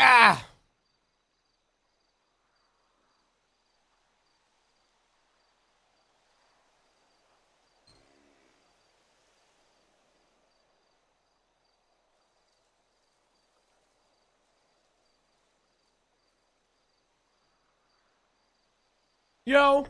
Ah! Yo!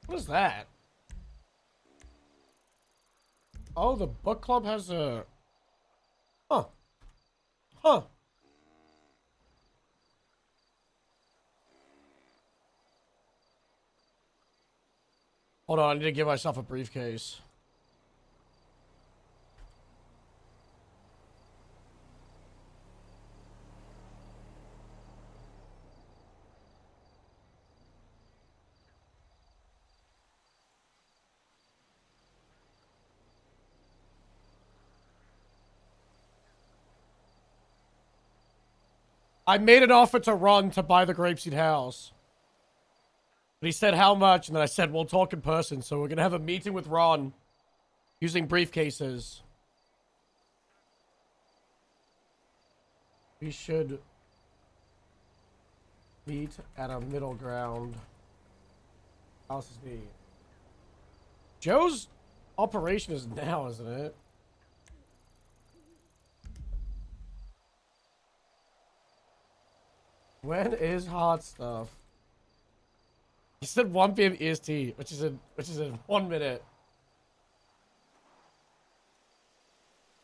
What is that? Oh, the book club has a... Huh. Huh. Hold on, I need to give myself a briefcase. I made an offer to Ron to buy the Grapeseed house. But he said how much, and then I said, we'll talk in person, so we're gonna have a meeting with Ron using briefcases. We should meet at a middle ground. House is me. Joe's operation is now, isn't it? When is hot stuff? He said 1 p.m. EST, which is in 1 minute.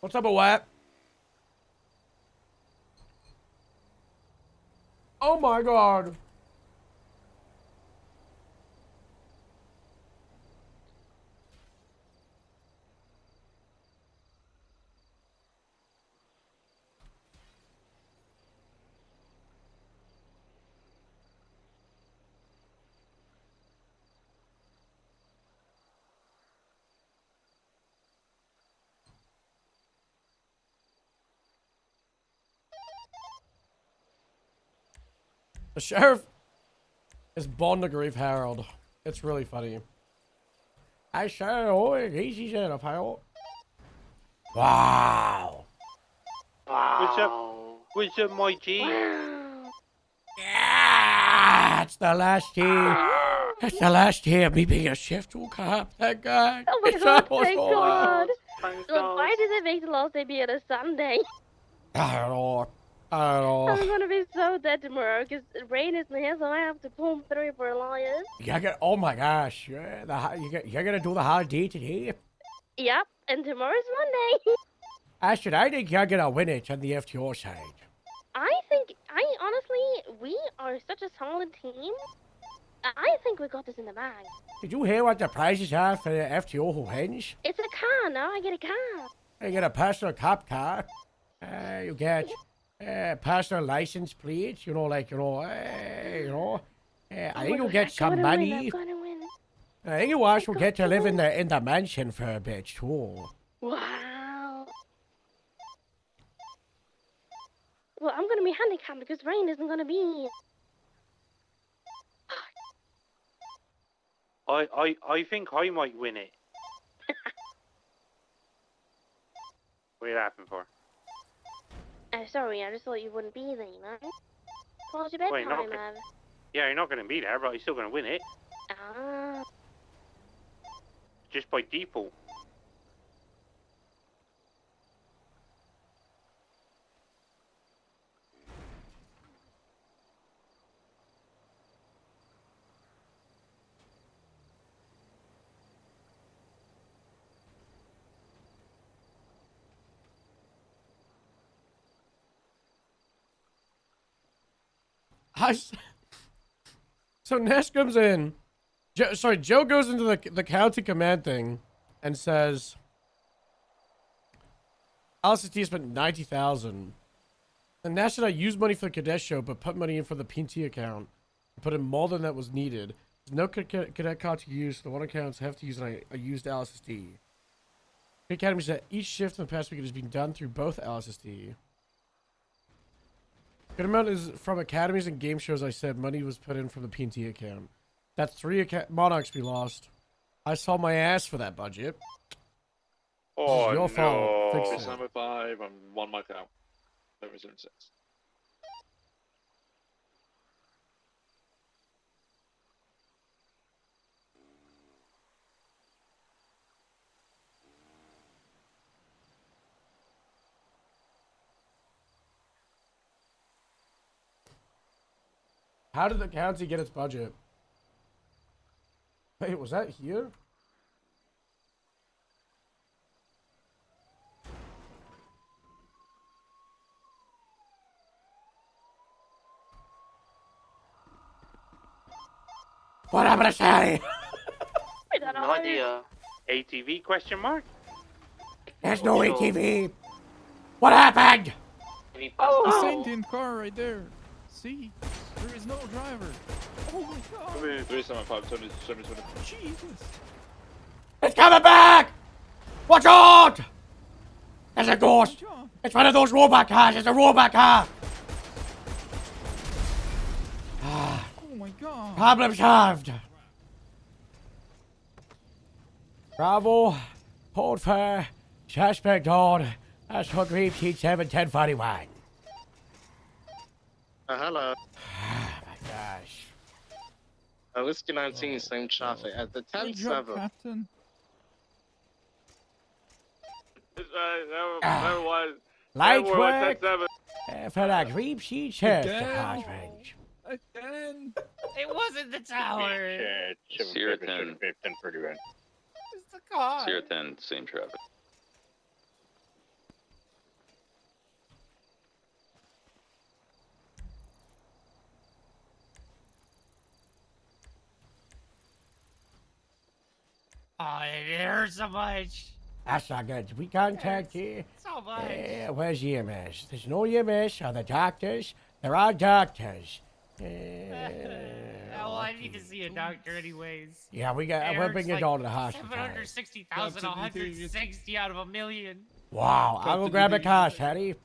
What's up, a what? Oh my god. The sheriff is Bon the Grief Harold. It's really funny. I say, oh, easy sheriff, Harold. Wow. What's up, my G? Yeah, it's the last year. It's the last year of me being a shift to cop. Thank God. Oh my god, thank God. Thanks, Look, why did they make the last day be on a Sunday? I don't know. I don't know. I'm gonna be so dead tomorrow because rain isn't here, so I have to pull through for a lion. Oh my gosh. You're gonna do the hard day today. Yep, and tomorrow's Monday. Ashton, I think you're gonna win it on the FTO side. I honestly, we are such a solid team. I think we got this in the bag. Did you hear what the prizes are for the FTO who wins? It's a car now, I get a car. You get a personal cop car. You get personal license plates. You know, like, I think you'll get some money. I'm gonna win. I think you also get to live in the mansion for a bit too. Wow. Well, I'm gonna be handicapped because rain isn't gonna be. I think I might win it. What are you laughing for? Sorry, I just thought you wouldn't be there, you know? Towards your Wait, bedtime, not Yeah, you're not going to be there, but you're still going to win it. Ah. Just by default. So Ness comes in. Joe goes into the county command thing and says, LCT spent 90,000. And Nash said I used money for the cadet show, but put money in for the PT account. Put in more than that was needed. No cadet card to use. The one accounts have to use a used LSSD. Academy said each shift in the past week has been done through both LSSD. Good amount is from academies and game shows. I said money was put in from the P&T account. That's 3 Monarchs we lost. I saw my ass for that budget. Oh, your fault. no. Fix It's it. number 5 and 1 mark out. That was 6. How did the county get its budget? Wait, was that here? What happened to Sally? I don't know. No idea. ATV question mark? There's no ATV. What happened? Maybe Oh. passed The out. sentient car right there. See? There is no driver. Oh my god. 375, 20. Jesus. It's coming back! Watch out! There's a ghost. Watch out. It's one of those robot cars. It's a robot car. Oh my god. Problem solved. Bravo. Hold fire. Suspect on. That's for Green Sheet 71041. Hello. Oh my gosh. Whiskey 19, same traffic at the Good job, 10-7. Captain. Never was. Light Never was work 10-7. for the Green Sheet Church Again? Department. Again. It wasn't the tower. Sierra 10. It's the car. Sierra 10, same traffic. Oh, it hurts so much. That's not good. Did we contact you? So much. Where's EMS? There's no EMS. Are the doctors? There are doctors. Well, I need to see a doctor anyways. Yeah, we're It bringing hurts it all to the hospital. 760,000, 160 out of a million. Wow, I'll go grab a car, Teddy.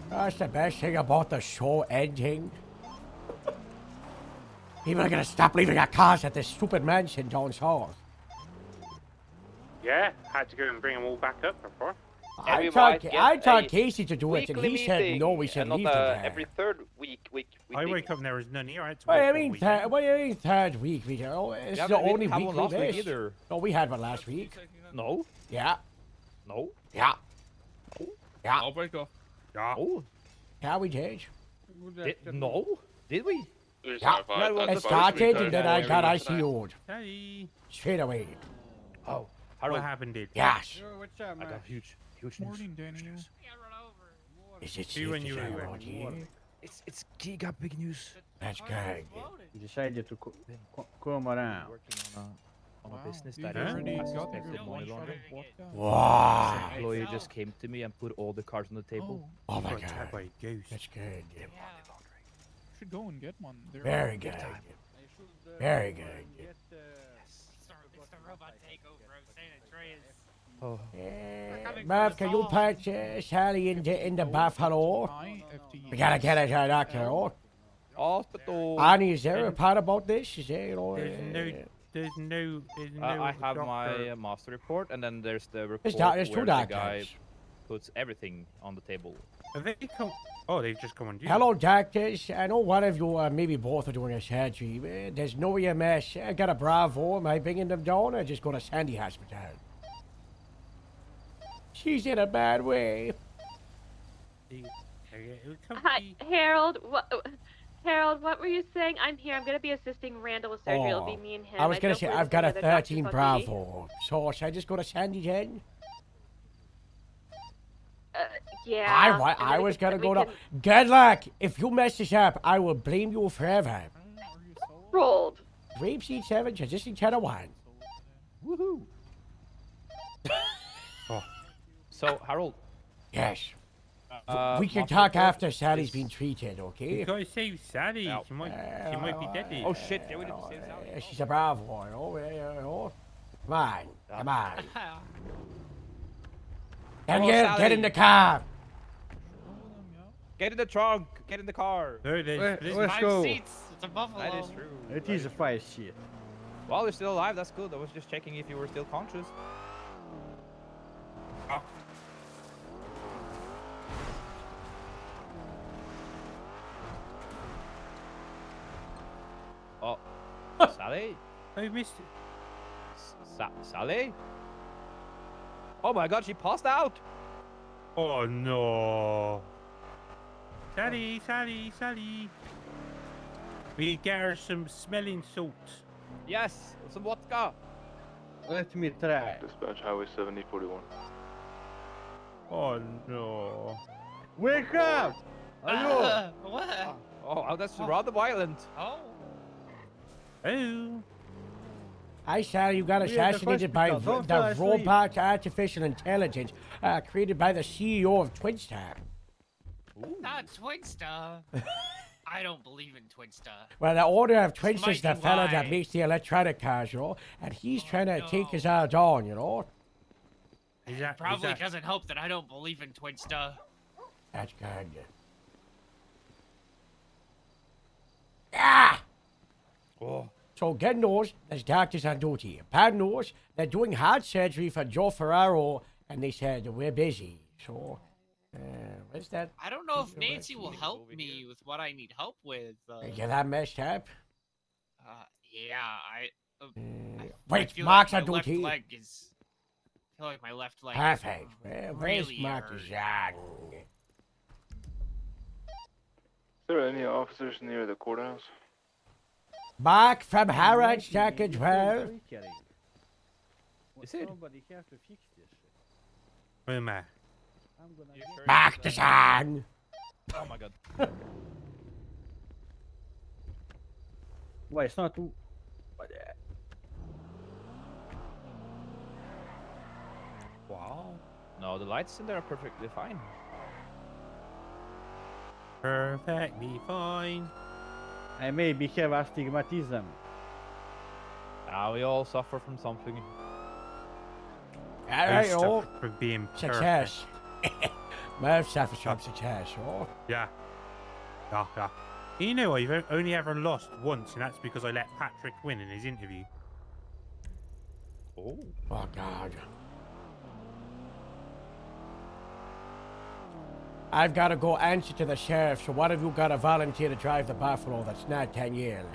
That's the best thing about the show ending. People are gonna stop leaving their cars at this stupid mansion down south. Yeah, had to go and bring them all back up before. And we might get I told a Casey to do it, and he said no, we should not, leave them there. every third week. I wake up and there is none here. I had to What do wait you for a mean? weekend. What do you mean third week? It's Yeah, the but we only didn't have week one we last week missed. either. No, we had one last week. No, Yeah, no. yeah, yeah, I'll break off. Yeah. Oh, yeah, we did. no. Did we? Yeah, well, it that's started, fine. and then I got ICU'd Hey. straight away. Oh, What Harold, happened, dude? Yes. I got huge news. Morning, Daniel. Yeah, run over. Is it See when safe you to say were around here? It's giga big news. That's good. Decided to come around. Working on Wow, a business you that already is got suspected your money one shot laundering. of vodka. Wow. Employee just came to me and put all the cards on the table. Oh, Oh my Got attacked by god. a goose. That's good. Yeah. should go and get one. They're Very good. Very good. It's the robot takeover of San Andreas. Oh, Mav, can you patch Sally in the Buffalo? IFT. We gotta get a doctor. Oh, hospital. Annie, is there a part about this? Is there, you know, There's no I have doctor. my master report, and then there's the report there's two where the guy doctors. puts everything on the table. Have they come? Oh, they've just come on duty. Hello, doctors. I know one of you, maybe both, are doing a surgery. There's no EMS. I got a Bravo. Am I bringing them down or just go to Sandy Hospital? She's in a bad way. Hi, Harold. Harold, what were you saying? I'm here. I'm gonna be assisting Randall with surgery. It'll be me and him. I was don't gonna say, believe I've got a any other doctors 13 on duty. Bravo. So, should I just go to Sandy then? Yeah. I was gonna go to. Good luck. If you mess this up, I will blame you forever. Are you solo? Rolled. Grape seed 7, transition channel 1. Woohoo! So, Harold, Yes. We can master talk report after Sally's is- been treated, okay? You gotta save Sally. Yeah. She might be dead. Oh shit, yeah, we didn't save Sally. She's a bravo, you know. Come on. Come on. Daniel, get in the car. Get in the trunk. Get in the car. No, there's Let's 5 go. seats. It's a buffalo. That is true. It is a 5 seat. Well, you're still alive. That's good. I was just checking if you were still conscious. Oh, Sally? I missed it. Sally? Oh my god, she passed out! Oh no. Sally. We get her some smelling salts. Yes, some vodka. Let me try. Dispatch Highway 7041. Oh no. Wake up! Hello! What? Oh, that's rather violent. Oh. Oh. I saw you got We at the assassinated by hospital. Don't the fall asleep. robot artificial intelligence created by the CEO of Twinstar. Not Twinstar. I don't believe in Twinstar. Well, the owner of This Twinstar is might the be fella why. that makes the electronic cars, you know, and he's trying to take us all down, you know. Is that Probably doesn't help that I don't believe in Twinstar. That's good. Ah! Oh. So good news, there's doctors on duty. Bad news, they're doing heart surgery for Joe Ferraro, and they said we're busy. So, what's that? I don't know if Nancy will help me with what I need help with. You that messed up? Yeah, I Wait, feel Mark's like on my left duty. leg is. I feel like my left leg. Perfect. Well, where's really Mark hurt. Zhang? Is there any officers near the courthouse? Mark from Harrods, Jacket 12. Is it? Somebody have to fix this shit. Where am I? I'm gonna You get sure Mark it's, the Zhang. Oh my god. Why it's not too. Wow. No, the lights in there are perfectly fine. Perfectly fine. I maybe have astigmatism. We all suffer from something. All right, Stuff oh, for being perfect. success. Merv suffers from success, oh. Yeah. Yeah. You know, I've only ever lost once, and that's because I let Patrick win in his interview. Oh. Oh, God. I've got to go answer to the sheriff, so one of you got to volunteer to drive the Buffalo that's not Danielle.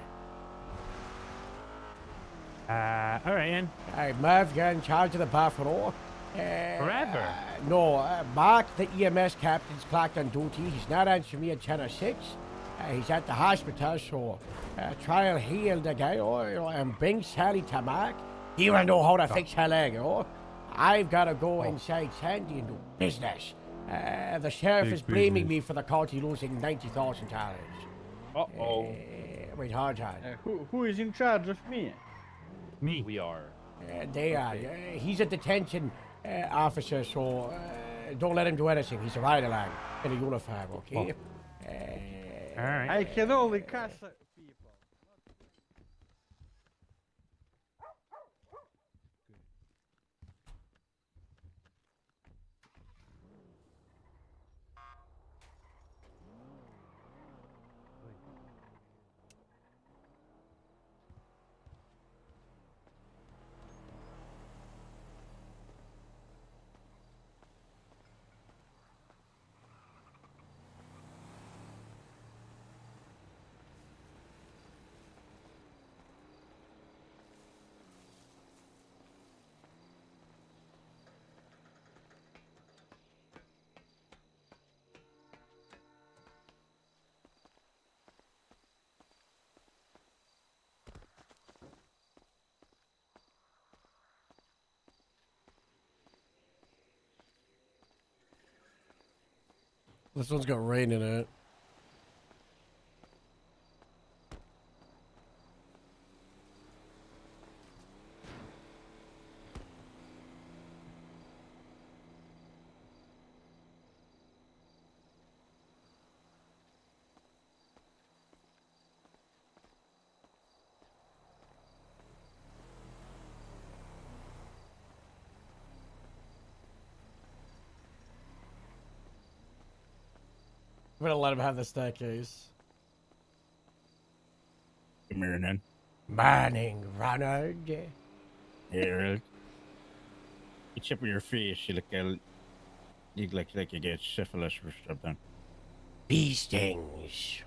Alright then. All right, Merv, you're in charge of the Buffalo. Forever. No, Mark, the EMS captain's clocked on duty. He's not answering me at 10 or 6. He's at the hospital, so try and heal the guy, and bring Sally to Mark. He will know how to fix her leg, I've got to go inside Sandy and do business. The sheriff Big is blaming business. me for the county losing $90,000. Uh-oh. Wait, hard on. Who is in charge of me? Me. We are. They are. He's a detention officer, so don't let him do anything. He's a ride-along in a uniform, okay? Alright. I can only catch people. This one's got rain in it. I'm gonna let him have the staircase. Come here, then. Morning, Ronald. Here, you chip your face. You look like you get syphilis or something. Bee stings.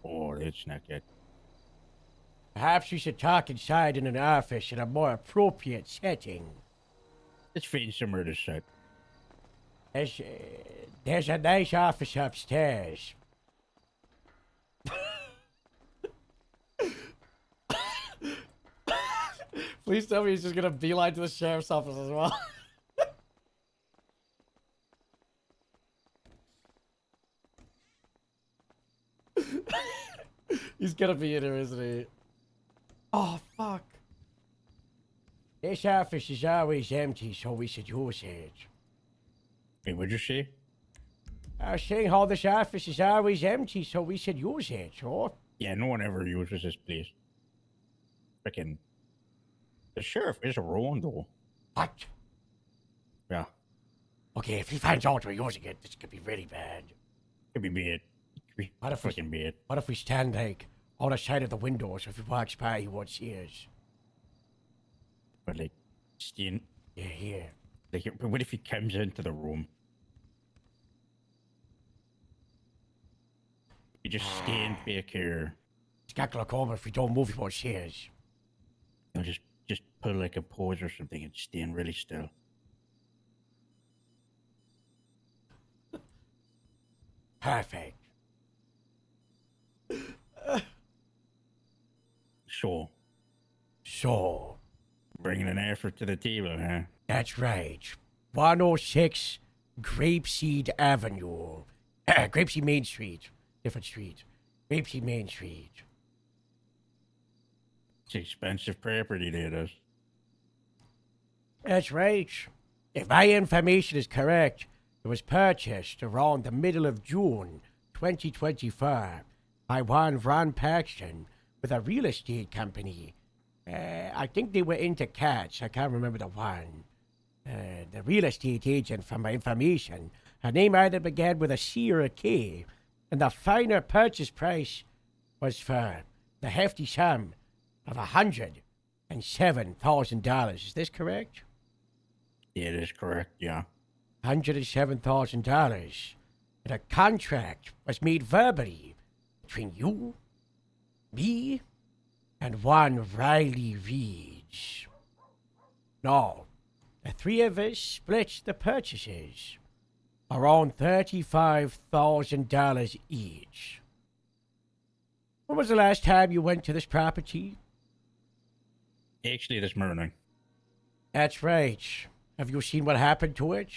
Oh, it's not good. Perhaps you should talk inside in an office in a more appropriate setting. Let's find somewhere to sit. There's a nice office upstairs. Please tell me he's just gonna beeline to the sheriff's office as well. He's gonna be in here, isn't he? Oh, fuck. This office is always empty, so we should use it. Hey, what'd you say? I was saying how this office is always empty, so we should use it, so... Yeah, no one ever uses this place. Frickin' the sheriff is around, though. What? Yeah. Okay, if he finds out we're using it, this could be really bad. Could be bad. Could be What if we- fucking bad. What if we stand, like, on the side of the window, so if he walks by, he won't see us? But like, staying. Yeah, here. Like, what if he comes into the room? You just stand back here. He's got glaucoma. If we don't move, he won't see us. You know, just put like a pose or something and stand really still. Perfect. So, Bringing an effort to the table, huh? that's right. 106 Grapeseed Avenue. Grapeseed Main Street. Different street. Grapeseed Main Street. It's expensive property, that is. That's right. If my information is correct, it was purchased around the middle of June 2024 by one Ron Paxton with a real estate company. I think they were into cats. I can't remember the one. The real estate agent, from my information, her name either began with a C or a K, and the final purchase price was for the hefty sum of $107,000. Is this correct? Yeah, it is correct, yeah. $107,000. And a contract was made verbally between you, me, and one Riley Reeds. Now, the three of us split the purchases, around $35,000 each. When was the last time you went to this property? Actually, this morning. That's right. Have you seen what happened to it?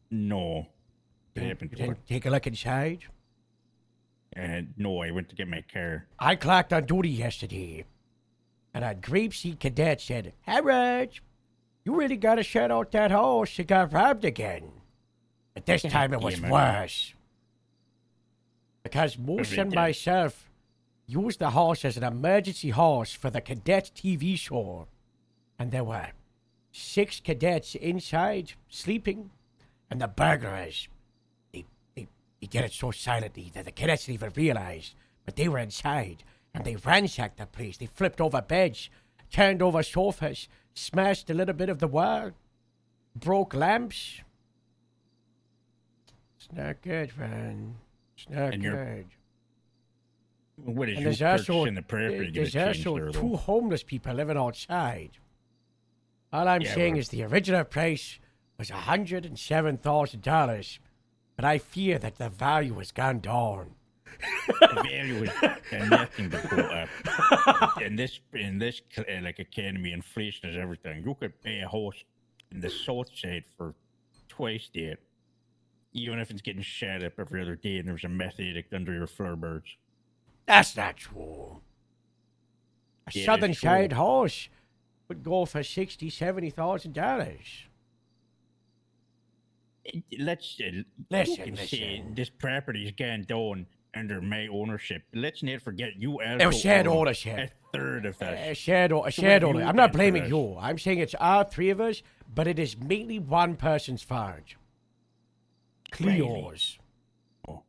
No. What happened to it? Take a look inside. No, I went to get my car. I clocked on duty yesterday, and a Grapeseed cadet said, Harrod, you really gotta shut out that house. You got robbed again. But this time it was worse. Because Moose and myself used the house as an emergency house for the cadet TV show. And there were 6 cadets inside, sleeping, and the burglars. They did it so silently that the cadets didn't even realize, but they were inside, and they ransacked the place. They flipped over beds, turned over sofas, smashed a little bit of the wall, broke lamps. It's not good, man. It's not good. What is And your there's purchase also, in the property there's gonna change also there, 2 though? homeless people living outside. All I'm saying is the original price was $107,000, but I fear that the value has gone down. The value is nothing to go up. In this like economy, inflation is everything. You could pay a house in the south side for twice that. Even if it's getting shot up every other day and there's a meth addict under your floorboards. That's not true. A Yeah, southern it's true. side horse would go for $60,000-$70,000. Let's Listen. say this property's gone down under my ownership. Let's not forget you also It was shared own ownership. a third of this. A shared what owner. you I'm not did for blaming us. you. I'm saying it's our three of us, but it is mainly one person's fault. Cleo's. Oh.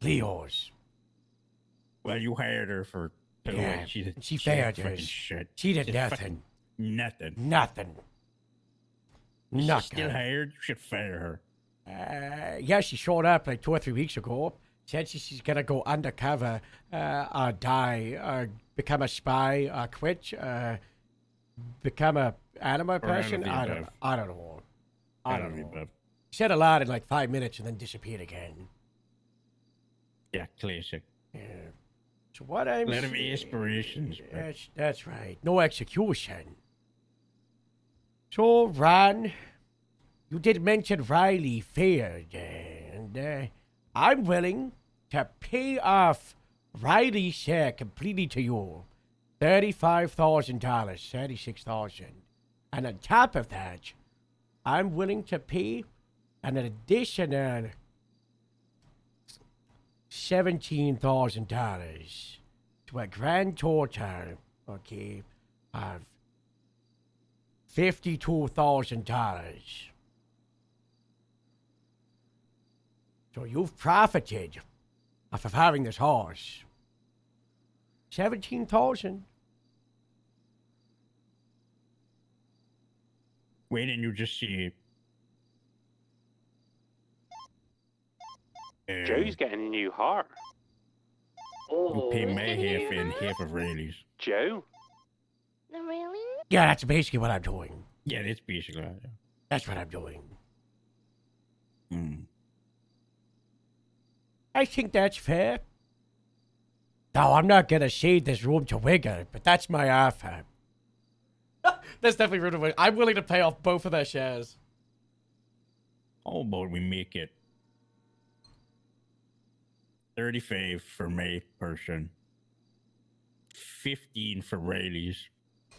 Cleo's. Well, you hired her for Yeah, she she did failed fucking us. shit. She did Just nothing. fucking Nothing. Nothing. She's Nothing. still hired. You should fire her. Yeah, she showed up like 2 or 3 weeks ago. Said she's gonna go undercover, or die, or become a spy, or quit, become a animal person. the I above. don't know. I don't know. I don't know. Above. Said a lot in like 5 minutes and then disappeared again. Yeah, classic. Yeah. So what I'm A lot of saying- aspirations. But That's right. No execution. So, Ron, you did mention Riley failed, and I'm willing to pay off Riley's share completely to you. $35,000, $36,000. And on top of that, I'm willing to pay an additional $17,000 to a grand total, okay, of $52,000. So you've profited off of having this horse. 17,000. why didn't you just see? Joe's getting a new heart. You pay Who's my getting half your and heart? half of Riley's. Joe? No, really? Yeah, that's basically what I'm doing. Yeah, that's basically it. That's what I'm doing. Mm. I think that's fair. No, I'm not gonna shade this room to Wigger, but that's my offer. That's definitely rude of me. I'm willing to pay off both of their shares. How about we make it 35 for my person, 15 for Riley's,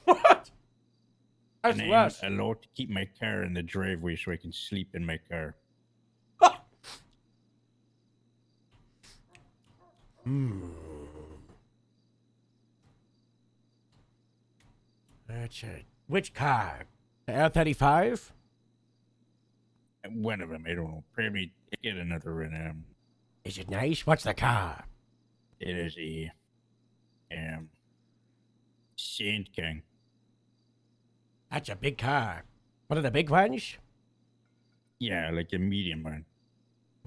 What? That's and I'm less. allowed to keep my car in the driveway so I can sleep in my car. That's it. Which car? The L35? One of them, I don't know. Probably get another in. Is it nice? What's the car? It is a Saint King. That's a big car. One of the big ones? Yeah, like a medium one.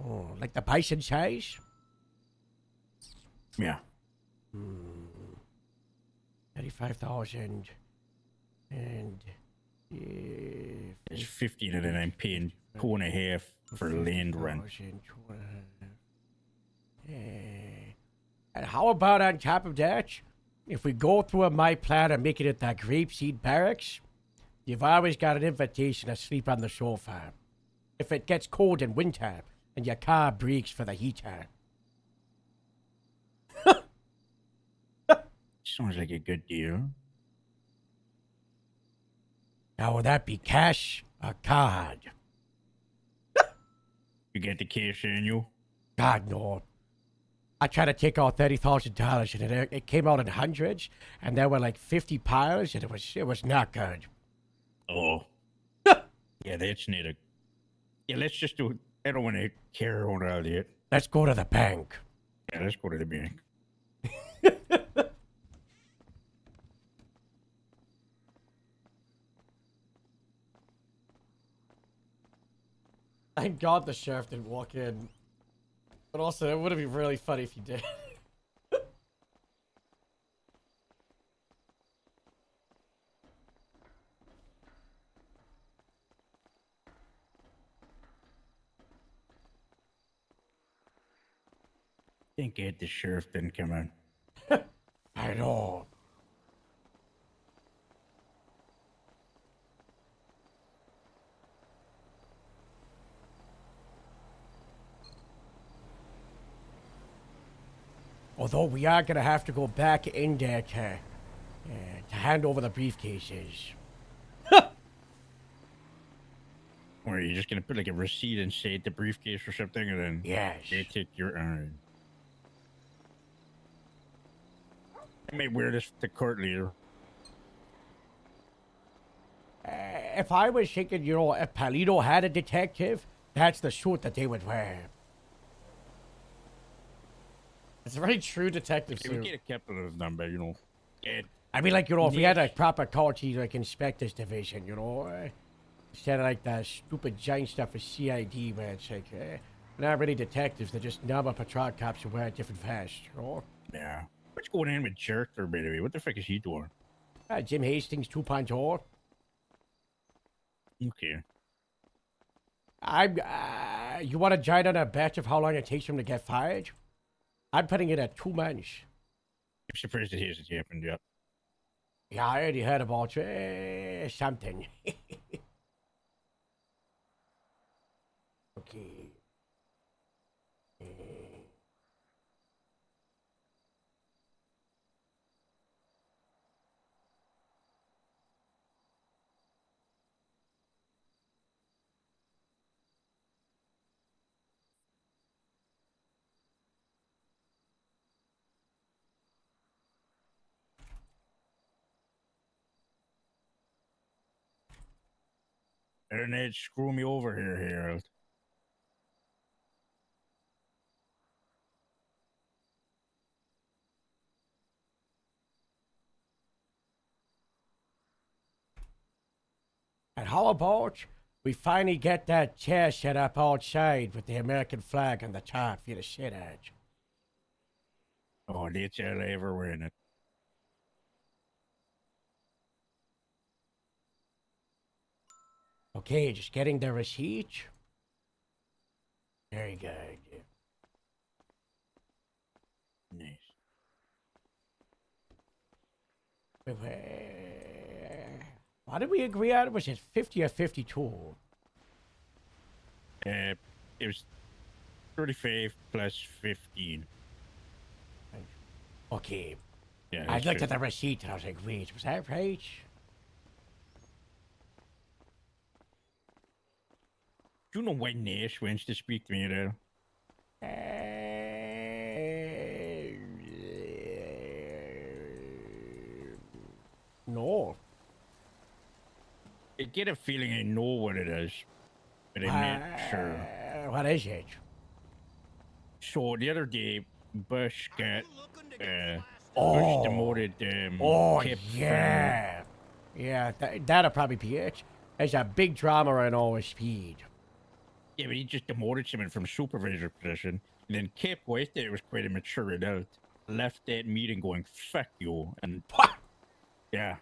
Oh, like the bison size? Yeah. 35,000. And It's 15 and then I'm paying 2.5 for land rent. 50,000, 2.5. And how about on top of that, if we go through my plan and make it at that grapeseed barracks, you've always got an invitation to sleep on the sofa. If it gets cold in winter and your car breaks for the heater. Sounds like a good deal. Now, would that be cash or card? You get the cash in you? God, no. I tried to take out $30,000 and it came out in hundreds, and there were like 50 piles, and it was not good. Oh. Yeah, that's not a... Yeah, let's just do it. I don't want to carry on all that. Let's go to the bank. Yeah, let's go to the bank. Thank God the sheriff didn't walk in. But also, it would have been really funny if he did. Thank God the sheriff didn't come in. I know. Although we are gonna have to go back in there to hand over the briefcases. Or are you just gonna put like a receipt inside the briefcase or something, and then Yes. they take your iron? I may wear this to court later. If I was thinking, if Palito had a detective, that's the suit that they would wear. It's a very true detective We suit. get a couple of them, but get I mean, like, if we had a proper culty, like, inspectors division, instead of, like, the stupid giant stuff for CID, where it's like, they're not really detectives, they're just number patrol cops who wear a different vest, Yeah. What's going on with Jerker, by the way? What the fuck is he doing? Jim Hastings 2.0. Okay. You want to join on a bet of how long it takes him to get fired? I'm putting it at 2 months. I'm surprised it hasn't happened yet. Yeah, I already heard about something. Okay. And they'd screw me over here, Harold. And how about we finally get that chair set up outside with the American flag on the top for you to sit at? Oh, that's all I ever wear in it. Okay, just getting the receipt. Very good. Nice. What did we agree on? Was it 50 or 52? It was 35 plus 15. Okay. Yeah, I it's looked at 50. the receipt and I was like, wait, was that right? Do you know why Nash wants to speak to me at all? No. I get a feeling I know what it is, but I'm not sure. What is it? So the other day, Bush got Bush Oh. demoted Oh, Kip yeah. Yeah, that'll probably be it. There's a big drama right now with Speed. Yeah, but he just demoted someone from supervisor position. And then Kip, who I thought was quite a mature adult, left that meeting going, fuck you. And yeah.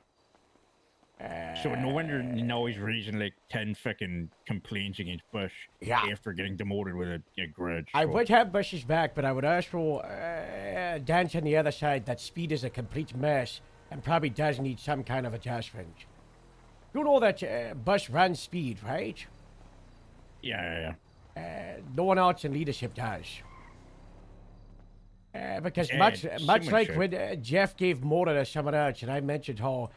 So no wonder now he's raising like 10 fucking complaints against Bush after getting demoted with a grudge. I so. would have Bush's back, but I would also dance on the other side that Speed is a complete mess and probably does need some kind of adjustment. You know that Bush runs Speed, right? Yeah. No one else in leadership does. Because much like when Jeff gave Mora to someone else, and I mentioned how...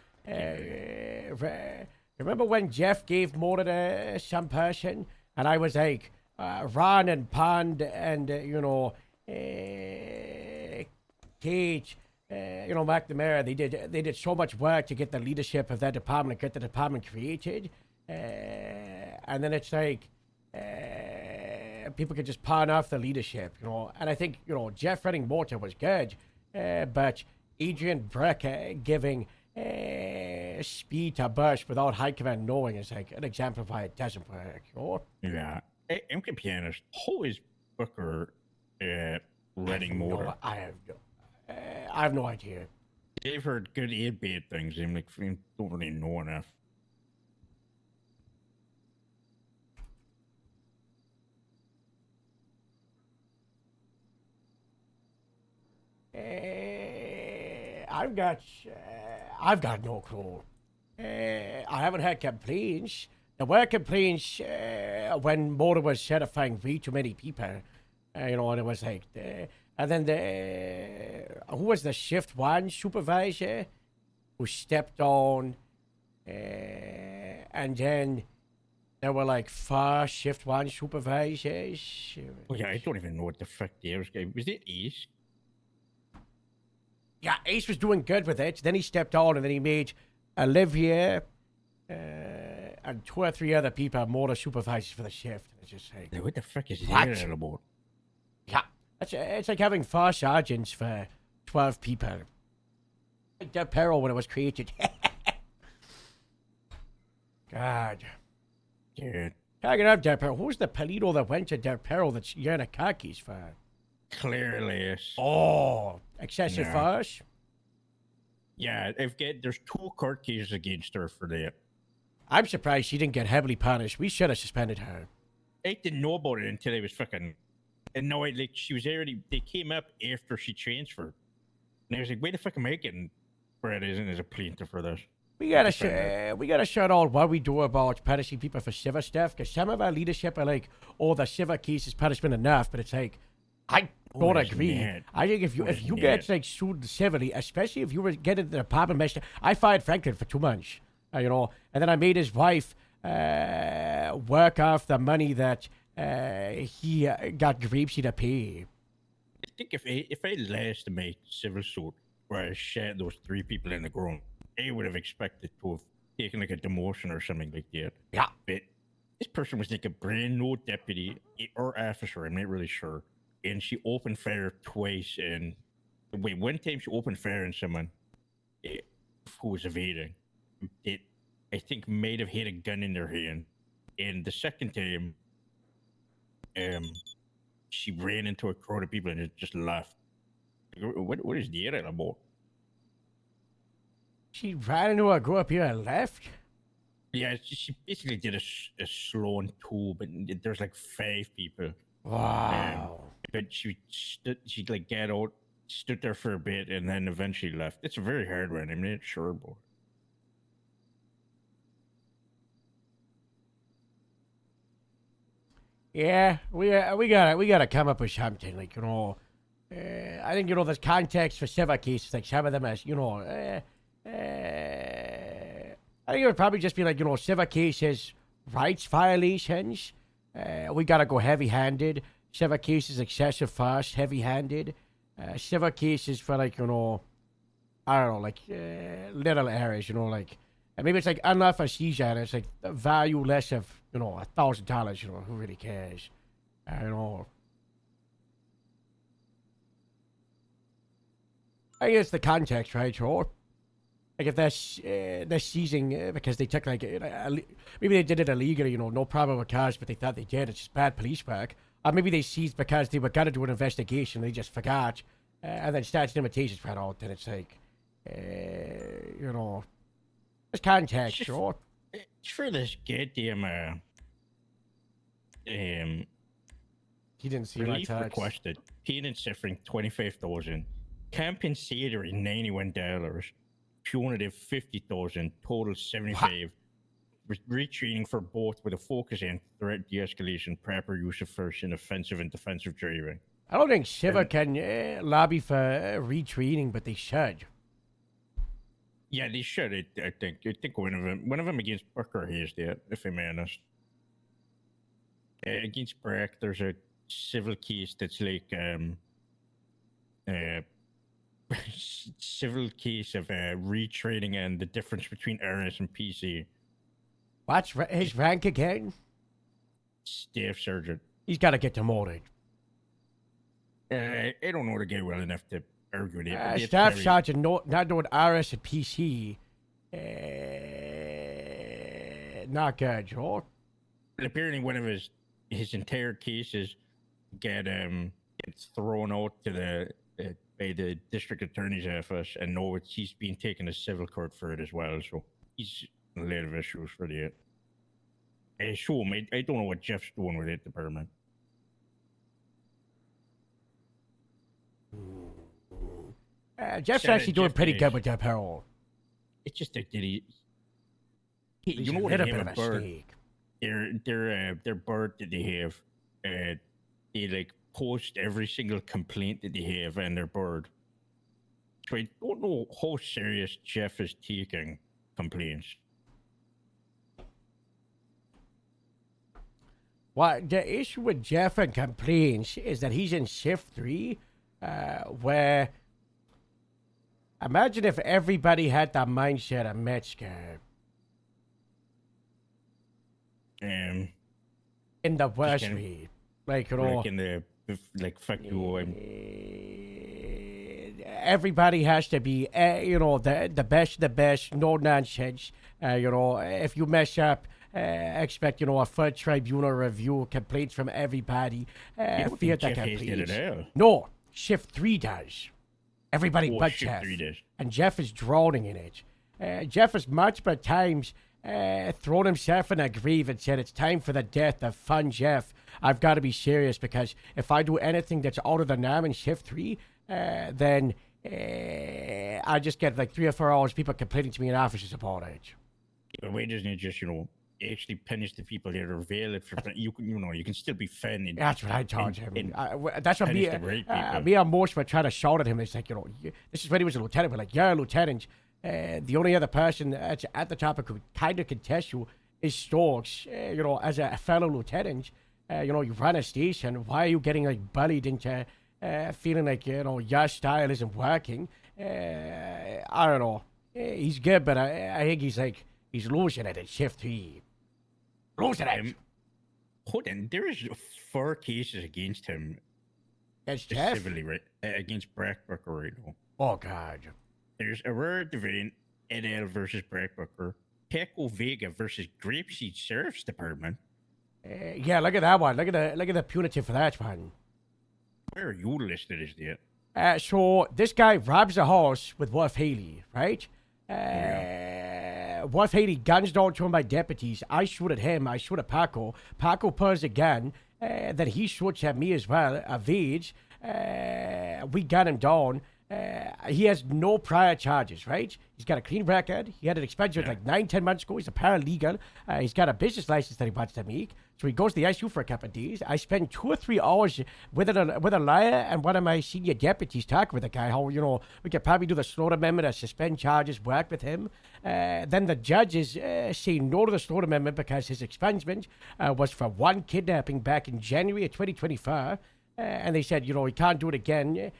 remember when Jeff gave Mora to some person, and I was like, Ron and Pond and, Cage, McNamara, they did so much work to get the leadership of that department, get the department created, and then it's like, people could just pawn off the leadership, and I think, Jeff running Mortar was good, but Adrian Breck giving Speed to Bush without High Command knowing is like an example of why it doesn't work, Yeah. I'm to be honest, how is Booker running Mortar? I have no idea. I've heard good and bad things. I'm like, I don't really know enough. I've got no clue. I haven't had complaints. There were complaints when Motor was certifying way too many people. And it was like, And then who was the shift one supervisor who stepped on, and then there were like 4 shift one supervisors. Oh yeah, I don't even know what the fuck the other guy was. It Ace? Yeah, Ace was doing good with it. Then he stepped on, and then he made Olivia and 2 or 3 other people more the supervisors for the shift. It's just like, What the fuck is What? that about? yeah, it's like having 4 sergeants for 12 people. Like Del Perro when it was created. God. Dude, Can't get up Del Perro. Who's the Palito that went to Del Perro that's wearing a khakis for? clearly is. Oh, excessive No. force? Yeah, there's 2 court cases against her for that. I'm surprised she didn't get heavily punished. We should have suspended her. I didn't know about it until I was fucking. And no, she was already. They came up after she transferred, and I was like, "Wait the fuck am I getting Brad isn't as a plaintiff for this?" We gotta shut out what we do about punishing people for civil stuff, because some of our leadership are like, "Oh, the civil case is punishment enough," but it's like, I don't it's agree. not. I think if you get like sued civilly, especially if you were getting the department master, I fired Franklin for 2 months, and then I made his wife work off the money that he got Grapesy to pay. I think if I last my civil suit where I shot those 3 people in the ground, I would have expected to have taken like a demotion or something like that. Yeah. But this person was like a brand new deputy or officer, I'm not really sure. And she opened fire twice, and one time she opened fire on someone who was evading. It, I think, might have had a gun in their hand. And the second time, she ran into a crowd of people and it just left. What is the error about? She ran into a group here and left. Yeah, she basically did a slow and 2, but there's like 5 people. Wow. But she like got out, stood there for a bit, and then eventually left. It's a very hard one. I'm not sure about. Yeah, we gotta come up with something, like, I think, there's context for civil cases, like some of them as, I think it would probably just be like, civil cases, rights violations, we gotta go heavy-handed. Civil cases, excessive force, heavy-handed. Civil cases for, like, I don't know, like, little errors, like, and maybe it's like unlawful seizure, and it's like the value less of, $1,000, who really cares? I don't know. I guess the context, right, sure. Like if they're seizing because they took like maybe they did it illegally, no problem with cars, but they thought they did. It's just bad police work. Or maybe they seized because they were gonna do an investigation, they just forgot, and then statute of limitations ran out. Then it's like, there's context, sure. For this goddamn He didn't see my relief text. requested, pain and suffering 25,000, compensatory $91, punitive 50,000, total 75. Retraining for both with a focus on threat de-escalation, proper use of force, and offensive and defensive driving. I don't think Shiva can lobby for retraining, but they should. Yeah, they should. I think one of them against Booker has that, if I'm honest. Against Brack, there's a civil case that's like civil case of retraining and the difference between RS and PC. What's his rank again? Staff sergeant. He's got to get demoted. I don't know the guy well enough to argue it. Staff sergeant, not doing RS and PC. Not good, Joe. Apparently, one of his entire cases gets thrown out to the by the district attorney's office, and no, he's being taken to civil court for it as well. So he's a lot of issues for that. I don't know what Jeff's doing with it, department. Jeff's actually doing pretty good with that apparel. It's just that you know what they have a bird. Their bird that they have, they like post every single complaint that they have on their board. So I don't know how serious Jeff is taking complaints. Well, the issue with Jeff and complaints is that he's in shift 3, where imagine if everybody had the mindset of Metzger. In the worst way. Like, you know, in the, like, fuck you. Everybody has to be, you know, the best, no nonsense. You know, if you mess up, expect, you know, a full tribunal review, complaints from everybody. Fear the complaints. No, shift 3 does. Everybody but Jeff. And Jeff is drowning in it. Jeff has multiple times thrown himself in a grave and said, it's time for the death of Fun Jeff. I've got to be serious, because if I do anything that's out of the norm in shift 3, then I just get like 3 or 4 hours people complaining to me in offices about it. But why doesn't it just, you know, actually punish the people that are valid for you can still be fun. That's what I told him. That's what me and Morse were trying to shout at him. It's like, you know, this is when he was a lieutenant. We're like, yeah, lieutenant. The only other person that's at the top who kind of contest you is Stokes. You know, as a fellow lieutenant, you know, you run a station. Why are you getting like bullied into feeling like, you know, your style isn't working? I don't know. He's good, but I think he's losing it at shift 3. Losing it. Hold on, there is 4 cases against him. Against Jeff? Civilly, right? Against Brackbucker right now. Oh, God. There's Aurora Devane, Ed L versus Brackbucker, Paco Vega versus Grapeseed Sheriff's Department. Yeah, look at that one. Look at the punitive for that one. Where are you listed as that? So this guy robs a house with Wolf Haley, right? Wolf Haley guns down to him by deputies. I shoot at him. I shoot at Paco. Paco pulls a gun. Then he shoots at me as well. Evades. We gun him down. He has no prior charges, right? He's got a clean record. He had an expenditure like 9-10 months ago. He's a paralegal. He's got a business license that he wants to make. So he goes to the ICU for a couple of days. I spend 2 or 3 hours with a lawyer and one of my senior deputies talking with the guy how, you know, we could probably do the Slaughter Amendment or suspend charges, work with him. Then the judges say no to the Slaughter Amendment because his expungement was for 1 kidnapping back in January of 2024. And they said, you know, he can't do it again.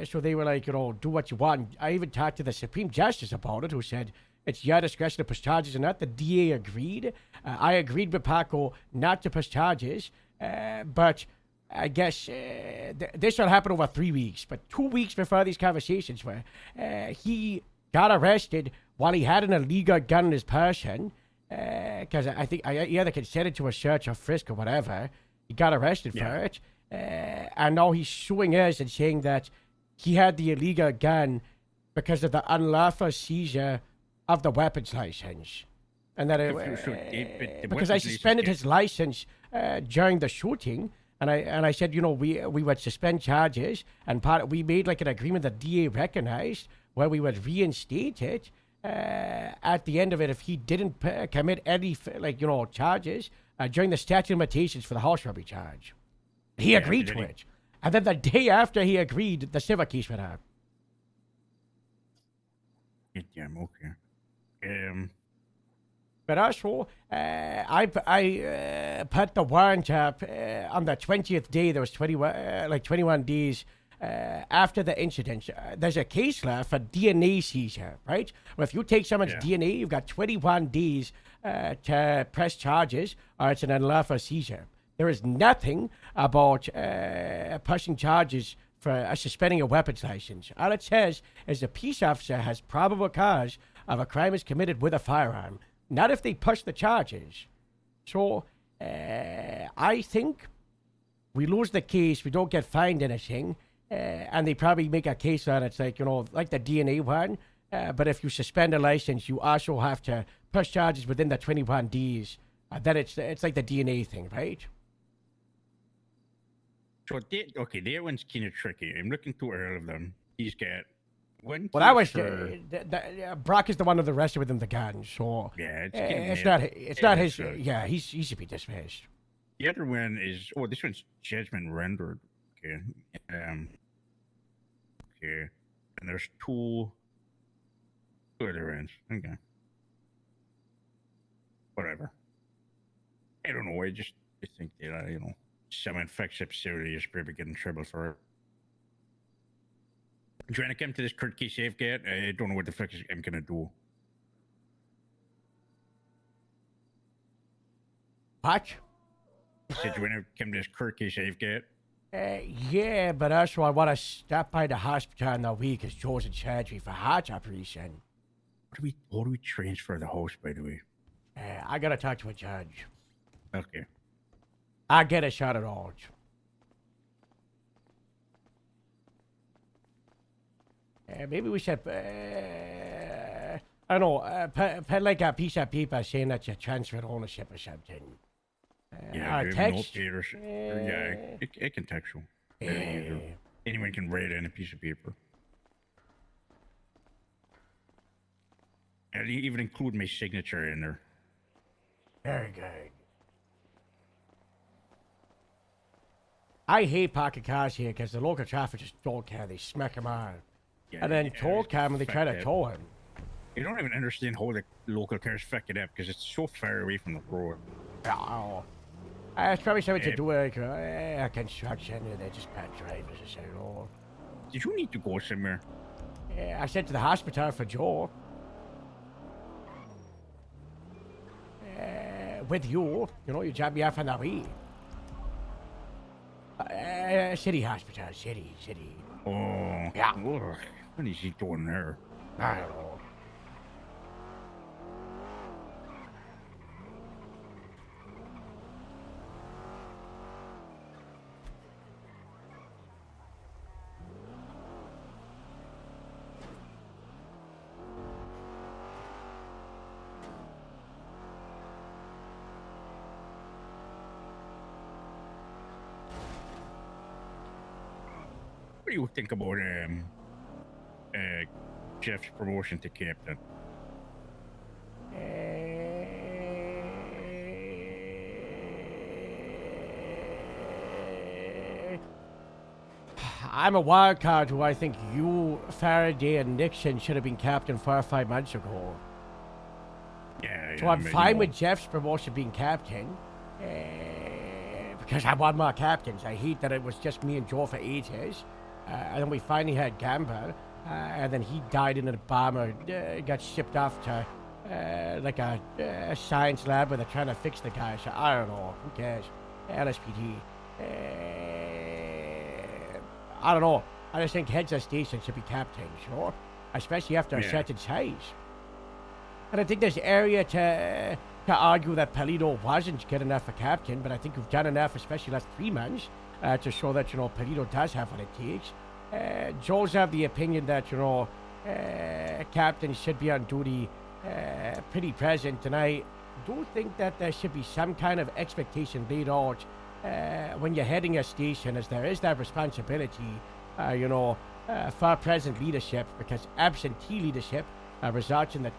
So they were like, you know, do what you want. I even talked to the Supreme Justice about it, who said it's your discretion to push charges or not. The DA agreed. I agreed with Paco not to push charges. But I guess this will happen over 3 weeks. But 2 weeks before these conversations were, he got arrested while he had an illegal gun in his person. Because I think he either consented to a search or frisk or whatever. He got arrested for it. And now he's suing us and saying that he had the illegal gun because of the unlawful seizure of the weapons license. And that because I suspended his license during the shooting, and I said, you know, we would suspend charges, and we made like an agreement that DA recognized where we would reinstate it at the end of it if he didn't commit any charges during the statute of limitations for the house robbery charge. He agreed to it. And then the day after he agreed, the civil case went out. Yeah, I'm okay. But also, I put the warrant up on the 20th day. There was 21 days after the incident. There's a case law for DNA seizure, right? Well, if you take someone's DNA, you've got 21 days to press charges, or it's an unlawful seizure. There is nothing about pushing charges for suspending a weapons license. All it says is the peace officer has probable cause of a crime is committed with a firearm. Not if they push the charges. So, I think we lose the case, we don't get fined anything, and they probably make a case on it, like, you know, like the DNA one. But if you suspend a license, you also have to push charges within the 21 days. Then it's like the DNA thing, right? So, that one's kind of tricky. I'm looking through all of them. He's got one. Well, that was Brock is the one with the arrested with him the gun. So yeah, it's not his. Yeah, he should be dismissed. The other one is this one's judgment rendered. Okay. Okay. And there's two other ends. Okay. Whatever. I don't know. I think that some infectious serious probably get in trouble for it. I'm trying to come to this Kurt safe gate. I don't know what the fuck I'm gonna do. What? Said you want to come to this Kurt safe gate? Yeah, but also I want to stop by the hospital in the week as Joe's in surgery for heart operation. How do we transfer the house, by the way? I gotta talk to a judge. Okay. I'll get a shot at all. Maybe we should, I don't know, put like a piece of paper saying that you transferred ownership or something. Yeah, or text. text. Yeah, it can text you. Anyone can write it on a piece of paper. And even include my signature in there. Very good. I hate pocket cars here because the local traffic just don't care. They smack them on. Yeah, And then toll cam when they try to tow him. You don't even understand how the local cars fuck it up because it's so far away from the road. Oh. It's probably something to do with construction and they just bad drivers or so. Did you need to go somewhere? I sent to the hospital for Joe. With you know, you dropped me off on the way. City hospital, city. Oh. Yeah. Ugh. What is he doing there? I don't know. What do you think about Jeff's promotion to captain? I'm a wild card who I think you, Faraday, and Nixon should have been captain 4 or 5 months ago. Yeah. So I'm fine with Jeff's promotion being captain. Because I want more captains. I hate that it was just me and Joe for ages. And then we finally had Gamble. And then he died in a bomber, got shipped off to like a science lab where they're trying to fix the guy. So I don't know. Who cares? LSPD. I don't know. I just think heads of station should be captains, you know? Especially after a certain size. And I think there's area to argue that Polito wasn't good enough for captain, but I think we've done enough, especially last 3 months, to show that, you know, Polito does have what it takes. Joe's have the opinion that, you know, captains should be on duty pretty present, and I do think that there should be some kind of expectation laid out when you're heading a station, as there is that responsibility, you know, for present leadership, because absentee leadership results in the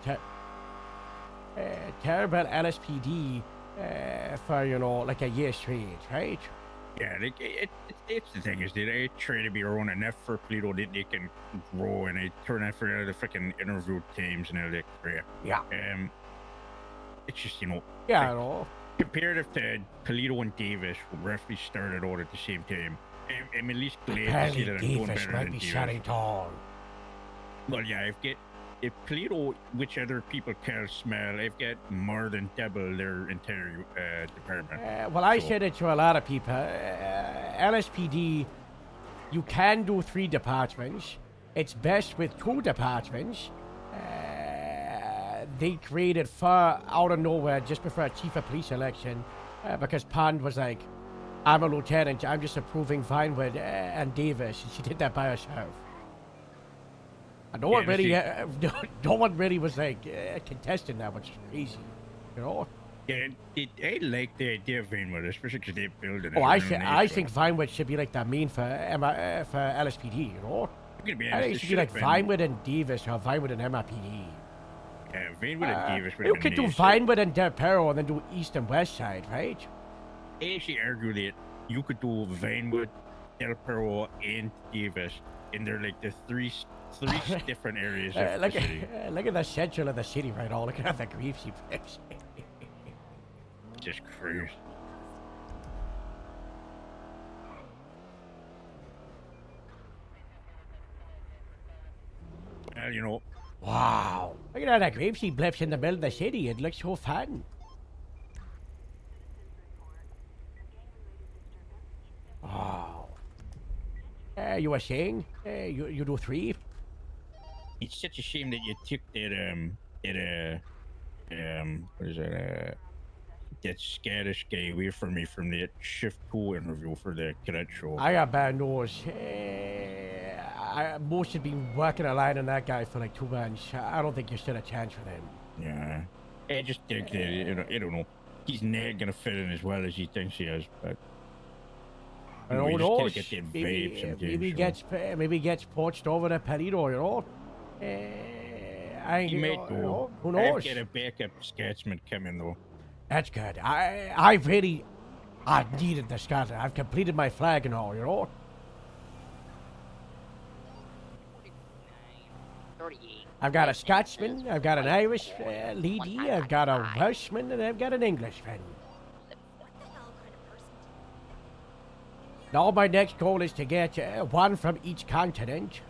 terrible LSPD for, you know, like a year straight, right? Yeah, it's the thing is they try to be around enough for Polito that they can grow, and they turn out for the freaking interview teams and all that crap. Yeah. It's just, you know. Yeah, like, I know. Comparative to Polito and Davis, who roughly started out at the same time, I'm at least glad to see that I'm doing Davis better might than be Davis. shutting down. Well, yeah, if Polito, which other people can smell, I've got more than double their entire department. Well, I said it to a lot of people. LSPD, you can do 3 departments. It's best with 2 departments. They created far out of nowhere just before a chief of police election because Pond was like, I'm a lieutenant, I'm just approving Vinewood and Davis. And she did that by herself. And no one really was like contesting that, which is crazy, you know. Yeah, I like the idea of Vinewood, especially because they build it. Oh, I think Vinewood should be like the main for LSPD, you know. I think it should be like Vinewood and Davis or Vinewood and MRPD. Yeah, Vinewood and Davis. You could do Vinewood and Del Perro and then do East and West Side, right? I actually argue that you could do Vinewood, El Perro, and Davis, and they're like the three different areas of look, the city. Look at the central of the city right now. Look at the greasy place. Just cruise. Well, you know. Wow. Look at all the grapeseed blips in the middle of the city. It looks so fun. Wow. You were saying? You do 3? It's such a shame that you took what is that, that Scottish guy away from me from that shift pool interview for the cadet show. I got bad news. Most have been working a line on that guy for like 2 months. I don't think you stood a chance with him. Yeah. I just think that, I don't know. He's not gonna fit in as well as he thinks he is, but... I don't know. Maybe he gets poached over to Perito, you know? He might go. Who knows? I've got a backup Scotsman coming, though. That's good. I've needed the Scotland. I've completed my flag and all, you know? 38. I've got a Scotsman, I've got an Irish lady, I've got a Welshman, and I've got an Englishman. Now my next goal is to get one from each continent.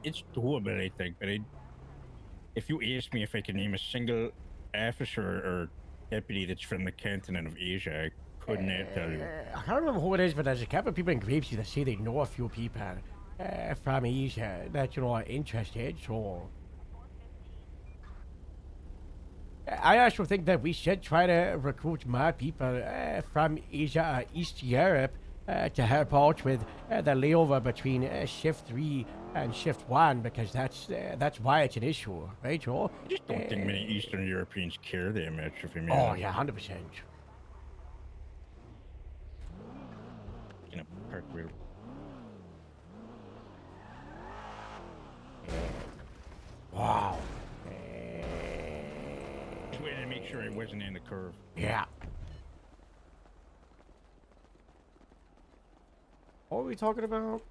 It's doable, I think, but if you ask me if I can name a single officer or deputy that's from the continent of Asia, I could not tell you. I can't remember who it is, but there's a couple of people in Grapeseed that say they know a few people from Asia that, you know, are interested, so... I actually think that we should try to recruit more people from Asia or East Europe to help out with the layover between shift 3 and shift 1, because that's why it's an issue, right, Joe? I just don't think many Eastern Europeans care that much, if you mean. Oh, yeah, 100%. In a park wheel. Wow. Just wanted to make sure I wasn't in the curve. Yeah. What are we talking about?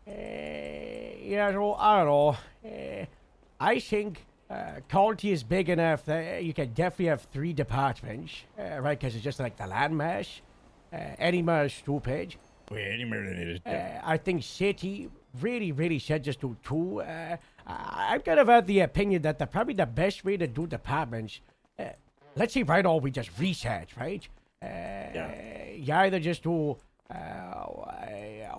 Yeah, so, I don't know. I think county is big enough that you can definitely have 3 departments, right? Because it's just like the landmass. Any more is stupid. Well, any more than it is. I think city really should just do 2. I'm kind of of the opinion that probably the best way to do departments, let's say right now we just research, right? You either just do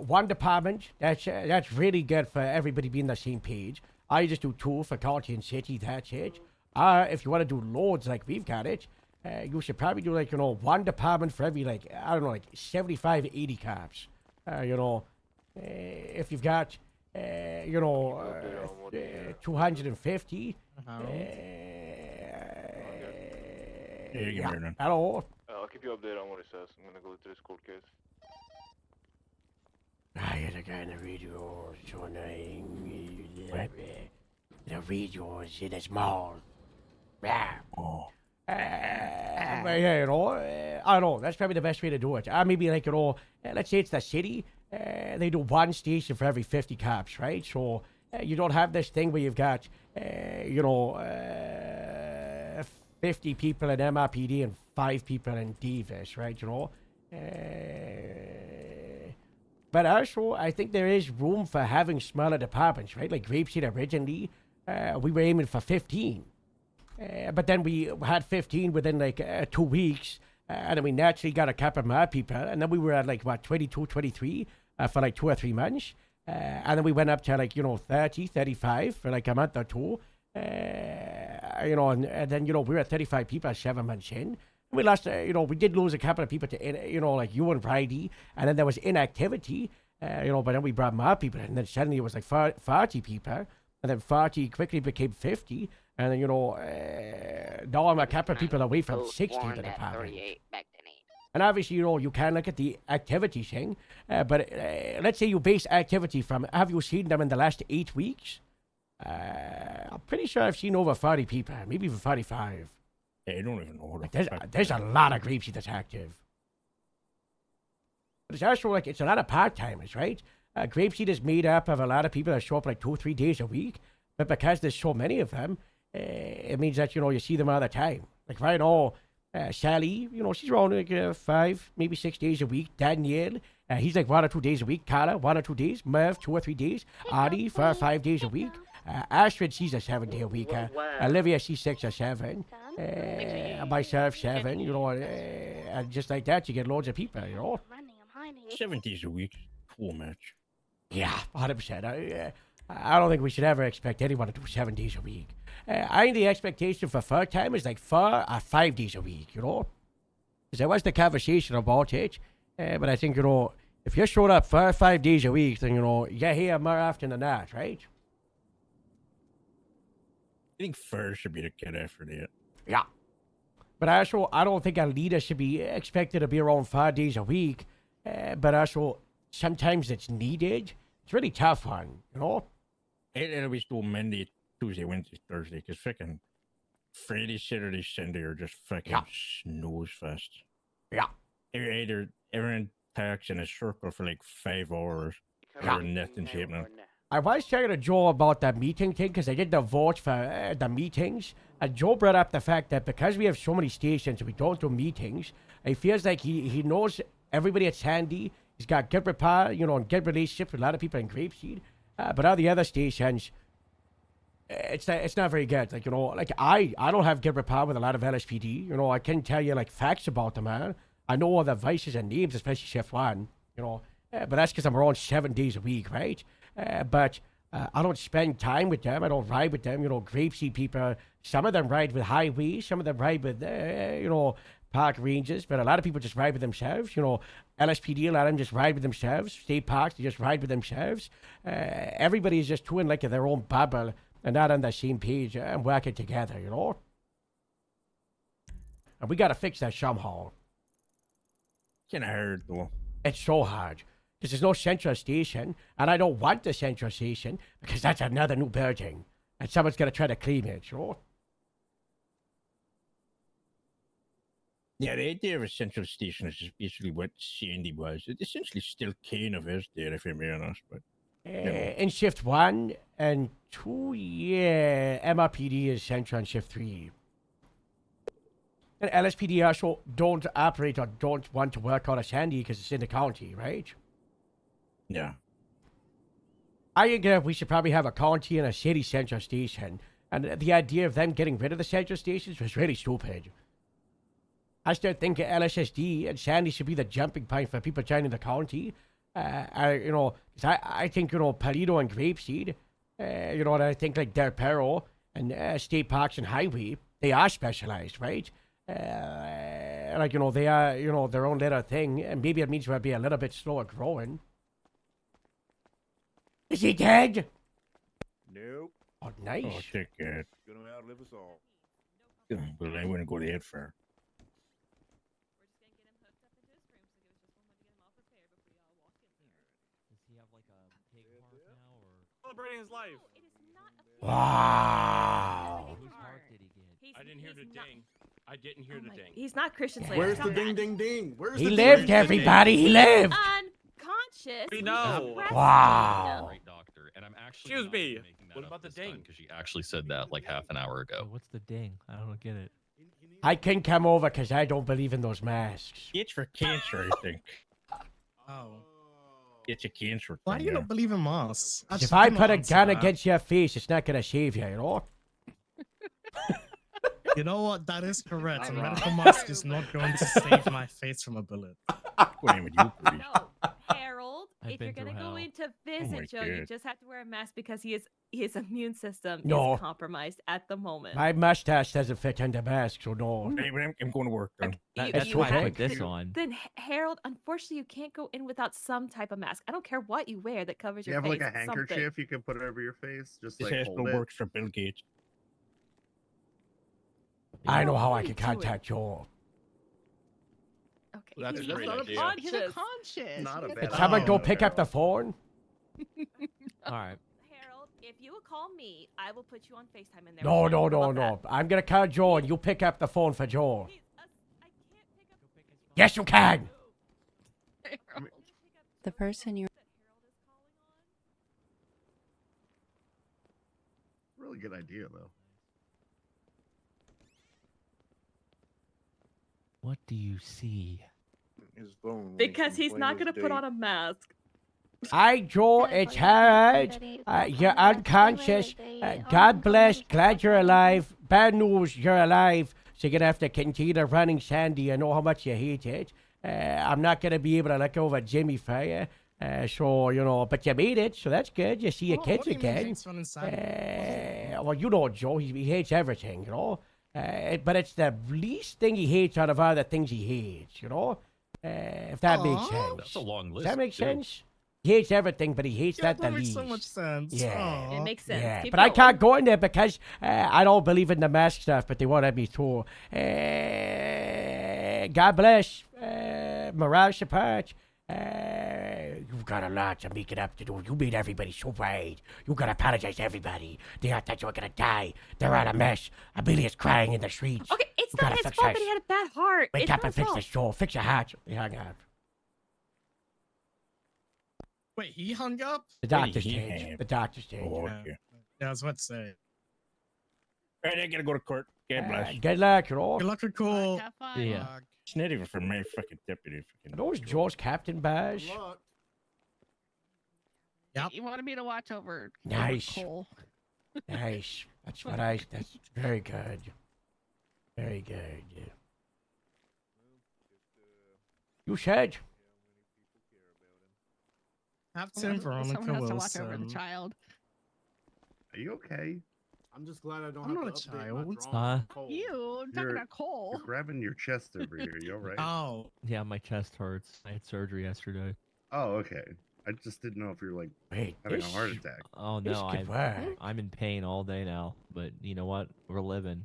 1 department, that's really good for everybody being on the same page. I just do 2 for county and city, that's it. If you want to do loads like we've got it, you should probably do like, you know, 1 department for every, like, I don't know, like 75, 80 cops. You know, if you've got, you know, 250. Yeah. Hello? I'll keep you updated on what it says. I'm gonna go through this court case. I had a guy in the radio showing the radio is in his mouth. Yeah. Oh. But yeah, you know, I don't know. That's probably the best way to do it. Maybe like, you know, let's say it's the city. They do 1 station for every 50 cops, right? So you don't have this thing where you've got, you know, 50 people in MRPD and 5 people in Davis, right? You know. But also, I think there is room for having smaller departments, right? Like Grapeseed originally, we were aiming for 15. But then we had 15 within like 2 weeks, and then we naturally got a couple more people, and then we were at like, what, 22, 23 for like 2 or 3 months. And then we went up to like, you know, 30, 35 for like a month or 2. You know, and then, you know, we were at 35 people 7 months in. We lost, you know, we did lose a couple of people to, you know, like you and Bridie, and then there was inactivity, you know, but then we brought more people, and then suddenly it was like 40 people, and then 40 quickly became 50, and then, you know, now I'm a couple of people away from 60 to the department. And obviously, you can look at the activity thing, but let's say you base activity from, have you seen them in the last 8 weeks? I'm pretty sure I've seen over 40 people, maybe even 45. Yeah, I don't even know what There's a lot of grapeseed that's active. But it's also like, it's a lot of part-timers, right? Grapeseed is made up of a lot of people that show up like 2 or 3 days a week, but because there's so many of them, it means that, you see them all the time. Like right now, Sally, she's around like 5, maybe 6 days a week. Danielle, he's like 1 or 2 days a week. Carla, 1 or 2 days. Merv, 2 or 3 days. Adi, 4 or 5 days a week. Astrid, she's a 7-day a week. Olivia, she's 6 or 7. Myself, 7. And just like that, you get loads of people. 7 days a week. Cool match. Yeah, 100%. I don't think we should ever expect anyone to do 7 days a week. I think the expectation for third time is like 4 or 5 days a week, Because there was the conversation about it. But I think, if you're showing up 4 or 5 days a week, then, you're here more often than not, right? I think 4 should be the cut for that. Yeah. But also, I don't think a leader should be expected to be around 5 days a week. But also, sometimes it's needed. It's a really tough one, I always do Monday, Tuesday, Wednesday, Thursday, because frickin' Friday, Saturday, Sunday are just frickin' snooze fest. Yeah. Everyone talks in a circle for like 5 hours. Yeah. Nothing's happening. I was talking to Joe about the meeting thing because I did the vote for the meetings. And Joe brought up the fact that because we have so many stations and we don't do meetings, it feels like he knows everybody at Sandy. He's got good rapport, and good relationship with a lot of people in Grapeseed. But all the other stations, it's not very good. Like, I don't have good rapport with a lot of LSPD. I can tell you, like, facts about them, man. I know all the vices and names, especially Shift 1, but that's because I'm around 7 days a week, right? But I don't spend time with them. I don't ride with them. Grapeseed people, some of them ride with highways, some of them ride with, park ranges, but a lot of people just ride with themselves. LSPD, a lot of them just ride with themselves. State parks, they just ride with themselves. Everybody is just doing like their own bubble and not on the same page and working together, And we got to fix that somehow. Kinda hard though. It's so hard. Because there's no central station, and I don't want the central station because that's another new building. And someone's going to try to claim it, Yeah, the idea of a central station is just basically what Sandy was. It essentially still kind of is there, if I'm being honest. But in Shift 1 and 2, yeah, MRPD is central in Shift 3. And LSPD also don't operate or don't want to work out of Sandy because it's in the county, right? Yeah. I think we should probably have a county and a city central station. And the idea of them getting rid of the central stations was really stupid. I still think LSSD and Sandy should be the jumping point for people joining the county. Cause I think, Paleto and Grapeseed, and I think like Del Perro and State Parks and Highway, they are specialized, right? They are, their own little thing, and maybe it means we'll be a little bit slower growing. Is he dead? Nope. Oh, nice. Oh, take it. Gonna outlive us all. Well, I wouldn't go that far. Celebrating his life. Wow. I didn't hear the ding. I didn't hear the ding. He's not Christian Slayer. Where's the ding ding ding? Where's He the lived, ding? everybody. He lived. Unconscious. We know. Wow. Great doctor, and I'm actually excuse me. What about the ding? Because she actually said that like half an hour ago. What's the ding? I don't get it. I can come over because I don't believe in those masks. It's for cancer, I think. Oh. It's a cancer. Why do you not believe in masks? If I put a gun against your face, it's not going to save you, You know what? That is correct. A medical mask is not going to save my face from a bullet. No, Harold, if you're gonna go in to visit Joe, you just have to wear a mask because his immune system is compromised at the moment. My mustache doesn't fit in the mask, so no. I'm going to work then. That's why I put this on. Then Harold, unfortunately, you can't go in without some type of mask. I don't care what you wear that covers your face. You have like a handkerchief you can put it over your face, just like hold it. Works for Bill Gates. I know how I can contact Joel. That's a He's great idea. unconscious. Not a Did bad someone go idea. pick up the phone? All right. Harold, if you would call me, I will put you on FaceTime in there. No, with him. no, How no, about no. that? I'm gonna call Joel and you pick up the phone for Joel. Please, I can't pick up. Yes, you can. The person you Really good idea, though. What do you see? His phone. Because he's not gonna put on a mask. Hi, Joel. It's Harold. You're unconscious. God bless. Glad you're alive. Bad news, you're alive. So you're gonna have to continue running Sandy. I know how much you hate it. I'm not gonna be able to let go of a Jimmy for you. So, you know, but you made it, so that's good. You see your kids again. Well, you know Joe, he hates everything, you know. But it's the least thing he hates out of all the things he hates, you know. If that makes sense. That's a long list. Does that make too. sense? He hates everything, but he hates that the makes least. so much sense. Yeah. It makes sense. Yeah, Keep but I going. can't go in there because I don't believe in the mask stuff, but they won't let me through. God bless. Mirage apart. You've got a lot to make it up to do. You made everybody so bad. You gotta apologize to everybody. They all thought you were gonna die. They're all a mess. Amelia's crying in the streets. Okay, it's You not gotta his fix fault this. that he had a bad heart. Wake It's up not and his fix this, Joel. Fix your heart. They hung up. Wait, he hung up? The doctor's he changed. have? The doctor's changed. Oh, Yeah. okay. Yeah, I was about to say. All right, I gotta go to court. God bless. Good luck, you Good luck, cool. Yeah. It's not even for my fucking deputy. Are those Joel's captain badge? Yep. You wanted me to watch over Nice. Cole. Nice. That's very good. Very good. You said? Captain Veronica Someone has to watch over the Wilson. child. Are you okay? I'm just glad I don't I'm have not to a update child. my drawing for Cole. You, I'm talking about Cole. You're grabbing your chest over here. You all right? Oh, Yeah, my chest hurts. I had surgery yesterday. Oh, okay. I just didn't know if you're like Wait, having a this, heart attack. Oh this no, could work. I'm in pain all day now. But you know what? We're living.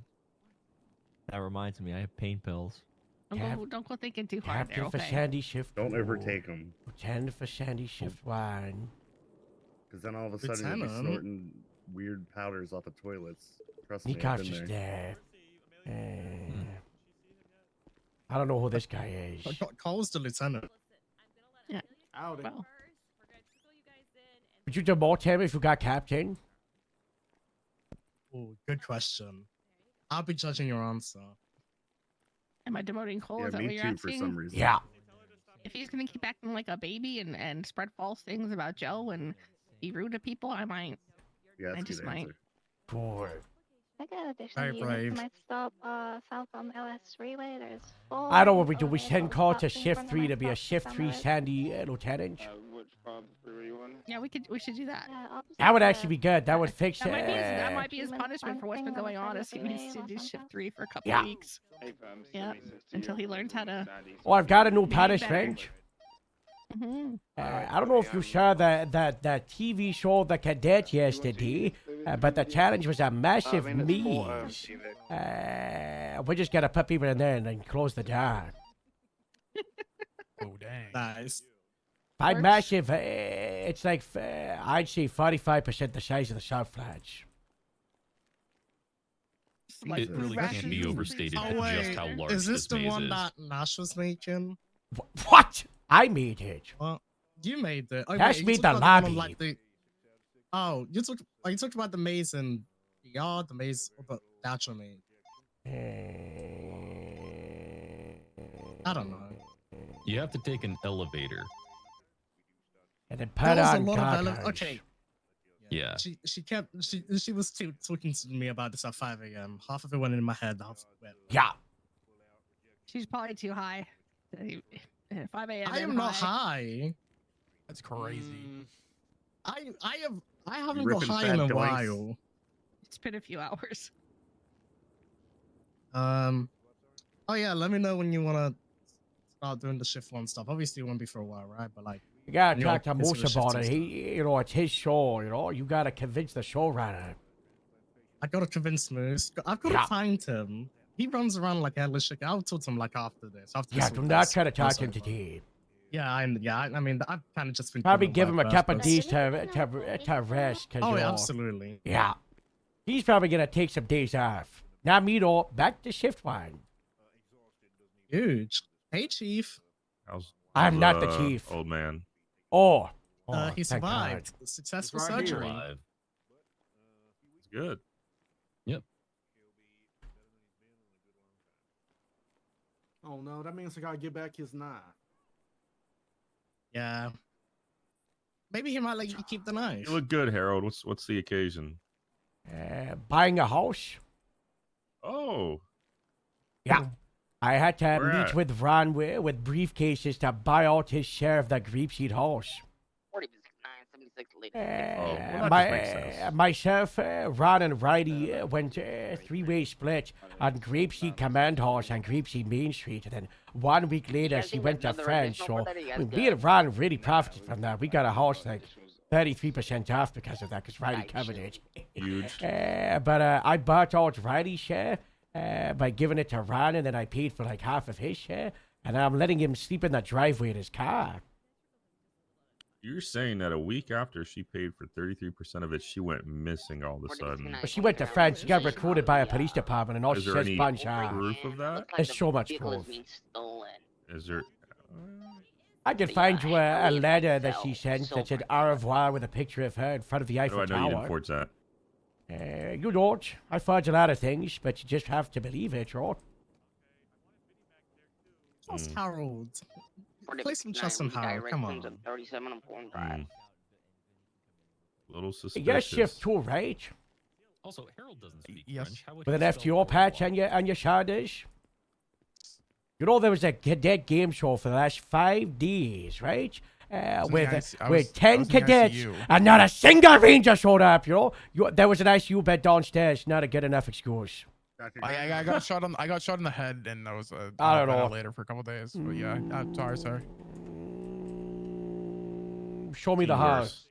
That reminds me, I have pain pills. Don't go thinking too hard Captain there, for okay? Sandy Shift. Don't 2. overtake them, Lieutenant for Sandy Shift 1. because then all of a sudden you'll be Lieutenant? snorting weird powders off of toilets. Trust me, I've Nico's been just there. there. I don't know who this guy is. Cole's the lieutenant. Yeah. Howdy. Well, Would you demote him if you got captain? Oh, good question. I'll be judging your answer. am I demoting Cole? Yeah, Is that what me you're too, asking? for some reason. Yeah. If he's gonna keep acting like a baby and spread false things about Joe and be rude to people, I might. Yeah, that's I a just good might. answer. Cool. I got additional Very units. brave. Might stop south on LS Freeway. There's 4. I know what we do. We and send those call to stops in Shift front of 3 my to be a stop Shift on 3 the right. Sandy lieutenant. Which part of the freeway you on? Yeah, we should do that. Yeah, opposite That would the- actually be good. That would fix That might be his, that it. might be his punishment for what's been going on. Is he needs to do shift 3 for a couple Yeah. weeks. Yeah, until he learns how to. Oh, I've got a new Make it punishment. better. Mm-hmm. I don't know if you saw the TV show The Cadet yesterday, but the challenge was a massive maze. We just gotta put people in there and then close the door. Oh dang. Nice. By Works. massive, it's like I'd say 45% the size of the South Flats. It really can't be overstated Oh just wait, how large is this the maze one is. that Nash was making? What? I made it. Well, you made it. Oh, Nash wait, you made talked the about one lobby. Oh, you talked about the maze in the yard, the maze, or the actual maze. I don't know. You have to take an elevator. And then There put was a on lot of goggles. okay. Yeah. She was talking to me about this at 5 a.m. Half of it went in my head, half of it went. Yeah. She's probably too high. 5 a.m. I am not high. That's crazy. I haven't got Ripping high fat in a joints. while. It's been a few hours. Oh yeah, let me know when you wanna start doing the shift 1 stuff. Obviously it won't be for a while, right? But like You gotta when you're talk to consider Moose about shift it. 2 He, you know, it's his show. You know, you gotta convince the showrunner. I gotta convince Moose. I've got Yeah. to find him. he runs around like headless chicken. I'll talk to him like after this. After Yeah, this do with not this try to talk goes to him over. today. Yeah, I mean, I've kind of just been Probably putting give him him a on couple first, days but- to rest. Cause, Oh, you yeah, know, absolutely. Yeah. He's probably going to take some days off. Not me, though. Back to shift one. Huge. Hey, Chief. I'm not the chief. Old man. Oh. He thank God. survived the successful He's right here. surgery. It's good. Oh no, that means I gotta get back his knife. Yeah. Maybe he might let you keep the knife. You look good, Harold. What's the occasion? Buying a house. Oh. Yeah. I had to Where meet at? with Ron with briefcases to buy out his share of the grapeseed house. 46, 976 well, that just makes sense. Myself, Ron, and Riley went three-way split on Grapeseed Command House on Grapeseed Main Street, and then 1 week later she went to France. So me and Ron really profited from that. We got a house like 33% off because of that, because Riley covered it. Huge. But I bought out Riley's share by giving it to Ron, and then I paid for like half of his share, and I'm letting him sleep in the driveway in his car. You're saying that a week after she paid for 33% of it, she went missing all of a sudden. But she went to France. She got recruited by a police department, and all Is she there says any bunch off. proof of that? There's so much proof. Is there? I can find you a letter that she sent that said au revoir with a picture of her in front of the How do Eiffel I know you didn't Tower. forge that? You don't. I forge a lot of things, but you just have to believe it, right? Trust Harold. Place some trust in Harold. Come on. 37 on Porn Drive. Little suspicious. You got a shift too, right? Also, Harold doesn't speak Yes. French. How would With an he spell FTO patch on your shoulders? You know there was a cadet game show for the last 5 days, right? With 10 cadets and not a single ranger showed up, you know? There was an ICU bed downstairs, not a good enough excuse. I got shot on. I got shot in the head, and I was I don't know. later for a couple days. But yeah, I'm sorry, sir. Show me the house.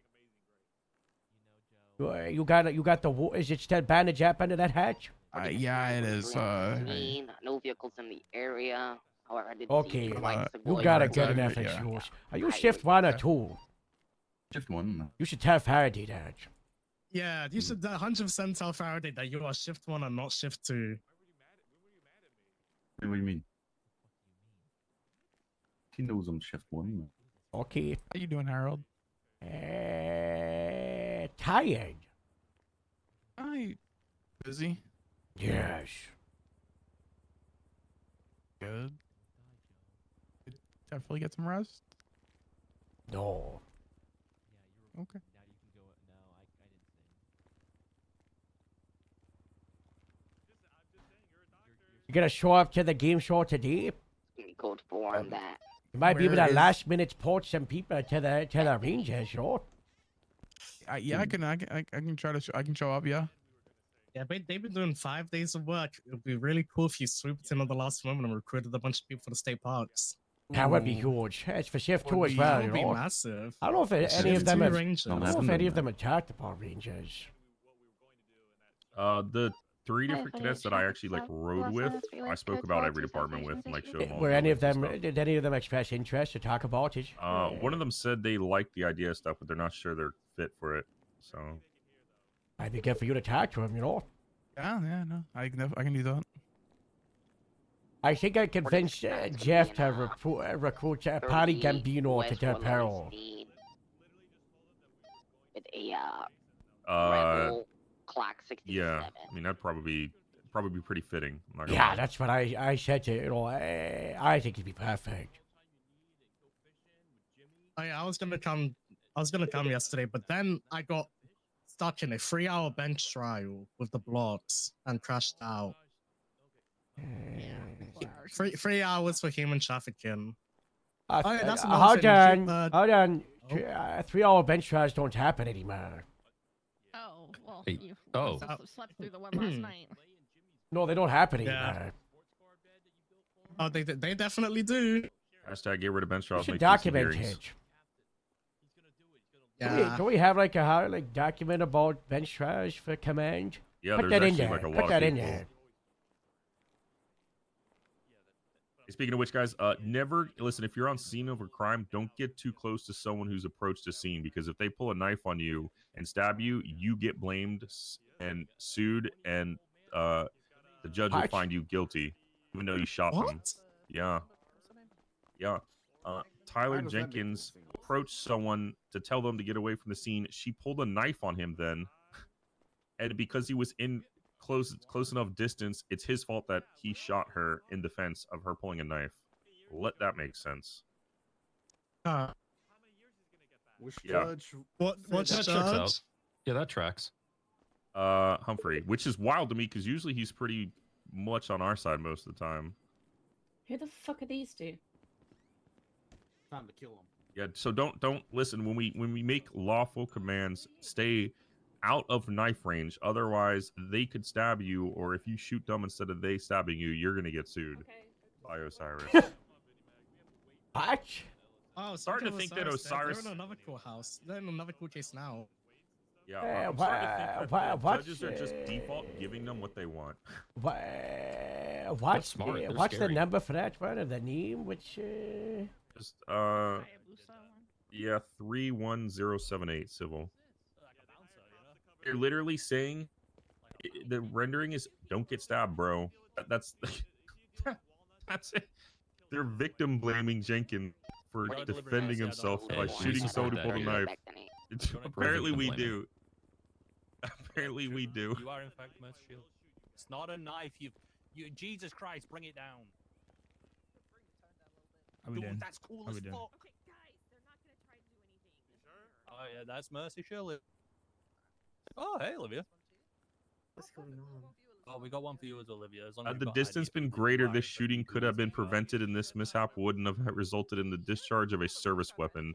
You got the. Is it still bandage up under that hatch? Yeah, it is. No vehicles in the area. However, I did see Okay, the lights of you going got a on. good enough excuse. Are you shift one or two? Shift one. You should tell Faraday that. Yeah, you should 100% tell Faraday that you are shift 1 and not shift 2. What do you mean? He knows I'm shift 1. Okay. How you doing, Harold? Tired. I busy. Yes. Good. Definitely get some rest. No. Okay. You gonna show up to the game show today? Code 4 on that. You might be able Where to is- last minute port some people to the Rangers, you know? Yeah, I can try to. I can show up. Yeah. Yeah, but they've been doing 5 days of work. It would be really cool if you swooped in at the last moment and recruited a bunch of people for the state parks. That would be huge. It's for shift 2 as well, That you would be know? massive. I don't know if any of Shift them 2 have, Rangers. I don't know if any of them have talked about Rangers. The 3 different cadets that I actually like rode with, I spoke about every department with and like showed them all. Were the any of buildings them, and did any of them express interest to talk about it? stuff. One of them said they like the idea of stuff, but they're not sure they're fit for it. So I'd be good for you to talk to him, you know? Yeah, no, I can do that. I think I convinced Jeff to recruit Patty Gambino to their peril. With a Rebel Clock 67. yeah, I mean that'd probably be pretty fitting. I'm not gonna Yeah, lie. that's what I said to, you know, I think he'd be perfect. I was gonna come yesterday, but then I got stuck in a 3-hour bench trial with the blocks and crashed out. 3 hours for human trafficking. That's another thing. Hold on. 3-hour bench trials don't happen anymore. Oh, well, Hey, you oh. must have slept through the one last night. No, they don't happen Yeah. anymore. Oh, they definitely do. Hashtag get rid of bench We trials. should Make decent document hearings. it. Yeah. Can we have like a document about bench trials for command? Yeah, Put there's that in actually there. like a lot Put of that in people. there. Speaking of which, guys, never listen. If you're on scene of a crime, don't get too close to someone who's approached a scene, because if they pull a knife on you and stab you, you get blamed and sued, and the judge will find you guilty, even though you shot them. Yeah, yeah. Tyler does that make Jenkins sense? approached someone to tell them to get away from the scene. She pulled a knife on him then, and because he was in close enough distance, it's his fault that he shot her in defense of her pulling a knife. Let that make sense. Which Yeah. judge? What's That checks out. Yeah, that tracks. Humphrey, which is wild to me because usually he's pretty much on our side most of the time. Who the fuck are these two? Time to kill him. Yeah, so don't listen when we make lawful commands, stay out of knife range. Otherwise, they could stab you, or if you shoot them instead of they stabbing you, you're gonna get sued by Osiris. What? Oh, Starting to think that Osiris. They're in another courthouse. They're in another court case now. Yeah, I'm starting to think that the judges are just default giving them what they want. What's smart. They're what's the scary. number for that one, or the name? Which Just yeah, 31078 civil. They're literally saying the rendering is "don't get stabbed, bro." That's that's it. They're victim blaming Jenkins for defending himself by shooting someone who pulled a knife. Apparently we do. Apparently we do. You are in fact Mercy Shield. It's not a knife. You Jesus Christ, bring it down. Dude, that's cool as fuck. Okay, guys, they're not gonna try to do anything. Oh yeah, that's Mercy Shield. Oh hey, Olivia. What's going on? Oh, we got one for you as Olivia. As long as Had you've the got distance ID. been greater, this shooting could have been prevented, and this mishap wouldn't have resulted in the discharge of a service weapon.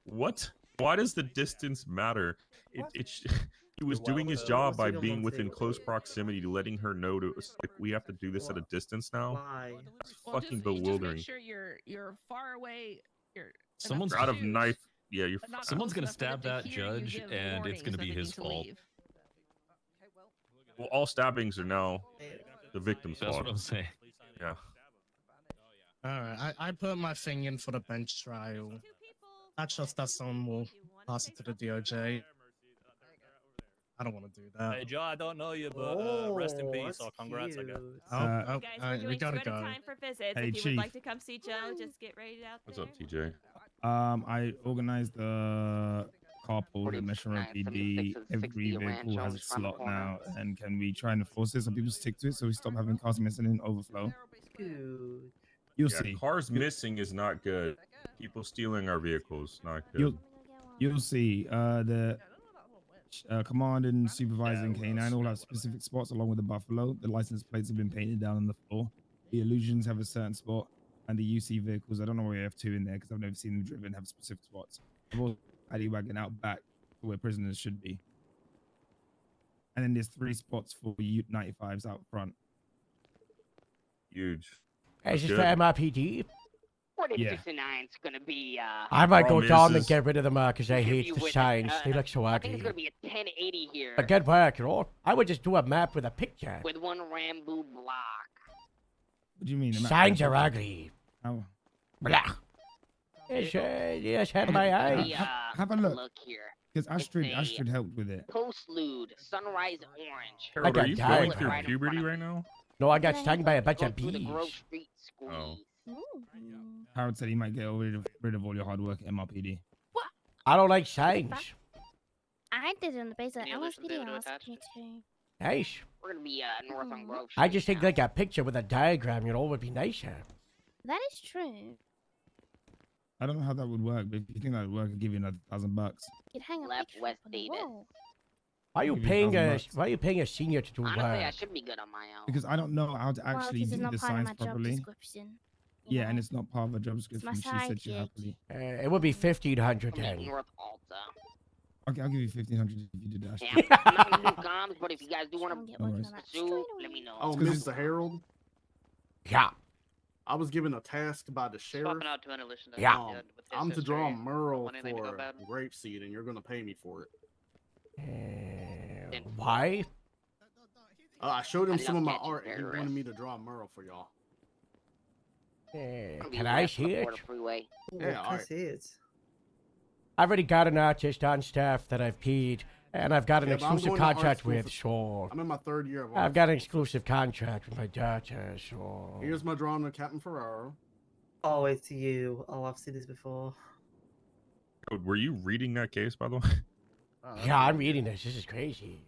What? Why does the distance matter? He was doing his job by being within close proximity, letting her know to like we have to do this at a distance now. Why? It's fucking Just bewildering. make sure you're far away. You're Someone's out of knife. Yeah, you're. Someone's gonna stab that judge, and it's gonna be his fault. Well, all stabbings are now the victim's That's fault. what I'm saying. Yeah. Alright, I put my thing in for the bench trial. I trust that someone will pass it to the DOJ. I don't want to do that. Hey Joe, I don't know you, but rest in peace or congrats, I guess. You guys, we're doing 2 at a time for visits. Hey, if you Chief. would like to come see Joe, just get ready out What's there. up, TJ? I organized a carpool at Mission Road PD. Every vehicle has a slot now, and can we try and enforce this so people stick to it so we stop having cars missing in overflow? Good. You'll Yeah, see. cars missing is not good. People stealing our vehicles, not good. You'll see. The command and supervisor and K9 all have specific spots along with the Buffalo. The license plates have been painted down on the floor. The illusions have a certain spot, and the UC vehicles, I don't know why we have 2 in there because I've never seen them driven, have specific spots. I've also paddy wagon out back to where prisoners should be. And then there's 3 spots for U95s out front. Huge. is this for MRPD? 4069 is gonna be. I might go Problem down is- and get rid of them because I If hate you the would, signs. They look so I think it's ugly. gonna be a 1080 here. A good work, you know. I would just do a map with a picture. With 1 Rambo block. What do you mean? The map- Signs are ugly. How? Blah. Yes, had my eye. Have a look. Look here. Because Astrid, It's a Astrid helped with it. Postlude, sunrise orange. I Harold, got are you died. going through puberty right now? No, I got stung by a bunch Go of through the Grove bees. Street squeeze. Oh. Howard said he might get rid of all your hard work at MRPD. I don't like signs. I did it on the base of Any others from LSPD. David I was attached? Nice. We're gonna be north on Grove I Street just think now. like a picture with a diagram, you know, would be nicer. That is true. I don't know how that would work, but if you think that would work, I'll give you another $1,000. You'd hang a Left picture West up on the Davis. wall. Why are you Give you paying $1,000. Why are you paying a senior to do Honestly, I work? should be good on my own. Because I don't know how to actually because it's do not the part of signs my job properly. description. you Yeah, know? and it's not part of a job It's my description. She said she sidekick. happily. It would be 1,500 I'm in then. North Alta. Okay, I'll give you 1,500 if you do that. Yeah, I'm not gonna do comms, but if you guys do want Don't get to No working worries. on that pursue, straight let away. me know. Oh, It's 'cause Mr. Harold, Yeah. I was given a task by the sheriff. Swapping out to an illusion. Yeah. I'm to draw a mural for grapeseed, and you're gonna pay me for it. Why? I showed him I some of love my catching art, and he wanted terrorists. me to draw a mural for y'all. Can I see it? Freeway. Yeah, all right. I've already got an artist on staff that I've paid, and I've got an Yeah, but I'm exclusive going to art contract school with, so... I'm in my 3rd year of art I've got an school, exclusive contract with my daughter, so... Here's my drawing of Captain Ferraro. Oh, it's you. Oh, I've seen this before. Oh, were you reading that case, by the way? Yeah, I'm reading this. This is crazy.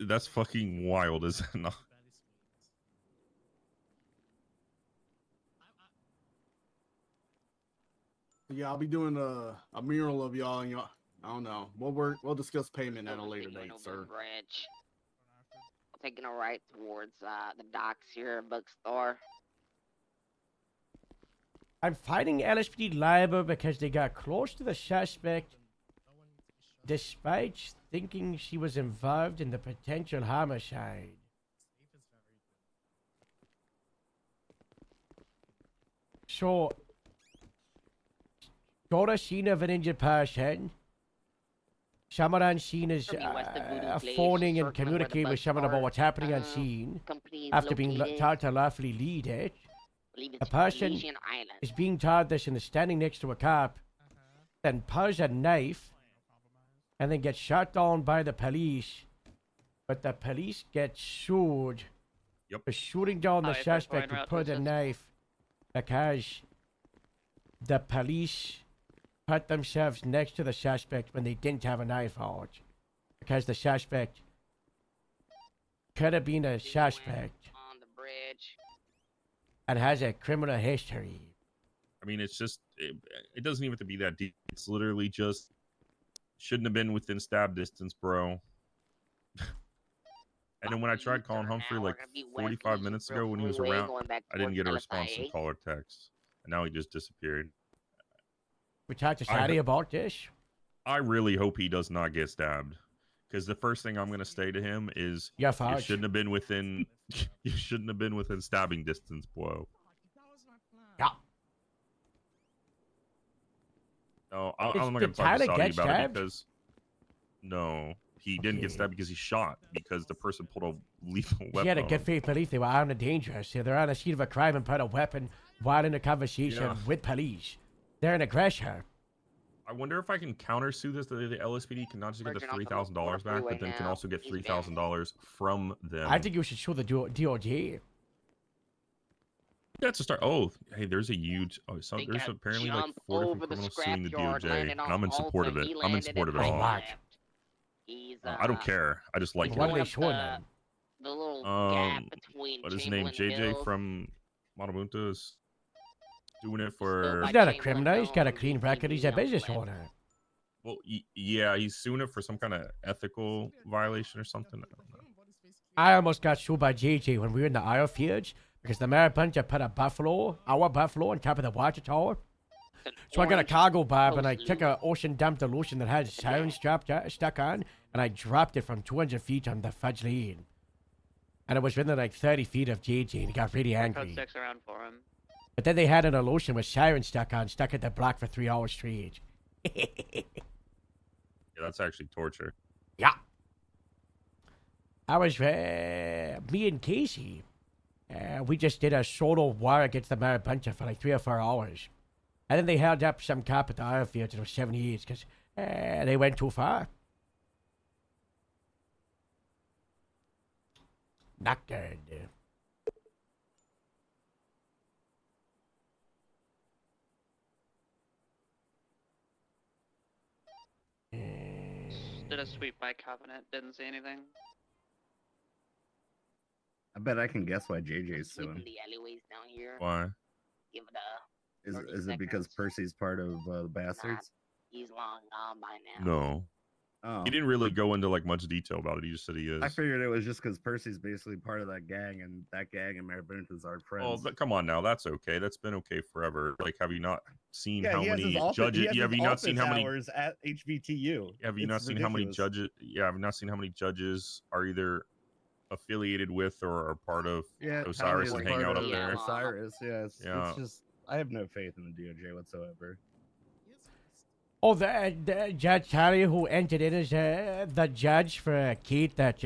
That's fucking wild, is it not? Yeah, I'll be doing a mural of y'all, and y'all. I don't know. We'll discuss payment at a later date, sir. Bridge. Taking a right towards the docks here, bookstore. I'm fighting LSPD liable because they got close to the suspect despite thinking she was involved in the potential homicide. So, got a scene of an injured person. Someone on scene is phoning and communicating with someone about what's happening on scene after being told to lawfully lead it. The person is being told this and is standing next to a cop, then pulls a knife and then gets shot down by the police. But the police get sued for shooting down the suspect who pulled the knife because the police put themselves next to the suspect when they didn't have a knife out. Because the suspect could have been a suspect On the bridge. and has a criminal history. I mean, it's just, it doesn't even have to be that deep. It's literally just, shouldn't have been within stab distance, bro. And then when I tried calling Humphrey like 45 minutes ago when he was around, I didn't get a response from call or text. And now he just disappeared. We talked to Sadie about this. I really hope he does not get stabbed. Because the first thing I'm going to say to him is, you shouldn't have been within, you shouldn't have been within stabbing distance, bro. Yeah. No, I'm not going to talk to Saudi about it because, no, he didn't get stabbed because he shot, because the person pulled a lethal weapon. He had a good faith belief they were armed and dangerous. They're on the scene of a crime and put a weapon while in a conversation with police. They're an aggressor. I wonder if I can countersue this. The LSPD can not just get the $3,000 back, but then can also get $3,000 from them. I think you should show the DOJ. That's a start. Oh, hey, there's a huge. Oh, so there's apparently like 4 different criminals suing the DOJ, and I'm in support of it. I'm in support of it all. I don't care. I just like it. What are they showing them? The little gap between what is his name? JJ from Marabunta is doing it for. He's not a criminal. He's got a clean record. He's a business owner. Well, yeah, he's suing it for some kind of ethical violation or something. I don't know. I almost got sued by JJ when we were in the oil fields because the Marabunta put a buffalo, our buffalo, on top of the water tower. So I got a cargo bob and I took an ocean dump dilution that had siren stuck on, and I dropped it from 200 feet on the fudge lane. And it was within like 30 feet of JJ, and he got really angry. Sticks around for him. But then they had an illusion with siren stuck at the block for 3 hours straight. Yeah, that's actually torture. Yeah. I was, me and Casey, we just did a solo war against the Marabunta for like 3 or 4 hours. And then they held up some cop at the oil field and it was 78 because they went too far. Not good. Did a sweep by Covenant, didn't see anything. I bet I can guess why JJ's suing. The alleyways down here. Why? Give it a. Is it because Percy's part of the Bastards? He's long gone by now. No. Oh. He didn't really go into like much detail about it. He just said he is. I figured it was just because Percy's basically part of that gang, and that gang and Marabunta's are friends. Oh, but come on now, that's okay. That's been okay forever. Like, have you not seen how he has many his office, judges? He has Have you his not seen how many hours at HBTU? Have you not seen how many judges? Yeah, have you not seen how many judges are either affiliated with or are part of Osiris and hang out up there? Osiris, yes. Yeah. It's just I have no faith in the DOJ whatsoever. Oh, the Judge Harry who entered in as the judge for a case that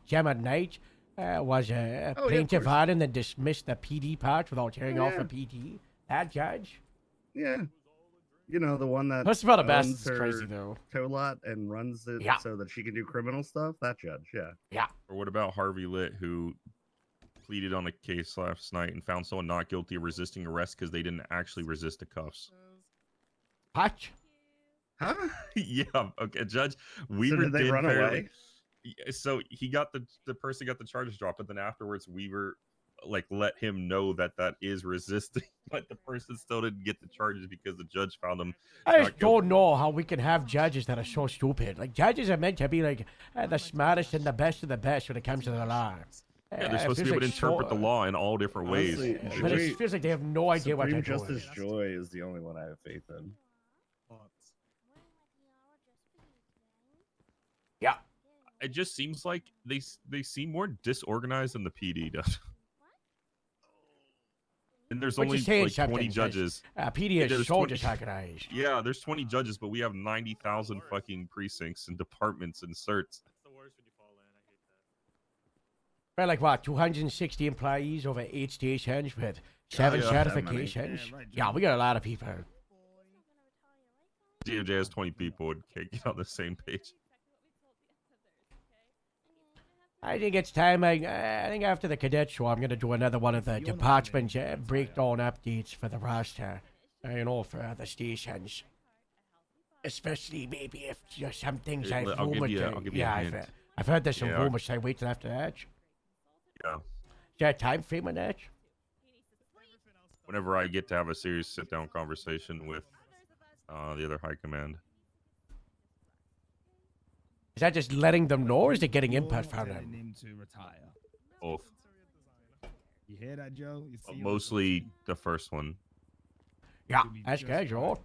Gemma Knight was a Oh, yeah, of plaintiff course. on and then dismissed the PD part without tearing off Yeah. a PD. That judge. Yeah. You know, the one that That's about the best. owns It's crazy, though. tow lot and runs it Yeah. so that she can do criminal stuff. That judge, yeah. Yeah. Or what about Harvey Litt, who pleaded on a case last night and found someone not guilty of resisting arrest because they didn't actually resist the cuffs? What? Huh? Yeah. Okay, Judge Weaver did they run away? So he got the person got the charges dropped, but then afterwards Weaver like let him know that is resisting, but the person still didn't get the charges because the judge found him. I just don't know how we can have judges that are so stupid. Like, judges are meant to be like the smartest and the best of the best when it comes to the law. Yeah, they're supposed to be able to interpret the law in all different ways. Honestly, But it feels like they have no idea what they're Supreme doing. Justice Joy is the only one I have faith in. Yeah. It just seems like they seem more disorganized than the PD does. And there's Which only is saying like 20 something, judges. PD is there's so 20 disorganized. Yeah, there's 20 judges, but we have 90,000 fucking precincts and departments and certs. Right, like what, 260 employees over 8 stations with 7 Yeah. certifications? Yeah, we got a lot of people. DOJ has 20 people and can't get on the same page. I think it's time. I think after the cadet show, I'm gonna do another one of the department breakdown updates for the roster. You know, for the stations. Especially maybe if just some things I've I'll give rumored. you a hint. I've heard there's some Yeah. rumors. Should I wait till after that? Yeah. Is there a time frame on that? Whenever I get to have a serious sit-down conversation with the other high command. Is that just letting them know, or is it getting input from Telling them? him to retire. Both. You hear that, Joe? You see Mostly the first one. Yeah, that's good, Joe.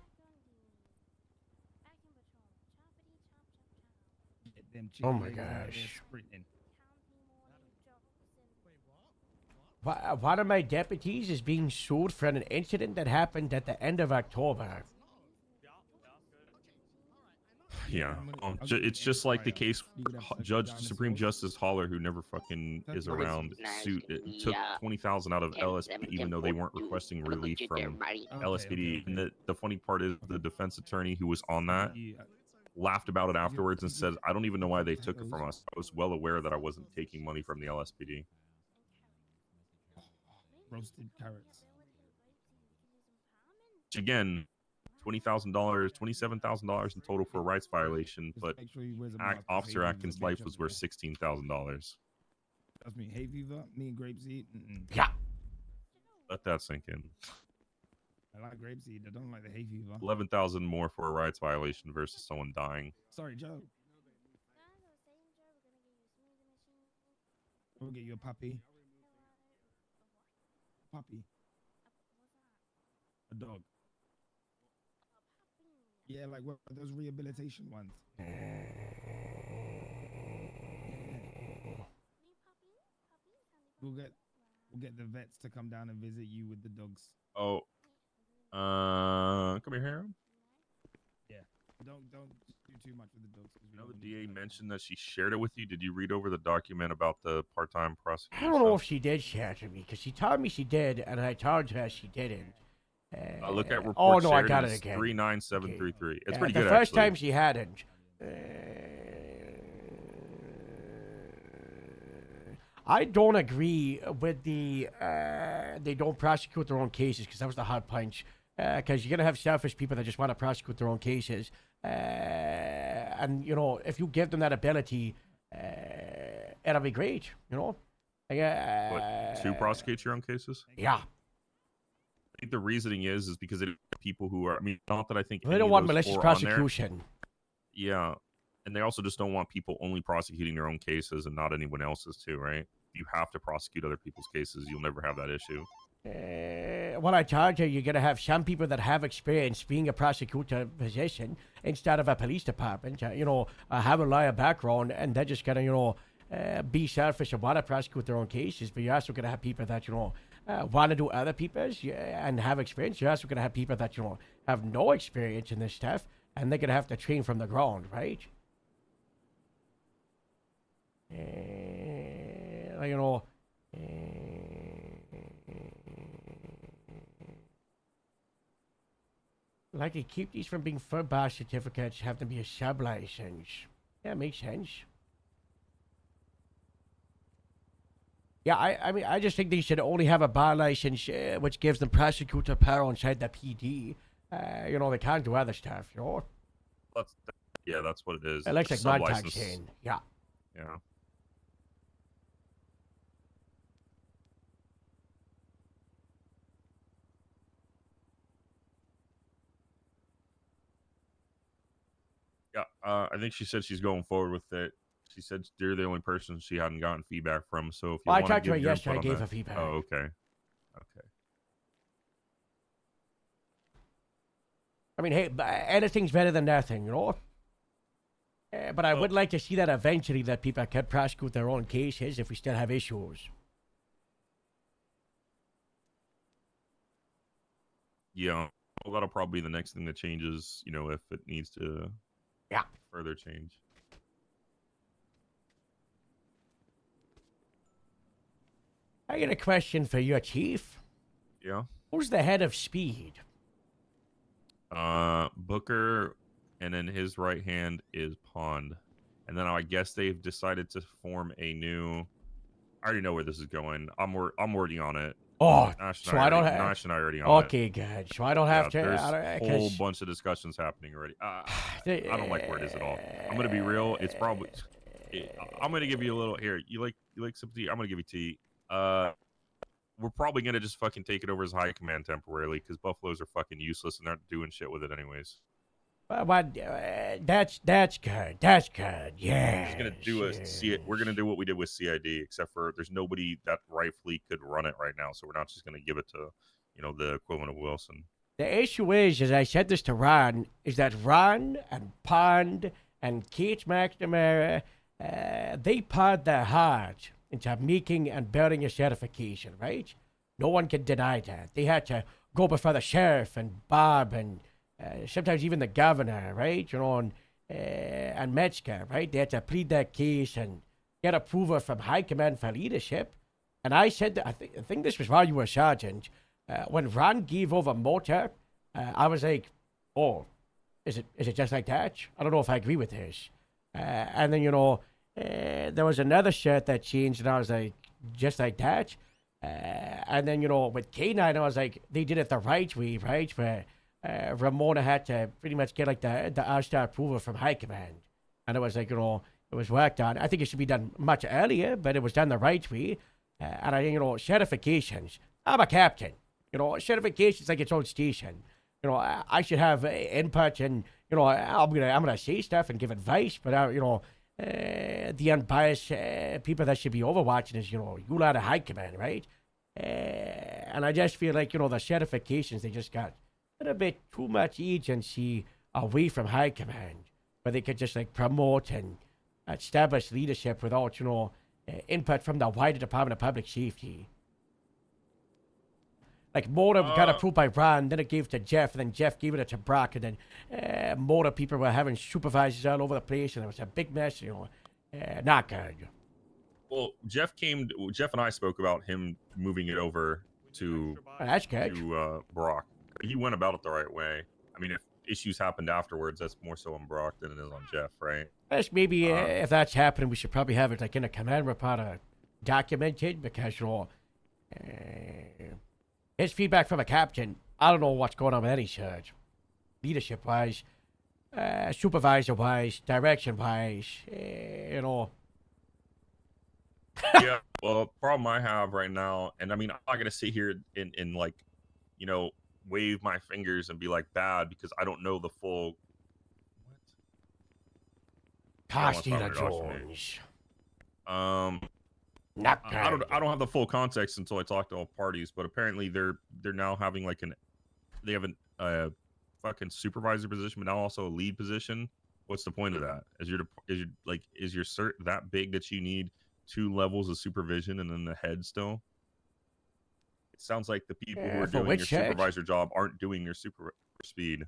Oh my gosh. One of my deputies is being sued for an incident that happened at the end of October. Yeah, it's just like the case Supreme Justice Holler, who never fucking is around, took 20,000 out of LSPD, even though they weren't requesting relief from LSPD. And the funny part is the defense attorney who was on that laughed about it afterwards and said, "I don't even know why they took it from us. I was well aware that I wasn't taking money from the LSPD." Roasted carrots. Which again, $20,000, $27,000 in total for a rights violation, but Officer Atkins' life was worth $16,000. That's me. Hay fever. Me and grapeseed. Yeah. Let that sink in. I like grapeseed. I don't like the hay fever. 11,000 more for a rights violation versus someone dying. Sorry, Joe. We'll get you a puppy. Puppy. A dog. Yeah, like what those rehabilitation ones. We'll get the vets to come down and visit you with the dogs. Oh, come here. Yeah, don't do too much with the dogs. You know, the DA mentioned that she shared it with you. Did you read over the document about the part-time prosecutor? I don't know if she did share it to me, because she told me she did, and I told her she didn't. Look at report. Oh no, I shared, got and it it's again. 39733. It's pretty the good. first actually. time she hadn't. I don't agree with the they don't prosecute their own cases, because that was the hard punch. Because you're gonna have selfish people that just want to prosecute their own cases, and you know, if you give them that ability, it'll be great. You know, To prosecute your own cases? Yeah. I think the reasoning is because it people who are. I mean, not that I think They any don't of want those malicious four on there- prosecution. Yeah, and they also just don't want people only prosecuting their own cases and not anyone else's too, right? You have to prosecute other people's cases. You'll never have that issue. What I told you, you're gonna have some people that have experience being a prosecutor position instead of a police department. Have a lawyer background, and they're just gonna, be selfish and want to prosecute their own cases. But you're also gonna have people that want to do other people's and have experience. You're also gonna have people that have no experience in this stuff, and they're gonna have to train from the ground, right? you know, like to keep these from being full bar certificates, have them be a sub license. Yeah, makes sense. Yeah, I mean, I just think they should only have a bar license, which gives them prosecutor power inside the PD. You know, they can't do other stuff, you know? That's what it is. It looks like It's a Montag's sub-license. saying, yeah. Yeah. Yeah, I think she said she's going forward with it. She said they're the only person she hadn't gotten feedback from. So if you Well, I want to talked to give her your yesterday, input I on gave that. her feedback. Oh, okay. Okay. I mean, hey, anything's better than nothing, you know? But I would like to see that eventually that people can prosecute their own cases if we still have issues. Yeah, well, that'll probably be the next thing that changes, you know, if it needs to further change. I got a question for you, Chief. Yeah. Who's the head of Speed? Booker, and then his right hand is Pond. And then I guess they've decided to form a new... I already know where this is going. I'm working on it. Oh, Nash so I don't have... Nash and I already on it. Okay, good. So I don't have to... There's a whole bunch of discussions happening already. I don't like where it is at all. I'm going to be real. It's probably... I'm going to give you a little... Here, you like some tea? I'm going to give you tea. We're probably going to just fucking take it over as high command temporarily because Buffaloes are fucking useless and they're not doing shit with it anyways. That's good. That's good. Yeah. We're gonna do what we did with CID, except for there's nobody that rightfully could run it right now, so we're not just gonna give it to, you know, the equivalent of Wilson. The issue is, as I said this to Ron, is that Ron and Pond and Kate McNamara, they poured their heart into making and building a certification, right? No one can deny that. They had to go before the sheriff and Bob and sometimes even the governor, right? You know, and Metzger, right? They had to plead their case and get approval from high command for leadership. And I said that, I think this was while you were sergeant. When Ron gave over Motor, I was like, oh, is it just like that? I don't know if I agree with this. And then, you know, there was another shirt that changed, and I was like, just like that? And then, you know, with K9, I was like, they did it the right way, right? Where Ramona had to pretty much get like the all-star approval from high command. And it was like, you know, it was worked on. I think it should be done much earlier, but it was done the right way. And I think, you know, certifications. I'm a captain. You know, certifications like its own station. You know, I should have input, and, you know, I'm gonna say stuff and give advice, but you know, the unbiased people that should be overwatching is, you know, you lot of high command, right? And I just feel like, you know, the certifications, they just got a little bit too much agency away from high command, where they could just like promote and establish leadership without, you know, input from the wider Department of Public Safety. Like, Motor got approved by Ron, then it gave to Jeff, and then Jeff gave it to Brock, and then Motor people were having supervisors all over the place, and it was a big mess, you know. Not good. Well, Jeff and I spoke about him moving it over to that's good. To Brock. He went about it the right way. I mean, if issues happened afterwards, that's more so on Brock than it is on Jeff, right? Yes, maybe if that's happening, we should probably have it like in a command report documented, because, you know, his feedback from a captain, I don't know what's going on with any surge. Leadership-wise, supervisor-wise, direction-wise, you know. Yeah, well, the problem I have right now, and I mean, I'm not going to sit here and like, you know, wave my fingers and be like bad, because I don't know the full... Costilla Jones. I don't have the full context until I talk to all parties, but apparently they're now having like they have a fucking supervisor position, but now also a lead position. What's the point of that? Is your cert that big that you need 2 levels of supervision and then the head still? It sounds like the people who are doing your supervisor job aren't doing your super speed.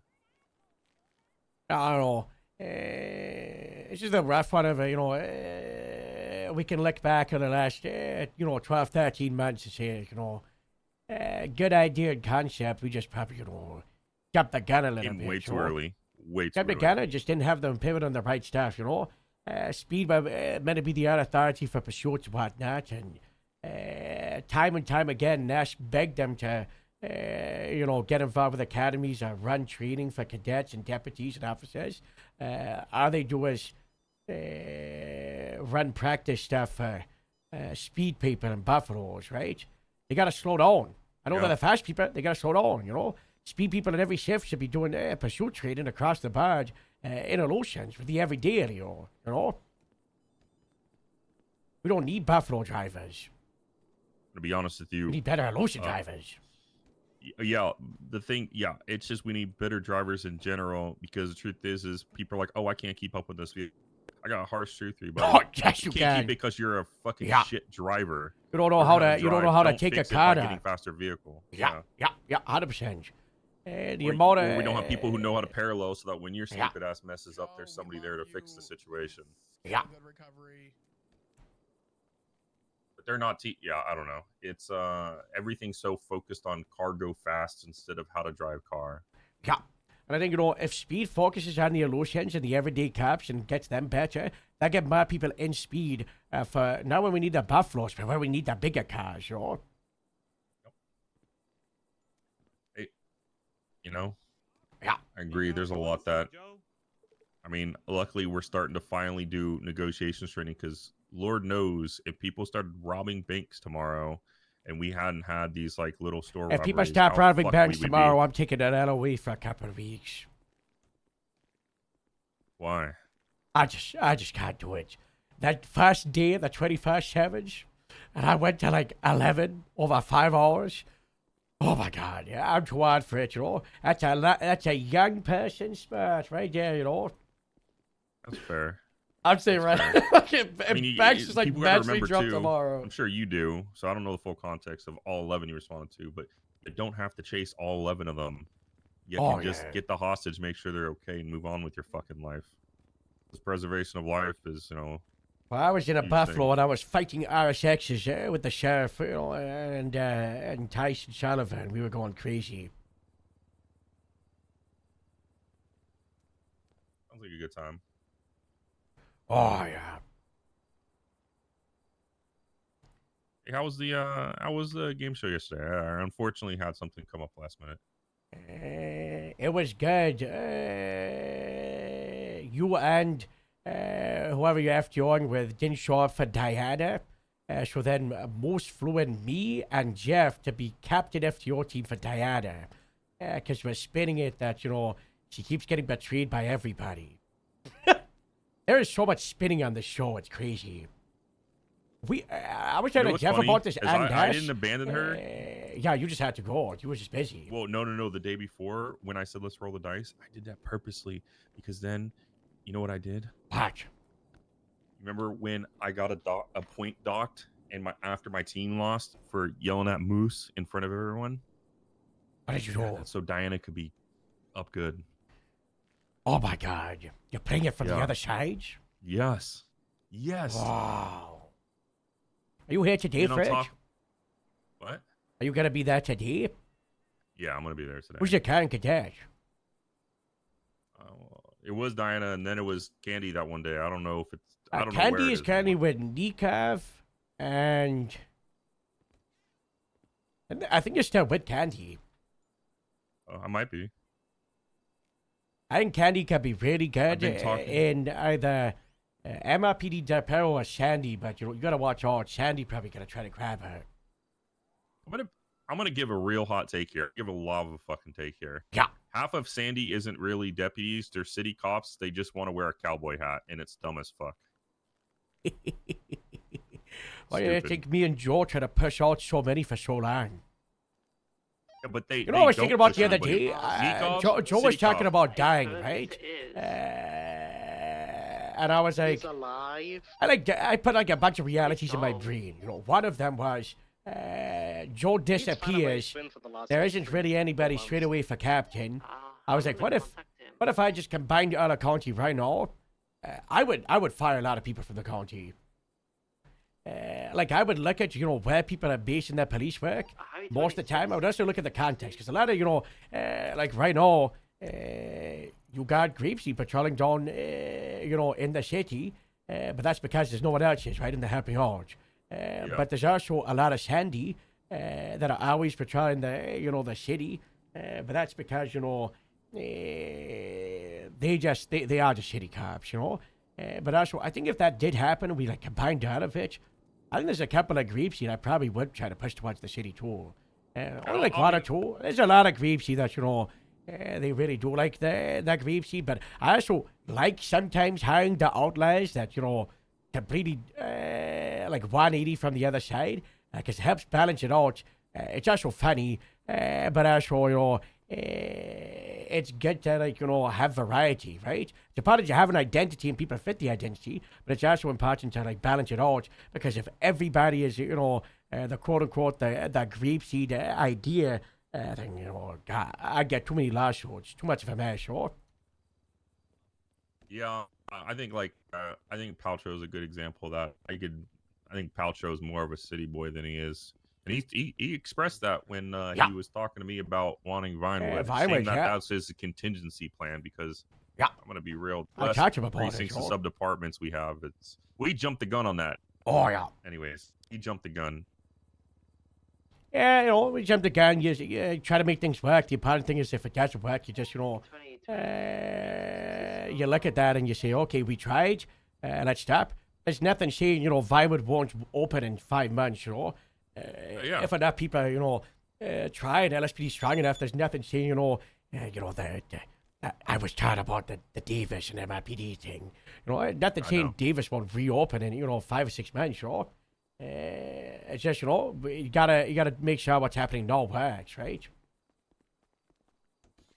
I don't know. It's just a rough one of, you know, we can look back on the last, 12, 13 months and say, good idea and concept. We just probably, jumped the gun a little bit. Way too early. Way too jumped the early. gun and just didn't have them pivot on the right stuff, Speed meant to be the authority for pursuits and whatnot. And time and time again, Nash begged them to, get involved with academies or run training for cadets and deputies and officers. All they do is run practice stuff for speed people and buffaloes, right? They got to slow down. I know they're the fast people. They got to slow down, Speed people in every shift should be doing pursuit training across the board in oceans for the everyday, We don't need buffalo drivers. To be honest with you, We need better ocean drivers. Yeah, it's just we need better drivers in general because the truth is people are like, oh, I can't keep up with this vehicle. I got a harsh truth for you, but yes, you can. Can't keep it because you're a fucking shit driver. You don't know how to take a car getting faster vehicle. Yeah, 100%. The or, amount or we don't have people who know how to parallel so that when your Yeah. stupid ass messes up, there's somebody there to fix the situation. Yeah. But they're not. I don't know. It's everything's so focused on cargo fast instead of how to drive car. Yeah. And I think, if speed focuses on the illusions and the everyday cops and gets them better, that get more people in speed for not when we need the buffaloes, but when we need the bigger cars, Hey, Yeah. I agree. There's a lot that. I mean, luckily we're starting to finally do negotiations training because Lord knows if people started robbing banks tomorrow and we hadn't had these like little store If people robberies, stop how robbing fucked banks we would be. tomorrow, I'm taking that LOE for a couple of weeks. Why? I just can't do it. That first day, the 21st Savage, and I went to like 11 over 5 hours. Oh my God, yeah, I'm too old for it, That's a young person spurt right there, That's fair. I'd say right. I mean, Banks is like people gotta battery remember drop too, tomorrow. I'm sure you do, so I don't know the full context of all 11 you responded to, but you don't have to chase all 11 of them. You can just get the hostage, make sure they're okay, and move on with your fucking life. This preservation of life is, Well, I was in a huge Buffalo thing. and I was fighting RSXs with the sheriff, and Tyson Sullivan. We were going crazy. Sounds like a good time. Oh yeah. Hey, how was the game show yesterday? I unfortunately had something come up last minute. It was good. You and whoever you have to on with didn't show up for Diana. So then Moose flew in me and Jeff to be captain FTO team for Diana. Because we're spinning it that, she keeps getting betrayed by everybody. There is so much spinning on the show, it's crazy. I was telling Jeff about this and I didn't abandon her. Yeah, you just had to go. You were just busy. Well, no. The day before, when I said let's roll the dice, I did that purposely because then, you know what I did? What? Remember when I got a point docked and after my team lost for yelling at Moose in front of everyone? What did you do? So Diana could be up good. Oh my God! You're playing it from the Yeah. other side? Yes. Yes. Wow. Are you here today, And on Fred? top- What? Are you gonna be there today? Yeah, I'm gonna be there today. Who's your current cadet? It was Diana, and then it was Candy that one day. I don't know if it's. I don't know where Candy it is is currently with Nikov, and I think you're still with Candy. I might be. I think Candy can be really good been talking- in either MRPD Depot or Sandy, but you gotta watch out. Sandy probably gonna try to grab her. I'm gonna give a real hot take here. Give a lava fucking take here. Yeah. Half of Sandy isn't really deputies; they're city cops. They just want to wear a cowboy hat, and it's dumb as fuck. Why do you Stupid. think me and Joe try to push out so many for so long? Yeah, but they. You know what I was thinking about the other anybody. day? Nikov, Joe was city talking cop. about dying, right? And I was like, He's alive. I put like a bunch of realities in my brain. One of them was Joe disappears. There isn't really anybody straight away for captain. I was like, what if I just combined the other county right now? I would fire a lot of people from the county. like I would look at, where people are basing their police work. Most of the time, I would also look at the context. Because a lot of, like right now, you got Grapeseed patrolling down, in the city. But that's because there's no one else is, right, in the Happy Orange. But there's also a lot of Sandy that are always patrolling the city. But that's because, they are just city cops, But also, I think if that did happen, we like combined out of it, I think there's a couple of Grapeseed I probably would try to push towards the city too. Only like one or two. There's a lot of Grapeseed that, they really do like the Grapeseed, but I also like sometimes hiring the outliers that, completely like 180 from the other side, because it helps balance it out. It's also funny, but also, it's good to, like, have variety, right? It's important to have an identity and people fit the identity, but it's also important to, like, balance it out, because if everybody is, the quote-unquote, the Grapeseed idea, then, God, I get too many lawsuits, too much of a mess, Yeah, I think I think Paltrow is a good example of that. I think Paltrow is more of a city boy than he is, and he expressed that when he was talking to me about wanting Vinewood, saying that's his contingency plan, because I'm gonna be real. I talked about precincts and sub departments we have. We jumped the gun on that. Oh yeah. Anyways, he jumped the gun. Yeah, we jump the gun. You try to make things work. The important thing is if it doesn't work, you just, you look at that and you say, okay, we tried, let's stop. There's nothing saying, Vinewood won't open in 5 months, If enough people, try it, LSPD strong enough, there's nothing saying, I was taught about the Davis and MIPD thing. Nothing saying Davis won't reopen in, 5 or 6 months, It's just, you gotta make sure what's happening now works, right?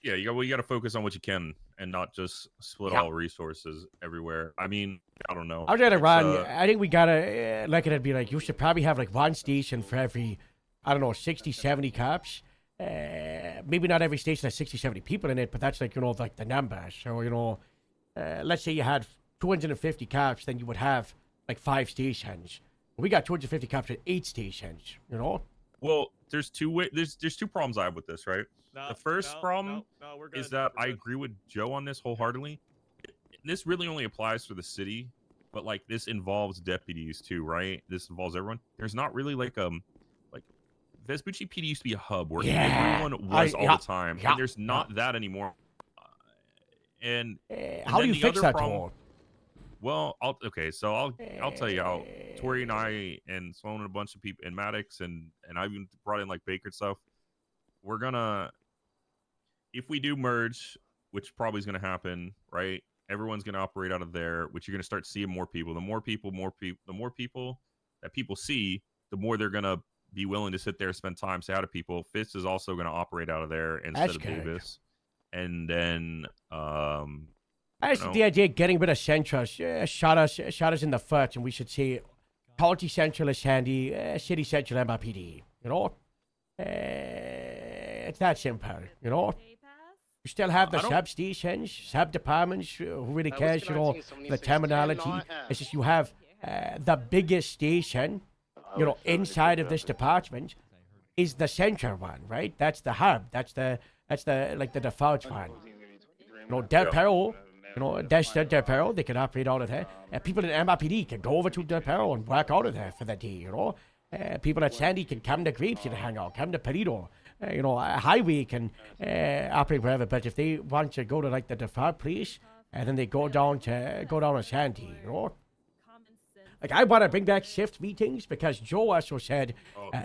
Yeah, you gotta focus on what you can and not just split all resources everywhere. I mean, I don't know. I was gonna run. I think we gotta look at it and be like, you should probably have like one station for every, 60, 70 cops. Maybe not every station has 60, 70 people in it, but that's like, like the number. So, let's say you had 250 cops, then you would have like 5 stations. We got 250 cops at 8 stations, Well, there's two problems I have with this, right? The first problem is that I agree with Joe on this wholeheartedly. This really only applies for the city, but like this involves deputies too, right? This involves everyone. There's not really like Vespucci PD used to be a hub where everyone was all the time, and there's not that anymore. And how do you fix that, Tor? Well, I'll tell you how Tori and I and Sloan and a bunch of people and Maddox and I've even brought in like Baker and stuff. We're gonna, if we do merge, which probably is gonna happen, right? Everyone's gonna operate out of there, which you're gonna start seeing more people. The more people that people see, the more they're gonna be willing to sit there and spend time, say hi to people. Fitz is also gonna operate out of there instead of Davis. And then I think the idea of getting rid of Central shot us in the foot, and we should say County Central is Sandy, City Central MRPD. It's that simple. You still have the substations, sub-departments. Who really cares? The terminology. It's just you have the biggest station. Inside of this department is the central one, right? That's the hub. That's the like the default one. Del Perro. That's Del Perro. They can operate out of there. People in MRPD can go over to Del Perro and work out of there for the day, people at Sandy can come to Grapeseed and hang out, come to Perito. A highway can operate wherever, but if they want to go to like the default place, and then they go down to Sandy, Like, I want to bring back shift meetings because Joe also said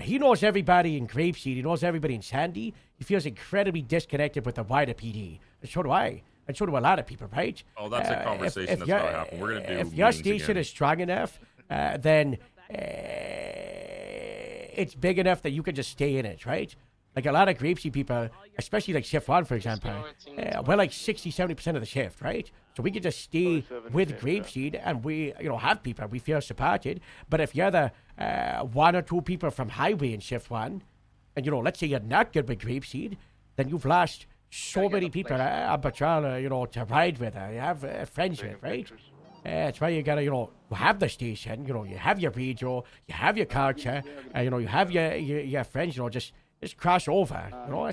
he knows everybody in Grapeseed, he knows everybody in Sandy. He feels incredibly disconnected with the wider PD. And so do I. And so do a lot of people, right? Oh, that's a conversation that's going to happen. We're going to do if your station is strong enough, then it's big enough that you can just stay in it, right? Like a lot of Grapeseed people, especially like Shift 1, for example, we're like 60, 70% of the shift, right? So we can just stay with Grapeseed and we, have people, we feel supported. But if you're the 1 or 2 people from Highway in Shift 1, and, let's say you're not good with Grapeseed, then you've lost so many people on patrol, to ride with, you have friends with, right? That's why you gotta, have the station. You have your radio, you have your culture, you have your friends. Just cross over.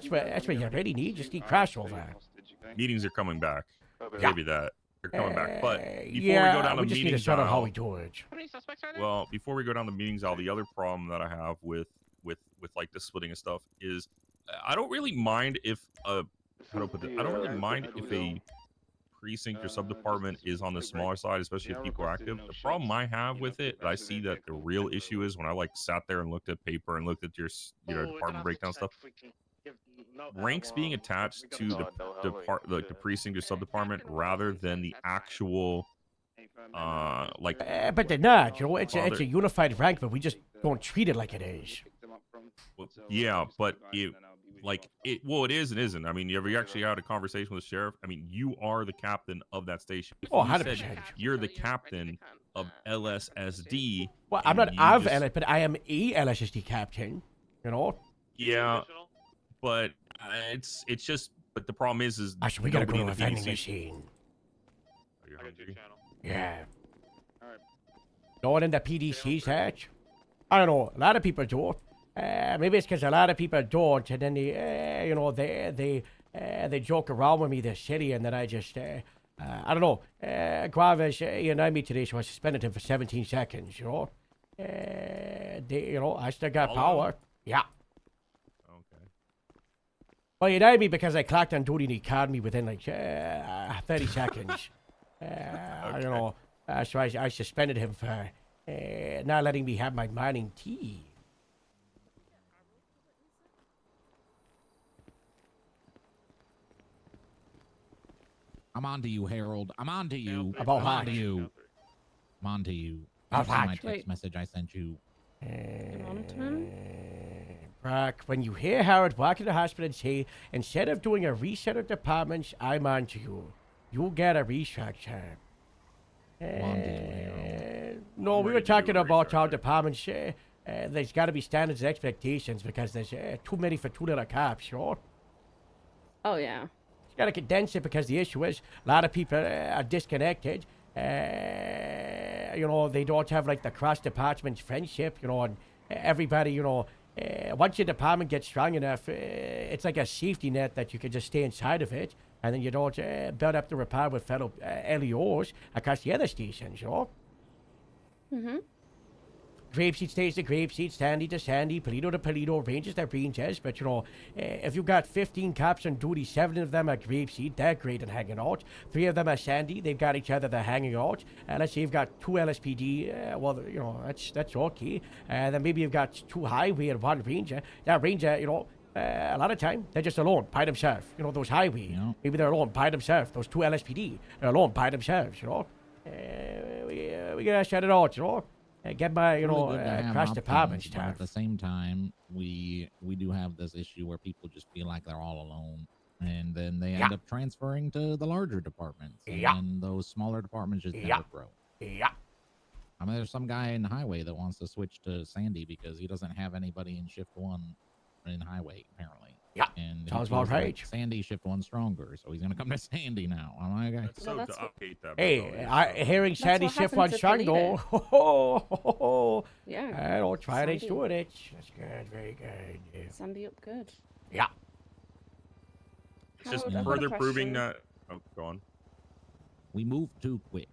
That's what you really need. Just need crossover. Meetings are coming back. I'll Yeah. give you that. They're coming back. But before we yeah, go down to we just need to meetings, sort out how Al, we do it. well, before we go down the meetings, all the other problem that I have with like the splitting of stuff is I don't really mind if how do I put this? I don't really mind if a precinct or sub department is on the smaller side, especially if people are active. The problem I have with it, I see that the real issue is when I like sat there and looked at paper and looked at your department breakdown stuff. Ranks being attached to the precinct or sub department rather than the actual But they're not. It's a unified rank, but we just don't treat it like it is. Well, yeah, but it is and isn't. I mean, you ever actually had a conversation with the sheriff? I mean, you are the captain of that station. If Oh, you 100%. said you're the captain of LSSD. Well, I'm not of LS, but I am a LSSD captain. Yeah, but it's just. But the problem is actually we gotta go to nobody a in the vending PDC machine. Are you hungry? Yeah. No one in the PDC's hatch? I don't know. A lot of people do. Maybe it's because a lot of people don't, and then they joke around with me. They're silly, and then I just I don't know. Graves, he annoyed me today, so I suspended him for 17 seconds. I still got power. Yeah. Okay. Well, he annoyed me because I clocked on duty and he called me within like 30 seconds. So I suspended him for not letting me have my morning tea. I'm on to you, Harold. I'm on to you. About I'm on what? to you. I'm on to you. About You see my what? text message I sent you. Brock, when you hear Howard walk in the hospital and say, instead of doing a reset of departments, I'm on to you. You get a restructure. No, we were talking about how departments, there's got to be standards and expectations because there's too many for too little cops, sure? Oh, yeah. You got to condense it because the issue is a lot of people are disconnected. They don't have like the cross-department friendship, and everybody, once your department gets strong enough, it's like a safety net that you can just stay inside of it, and then you don't build up the rapport with fellow LEOs across the other stations, Mm-hmm. Grapeseed stays to Grapeseed, Sandy to Sandy, Polito to Polito, Rangers to Rangers. But, if you've got 15 cops on duty, 7 of them are Grapeseed, they're great and hanging out. 3 of them are Sandy, they've got each other, they're hanging out. Let's say you've got 2 LSPD, that's okay. Then maybe you've got 2 highway and 1 ranger. That ranger, a lot of time, they're just alone, by themselves. Those highway, maybe they're alone, by themselves. Those 2 LSPD, they're alone, by themselves, we gotta shut it out, get my, Really good to have cross department options, but stuff. at the same time, we do have this issue where people just feel like they're all alone, and then they end up transferring to the larger departments, and those smaller departments just never grow. Yeah. I mean, there's some guy in the highway that wants to switch to Sandy because he doesn't have anybody in shift 1 in highway, apparently. Yeah. And he Sounds about feels like right. Sandy shift 1 stronger, so he's gonna come to Sandy now. I'm like, That's so to update that. Hey, hearing Sandy shift 1 strong though. Yeah. I don't try to Sandy. do it. That's good, very good. Yeah. Sandy up good. Yeah. It's just Howard, I've got a further proving question. that. Oh, go on. we moved too quick.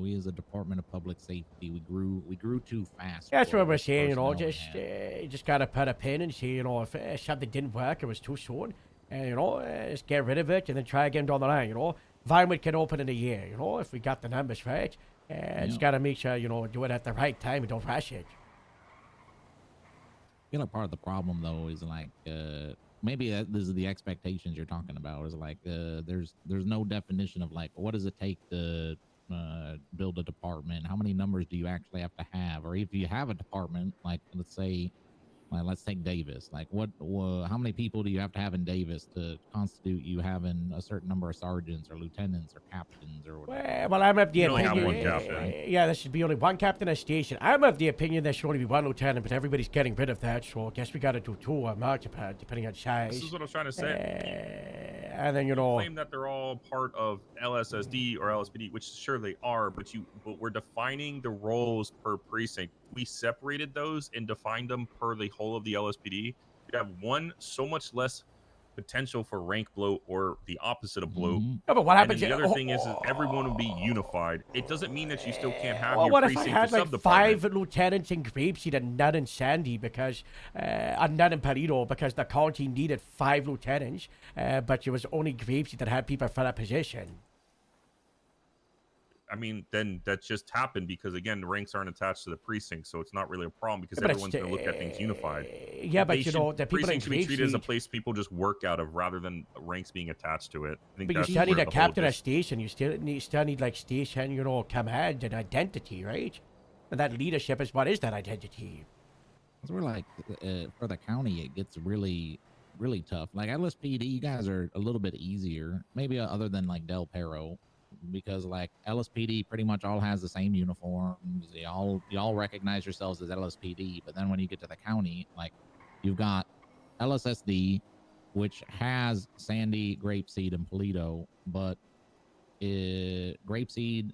We as a Department of Public Safety, we grew too fast. That's for what we're the saying, personnel we had. just gotta put a pin and see, if something didn't work, it was too soon, and, just get rid of it and then try again down the line, Environment can open in a year, if we got the numbers right. Just gotta make sure, do it at the right time and don't rush it. I feel like part of the problem though is like maybe this is the expectations you're talking about is like there's no definition of like what does it take to build a department, how many numbers do you actually have to have, or if you have a department, like let's say let's take Davis, like how many people do you have to have in Davis to constitute you having a certain number of sergeants or lieutenants or captains or whatever? Well, I'm of the You only have opinion. one captain. Yeah, there should be only 1 captain a station. I'm of the opinion there should only be 1 lieutenant, but everybody's getting rid of that, so I guess we gotta do 2 or multiple, depending on size. This is what I was trying to say. and then, you know, claim that they're all part of LSSD or LSPD, which sure they are, but we're defining the roles per precinct. We separated those and defined them per the whole of the LSPD. You have one so much less potential for rank bloat or the opposite of bloat. Yeah, but what And happens? then the other thing is everyone will be unified. It doesn't mean that you still can't have Well, your what if I precinct had or like sub-department. 5 lieutenants in Grapeseed and none in Sandy because, and none in Perito because the county needed 5 lieutenants, but it was only Grapeseed that had people for that position. I mean, then that just happened because again, the ranks aren't attached to the precinct, so it's not really a problem because Yeah, but everyone's going to look at things unified. Yeah, but you know, the people in precinct should be treated as a Grapeseed. place people just work out of rather than ranks being attached to it. I think But you that's still need where a the whole captain of station. You still need like station, you know, command and identity, right? And that leadership is what is that identity? Because we're like, for the county, it gets really, really tough. Like LSPD, you guys are a little bit easier, maybe other than like Del Perro, because like LSPD pretty much all has the same uniforms. Y'all recognize yourselves as LSPD, but then when you get to the county, like you've got LSSD, which has Sandy, Grapeseed, and Polito, but Grapeseed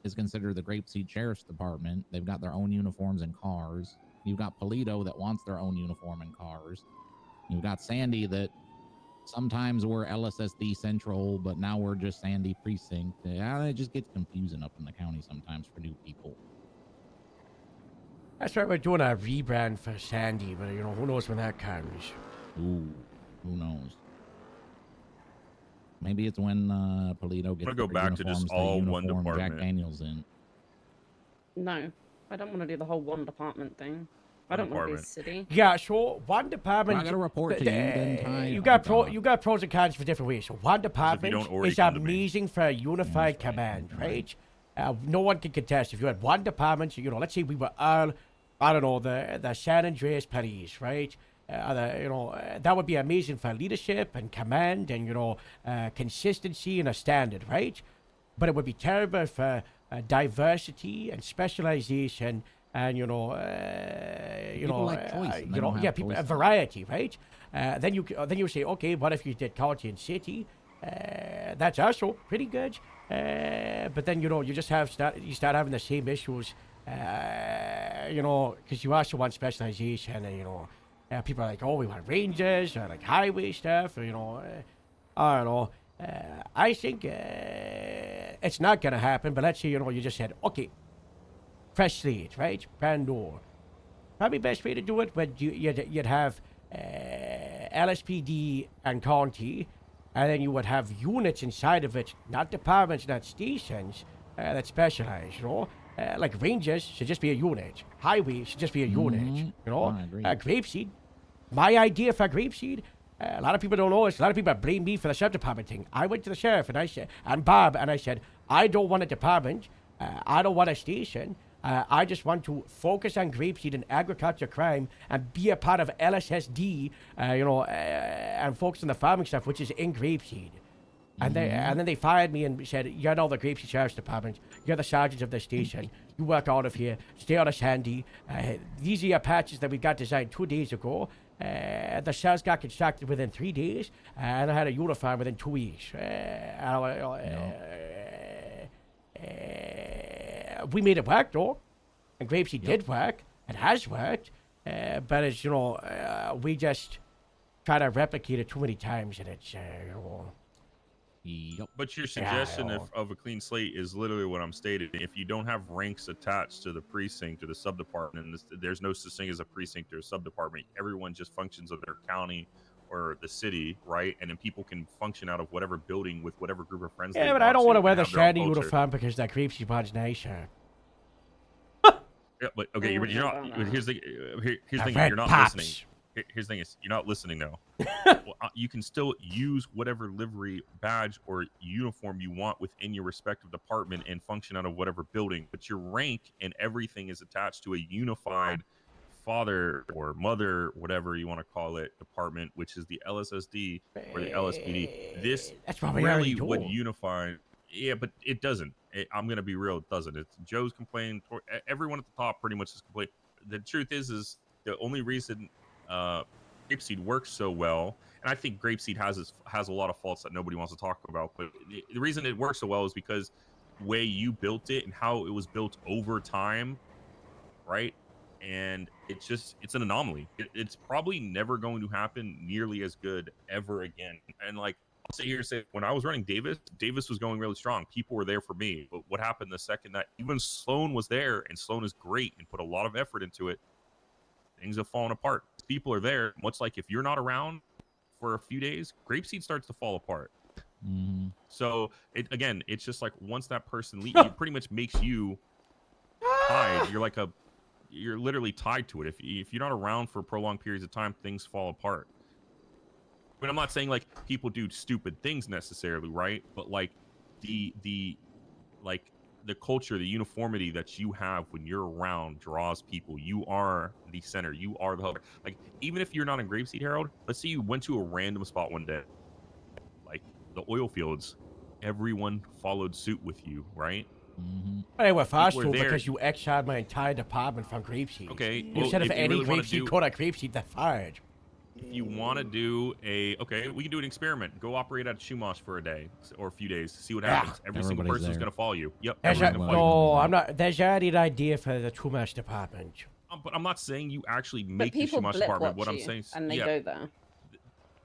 is considered the Grapeseed Sheriff's Department. They've got their own uniforms and cars. You've got Polito that wants their own uniform and cars. You've got Sandy that sometimes we're LSSD Central, but now we're just Sandy Precinct. Yeah, it just gets confusing up in the county sometimes for new people. That's right, we're doing a rebrand for Sandy, but you know, who knows when that comes. Ooh, who knows? Maybe it's when Polito gets go back to just all one Jack department. Daniels in. No, I don't want to do the whole one department thing. I don't want to be a city. Yeah, so one department. I got to report to you then, Ty. You got pros and cons for different ways. So one department already is come to me. amazing for a unified command, right? No one can contest. If you had one department, so, you know, let's say we were all, I don't know, the San Andreas Police, right? That would be amazing for leadership and command and, you know, consistency and a standard, right? But it would be terrible for diversity and specialization and, variety, right? Then you say, okay, what if you did county and city? That's also pretty good. But then, you know, you start having the same issues, because you also want specialization and, you know, people are like, oh, we want rangers or like highway stuff, or, you know, I don't know. I think it's not going to happen, but let's say, you know, you just said, okay, fresh slate, right? Brand new. Probably best way to do it would you'd have LSPD and county, and then you would have units inside of it, not departments, not stations, that specialize, you know? Like rangers should just be a unit. Highway should just be a unit, you know? Grapeseed, my idea for Grapeseed, a lot of people don't know this. A lot of people blame me for the sub-department thing. I went to the sheriff and I said, and Bob, and I said, I don't want a department. I don't want a station. I just want to focus on Grapeseed and agriculture crime and be a part of LSSD, and focus on the farming stuff, which is in Grapeseed. And then they fired me and said, you're now the Grapeseed Sheriff's Department. You're the sergeant of the station. You work out of here. Stay out of Sandy. These are your patches that we got designed 2 days ago. The cells got constructed within 3 days, and I had a uniform within 2 weeks. We made it work, though. And Grapeseed did work. It has worked. But it's, you know, we just try to replicate it too many times, and it's, But your suggestion of a clean slate is literally what I'm stating. If you don't have ranks attached to the precinct or the sub-department, there's no such thing as a precinct or a sub-department. Everyone just functions of their county or the city, right? And then people can function out of whatever building with whatever group of friends. Yeah, but I don't want to wear the shiny uniform because that Grapeseed one's nicer. Yeah, but okay, you're not. Here's the thing. You're not listening. Here's the thing: is you're not listening though. You can still use whatever livery, badge, or uniform you want within your respective department and function out of whatever building. But your rank and everything is attached to a unified father or mother, whatever you want to call it, department, which is the LSSD or the LSPD. This really would unify. Yeah, but it doesn't. I'm gonna be real. It doesn't. It's Joe's complaining. Everyone at the top pretty much is complaining. The truth is the only reason Grapeseed works so well, and I think Grapeseed has a lot of faults that nobody wants to talk about. But the reason it works so well is because the way you built it and how it was built over time, right? And it's an anomaly. It's probably never going to happen nearly as good ever again. And like I'll sit here and say, when I was running Davis was going really strong. People were there for me. But what happened the second that even Sloan was there, and Sloan is great and put a lot of effort into it, things have fallen apart. People are there, much like if you're not around for a few days, Grapeseed starts to fall apart. So it's just like once that person leaves, it pretty much makes you tied. You're literally tied to it. If you're not around for prolonged periods of time, things fall apart. But I'm not saying like people do stupid things necessarily, right? But like the culture, the uniformity that you have when you're around draws people. You are the center. You are the hub. Like even if you're not in Grapeseed, Harold, let's say you went to a random spot one day, like the oil fields, everyone followed suit with you, right? I went fast too because you exiled my entire department from Grapeseed. Okay. Instead of any Grapeseed code at Grapeseed, they're fired. If you want to do we can do an experiment. Go operate at Shumash for a day or a few days. See what happens. Every single person is going to follow you. Yep. I'm not. There's already an idea for the Shumash department. But I'm not saying you actually make the people Shumash blip department. watch What I'm you, saying, and they go there.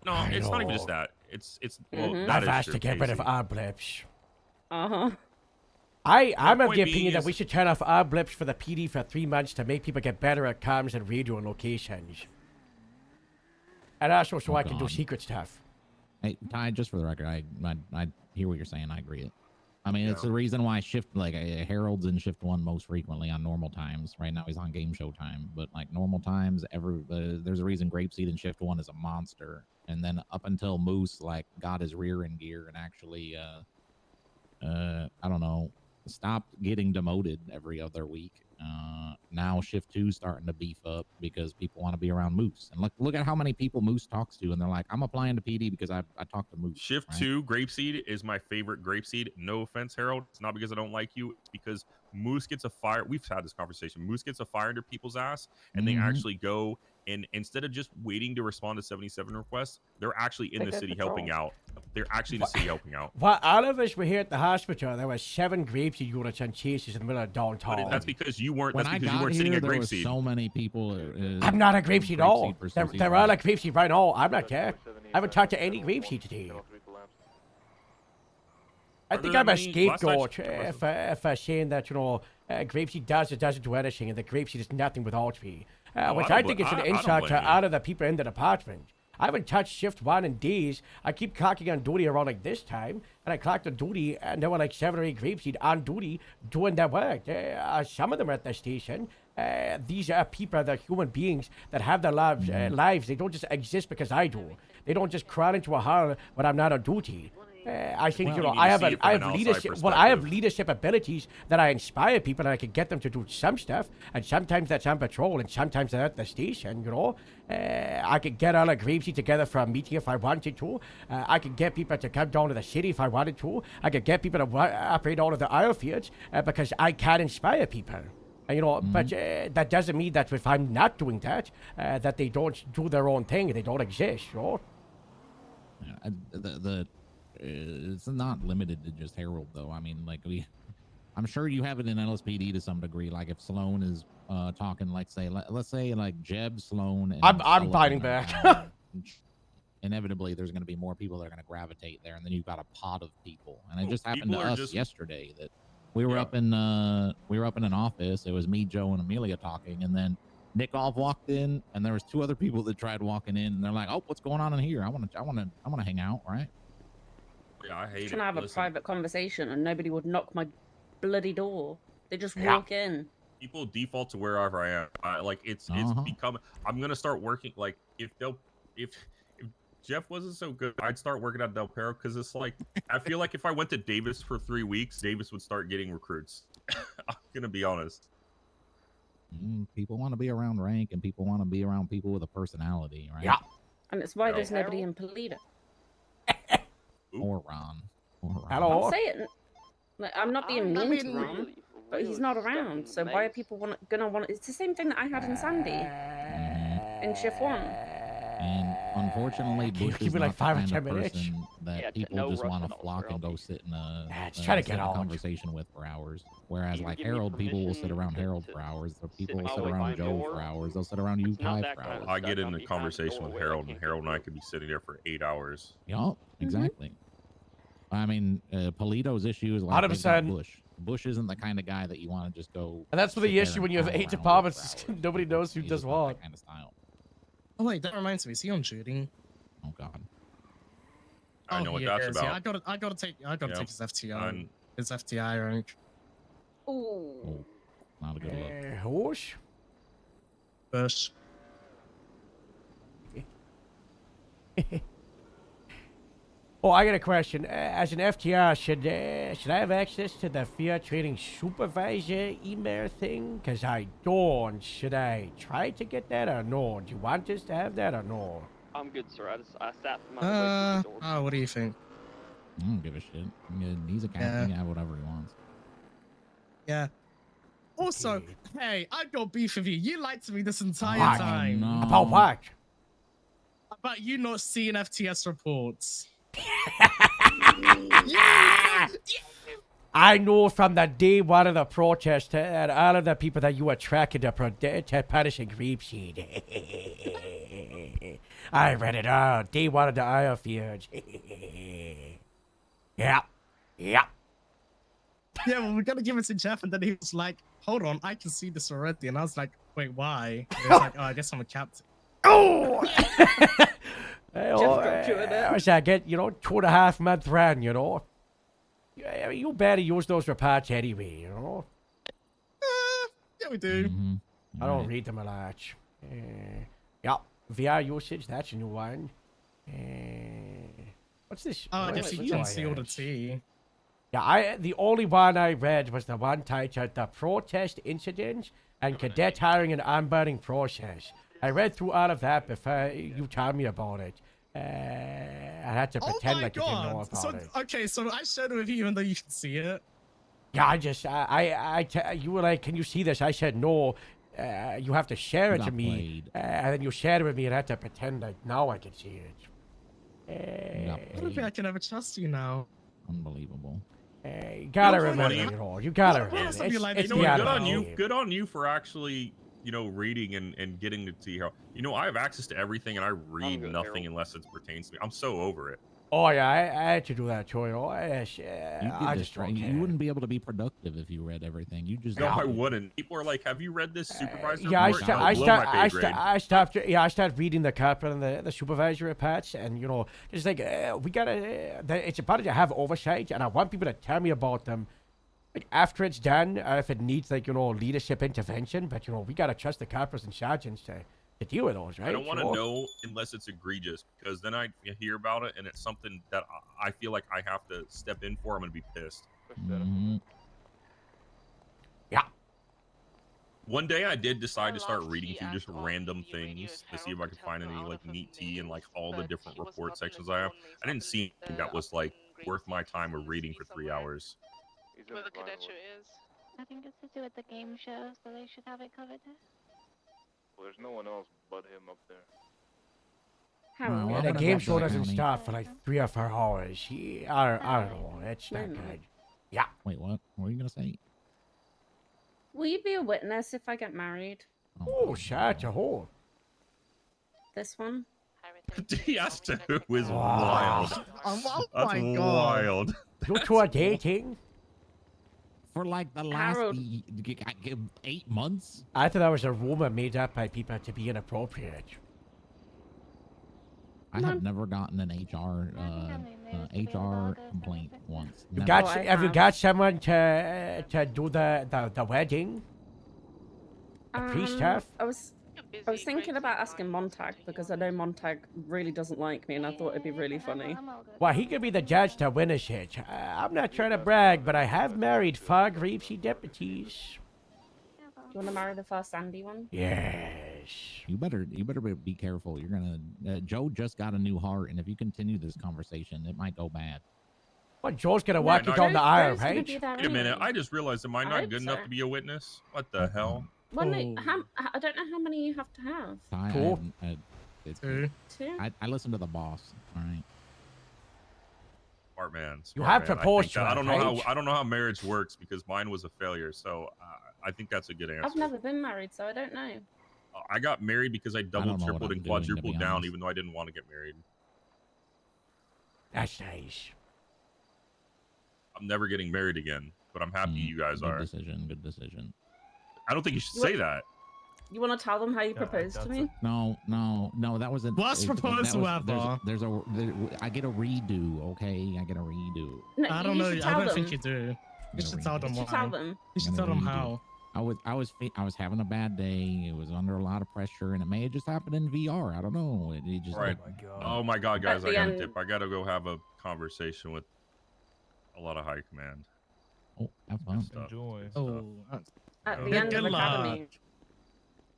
No, it's not even just that. It's well, I've asked to get rid of our blips. Uh-huh. I'm of the opinion that we should turn off our blips for the PD for 3 months to make people get better at comms and radio and locations. And also so I can do secret stuff. Hey, Ty, just for the record, I hear what you're saying. I agree. I mean, it's the reason why Harold's in shift 1 most frequently on normal times. Right now he's on game show time, but like normal times, there's a reason Grapeseed in shift 1 is a monster. And then up until Moose got his rear in gear and actually, I don't know, stopped getting demoted every other week. Now shift 2 starting to beef up because people want to be around Moose. And look at how many people Moose talks to, and they're like, I'm applying to PD because I talked to Moose. Shift 2 Grapeseed is my favorite Grapeseed. No offense, Harold. It's not because I don't like you. It's because Moose gets a fire. We've had this conversation. Moose gets a fire under people's ass, and they actually go and instead of just waiting to respond to 77 requests, they're actually in the city helping out. They're actually in the city helping out. While all of us were here at the hospital, there were 7 Grapeseed units on chases in the middle of downtown. But that's because you weren't. When That's I because you got weren't here, sitting at there was Grapeseed. so many people. I'm not a Grapeseed at all. Grapeseed They're all like Grapeseed right now. I'm not there. I haven't talked to any Grapeseed today. I think I'm a scapegoat for saying that, Grapeseed does or doesn't do anything, and the Grapeseed is nothing without me. Which I think is an insult to all of the people in the department. I haven't touched shift 1 in days. I keep clocking on duty around like this time, and I clocked on duty, and there were like 7 or 8 Grapeseed on duty doing their work. Some of them are at the station. These are people, they're human beings that have their lives. They don't just exist because I do. They don't just crawl into a hall when I'm not on duty. I think I have leadership. Well, I have leadership abilities that I inspire people, and I can get them to do some stuff. And sometimes that's on patrol, and sometimes they're at the station. I could get all the Grapeseed together for a meeting if I wanted to. I could get people to come down to the city if I wanted to. I could get people to operate all of the oil fields because I can inspire people. But that doesn't mean that if I'm not doing that, that they don't do their own thing. They don't exist. It's not limited to just Harold, though. I mean, I'm sure you have it in LSPD to some degree. Like if Sloan is talking, let's say Jeb, Sloan, and I'm fighting back. Inevitably, there's going to be more people that are going to gravitate there, and then you've got a pot of people. And it just happened to us yesterday that we were up in an office. It was me, Joe, and Amelia talking, and then Nickov walked in, and there was 2 other people that tried walking in, and they're like, "Oh, what's going on in here? I want to hang out, right?" Yeah, I hate trying to have a private conversation, and nobody would knock my bloody door. They just walk in. People default to wherever I am. It's become. I'm gonna start working. Like if Jeff wasn't so good, I'd start working at Del Perro because it's like I feel like if I went to Davis for 3 weeks, Davis would start getting recruits. I'm gonna be honest. People want to be around rank, and people want to be around people with a personality, right? Yeah. And it's why there's nobody in Polita. Or Ron. Hello. I'll say it. I'm not being mean to Ron, but he's not around. So why are people gonna want? It's the same thing that I had in Sandy in shift 1. And unfortunately, can you Bush give is me like not 5 or the 10 kind of minutes? person that people just want to flock and go sit in a, try to sit get in a out. conversation with for hours. Whereas You like give me Harold, people will sit permission around to- Harold to for hours. Or sit people will my sit way around behind Joe door. for hours. They'll sit around you It's not five that for kind of hours. I get stuff. in I'm a behind the conversation with doorway, I Harold, and can't get Harold and I through. could be sitting there for 8 hours. Yup, exactly. I mean, Polito's issue is like they've 100%. got Bush. Bush isn't the kind of guy that you want to just go. And that's what sit the there issue and when you have pal 8 around with departments. for hours. Nobody knows who He's does just not what. that kind of style. Oh wait, that reminds me. Is he on duty? Oh God. I know what he that's is. about. Yeah, I gotta take his FTI. His FTI rank. Oh, not a good look. Horse? Bush. Oh, I got a question. As an FTR, should I have access to the Fear Trading Supervisor email thing? Because I don't. Should I try to get that or no? Do you want us to have that or no? I'm good, sir. I sat for my way through the door. What do you think? I don't give a shit. He's a captain. He can have whatever he wants. Yeah. Also, hey, I've got beef with you. You lied to me this entire What? time. No. About what? About you not seeing FTS reports. I know from the day one of the protest that all of the people that you were tracking to punishing Creepseed. I read it all. Day one of the oil fields. Yeah. Yeah, well, we gotta give it to Jeff, and then he was like, hold on, I can see this already. And I was like, wait, why? And he was like, oh, I guess I'm a captain. Oh! dropped you in it. I get, 2.5 month run, You better use those reports anyway, Yeah, we do. Mm-hmm. I don't read them a lot. Yeah, VR usage, that's a new one. What's this? Oh, I What guess is you this can I see all the had? tea. Yeah, the only one I read was the one titled The Protest Incidents and Cadet Hiring and Onboarding Process. I read through all of that before you told me about it. I had to pretend like I didn't know about it. Okay, so I showed it with you even though you can see it. Yeah, you were like, can you see this? I said, no. You have to share it to me. And then you shared it with me and I had to pretend like now I can see it. I don't think I can ever trust you now. Unbelievable. You gotta remember, you gotta remember. It's You know the what, good other on you. game. Good on you for actually, reading and getting to see how. I have access to everything, and I read good, nothing unless it pertains to me. I'm so over it. Oh yeah, I had to do that too. I just don't care. You wouldn't be able to be productive if you read everything. You just No, I wouldn't. People are like, "Have you read this supervisor?" Yeah, report?" I stopped reading the corporate and the supervisory reports, and just like we gotta. It's important to have oversight, and I want people to tell me about them, like after it's done, or if it needs leadership intervention. But we gotta trust the corporals and sergeants to deal with those, right? I don't want to know unless it's egregious, because then I hear about it and it's something that I feel like I have to step in for. I'm gonna be pissed. Mm-hmm. Yeah. One day I did decide to start reading through just random things to see if I could find any neat tea and all the different report sections I have. I didn't see anything that was worth my time of reading for 3 hours. Where the cadet show is. I think it's to do with the game show, so they should have it covered there. Well, there's no one else but him up there. Yeah, the game show doesn't start for like 3 or 4 hours. I don't know. It's not good. Yeah. Wait, what? What were you gonna say? Will you be a witness if I get married? Oh, shut your hole. This one? Yes, too is wild. Oh That's my God. wild. You two are dating? For like the last 8 months? I thought that was a rumor made up by people to be inappropriate. I have never gotten an HR complaint once. You Never. have you got someone to do the wedding? The priest have? I was thinking about asking Montag because I know Montag really doesn't like me and I thought it'd be really funny. Well, he could be the judge to witness it. I'm not trying to brag, but I have married 4 Greepsy deputies. Do you want to marry the first Andy one? Yes. You better be careful. You're gonna. Joe just got a new heart, and if you continue this conversation, it might go bad. Well, Joe's gonna walk you down the aisle, right? Wait a minute. I just realized, am I not good enough to be a witness? What the hell? Well, no, I don't know how many you have to have. I Cool. haven't- Two. I listen to the boss. All right. Smart man. You smart have man. to I think post that- I don't know right? how I don't know how marriage works because mine was a failure. So I think that's a good answer. I've never been married, so I don't know. I got married because I doubled, don't know what tripled, I'm and doing, to be quadrupled down, honest. even though I didn't want to get married. That's nice. I'm never getting married again, but I'm happy you guys Good are. decision. Good decision. I don't think you should You say want- that. You want to tell them how you proposed to me? No, that wasn't. Worst proposal that ever. I get a redo. Okay, I get a redo. No, I you don't know. should I tell don't them. think you do. You should tell them You why. should tell them. You should tell them how. I was having a bad day. It was under a lot of pressure, and it may have just happened in VR. I don't know. It just Right. like, Oh my god, guys! At I the got a end- tip. I gotta go have a conversation with a lot of high command. Oh, have fun. Enjoy. Oh. At the Good end of luck. academy.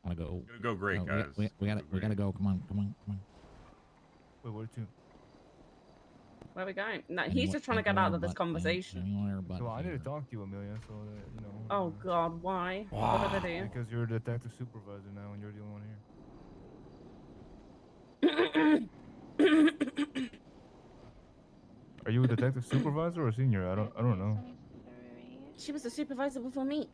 I wanna go. Gonna go great, we- guys. We gotta go. Come on. Wait, where to? Where are we going? No, he's just trying to get out of this conversation. So I need to talk to you, Amelia. So that, you know. Oh God, why? What did I do? Because you're a detective supervisor now, and you're the only one here. Are you a detective supervisor or senior? I don't know. She was the supervisor before me.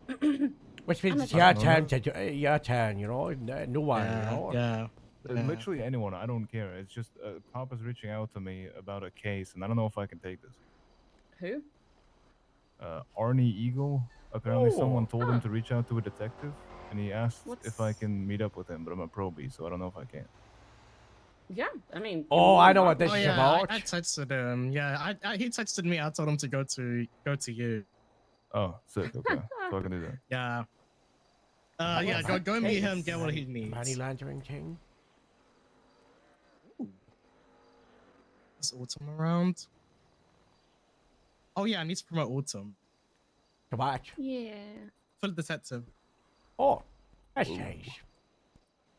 Which means I'm it's a- your turn to do, your turn, you know, no one, you know. Yeah. Literally anyone. I don't care. It's just a cop is reaching out to me about a case, and I don't know if I can take this. Who? Arnie Eagle. Apparently, someone told him Huh. to reach out to a detective, and he asked if I What's- can meet up with him. But I'm a probie, so I don't know if I can. Yeah, I mean. Oh, you're I know more what this than is welcome. about. I texted him. Yeah, he texted me. I told him to go to you. Oh, sick. Okay, so I can do that. Yeah. What Yeah. was Go that meet case? him. Get what he needs. Money laundering thing. Is Autumn around? Oh yeah, I need to promote Autumn. To what? Yeah. Full detective. Oh, that's nice.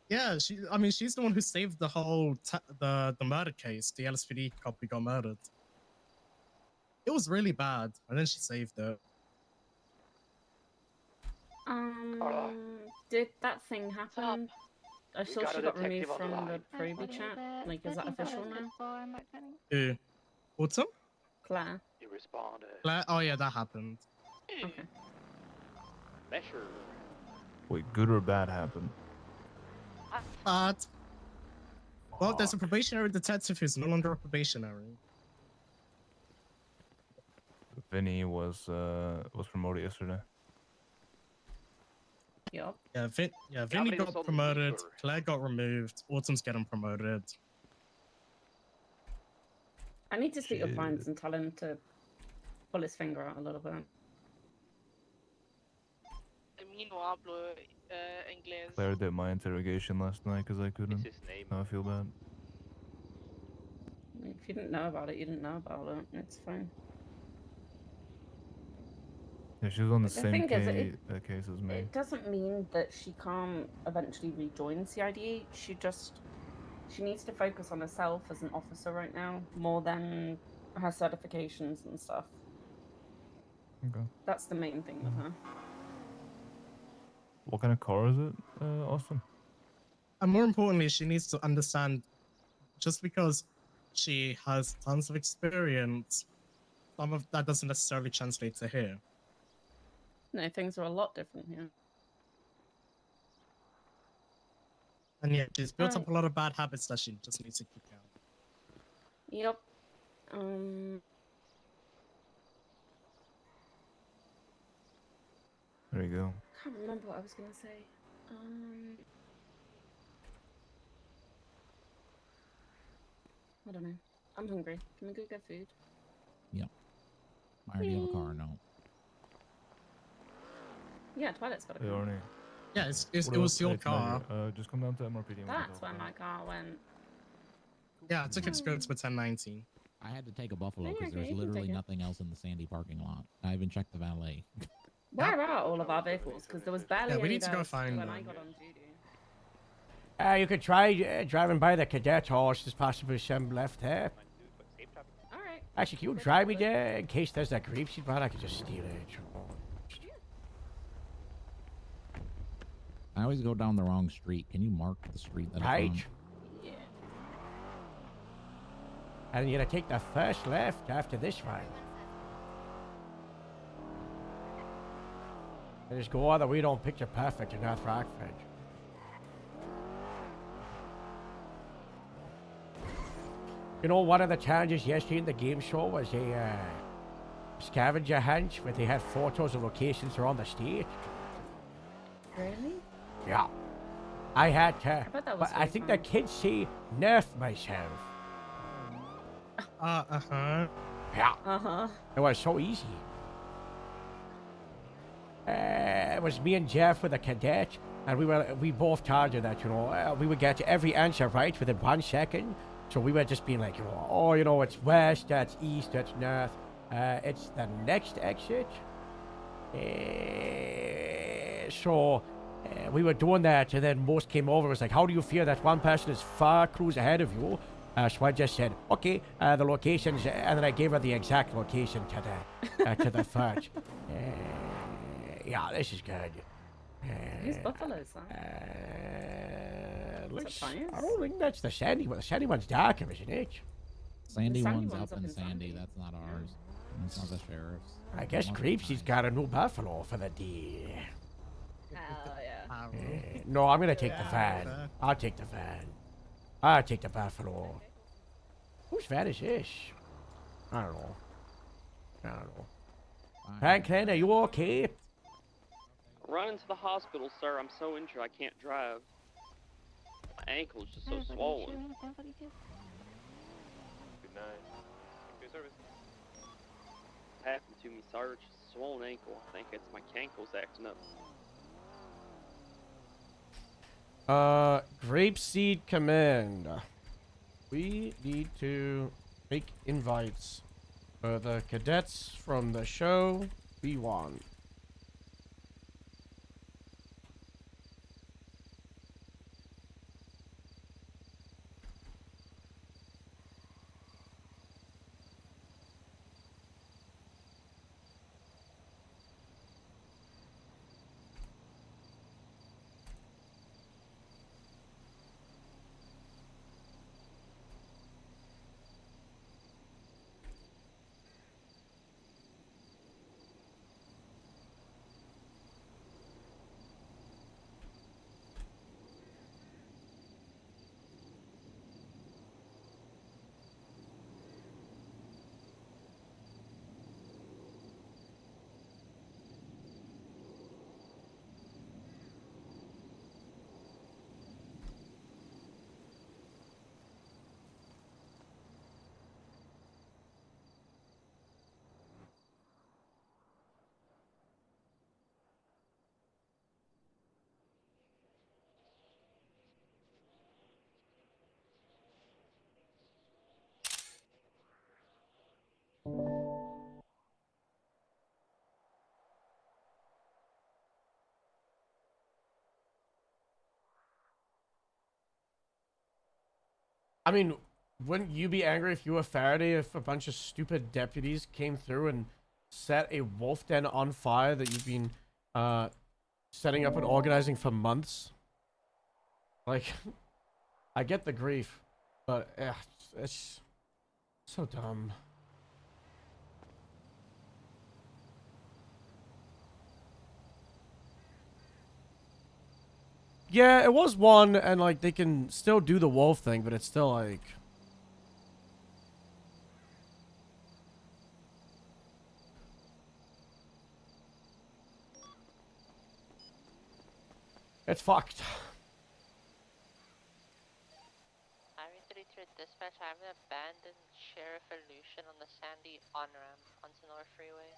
Yeah, I mean, she's the one who saved the whole the murder case. The LSPD cop who got murdered. It was really bad, and then she saved it. Did that thing happen? I saw got she a got detective removed on the from the line. probie chat. Like, is that official now? Who? Autumn? Claire. You responded. Oh yeah, that happened. Okay. Measure. Wait, good or bad happened? But well, there's a probationary detective who's no longer a probationary. Vinny was promoted yesterday. Yup. Yeah, Vinny got promoted. Claire got removed. Autumn's getting promoted. I need to speak with Vines and tell him to pull his finger out a little bit. Claire did my interrogation last night because I couldn't. Now I feel bad. If you didn't know about it, you didn't know about it. It's fine. Yeah, she was on the The same thing is, case as me. It doesn't mean that she can't eventually rejoin CID. She needs to focus on herself as an officer right now more than her certifications and stuff. Okay. That's the main thing with her. What kind of car is it, Austin? And more importantly, she needs to understand just because she has tons of experience, some of that doesn't necessarily translate to here. No, things are a lot different here. And yeah, she's built Alright. up a lot of bad habits that she just needs to kick out. Yep. There you go. Can't remember what I was gonna say. I don't know. I'm hungry. Can we go get food? Yep. I already have a car. No. Yeah, Twilight's got a Hey, car. Arnie. Yeah, it What was else? your Hey, it's Measure. car. Just come down to MRPD. and we can That's talk where about my it. car went. Yeah, I took it to go to a 1019. I had to take a Buffalo Yeah, because okay, there's you can literally take it. nothing else in the Sandy parking lot. I even checked the valet. Where are all of our vehicles? Because there was barely Yeah, we any need to go there find when I them. got on duty. You could try driving by the cadet horse. There's possibly some left there. Alright. Actually, can you drive me there in case there's that grapeseed bar? I could just steal it. I always go down the wrong street. Can you mark the street that I'm on? Right. Yeah. and you're gonna take the first left after this one. And just go all the way down Picture Perfect in North Rockford. You know, one of the challenges yesterday in the game show was a scavenger hunt where they had photos of locations around the state. Really? Yeah. I had to, bet that was but I really think fun. the kids say nerf myself. Uh-huh. Yeah. Uh-huh. It was so easy. It was me and Jeff with a cadet, and we both targeted that, you know. We would get every answer right within 1 second. So we were just being like, you know, oh, you know, it's west, that's east, that's north. It's the next exit. We were doing that, and then most came over. It was like, how do you feel that one person is far cruise ahead of you? So I just said, okay, the locations, and then I gave her the exact location to the fudge. Yeah, this is good. Whose buffaloes, huh? Looks, I don't think that's the sandy one. The sandy one's darker, isn't it? Sandy sandy one's one's up in Sandy. That's not ours. That's not the sheriff's. I guess Creepsy's got a new buffalo for the day. Oh, yeah. No, I'm gonna take the van. I'll take the van. I'll take the buffalo. Whose van is this? I don't know. Franklin, are you okay? Running to the hospital, sir. I'm so injured I can't drive. My ankle's just so swollen. Good night. Good service. Happened to me, sir. Just a swollen ankle. I think it's my ankle's acting up. Grapeseed Command. We need to make invites for the cadets from the show we want. I mean, wouldn't you be angry if you were Faraday if a bunch of stupid deputies came through and set a wolf den on fire that you've been setting up and organizing for months? Like, I get the grief, but it's so dumb. Yeah, it was one, and like they can still do the wolf thing, but it's still like. It's fucked. I-33 dispatch, I have an abandoned Sheriff Illusion on the Sandy on-ramp onto North Freeway.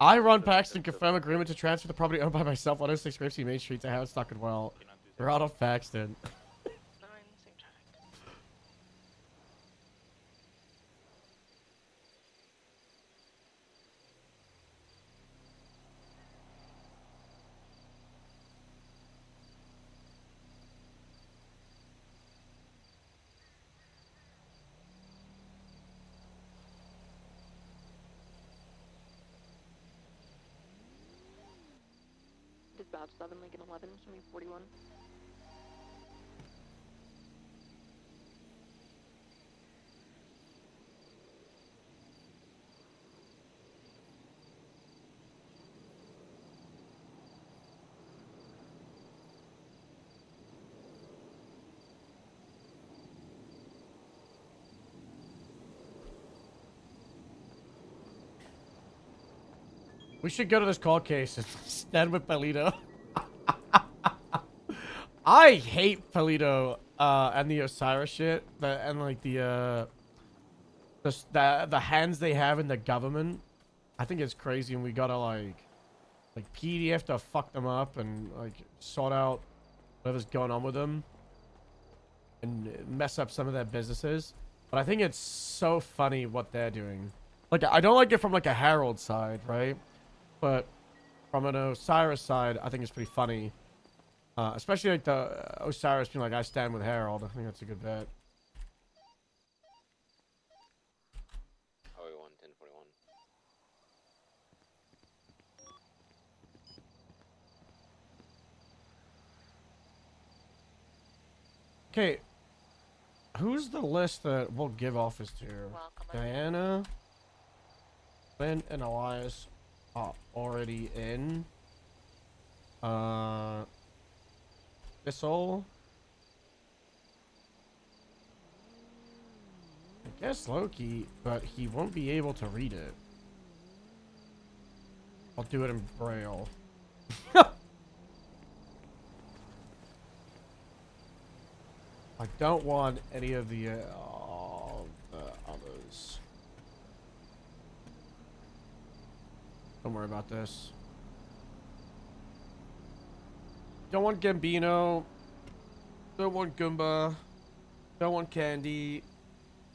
I run Paxton, confirm agreement to transfer the property owned by myself, 106 Grapeseed Main Street to have it stuck and well. We're out of Paxton. Badge 7, Lincoln 11, show me 41. We should go to this court case and stand with Polito. I hate Polito and the Osiris shit, and like the hands they have in the government. I think it's crazy, and we gotta like PDF to fuck them up and like sort out whatever's going on with them and mess up some of their businesses. But I think it's so funny what they're doing. Like, I don't like it from like a Herald side, right? But from an Osiris side, I think it's pretty funny. Especially like the Osiris being like, I stand with Harold. I think that's a good bet. Oh, 1041. Okay. Who's the list that we'll give office to? Diana, Lynn, and Elias are already in. Bissell. I guess Loki, but he won't be able to read it. I'll do it in Braille. I don't want any of the others. Don't worry about this. Don't want Gambino. Don't want Goomba. Don't want Candy.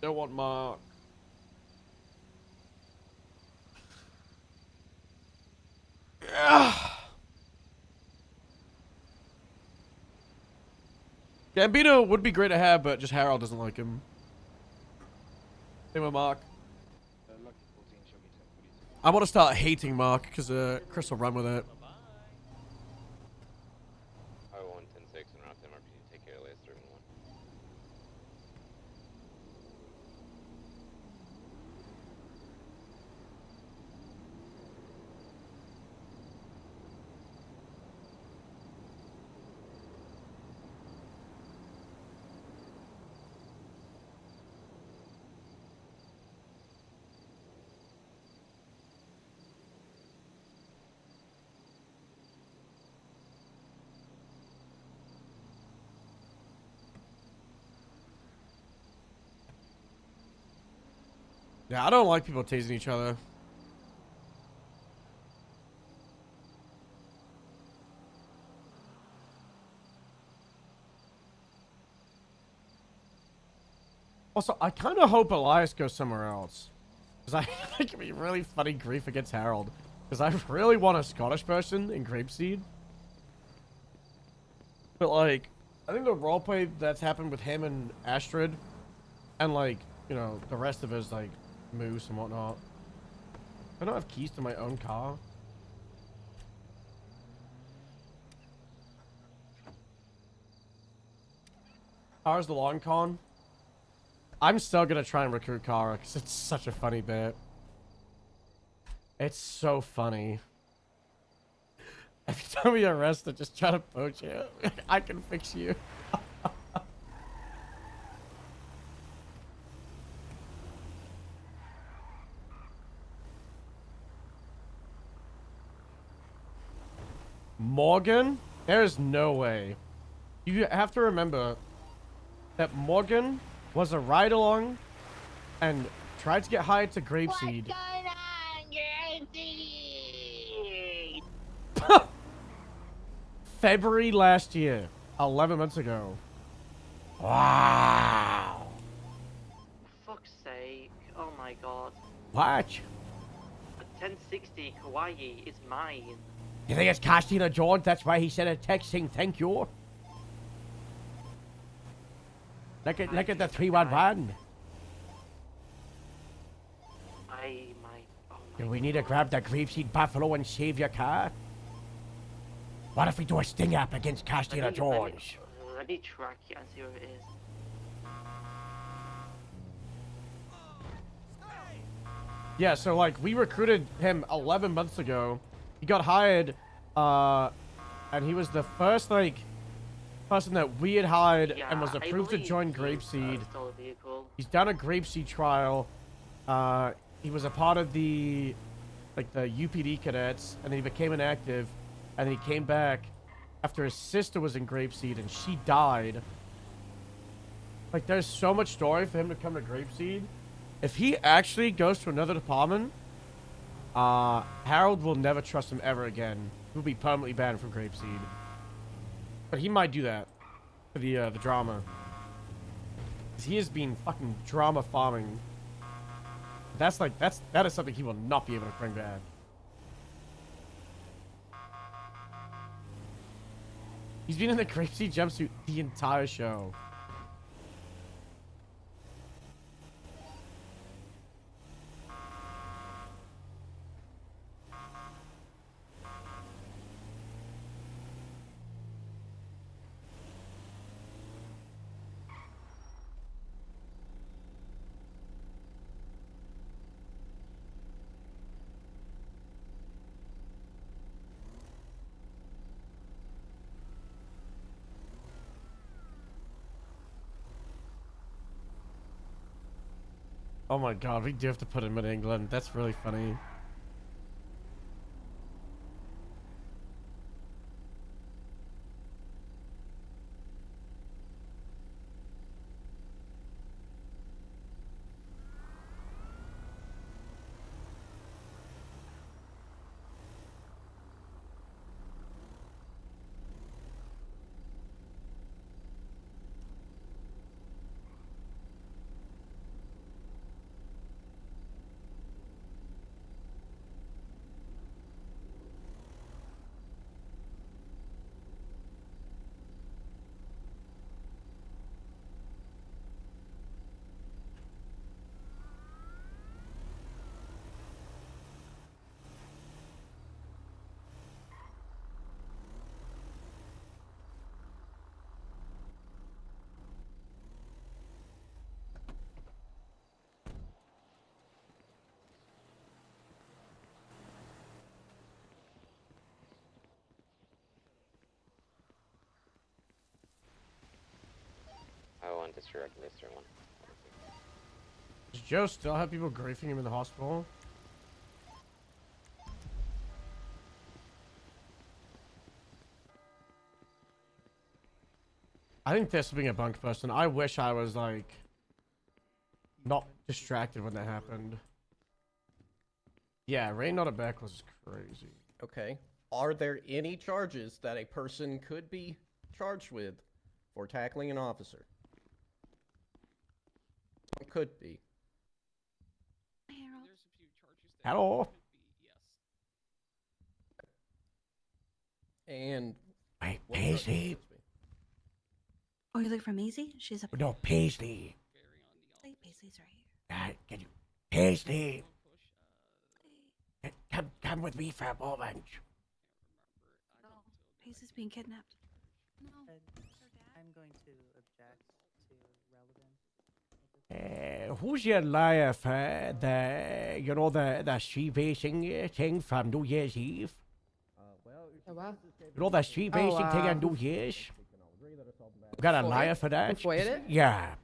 Don't want Mark. Gambino would be great to have, but just Harold doesn't like him. Same with Mark. I want to start hating Mark because Chris will run with it. Oh, 110-6 and route to MRP. Take care, last 3-1. Yeah, I don't like people tasing each other. Also, I kind of hope Elias goes somewhere else. Because I think it'd be really funny grief against Harold. Because I really want a Scottish person in Grapeseed. But, like, I think the roleplay that's happened with him and Astrid, and, like, you know, the rest of his, like, moose and whatnot. I don't have keys to my own car. How's the long con? I'm still gonna try and recruit Kara because it's such a funny bit. It's so funny. Every time we arrest it, just try to poach you. I can fix you. Morgan? There's no way. You have to remember that Morgan was a ride-along and tried to get hired to Grapeseed. February last year. 11 months ago. Wow. For fuck's sake. Oh my god. What? A 1060 Kawaii is mine. You think it's Castina Jones? That's why he sent a text saying thank you. Look at the 311. Do we need to grab the Grapeseed Buffalo and save your car? What if we do a sting app against Castina Jones? Let me track it and see where it is. Yeah, so like we recruited him 11 months ago. He got hired, and he was the first like person that we had hired and was approved to join Grapeseed. He's done a Grapeseed trial. He was a part of the UPD cadets, and then he became inactive, and then he came back after his sister was in Grapeseed and she died. Like, there's so much story for him to come to Grapeseed. If he actually goes to another department, Harold will never trust him ever again. He'll be permanently banned from Grapeseed. But he might do that for the drama. 'Cause he has been fucking drama farming. That is something he will not be able to bring back. He's been in the Grapeseed jumpsuit the entire show. Oh my god, we do have to put him in England. That's really funny. I want this direct lister one. Does Joe still have people griefing him in the hospital? I think this being a bunk person, I wish I was like not distracted when that happened. Yeah, Rain not a back was crazy. Okay. Are there any charges that a person could be charged with for tackling an officer? It could be. Hello. And hey, Paisley. Oh, you're looking for Maisie? She's up. No, Paisley. Hey, Paisley's right here. Can you, Paisley? Come with me for a moment. No, Paisley's being kidnapped. No. I'm going to object to relevance. Who's your liar for the street racing thing from New Year's Eve? You know the street racing thing on New Year's? You got a liar for that? Yeah.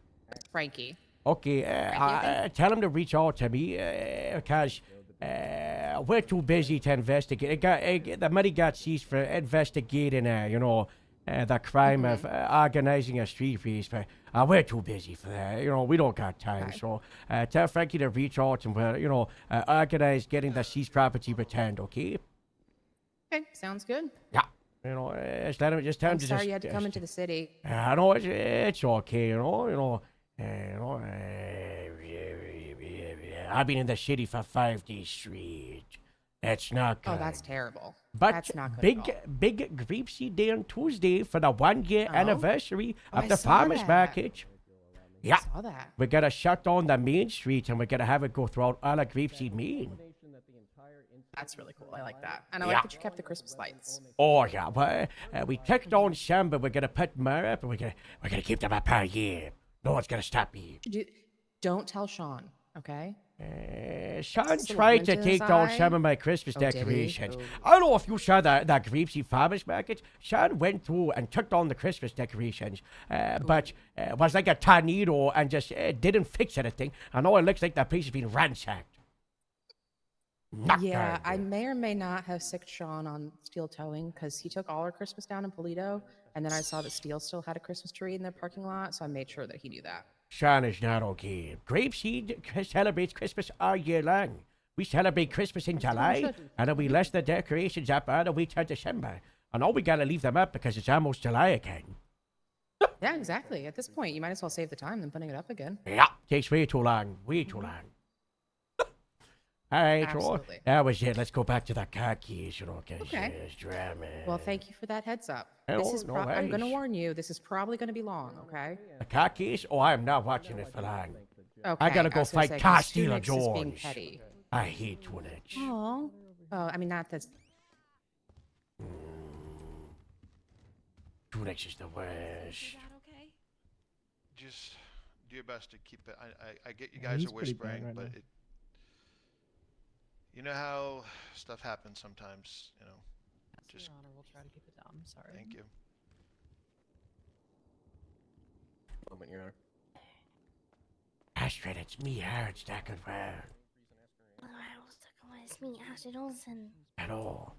Frankie. Okay, tell him to reach out to me, because we're too busy to investigate. The money got seized for investigating, the crime of organizing a street race, but we're too busy for that. We don't got time. Okay. So tell Frankie to reach out and organize getting the seized property returned. Okay. Okay, sounds good. Yeah. Just tell him I'm to sorry you had to come into the city. I know it's okay. I've been in the city for 5 days straight. That's not good. Oh, that's terrible. But that's not good big Grapeseed Day on Tuesday for the 1-year anniversary of the farmers market. Yeah, I saw that. We're gonna shut down the main street and we're gonna have it go throughout all of Grapeseed, Maine. That's really cool. I like that. And I Yeah. like that you kept the Christmas lights. Oh yeah, but we took on some, but we're gonna put more up, and we're gonna keep them up all year. No one's gonna stop me. Don't tell Sean, okay? Sean Still a tried glint to in his take down eye? some of my Christmas Oh, did he? decorations. Oh. I don't know if you saw that Grapesy Farmers Market. Sean went through and took down the Christmas decorations, but was like a tornado and just didn't fix anything. And now it looks like that place has been ransacked. Not Yeah, good. I may or may not have sicked Sean on steel towing because he took all our Christmas down in Polito, and then I saw that Steel still had a Christmas tree in their parking lot, so I made sure that he knew that. Sean is not okay. Grapeseed celebrates Christmas all year long. We celebrate Christmas in July, should. and then we left the decorations up all the way till December. And now we gotta leave them up because it's almost July again. Yeah, exactly. At this point, you might as well save the time than putting it up again. Yeah, takes way too long. Way too long. All right, well, Absolutely. that was it. Let's go back to the car keys, you know, because Okay. it's drama. Well, thank you for that heads up. Oh, This is no I'm going to worries. warn you, this is probably going to be long, okay? The car keys? Oh, I am not watching it for long. Okay. I gotta go was gonna fight say, Car 'cause Stealer 2Nix is being Jones. petty. I hate 2Nix. Oh. Oh, I mean, not that's... 2Nix is the worst. Just do your best to keep it. I get you guys he's are pretty bad whispering, right but now. it. You know how stuff happens sometimes. You know. Just. We'll try to keep it down. Sorry. Thank you. Moment, Your Honor. Astrid, it's me, Aaron Stackenberg. It's me, Astrid Olsen. Hello.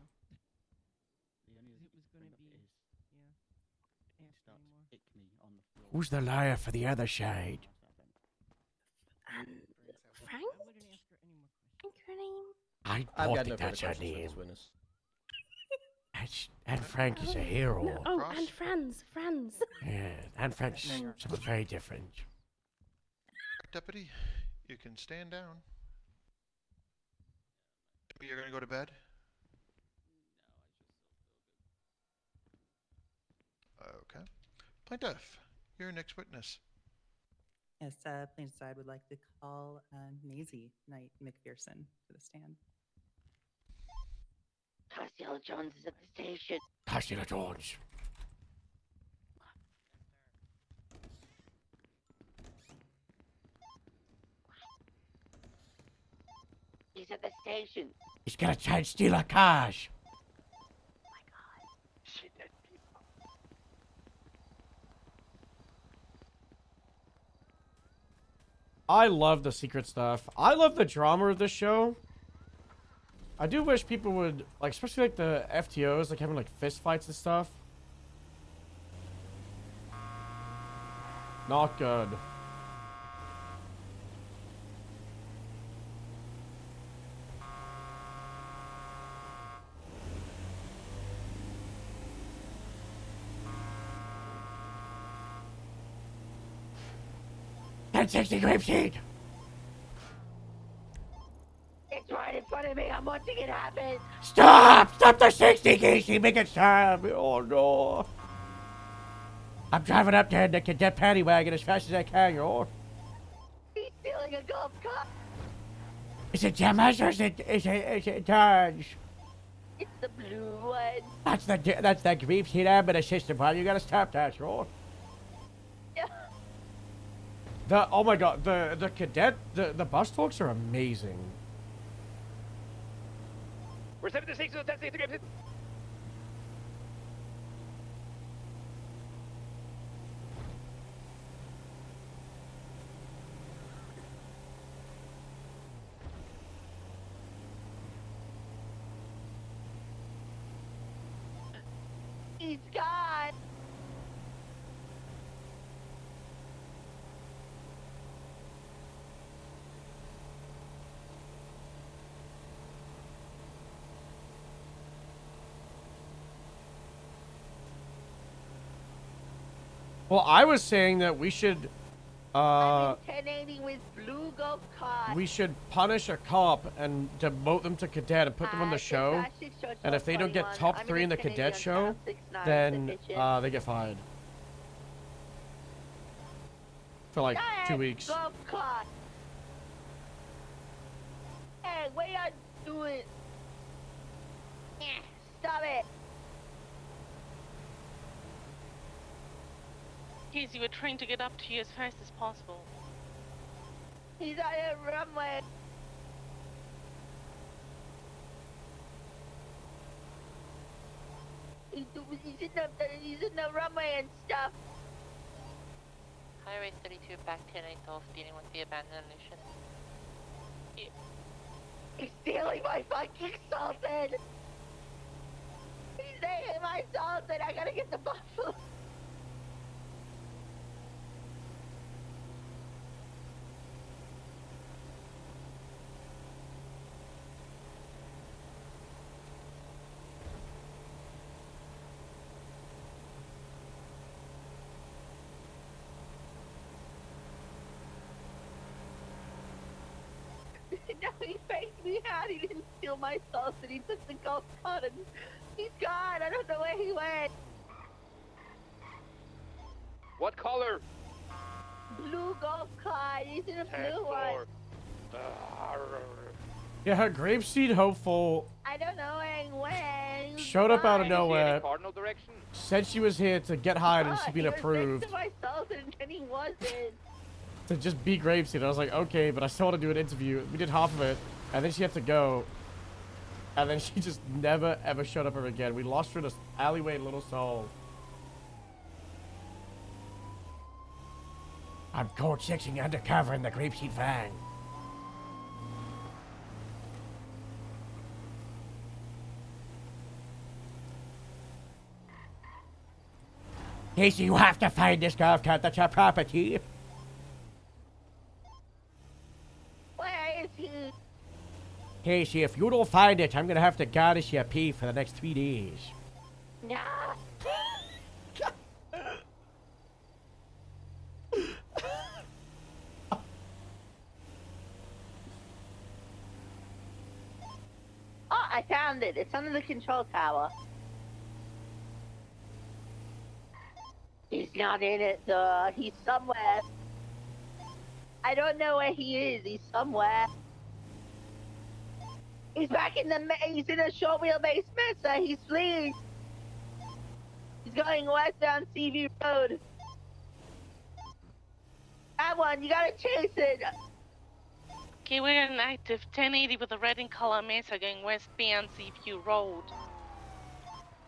Who's the liar for the other side? Frank? Frank, your name? I I've don't got no think further that's her questions for name. this witness. Anne Frank is a hero. No, oh, and friends. Yeah, Anne Frank's something very different. Deputy, you can stand down. You're gonna go to bed. Okay. Plaintiff, you're your next witness. Yes, plaintiff's side would like to call Maisie Knight McPherson to the stand. Costello Jones is at the station. Costello Jones. He's at the station. He's gonna try and steal our cars. I love the secret stuff. I love the drama of this show. I do wish people would, like, especially like the FTOs, like having like fist fights and stuff. Not good. That's 60 grapeseed. It's right in front of me. I'm watching it happen. Stop! Stop the 60, Casey! Make it stop! Oh no! I'm driving up there in the cadet paddy wagon as fast as I can, you know? He's stealing a golf cart. Is it Gemma's or is it Dodge? It's the blue one. That's the grapeseed ambulance system, pal. You gotta stop that, you know? Oh my god, the cadet, the bus talks are amazing. We're 76 to the 10 grapes. He's gone. Well, I was saying that we should, 1080 with blue golf cart. we should punish a cop and demote them to cadet and put them on the show. And if they don't get top 3 in the cadet show, then they get fined. For like 2 weeks. Golf cart. Hey, what y'all doing? Casey, we're trying to get up to you as fast as possible. He's on a runway. He's in the runway and stuff. Highway 32 back to 8 off, dealing with the abandoned illusion. He's stealing my fucking salted. He's taking my salted. I gotta get the buffalo. No, he faked me out. He didn't steal my salted. He took the golf cart and he's gone. I don't know where he went. What color? Blue golf cart. He's in a blue one. Yeah, her grapeseed hopeful I don't know where he went. He was showed up out of gone. nowhere, Cardinal direction? said she was here to get hired and Oh, she'd been he was approved next to my salted and he wasn't. to just be grapeseed. I was like, okay, but I still want to do an interview. We did half of it, and then she had to go. And then she just never, ever showed up ever again. We lost her in this alleyway in Little Seoul. I'm code 6ing undercover in the grapeseed van. Casey, you have to find this golf cart. That's our property. Where is he? Casey, if you don't find it, I'm gonna have to garnish your pee for the next 3 days. No. Oh, I found it. It's under the control tower. He's not in it, though. He's somewhere. I don't know where he is. He's somewhere. He's back in he's in a short wheelbase Mesa. He's fleeing. He's going westbound Seaview Road. That one, you gotta chase it. Okay, we're in active 1080 with a red in color Mesa going westbound Seaview Road.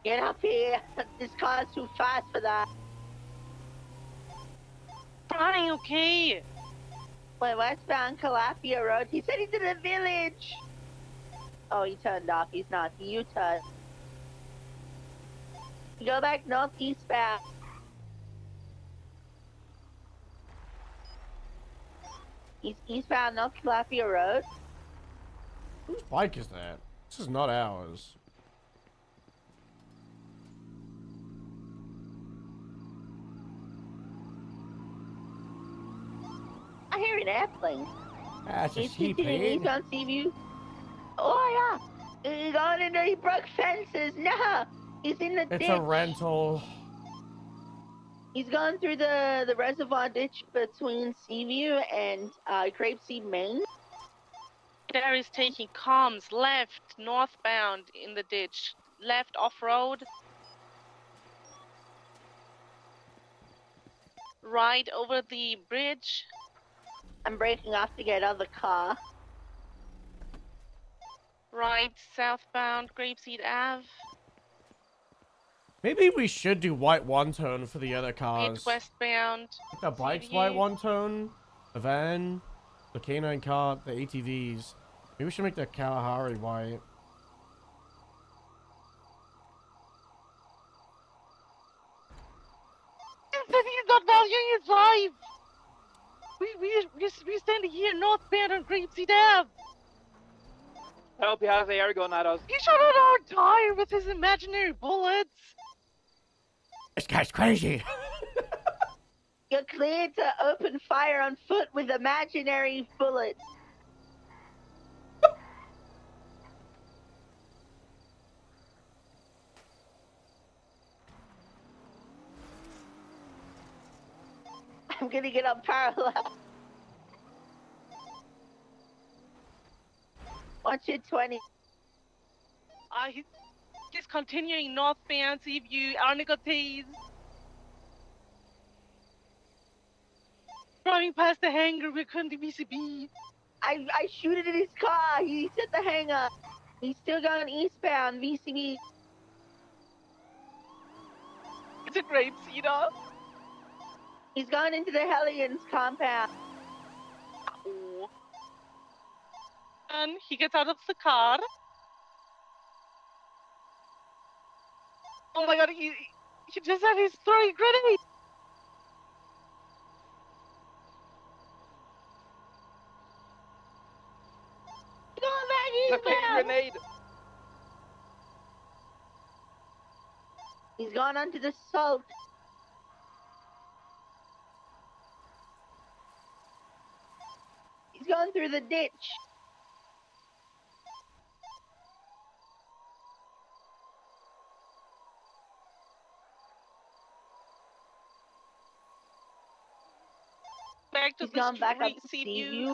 Get up here. This car's too fast for that. Fine, okay. Wait, westbound Calafia Road. He said he's in a village. Oh, he turned off. He's not. He U-turned. Go back northeastbound. He's eastbound North Calafia Road. Whose bike is that? This is not ours. I hear an airplane. That's a He's seaplane. on Seaview. Oh, yeah. He's going into, he broke fences. No. He's in the ditch. It's a rental. He's gone through the reservoir ditch between Seaview and Grapeseed, Maine. There is taking comms left, northbound in the ditch. Left off-road. Right over the bridge. I'm breaking off to get out of the car. Right, southbound Grapeseed Ave. Maybe we should do white one-tone for the other cars. Hit westbound. The bike's Seaview. white one-tone. The van. The canine car. The ATVs. Maybe we should make the Kalahari white. He's not valuing his life. We're standing here northbound on Grapeseed Ave. I hope he has the air gun at us. He shot at our tire with his imaginary bullets. This guy's crazy. You're cleared to open fire on foot with imaginary bullets. I'm gonna get on parallel. Watch it 20. He's continuing northbound Seaview, Arnicotes. Driving past the hangar, we're going to BCB. I shoot it in his car. He's at the hangar. He's still going eastbound, VCB. It's a great Cedar. He's going into the Hellions compound. Oh. And he gets out of the car. Oh my god, he just had his throwing grenade. Going back Look at eastbound. grenade. He's gone onto the salt. He's going through the ditch. Back to He's the gone back up street, to sea Sea view.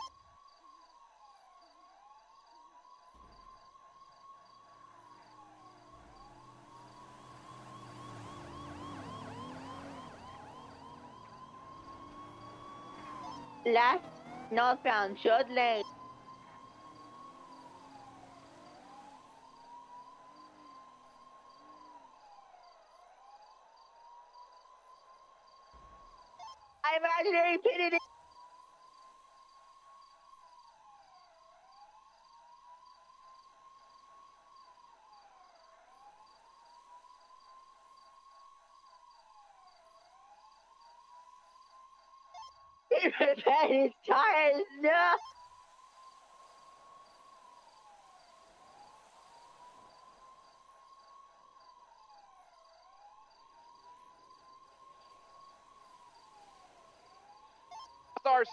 Left, northbound, short lane. I imaginary pitted it. He repaired his tires, no! Stars.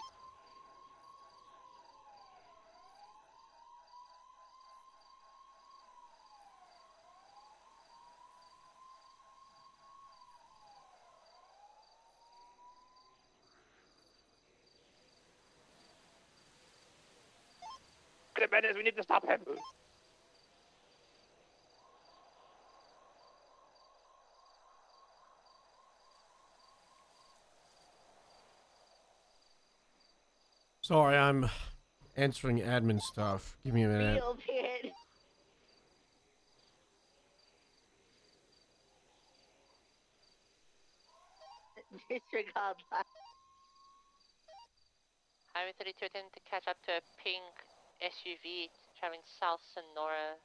Bennett, we need to stop him. Sorry, I'm answering admin stuff. Give me a minute. Real pit. Disregard that. Highway 32 attempting to catch up to a pink SUV traveling south Sonora.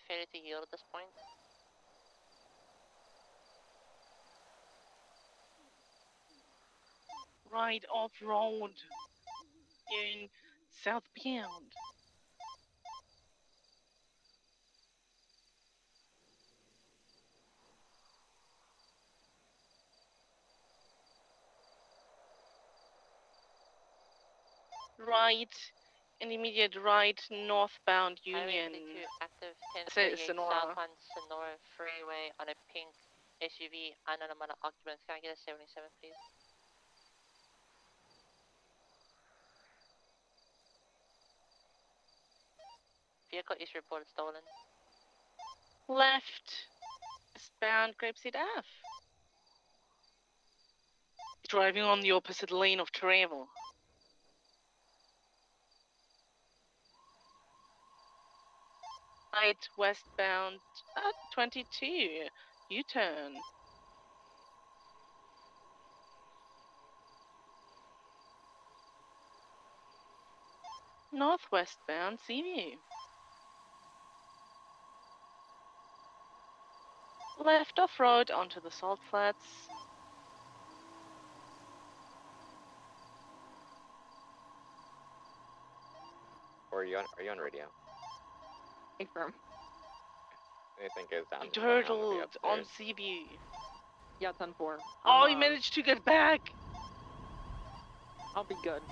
Failure to yield at this point. Right off road. In southbound. Right, and immediate right, northbound Union. Highway 32 active Say 1038 Sonora. south on Sonora Freeway on a pink SUV, unknown amount of occupants. Can I get a 77, please? Vehicle is reported stolen. Left, eastbound Grapeseed F. Driving on the opposite lane of travel. Right, westbound, 22, U-turn. Northwestbound, Seaview. Left off-road onto the salt flats. Or are you on radio? Confirm. Anything goes down. Turtled on Seaview. Yeah, 10-4. Oh, he managed to get back. I'll be good.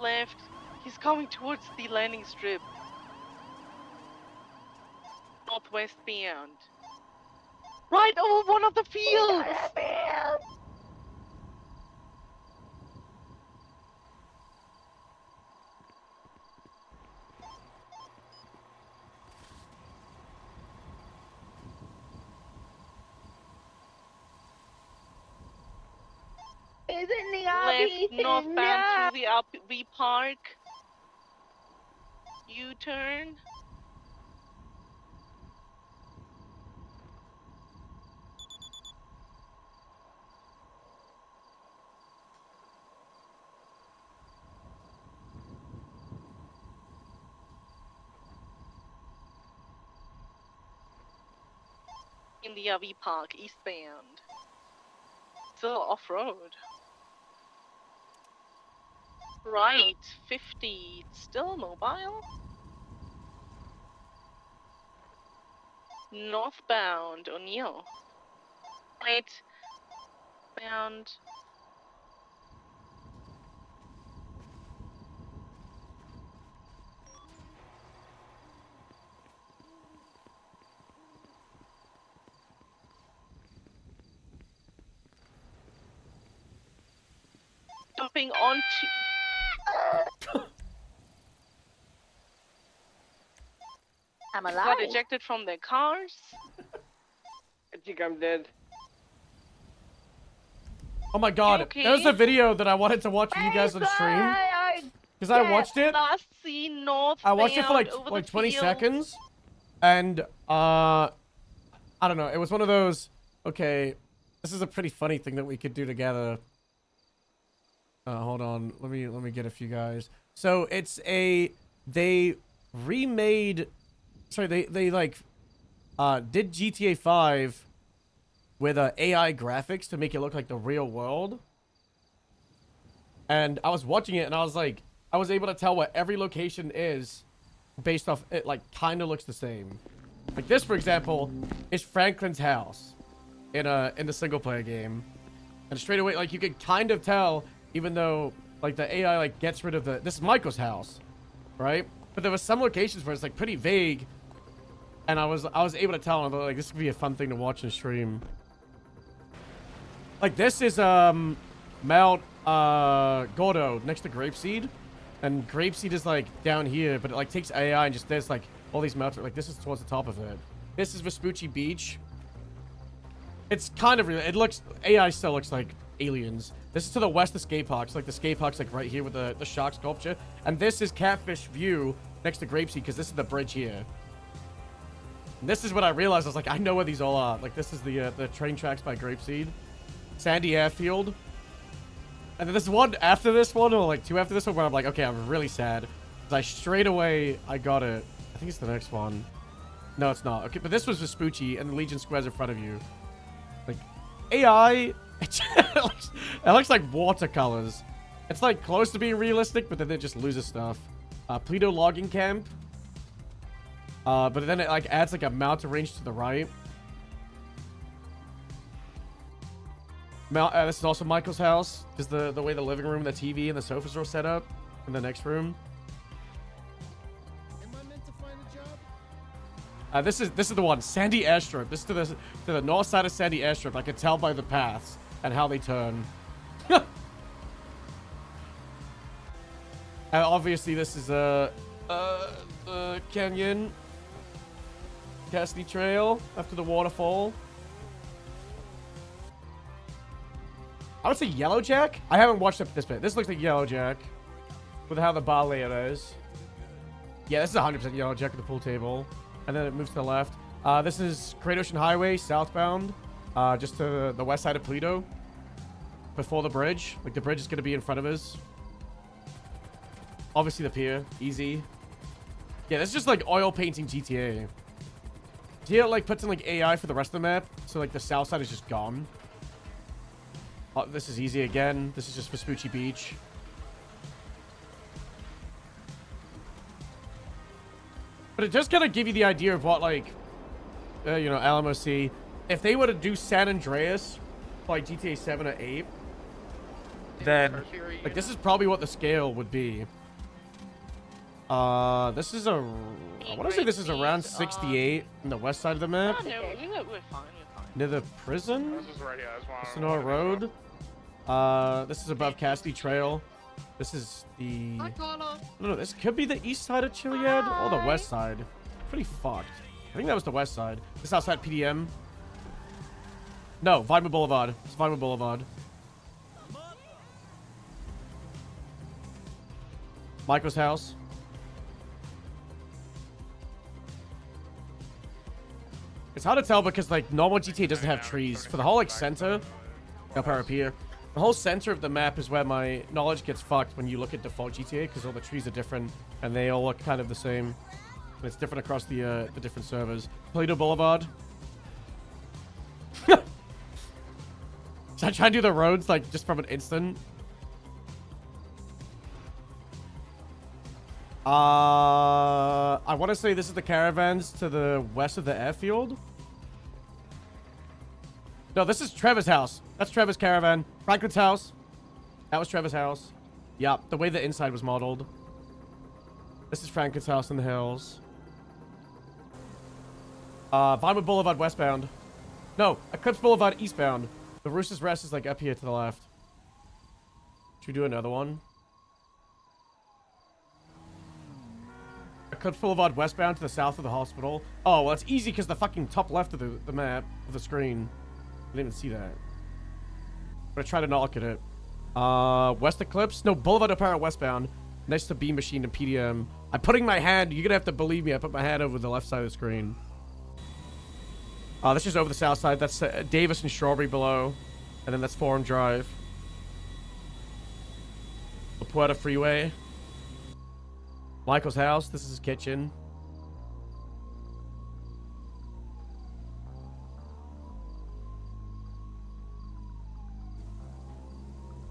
Left. He's coming towards the landing strip. Northwest bound. Right over one of the fields. He's in the Left RV. northbound No. through the RV park. U-turn. In the RV park, eastbound. Still off-road. Right, 50. Still mobile. Northbound, O'Neill. Right. Bound. Jumping onto. I'm alive. Got ejected from their cars. I think I'm dead. Oh my god, okay? that was the video that I wanted to watch with you guys on stream. Because I watched it. Last seen northbound. I watched it for over like the 20 fields. seconds. And I don't know, it was one of those, okay, this is a pretty funny thing that we could do together. Hold on, let me get a few guys. So they remade, sorry, they like did GTA 5 with AI graphics to make it look like the real world. And I was watching it and I was like, I was able to tell what every location is based off it, like kind of looks the same. Like this, for example, is Franklin's house in the single player game. And straight away, like you could kind of tell, even though like the AI like gets rid of this is Michael's house, right? But there was some locations where it's like pretty vague. And I was able to tell, and like this could be a fun thing to watch and stream. Like this is Mount Gordo next to Grapeseed, and Grapeseed is like down here, but it like takes AI and just there's like all these mountains. Like this is towards the top of it. This is Vespucci Beach. It's kind of real. It looks AI still looks like aliens. This is to the west of skate parks. Like the skate park's like right here with the shark sculpture, and this is Catfish View next to Grapeseed because this is the bridge here. And this is what I realized. I was like, I know where these all are. Like this is the train tracks by Grapeseed. Sandy Airfield. And then there's one after this one, or like two after this one, where I'm like, okay, I'm really sad. Because I straight away, I got it. I think it's the next one. No, it's not. Okay, but this was Vespucci, and the Legion Square's in front of you. Like, AI, it looks like watercolors. It's like close to being realistic, but then it just loses stuff. Pledo Logging Camp. But then it like adds like a mountain range to the right. This is also Michael's house, because the way the living room, the TV, and the sofas are set up in the next room. Am I meant to find a job? This is the one, Sandy Airstrip. This is to the north side of Sandy Airstrip. I can tell by the paths and how they turn. And obviously, this is Canyon, Cassidy Trail after the waterfall. I would say Yellow Jack. I haven't watched up this bit. This looks like Yellow Jack with how the bar layout is. Yeah, this is 100% Yellow Jack at the pool table. And then it moves to the left. This is Great Ocean Highway, southbound. Just to the west side of Toledo. Before the bridge. Like, the bridge is going to be in front of us. Obviously, the pier. Easy. Yeah, this is just, like, oil painting GTA. GTA, like, puts in, like, AI for the rest of the map. So, like, the south side is just gone. This is easy again. This is just Vespucci Beach. But it does kind of give you the idea of what, like, you know, Alamo Sea. If they were to do San Andreas, like GTA 7 or 8, then, like, this is probably what the scale would be. This is I want to say this is around 68 in the west side of the map. Oh, no, we're fine. Near the prison? This is right here. That's why Sonora Road. This is above Cassidy Trail. This is the... No, this could be the east side of Chiliad or the west side. Pretty fucked. I think that was the west side. This is outside PDM. No, Weimar Boulevard. It's Weimar Boulevard. Michael's house. It's hard to tell because like normal GTA doesn't have trees. For the whole like center, El Parapia, the whole center of the map is where my knowledge gets fucked when you look at default GTA because all the trees are different and they all look kind of the same. And it's different across the different servers. Toledo Boulevard. Should I try and do the roads like just from an instant? I want to say this is the caravans to the west of the airfield. No, this is Trevor's house. That's Trevor's caravan. Franklin's house. That was Trevor's house. Yeah, the way the inside was modeled. This is Franklin's house in the hills. Vinewood Boulevard westbound. No, Eclipse Boulevard eastbound. The Rooster's Rest is like up here to the left. Should we do another one? Eclipse Boulevard westbound to the south of the hospital. Oh, well, it's easy because the fucking top left of the map of the screen. I didn't even see that. I'm gonna try to not look at it. West Eclipse? No, Boulevard Opera westbound. Next to Beam Machine and PDM. I'm putting my hand. You're gonna have to believe me. I put my hand over the left side of the screen. This is over the south side. That's Davis and Strawberry below. And then that's Forum Drive. La Puerta Freeway. Michael's house. This is his kitchen.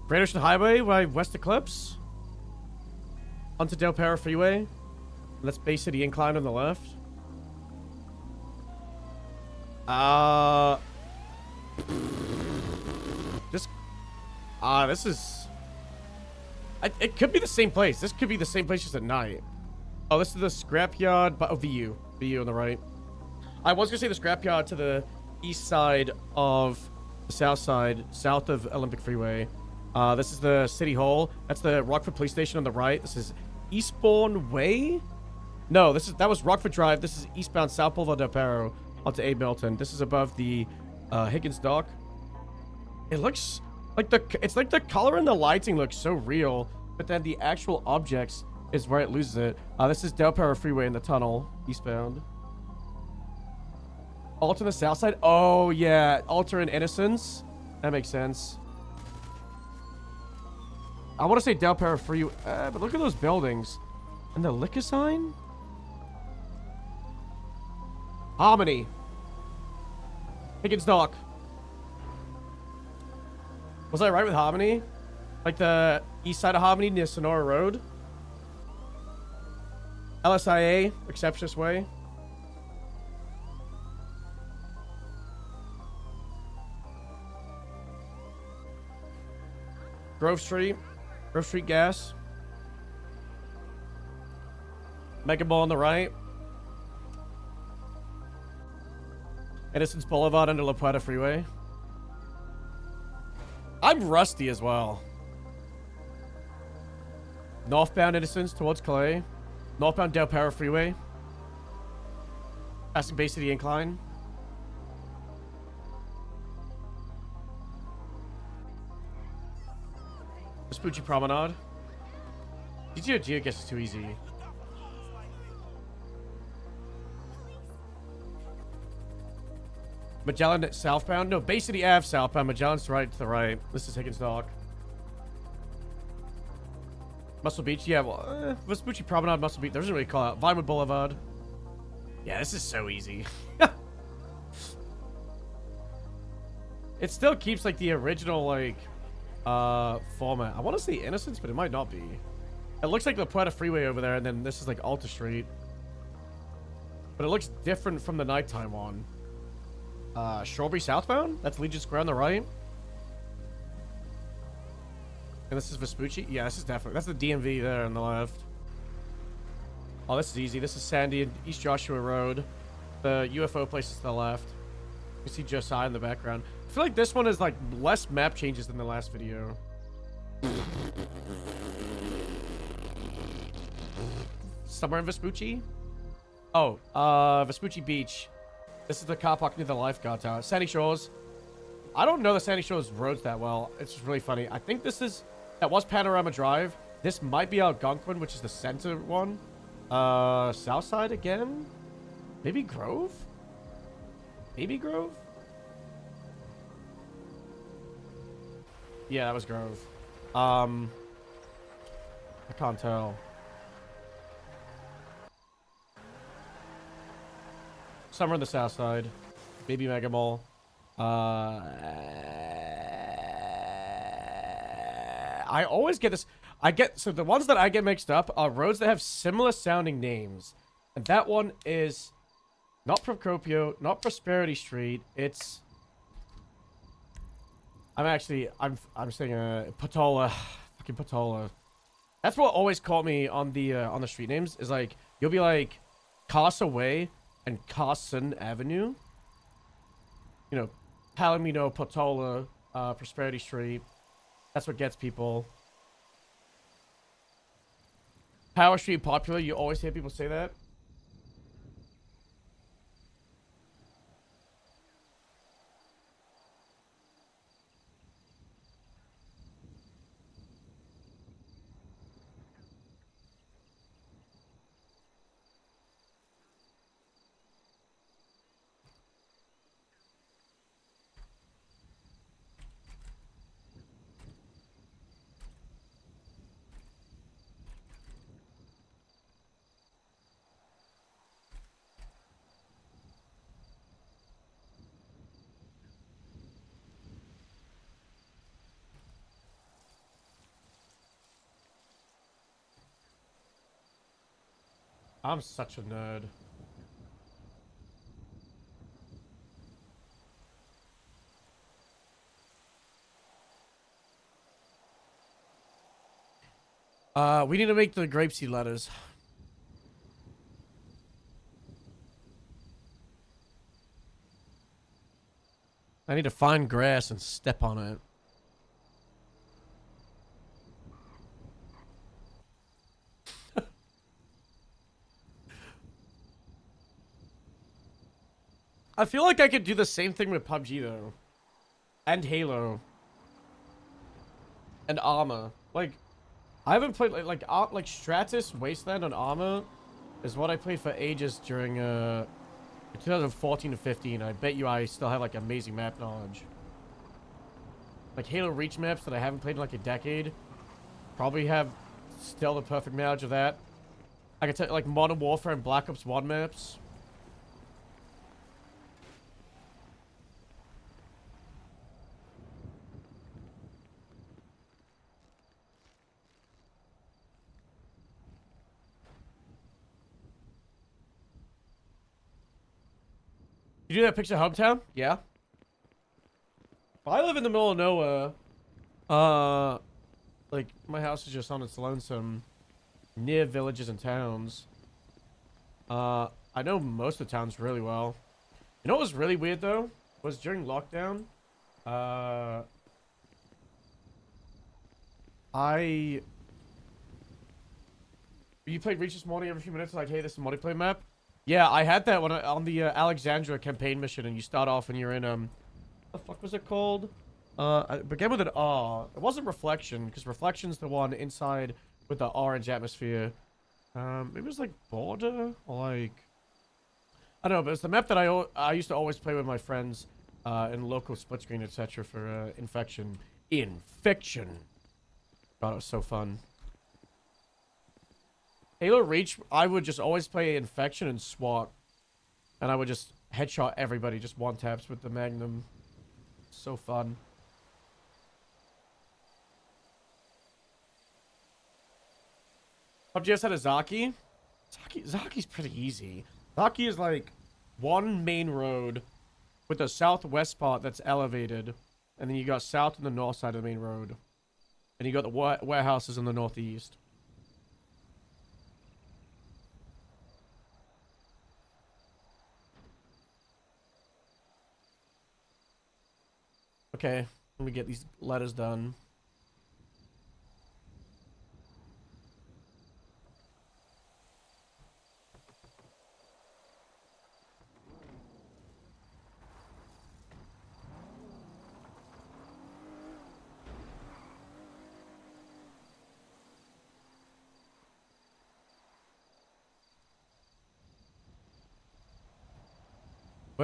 Great Ocean Highway by West Eclipse. Onto Del Perro Freeway. And that's Bay City Incline on the left. This is... it could be the same place. This could be the same place just at night. Oh, this is the scrapyard, but VU. VU on the right. I was gonna say the scrapyard to the east side of the south side, south of Olympic Freeway. This is the City Hall. That's the Rockford Police Station on the right. This is Eastbourne Way? No, that was Rockford Drive. This is eastbound South Boulevard del Perro onto A. Milton. This is above the Higgins Dock. It looks like it's like the color and the lighting looks so real, but then the actual objects is where it loses it. This is Del Perro Freeway in the tunnel, eastbound. Alter on the south side? Oh, yeah. Alter and Innocence. That makes sense. I want to say Del Perro Freeway, but look at those buildings. And the liquor sign? Harmony. Higgins Dock. Was I right with Harmony? Like the east side of Harmony near Sonora Road? LSIA, Exceptionist Way. Grove Street Gas. Mega Ball on the right. Innocence Boulevard under La Puerta Freeway. I'm rusty as well. Northbound Innocence towards Clay. Northbound Del Perro Freeway. Passing Bay City Incline. Vespucci Promenade. GTO gets is too easy. Magellan southbound? No, Bay City Ave southbound. Magellan's right to the right. This is Higgins Dock. Muscle Beach? Yeah, well, Vespucci Promenade, Muscle Beach. There doesn't really call out. Vinewood Boulevard. Yeah, this is so easy. It still keeps, like, the original, like, format. I want to say Innocence, but it might not be. It looks like the Puerta Freeway over there, and then this is, like, Alta Street. But it looks different from the nighttime one. Strawberry southbound? That's Legion Square on the right. And this is Vespucci? Yeah, this is definitely... That's the DMV there on the left. Oh, this is easy. This is Sandy and East Joshua Road. The UFO place is to the left. You see Josiah in the background. I feel like this one is, like, less map changes than the last video. Somewhere in Vespucci? Oh, Vespucci Beach. This is the car park near the lifeguard tower. Sandy Shores. I don't know the Sandy Shores roads that well. It's just really funny. I think this is... That was Panorama Drive. This might be Algonquin, which is the center one. South side again? Maybe Grove? Maybe Grove? Yeah, that was Grove. I can't tell. Somewhere on the south side. Maybe Mega Mall. I always get this. So the ones that I get mixed up are roads that have similar sounding names. And that one is not Procopio, not Prosperity Street. It's... I'm saying Patola. Fucking Patola. That's what always caught me on the street names. Is like, you'll be like Casa Way and Carson Avenue. You know, Palomino, Patola, Prosperity Street. That's what gets people. Power Street Popular, you always hear people say that. I'm such a nerd. We need to make the grapeseed letters. I need to find grass and step on it. I feel like I could do the same thing with PUBG though. And Halo. And Arma. Like, I haven't played like Stratus, Wasteland, and Arma is what I played for ages during 2014 to 15. I bet you I still have like amazing map knowledge. Like Halo Reach maps that I haven't played in like a decade. Probably have still the perfect knowledge of that. I can tell like Modern Warfare and Black Ops 1 maps. You do that picture of hometown? Yeah. Well, I live in the middle of nowhere. Like, my house is just on its lonesome. Near villages and towns. I know most of the towns really well. You know what was really weird, though? Was during lockdown, You played Reach this morning every few minutes, like, hey, this is a multiplayer map? Yeah, I had that when on the Alexandria campaign mission, and you start off and you're in, what the fuck was it called? It began with an R. It wasn't Reflection, because Reflection's the one inside with the orange atmosphere. It was like Border, or like... I don't know, but it's the map that I used to always play with my friends, in local split screen, etc. for, Infection. Infection! God, it was so fun. Halo Reach, I would just always play Infection and SWAT. And I would just headshot everybody, just one taps with the Magnum. So fun. PUBG has had a Zaki? Zaki's pretty easy. Zaki is like one main road with a southwest part that's elevated. And then you got south and the north side of the main road. And you got the warehouses in the northeast. Okay, let me get these letters done.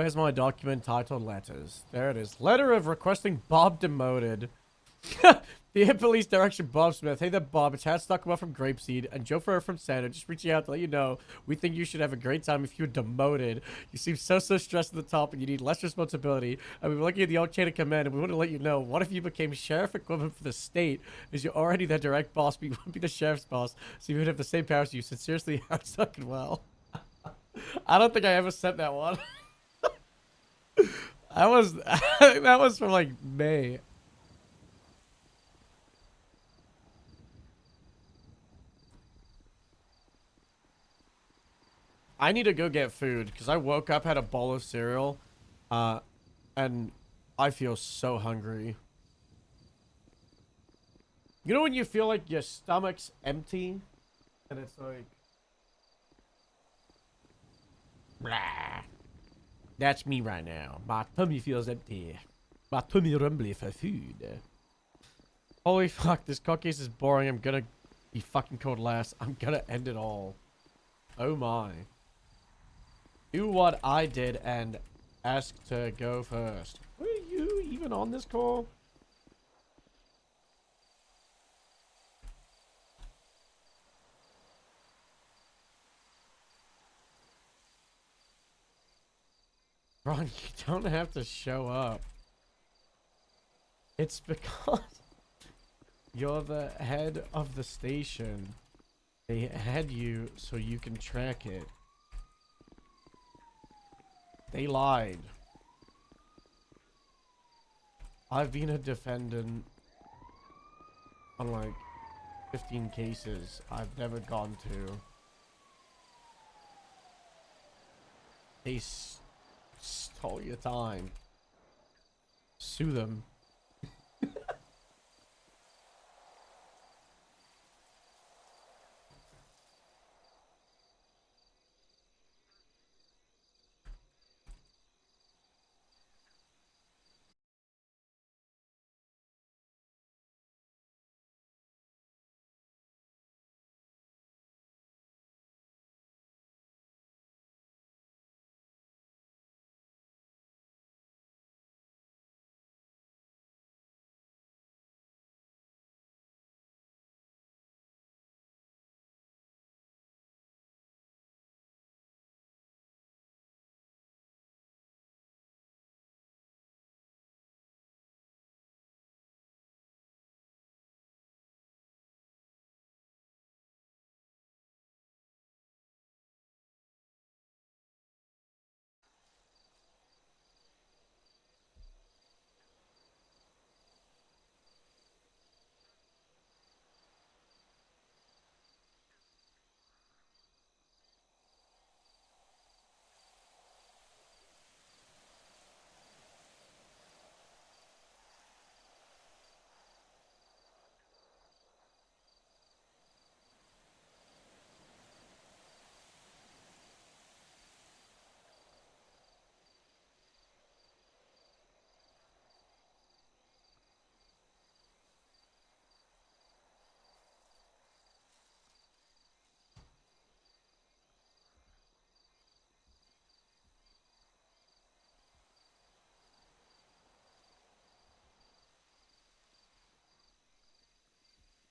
Where's my document titled letters? There it is. Letter of requesting Bob demoted. Dear Police Direction Bob Smith. Hey there, Bob. It's Hat Stuckwell from Grapeseed and Joe Ferrer from Santa. Just reaching out to let you know we think you should have a great time if you were demoted. You seem so stressed at the top and you need less responsibility. And we were looking at the old chain of command and we want to let you know, what if you became sheriff equivalent for the state? As you're already the direct boss, but you wouldn't be the sheriff's boss, so you would have the same powers as you. Sincerely, Hat Stuckwell. I don't think I ever sent that one. That was from like May. I need to go get food because I woke up, had a bowl of cereal, and I feel so hungry. You know when you feel like your stomach's empty and it's like, blah. That's me right now. My tummy feels empty. My tummy rumbly for food. Holy fuck, this court case is boring. I'm gonna be fucking called last. I'm gonna end it all. Oh my. Do what I did and ask to go first. Were you even on this call? Ron, you don't have to show up. It's because you're the head of the station. They had you so you can track it. They lied. I've been a defendant on like 15 cases I've never gone to. They stole your time. Sue them.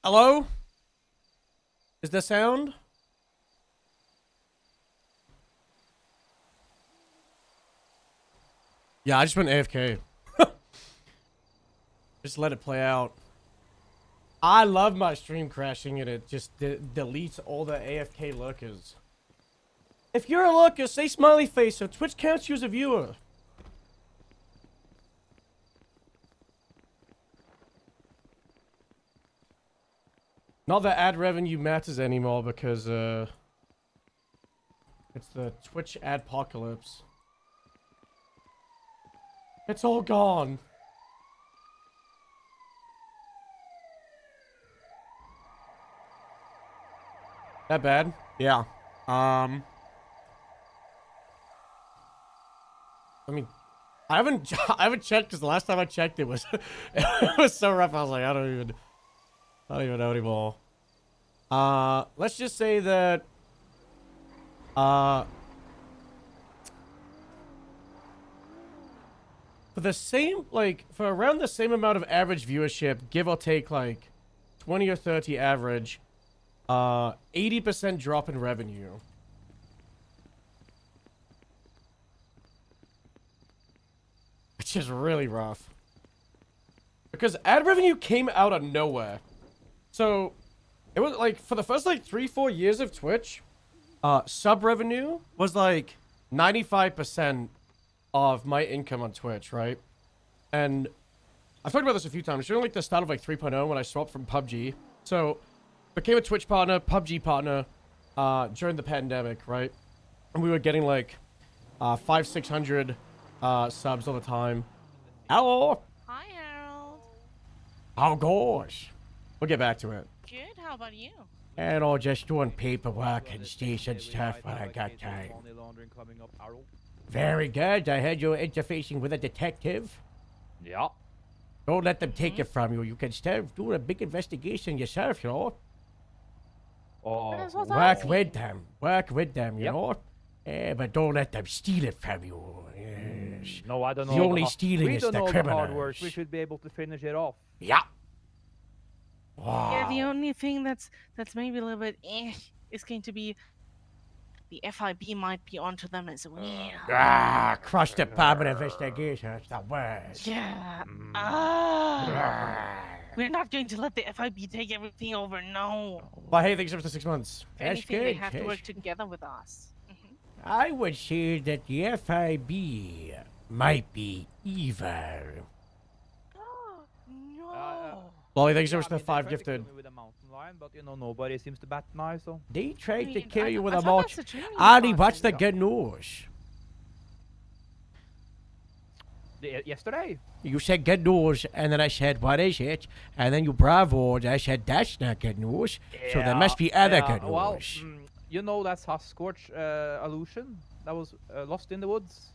Hello? Is there sound? Yeah, I just went AFK. Just let it play out. I love my stream crashing and it just deletes all the AFK lurkers. If you're a lurker, say smiley face so Twitch counts you as a viewer. Not that ad revenue matters anymore because it's the Twitch adpocalypse. It's all gone. That bad? Yeah. I mean, I haven't checked because the last time I checked it was it was so rough. I was like, I don't even know anymore. Let's just say that for the same, like, for around the same amount of average viewership, give or take, like, 20 or 30 average, 80% drop in revenue. Which is really rough. Because ad revenue came out of nowhere. So, it was, like, for the first, like, 3-4 years of Twitch, sub revenue was, like, 95% of my income on Twitch, right? And I've talked about this a few times. During, like, the start of, like, 3.0 when I swapped from PUBG. So, became a Twitch partner, PUBG partner, during the pandemic, right? And we were getting, like, 500-600 subs all the time. Hello! Hi, Harold. How goes? We'll get back to it. Good. How about you? And all just doing paperwork and station stuff when I got time. Very good. I heard you were interfacing with a detective. Yeah. Don't let them take it from you. You can start doing a big investigation yourself, you know. Oh, Work with them. Work with them, you know. But don't let them steal it from you. Yes. No, I don't know. The only stealing is the hard criminals. work. We should be able to finish it off. Yeah. Yeah, the only thing that's maybe a little bit is going to be the FIB might be onto them as well. Cross department investigation. That's the worst. Yeah. Ah. We're not going to let the FIB take everything over, no. But hey, thanks for the 6 months. If anything, they have to work together with us. I would say that the FIB might be evil. No. Well, thanks so much for the 5 gifted. With a mountain lion, but you know nobody seems to bat an eye, so. They tried to kill you with I a thought mulch. that's the training Ali, what's the good news? Yesterday. You said good news, and then I said, what is it? And then you bravoed. I said, that's not good news. So there must be other good news. Well, you know that Sasquatch illusion that was lost in the woods?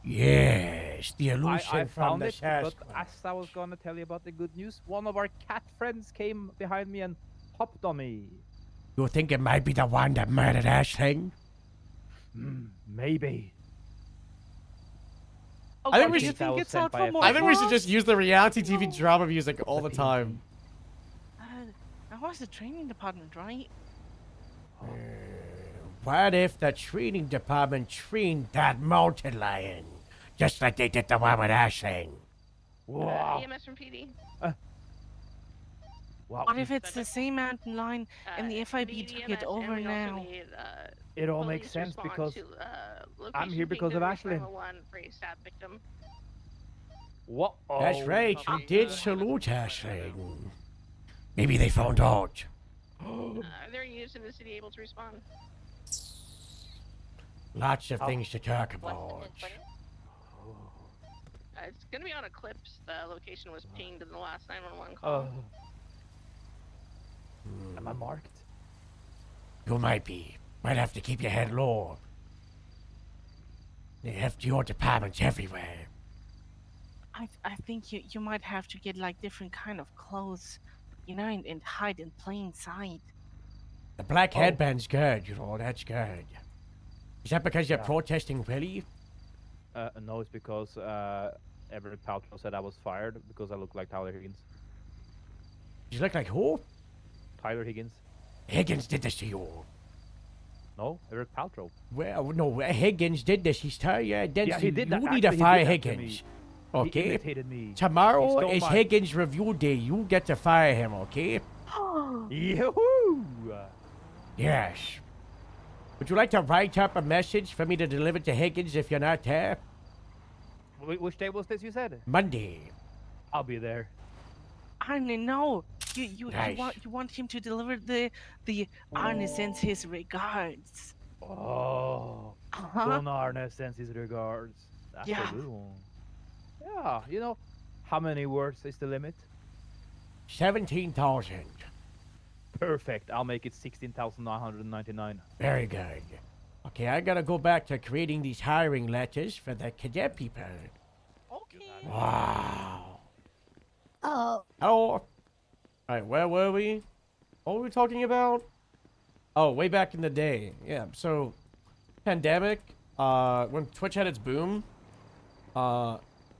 Yes, the illusion I from found the it, Sasquatch. but as I was gonna tell you about the good news, one of our cat friends came behind me and hopped on me. You think it might be the one that murdered Ashling? Maybe. I think we should. I think we should vlogs? just use the reality TV drama music all the time. That was the training department, right? What if the training department trained that mountain lion? Just like they did the one with Ashling. EMS from PD. What if it's the same mountain line and the FIB took it over now? It all makes sense because I'm here because of Ashlyn. What? That's right, you did salute Ashling. Maybe they found out. They're used in the city able to respond. Lots of things to talk about. It's gonna be on Eclipse. The location was pinged in the last 911 call. Am I marked? You might be. Might have to keep your head low. They have your departments everywhere. I think you might have to get like different kind of clothes, you know, and hide in plain sight. The black headband's good, you know, that's good. Is that because you're protesting Willie? No, it's because Everett Paltrow said I was fired because I look like Tyler Higgins. You look like who? Tyler Higgins. Higgins did this to you. No, Everett Paltrow. Well, no, Higgins did this. He's telling you, Yeah, he did that. you need to Actually, he fire did that to Higgins. me. Okay? He imitated me. Tomorrow He is stole my- Higgins' review day. You get to fire him, okay? Yoo-hoo! Yes. Would you like to write up a message for me to deliver to Higgins if you're not there? Which day was this you said? Monday. I'll be there. Arne, no. You Nice. want him to deliver the Arne sends his regards. Oh. Don Arne sends his regards. That's Yeah. a good one. Yeah, you know, how many words is the limit? 17,000. Perfect. I'll make it 16,999. Very good. Okay, I gotta go back to creating these hiring letters for the cadet people. Okay. Wow. Oh. Hello. Alright, where were we? What were we talking about? Oh, way back in the day. Yeah, so pandemic, when Twitch had its boom,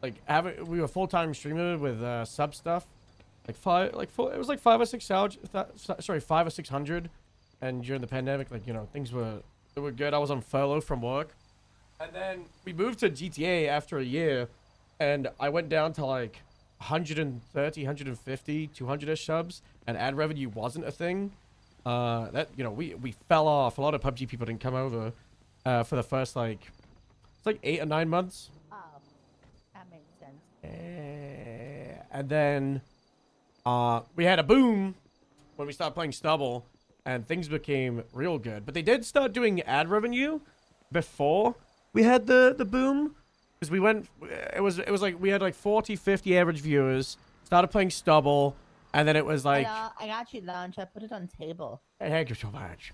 we were full-time streaming with sub stuff, it was like 5 or 6 sorry, 5 or 600, and during the pandemic, like, you know, things were good. I was on furlough from work, and then we moved to GTA after a year, and I went down to like 130, 150, 200-ish subs, and ad revenue wasn't a thing. That, you know, we fell off. A lot of PUBG people didn't come over for the first it's like 8 or 9 months. Oh, that makes sense. And then we had a boom when we started playing Stubble, and things became real good. But they did start doing ad revenue before we had the boom, because we went. It was like we had like 40, 50 average viewers. Started playing Stubble, and then it was like. I got you lunch. I put it on table. Hey, thank you so much.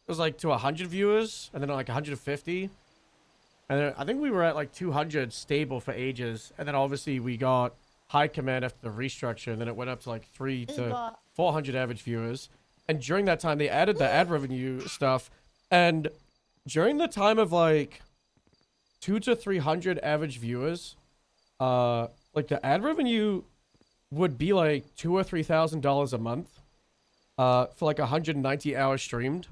It was like to 100 viewers, and then like 150. And then I think we were at like 200 stable for ages. And then obviously we got high command after the restructure, and then it went up to like 300 to 400 average viewers. And during that time, they added the ad revenue stuff. And during the time of like 200 to 300 average viewers, like the ad revenue would be like $2,000 or $3,000 a month for like 190 hours streamed.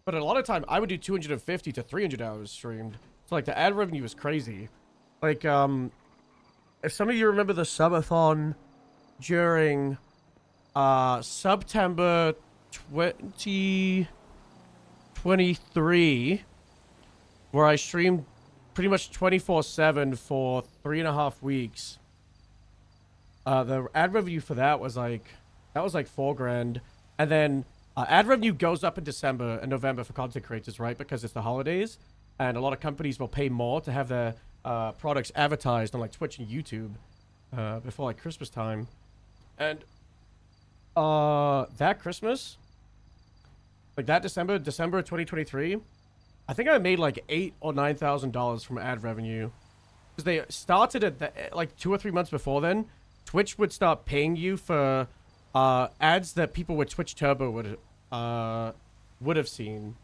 But a lot of time I would do 250 to 300 hours streamed. So like the ad revenue is crazy. Like if some of you remember the subathon during September 2023, where I streamed pretty much 24/7 for 3.5 weeks. The ad revenue for that was like $4 grand, and then ad revenue goes up in December and November for content creators, right? Because it's the holidays, and a lot of companies will pay more to have their products advertised on like Twitch and YouTube before like Christmas time. And that Christmas, like that December 2023, I think I made like $8,000 or $9,000 from ad revenue, because they started at like 2 or 3 months before then. Twitch would start paying you for ads that people with Twitch Turbo would have seen,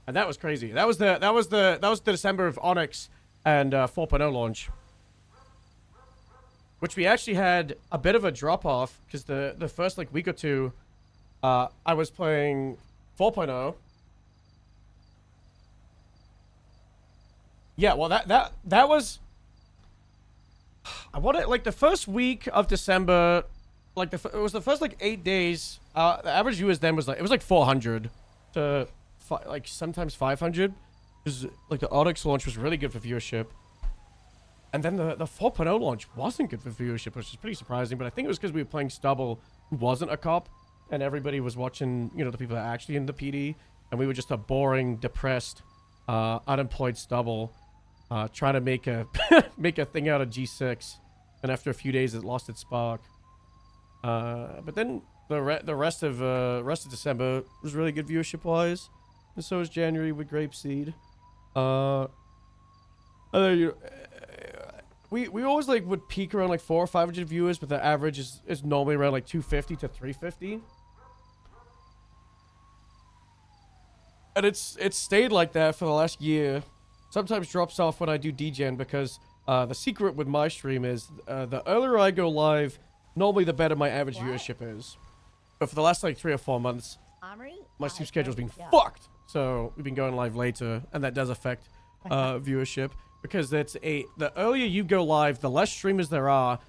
and that was crazy. That was the December of ONX and 4.0 launch, which we actually had a bit of a drop off, because the first like week or two, I was playing 4.0. Yeah, well that was. I wanted like the first week of December, like it was the first like 8 days. The average viewers then was like 400 to like sometimes 500, because like the ONX launch was really good for viewership, and then the 4.0 launch wasn't good for viewership, which is pretty surprising. But I think it was because we were playing Stubble, who wasn't a cop, and everybody was watching, you know, the people that are actually in the PD, and we were just a boring, depressed, unemployed Stubble. Trying to make a make a thing out of G6, and after a few days it lost its spark. But then the rest of December was really good viewership wise, and so was January with Grapeseed. We always like would peak around like 400 or 500 viewers, but the average is normally around like 250 to 350. And it's stayed like that for the last year. Sometimes drops off when I do DGen, because the secret with my stream is the earlier I go live, normally the better my average viewership is. But for the last like 3 or 4 months, my stream schedule's been fucked. So we've been going live later, and that does affect viewership, because the earlier you go live, the less streamers there are,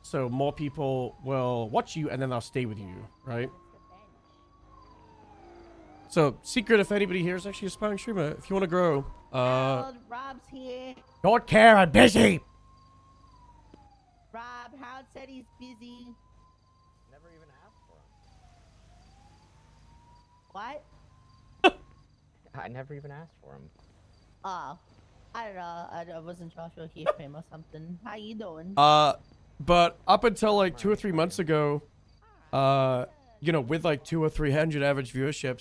so more people will watch you, and then they'll stay with you, right? So, secret, if anybody here is actually a aspiring streamer, if you want to grow, Rob's here. Don't care, I'm busy. Rob, Howard said he's busy. Never even asked for him. What? I never even asked for him. Oh, I don't know. I wasn't sure if you'll hear from him or something. How you doing? But up until like 2 or 3 months ago, you know, with like 200 or 300 average viewership,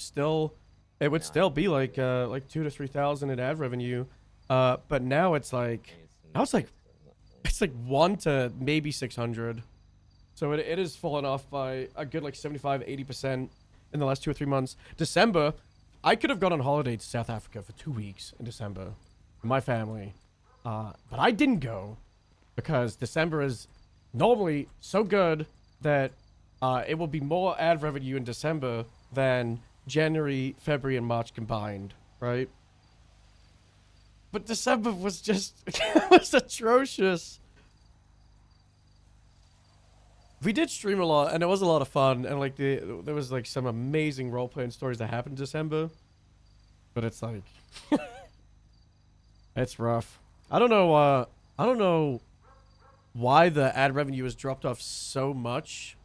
it would still be like 2,000 to 3,000 in ad revenue. But now it's like 1 to maybe 600. So it is fallen off by a good like 75-80% in the last 2 or 3 months. December, I could have gone on holiday to South Africa for 2 weeks in December. my family. But I didn't go because December is normally so good that it will be more ad revenue in December than January, February, and March combined, right? But December was just it was atrocious. We did stream a lot, and it was a lot of fun, and like there was like some amazing role playing stories that happened in December. But it's like it's rough. I don't know why the ad revenue has dropped off so much.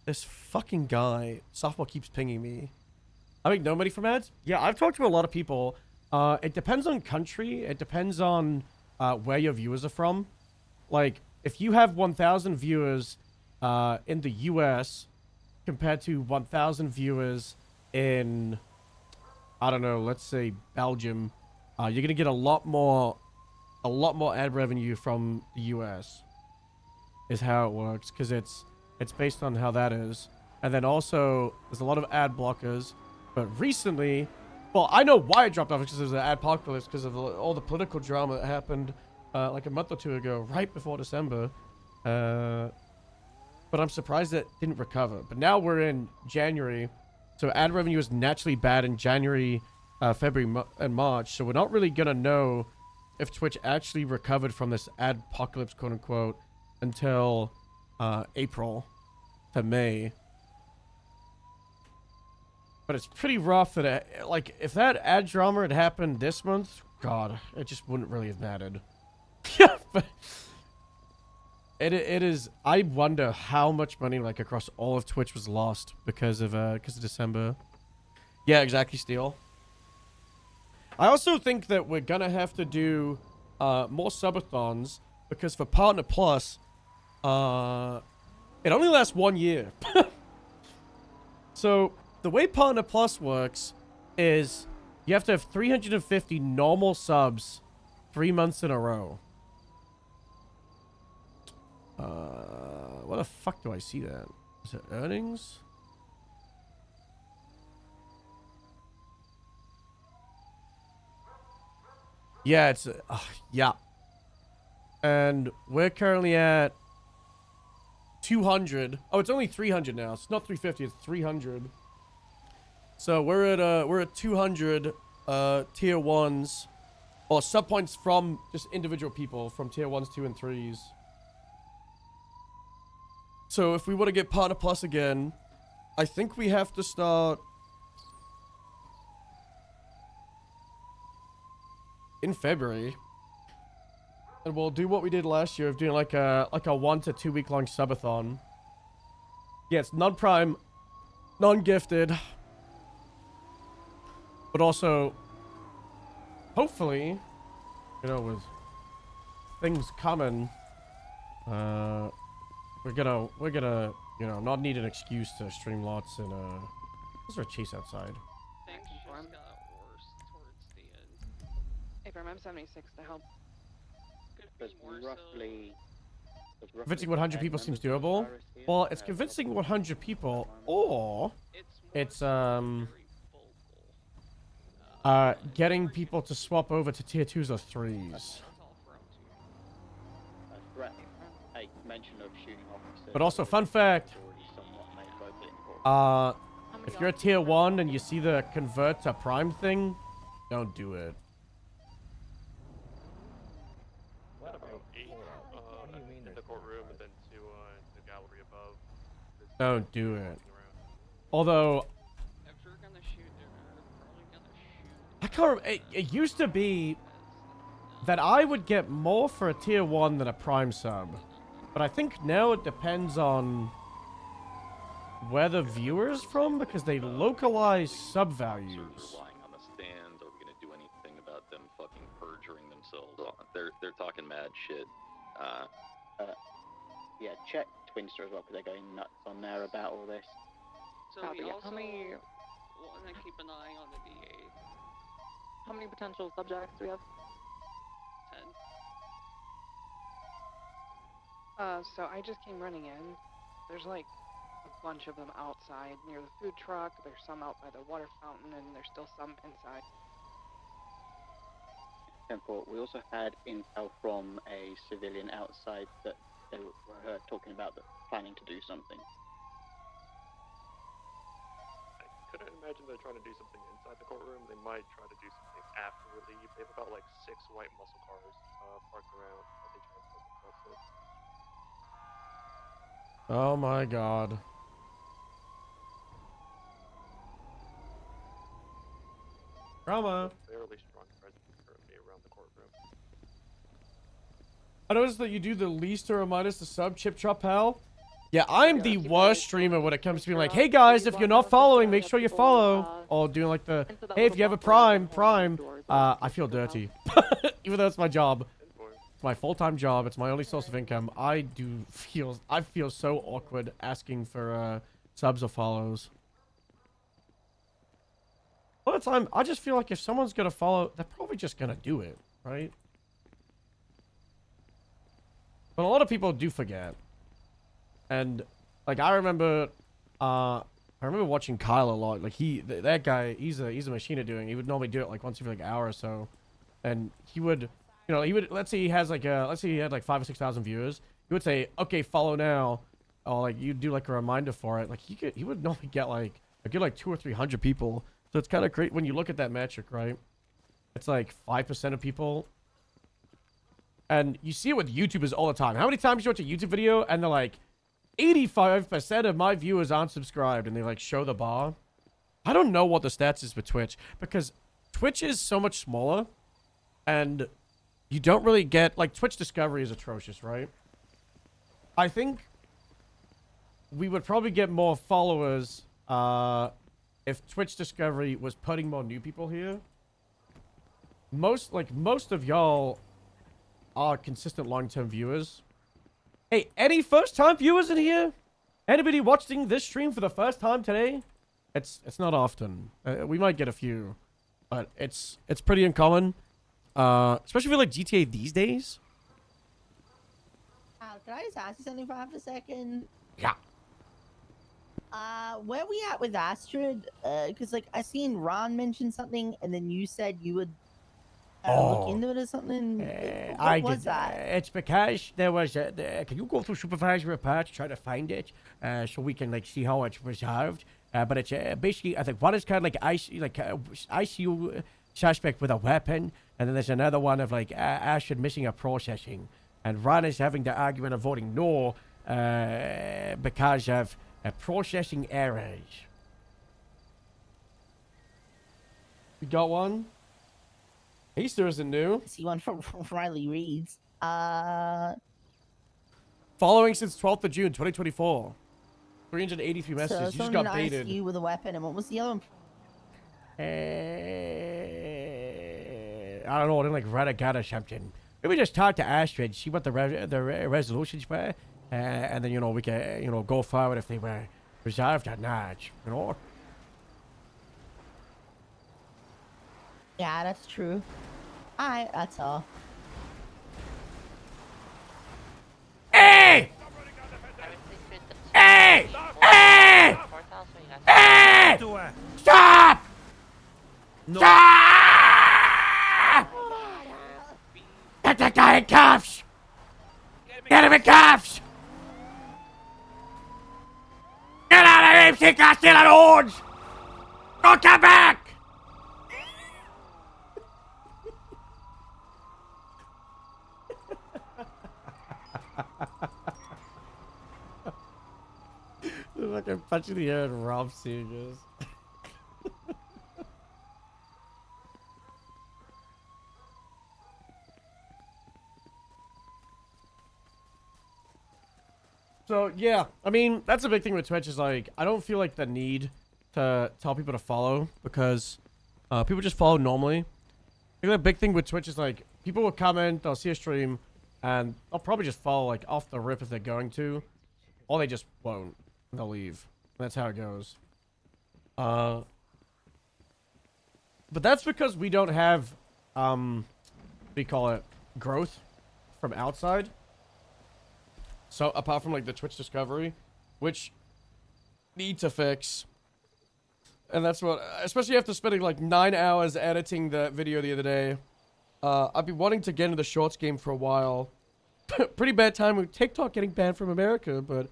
This fucking guy, softball, keeps pinging me. I make no money from ads? Yeah, I've talked to a lot of people. It depends on country. It depends on where your viewers are from. Like, if you have 1,000 viewers in the US compared to 1,000 viewers in, I don't know, let's say Belgium, you're going to get a lot more ad revenue from the US is how it works, because it's based on how that is. And then also, there's a lot of ad blockers. But recently, well, I know why it dropped off, because there's an ad apocalypse, because of all the political drama that happened like a month or two ago, right before December. But I'm surprised it didn't recover. But now we're in January, so ad revenue is naturally bad in January, February, and March. So we're not really going to know if Twitch actually recovered from this ad apocalypse, quote unquote, until April to May. But it's pretty rough that, like, if that ad drama had happened this month, God, it just wouldn't really have mattered. Yeah, but it is. I wonder how much money, like, across all of Twitch was lost because of December. Yeah, exactly, Steel. I also think that we're gonna have to do more subathons, because for Partner Plus, it only lasts 1 year. So the way Partner Plus works is you have to have 350 normal subs 3 months in a row. What the fuck do I see that? Is it earnings? Yeah, it's yeah. And we're currently at 200. Oh, it's only 300 now. It's not 350, it's 300. So we're at 200 tier 1s, or sub points from just individual people from tier 1s, 2, and 3s. So if we want to get Partner Plus again, I think we have to start in February. And we'll do what we did last year of doing like a 1 to 2 week long subathon. Yeah, it's non-prime, non-gifted, but also, hopefully, you know, with things coming, we're gonna, you know, not need an excuse to stream lots and is there a chase outside? Things just got worse towards the end. Hey, I'm 76 to help. Could be more roughly. Convincing 100 people seems doable. Well, it's convincing 100 people, or it's getting people to swap over to tier 2s or 3s. But also, fun fact, if you're a tier 1 and you see the convert to prime thing, don't do it. In the courtroom and then to the gallery above. Don't do it. Although, If you're gonna shoot, they're probably gonna shoot. I can't remember. It used to be that I would get more for a tier 1 than a prime sub. But I think now it depends on where the viewer is from, because they localize sub values. Lying on the stand. Are we gonna do anything about them fucking perjuring themselves? They're talking mad shit. Yeah, check Twinster as well, because they're going nuts on there about all this. So we also want to keep an eye on the DA. How many potential subjects do we have? 10. So I just came running in. There's like a bunch of them outside near the food truck. There's some out by the water fountain, and there's still some inside. 10-4. We also had intel from a civilian outside that they were heard talking about that planning to do something. I couldn't imagine they're trying to do something inside the courtroom. They might try to do something after we leave. They have about like 6 white muscle cars parked around that they transport the trucks in. Oh my god. Drama. Fairly strong presence currently around the courtroom. I noticed that you do the least or minus the sub chip chop pal. Yeah, I'm the worst streamer when it comes to being like, hey guys, if you're not following, make sure you follow. Or doing like the, hey, if you have a prime. I feel dirty. Even though it's my job. It's my full-time job. It's my only source of income. I feel so awkward asking for subs or follows. All the time, I just feel like if someone's gonna follow, they're probably just gonna do it, right? But a lot of people do forget. And like I remember watching Kyle a lot. Like that guy, he's a machine at doing. He would normally do it like once every like hour or so. And he would, let's say he had like 5,000 or 6,000 viewers. He would say, okay, follow now. Or like you do like a reminder for it. Like he would normally get like a good like 200 or 300 people. So it's kind of great when you look at that metric, right? It's like 5% of people. And you see it with YouTubers all the time. How many times you watch a YouTube video and they're like, 85% of my viewers aren't subscribed, and they like show the bar? I don't know what the stats is with Twitch, because Twitch is so much smaller and you don't really get like Twitch discovery is atrocious, right? I think we would probably get more followers if Twitch discovery was putting more new people here. Most of y'all are consistent long-term viewers. Hey, any first-time viewers in here? Anybody watching this stream for the first time today? It's not often. We might get a few, but it's pretty uncommon. Especially for like GTA these days. Can I just ask you something for half a second? Yeah. Where we at with Astrid? Because like I seen Ron mention something, and then you said you would look into it or something. What was that? It's because there was can you go through supervisor report to try to find it, so we can like see how it's resolved? But it's basically, I think one is kind of like ICU suspect with a weapon, and then there's another one of like Ashford missing a processing, and Ron is having the argument of voting no because of processing errors. You got one? Easter isn't new. See one from Riley Reeds. Following since 12th of June, 2024. 383 messages. So You just got baited. You with a weapon, and what was the other one? I don't know, like Renegade or something. Maybe just talk to Astrid, see what the resolutions were, and then we can go forward if they were resolved or not. Yeah, that's true. Alright, that's all. Hey! Hey! Hey! Hey! Stop! No. Stop! Get that guy in cuffs! Get him in cuffs! Get out of here, take us still at horns! Don't come back! Like I'm punching the air and Rob seeing this. So yeah, I mean that's a big thing with Twitch is like I don't feel like the need to tell people to follow because people just follow normally. I think the big thing with Twitch is like people will comment, they'll see a stream, and they'll probably just follow like off the rip if they're going to, or they just won't. They'll leave. That's how it goes. But that's because we don't have, what do you call it, growth from outside. So apart from like the Twitch discovery, which need to fix. And that's what, especially after spending like 9 hours editing that video the other day. I've been wanting to get into the shorts game for a while. Pretty bad time with TikTok getting banned from America, but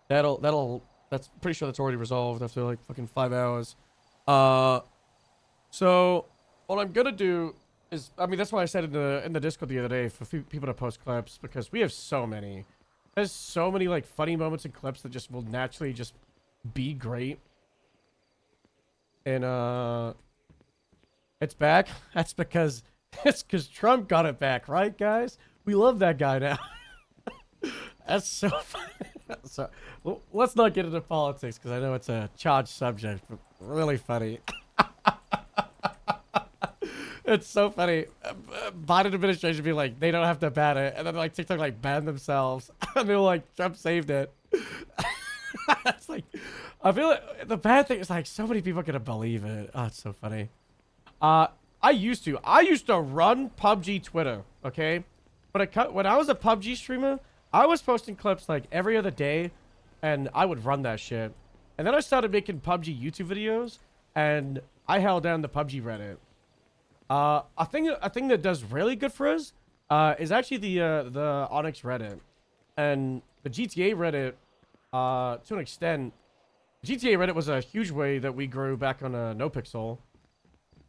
that's pretty sure that's already resolved after like fucking 5 hours. So what I'm gonna do is, I mean, that's why I said in the Discord the other day for people to post clips, because we have so many. There's so many like funny moments and clips that just will naturally just be great. And it's back. That's because it's because Trump got it back, right, guys? We love that guy now. That's so funny. So let's not get into politics because I know it's a charged subject, but really funny. It's so funny. Biden administration be like, they don't have to ban it, and then like TikTok like banned themselves, and they're like, Trump saved it. It's like, I feel like the bad thing is like so many people are gonna believe it. Oh, it's so funny. I used to run PUBG Twitter, okay? But when I was a PUBG streamer, I was posting clips like every other day, and I would run that shit. And then I started making PUBG YouTube videos, and I held down the PUBG Reddit. A thing that does really good for us is actually the ONX Reddit, and the GTA Reddit. To an extent, GTA Reddit was a huge way that we grew back on NoPixel.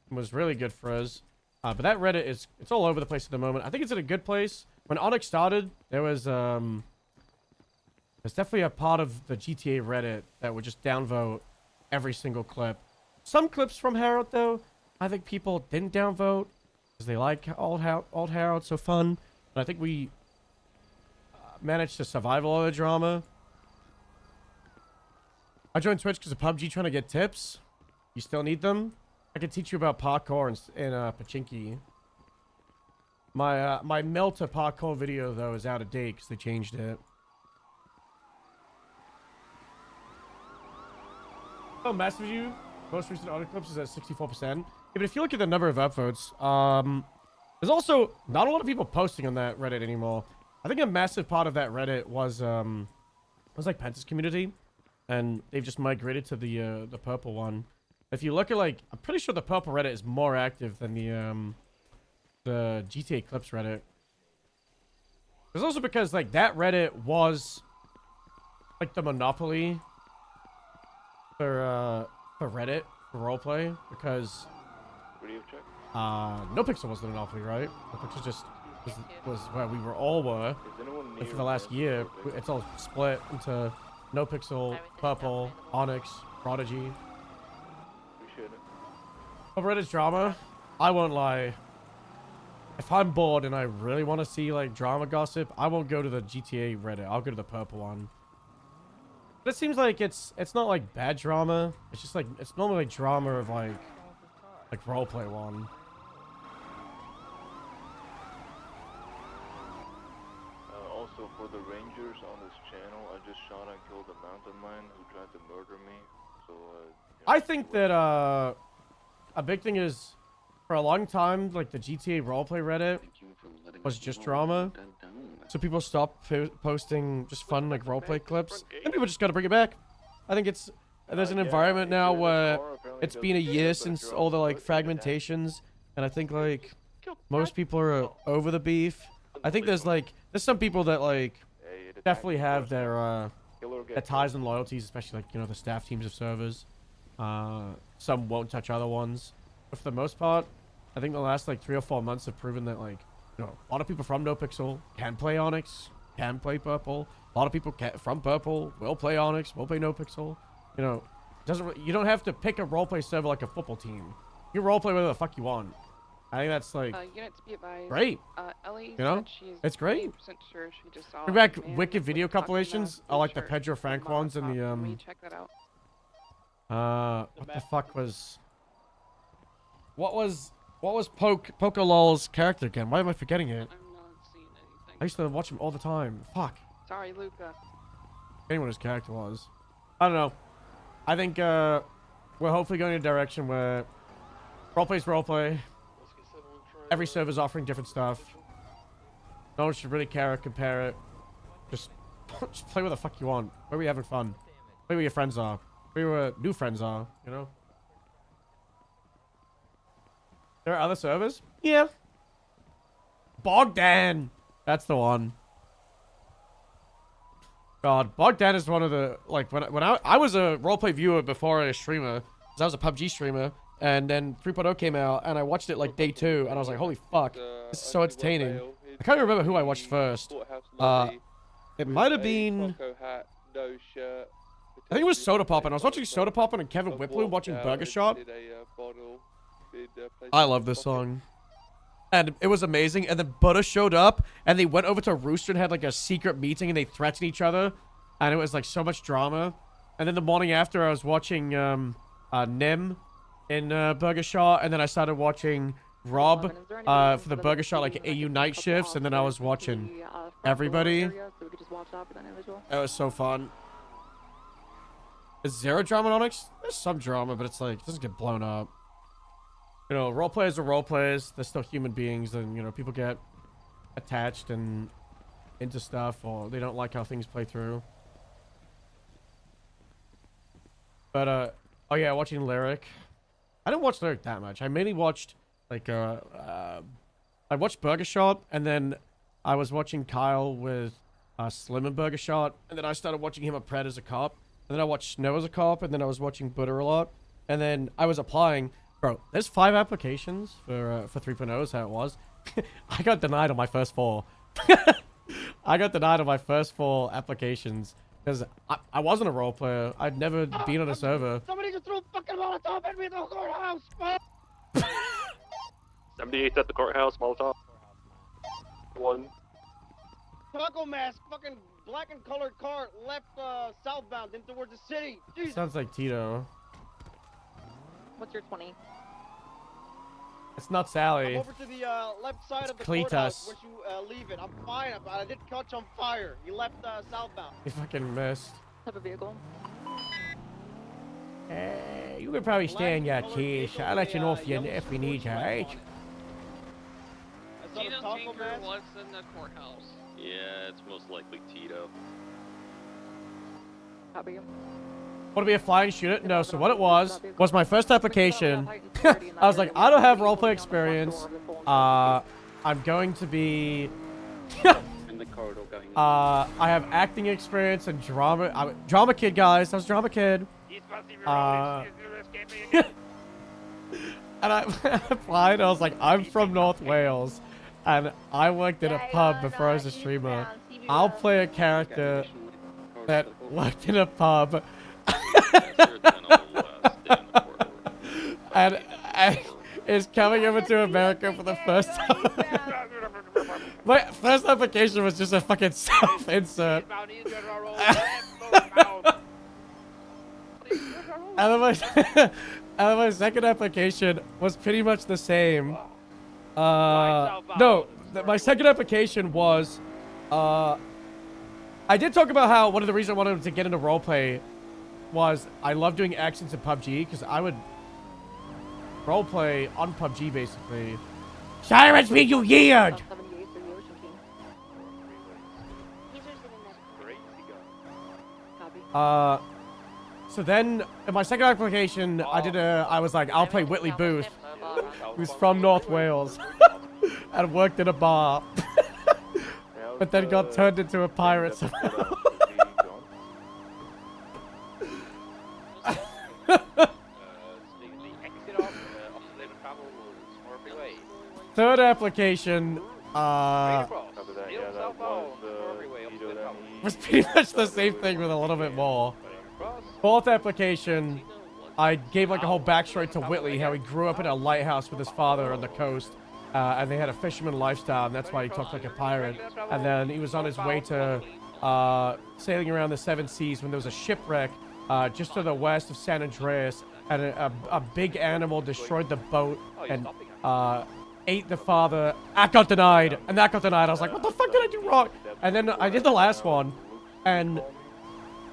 It was really good for us. But that Reddit it's all over the place at the moment. I think it's in a good place. When ONX started, there's definitely a part of the GTA Reddit that would just downvote every single clip. Some clips from Harold, though, I think people didn't downvote because they like old Harold, so fun. And I think we managed to survive a lot of the drama. I joined Twitch because of PUBG trying to get tips. You still need them? I can teach you about parkour in Pachinki. My Melta parkour video, though, is out of date because they changed it. Oh, Massive View, most recent audio clips is at 64%. Yeah, but if you look at the number of upvotes, there's also not a lot of people posting on that Reddit anymore. I think a massive part of that Reddit was like Penta's community, and they've just migrated to the purple one. If you look at like, I'm pretty sure the purple Reddit is more active than the GTA Clips Reddit. It's also because like that Reddit was like the monopoly for Reddit for roleplay, because NoPixel was the monopoly, right? NoPixel just was where we were. And for the last year, it's all split into NoPixel, Purple, Onyx, Prodigy. Reddit's drama, I won't lie. If I'm bored and I really want to see like drama gossip, I won't go to the GTA Reddit. I'll go to the purple one. But it seems like it's not like bad drama. It's just like it's normally like drama of like roleplay one. Also for the Rangers on this channel, I just shot and killed a mountain lion who tried to murder me. So I think that a big thing is, for a long time, like the GTA roleplay Reddit was just drama. So people stopped posting just fun like roleplay clips, and people just got to bring it back. I think there's an environment now where it's been a year since all the like fragmentations, and I think like most people are over the beef. I think there's some people that like definitely have their ties and loyalties, especially like, you know, the staff teams of servers. Some won't touch other ones, but for the most part, I think the last like 3 or 4 months have proven that like, you know, a lot of people from NoPixel can play Onyx, can play Purple. A lot of people from Purple will play Onyx, will play NoPixel. You know, you don't have to pick a roleplay server like a football team. You roleplay whatever the fuck you want. I think that's like Units be advised. great. Ellie you know, said she's it's great. 80% sure she just saw Bring back a man wicked with video a top compilations. I like the Pedro Frank ones and the Can we check that out? what the fuck was? What was Pokolol's character again? Why am I forgetting it? I used to watch him all the time. Fuck. Sorry, Luca. Anyone his character was. I don't know. I think we're hopefully going in a direction where roleplay's roleplay. Every server's offering different stuff. No one should really care or compare it. Just play what the fuck you want. Where are we having fun? Play where your friends are. Play where new friends are, you know? There are other servers? Yeah. Bogdan. That's the one. God, Bogdan is one of the, like, when I was a roleplay viewer before a streamer, because I was a PUBG streamer, and then 3.0 came out, and I watched it like day 2, and I was like, holy fuck, this is so entertaining. I can't remember who I watched first. It might have been, I think it was Soda Poppin'. I was watching Soda Poppin' and Kevin Whiplow watching Burger Shot. I love this song. And it was amazing. And then Butter showed up, and they went over to Rooster and had like a secret meeting, and they threatened each other, and it was like so much drama. And then the morning after, I was watching Nim in Burger Shot, and then I started watching Rob for the Burger Shot like AU night shifts, and then I was watching everybody. It was so fun. Is zero drama on ONX? There's some drama, but it's like it doesn't get blown up. You know, role players are role players. They're still human beings, and you know, people get attached and into stuff, or they don't like how things play through. But oh yeah, watching Lyric. I didn't watch Lyric that much. I mainly watched like I watched Burger Shot, and then I was watching Kyle with Slim and Burger Shot, and then I started watching him at Pred as a cop, and then I watched Snow as a cop, and then I was watching Butter a lot, and then I was applying. Bro, there's 5 applications for 3.0 is how it was. I got denied on my first 4. I got denied on my first 4 applications because I wasn't a role player. I'd never been on a server. Somebody just threw a fucking Molotov at me at the courthouse. 78th at the courthouse, Molotov. 1. Taco mask, fucking black and colored car left southbound in towards the city. Jesus. Sounds like Tito. What's your 20? It's not Sally. I'm over to the left side of the Cletus. courthouse once you leave it. I'm fine. I did catch on fire. He left southbound. You fucking missed. Type of vehicle? You could probably stay in your case. I'll let you know if we need you, alright? Tito's Tinker was in the courthouse. Yeah, it's most likely Tito. Copy. Want to be a flying student? No, so what it was my first application. I was like, I don't have roleplay experience. I'm going to be... in the corridor going I have acting experience and drama. Drama kid, guys. I was drama kid. And I applied. I was like, I'm from North Wales, and I worked in a pub before I was a streamer. I'll play a character that worked in a pub. and is coming over to America for the first time. My first application was just a fucking self-insert. and then my second application was pretty much the same. No, my second application was, I did talk about how one of the reasons I wanted to get into roleplay was I love doing actions in PUBG, because I would roleplay on PUBG basically. Sirens be you yeared! So then in my second application, I was like, I'll play Whitley Booth, who's from North Wales, and worked in a bar, but then got turned into a pirate somehow. Third application, was pretty much the same thing with a little bit more. Fourth application, I gave like a whole backstory to Whitley, how he grew up in a lighthouse with his father on the coast, and they had a fisherman lifestyle, and that's why he talked like a pirate. And then he was on his way to sailing around the 7 seas when there was a shipwreck just to the west of San Andreas, and a big animal destroyed the boat and ate the father. That got denied, and that got denied. I was like, what the fuck did I do wrong? And then I did the last one, and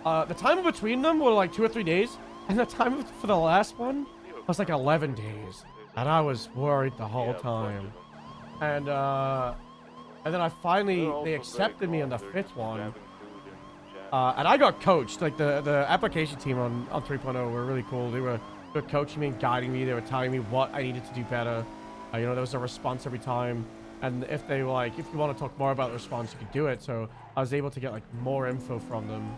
the time in between them were like 2 or 3 days, and the time for the last one was like 11 days, and I was worried the whole time. And then I finally, they accepted me on the 5th one, and I got coached. Like the application team on 3.0 were really cool. They were coaching me and guiding me. They were telling me what I needed to do better. You know, there was a response every time. And if they like, if you want to talk more about the response, you could do it. So I was able to get like more info from them.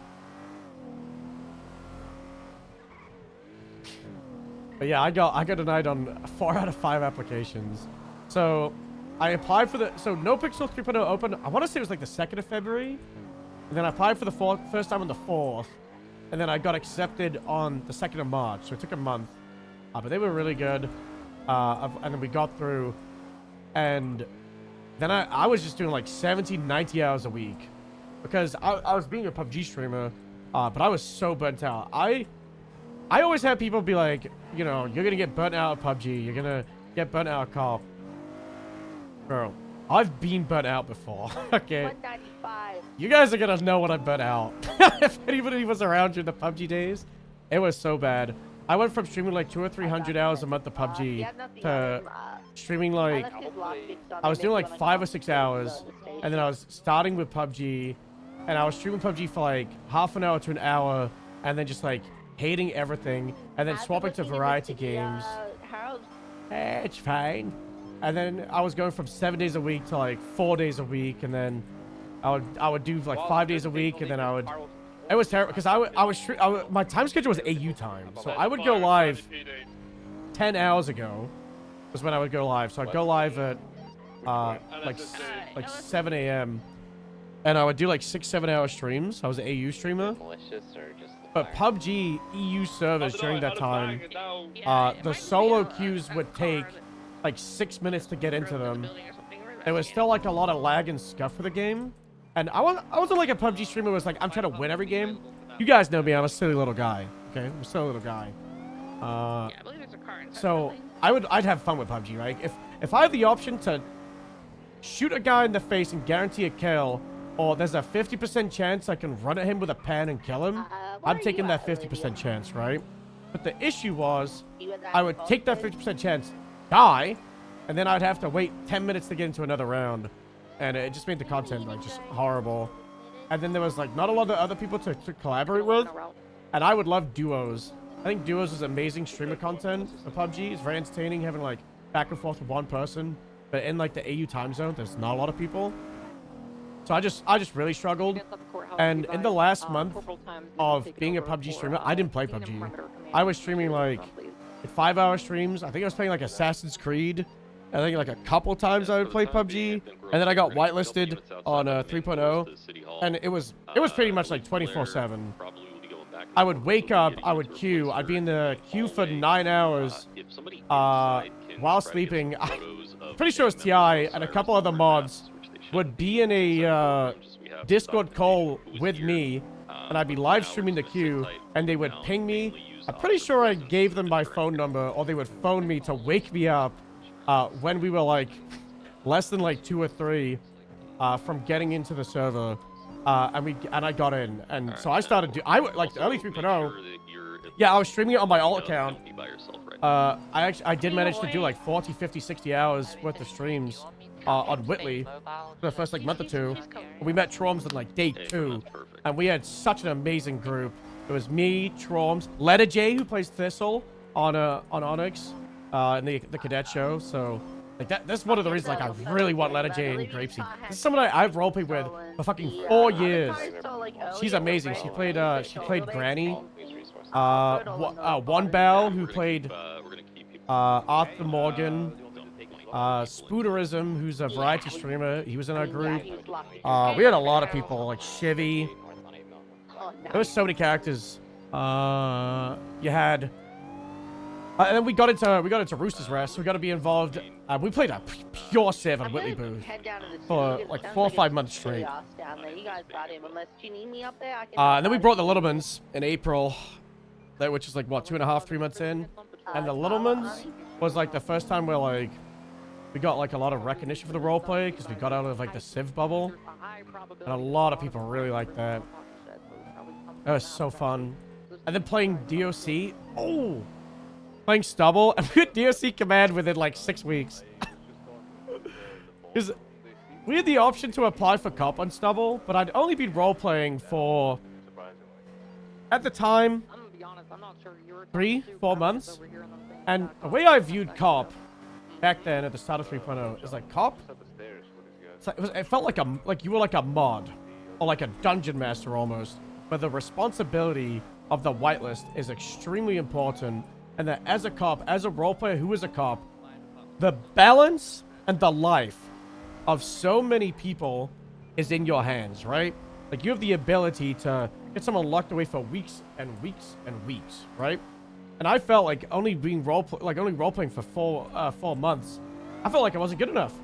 But yeah, I got denied on 4 out of 5 applications. So I applied for so NoPixel 3.0 opened, I want to say it was like the 2nd of February. And then I applied for the first time on the 4th. And then I got accepted on the 2nd of March. So it took a month. But they were really good. And then we got through. And then I was just doing like 70, 90 hours a week. Because I was being a PUBG streamer. But I was so burnt out. I always have people be like, you know, you're going to get burnt out of PUBG. You're going to get burnt out of COP. Bro, I've been burnt out before. Okay. 195. You guys are going to know when I'm burnt out. If anybody was around during the PUBG days, it was so bad. I went from streaming like 200 or 300 hours a month of PUBG to streaming like, I was doing like 5 or 6 hours. And then I was starting with PUBG. And I was streaming PUBG for like half an hour to an hour. And then just like hating everything, and then swapping to variety games. It's fine. And then I was going from 7 days a week to like 4 days a week, and then I would do like 5 days a week, and then I would. It was terrible because my time schedule was AU time, so I would go live 10 hours ago was when I would go live. So I'd go live at like 7 a.m. and I would do like 6-7 hour streams. I was an AU streamer. But PUBG EU servers during that time, the solo queues would take like 6 minutes to get into them. There was still like a lot of lag and scuff for the game. And I wasn't like a PUBG streamer who was like, I'm trying to win every game. You guys know me, I'm a silly little guy. Okay, I'm a silly little guy. So I'd have fun with PUBG, right? If I have the option to shoot a guy in the face and guarantee a kill, or there's a 50% chance I can run at him with a pen and kill him, I'm taking that 50% chance, right? But the issue was, I would take that 50% chance, die, and then I'd have to wait 10 minutes to get into another round. And it just made the content like just horrible. And then there was like not a lot of other people to collaborate with. And I would love duos. I think duos is amazing streamer content for PUBG. It's very entertaining having like back and forth with one person. But in like the AU time zone, there's not a lot of people. So I just really struggled. And in the last month of being a PUBG streamer, I didn't play PUBG. I was streaming like 5-hour streams. I think I was playing like Assassin's Creed. I think like a couple times I would play PUBG. And then I got whitelisted on 3.0. And it was pretty much like 24/7. I would wake up, I would queue. I'd be in the queue for 9 hours while sleeping. I'm pretty sure it was TI and a couple other mods would be in a Discord call with me, and I'd be live streaming the queue, and they would ping me. I'm pretty sure I gave them my phone number, or they would phone me to wake me up when we were like less than like 2 or 3 from getting into the server, and I got in, and so I started like the early 3.0. Yeah, I was streaming it on my alt account. I did manage to do like 40, 50, 60 hours worth of streams on Whitley for the first like month or 2. We met Troms on like day 2, and we had such an amazing group. It was me, Troms, Letter J, who plays Thistle on ONX in the cadet show. So like that's one of the reasons like I really want Letter J and Grapeseed. This is someone I've roleplayed with for fucking 4 years. She's amazing. She played Granny. One Bell, who played Arthur Morgan. Spooterism, who's a variety streamer, he was in our group. We had a lot of people like Chivy. There was so many characters. You had, and then we got into Rooster's Rest. We got to be involved. We played a pure Civ on Whitley booth for like 4 or 5 months straight. And then we brought the Littlemans in April, which is like what 2.5, 3 months in. And the Littlemans was like the first time where like we got like a lot of recognition for the roleplay because we got out of like the Civ bubble, and a lot of people really liked that. That was so fun. And then playing DOC, playing Stubble, and we had DOC command within like 6 weeks. Because we had the option to apply for COP on Stubble, but I'd only been role-playing for, at the time, 3-4 months. And the way I viewed COP back then at the start of 3.0 is like, COP it felt like you were like a mod or like a dungeon master almost, but the responsibility of the whitelist is extremely important, and that as a cop, as a role player who is a cop, the balance and the life of so many people is in your hands, right? Like, you have the ability to get someone locked away for weeks and weeks and weeks, right? And I felt like only role playing for 4 months, I felt like I wasn't good enough.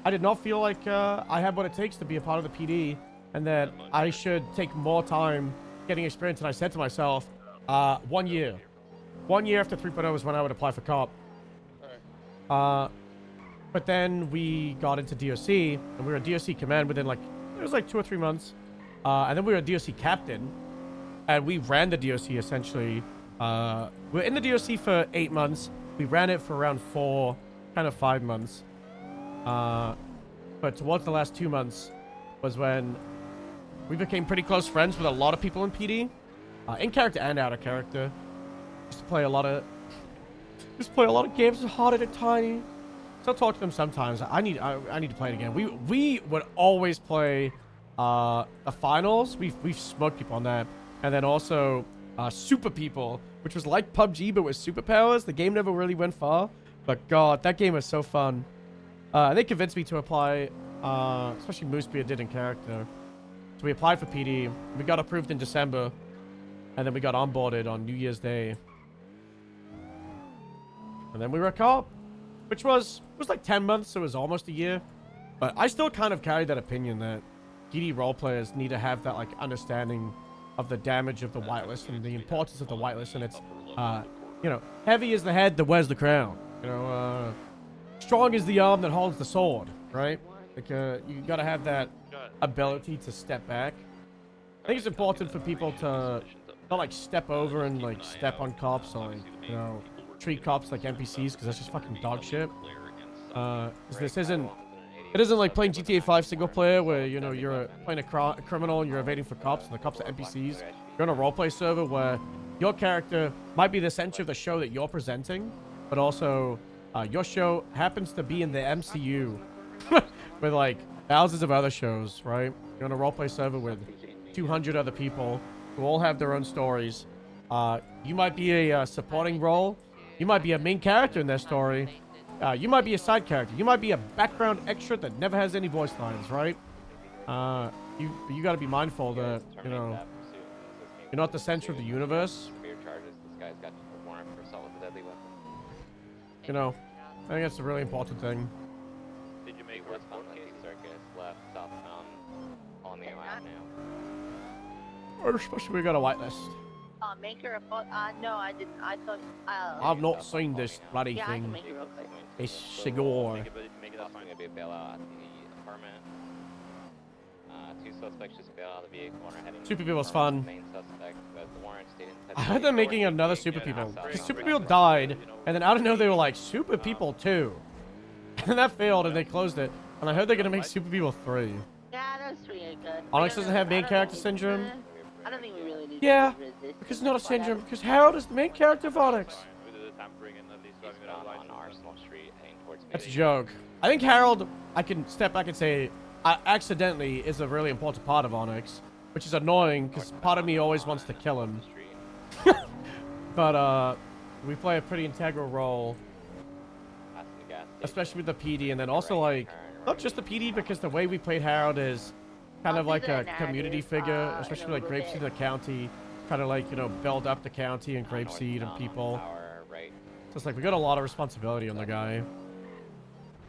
I did not feel like I had what it takes to be a part of the PD, and that I should take more time getting experience. And I said to myself, 1 year. 1 year after 3.0 is when I would apply for cop. But then we got into DOC, and we were a DOC command within like, it was like 2 or 3 months. And then we were a DOC captain, and we ran the DOC essentially. We were in the DOC for 8 months. We ran it for around 4, kind of 5 months. But towards the last 2 months was when we became pretty close friends with a lot of people in PD, in character and out of character. Used to play a lot of games with Hard and Tiny. Still talk to them sometimes. I need to play it again. We would always play the finals. We've smoked people on that, and then also Super People, which was like PUBG but with superpowers. The game never really went far, but God, that game was so fun. They convinced me to apply, especially Moosebeard did in character. So we applied for PD. We got approved in December, and then we got onboarded on New Year's Day. And then we were a cop, which was like 10 months, so it was almost a year. But I still kind of carry that opinion that PD role players need to have that like understanding of the damage of the whitelist and the importance of the whitelist. And it's, you know, heavy is the head that wears the crown. You know, strong is the arm that holds the sword, right? Like, you gotta have that ability to step back. I think it's important for people to not like step over and like step on cops or like, you know, treat cops like NPCs, because that's just fucking dog shit. This isn't like playing GTA 5 single player where, you know, you're playing a criminal and you're evading for cops and the cops are NPCs. You're on a roleplay server where your character might be the center of the show that you're presenting, but also your show happens to be in the MCU with like thousands of other shows, right? You're on a roleplay server with 200 other people who all have their own stories. You might be a supporting role. You might be a main character in their story. You might be a side character. You might be a background extra that never has any voice lines, right? You got to be mindful that, you know, you're not the center of the universe. You know, I think that's a really important thing. Did you make correspondence circus left South Mountain on the avenue? Or especially we got a whitelist. Make her a photo. No, I didn't. I thought. I've not seen this bloody yeah, I thing. can make her real quick. It's Sigour. Make it up. Gonna be a bailout at the apartment. 2 suspects just bailed out of the vehicle and are heading. Super People's fun. Main suspect, but the warrant stayed in touch. I heard them making another Super People. Because Super People died, and then out of nowhere they were like, Super People 2. And that failed, and they closed it. And I heard they're gonna make Super People 3. Yeah, those 3 are good. Onyx doesn't have main character syndrome. I don't think we really need Yeah, to resist. because it's not a syndrome. Because Harold is the main character of Onyx. That's a joke. I think Harold, I can step back and say, accidentally is a really important part of Onyx, which is annoying because part of me always wants to kill him. But we play a pretty integral role, especially with the PD, and then also like not just the PD, because the way we played Harold is kind of like a community figure, especially like Grapeseed in the county, kind of like, you know, build up the county and Grapeseed and people. So it's like we got a lot of responsibility on the guy.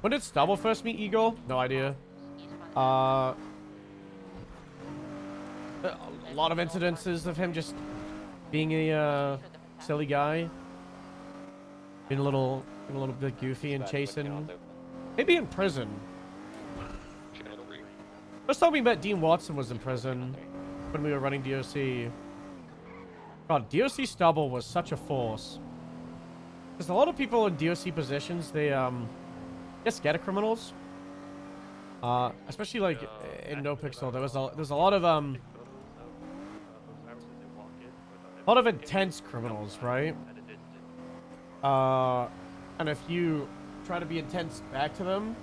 When did Stubble first meet Eagle? No idea. A lot of incidences of him just being a silly guy, being a little bit goofy and chasing. Maybe in prison. First time we met Dean Watson was in prison when we were running DOC. God, DOC Stubble was such a force. Because a lot of people in DOC positions, they get scared of criminals. Especially like in No Pixel, there's a lot of intense criminals, right? And if you try to be intense back to them,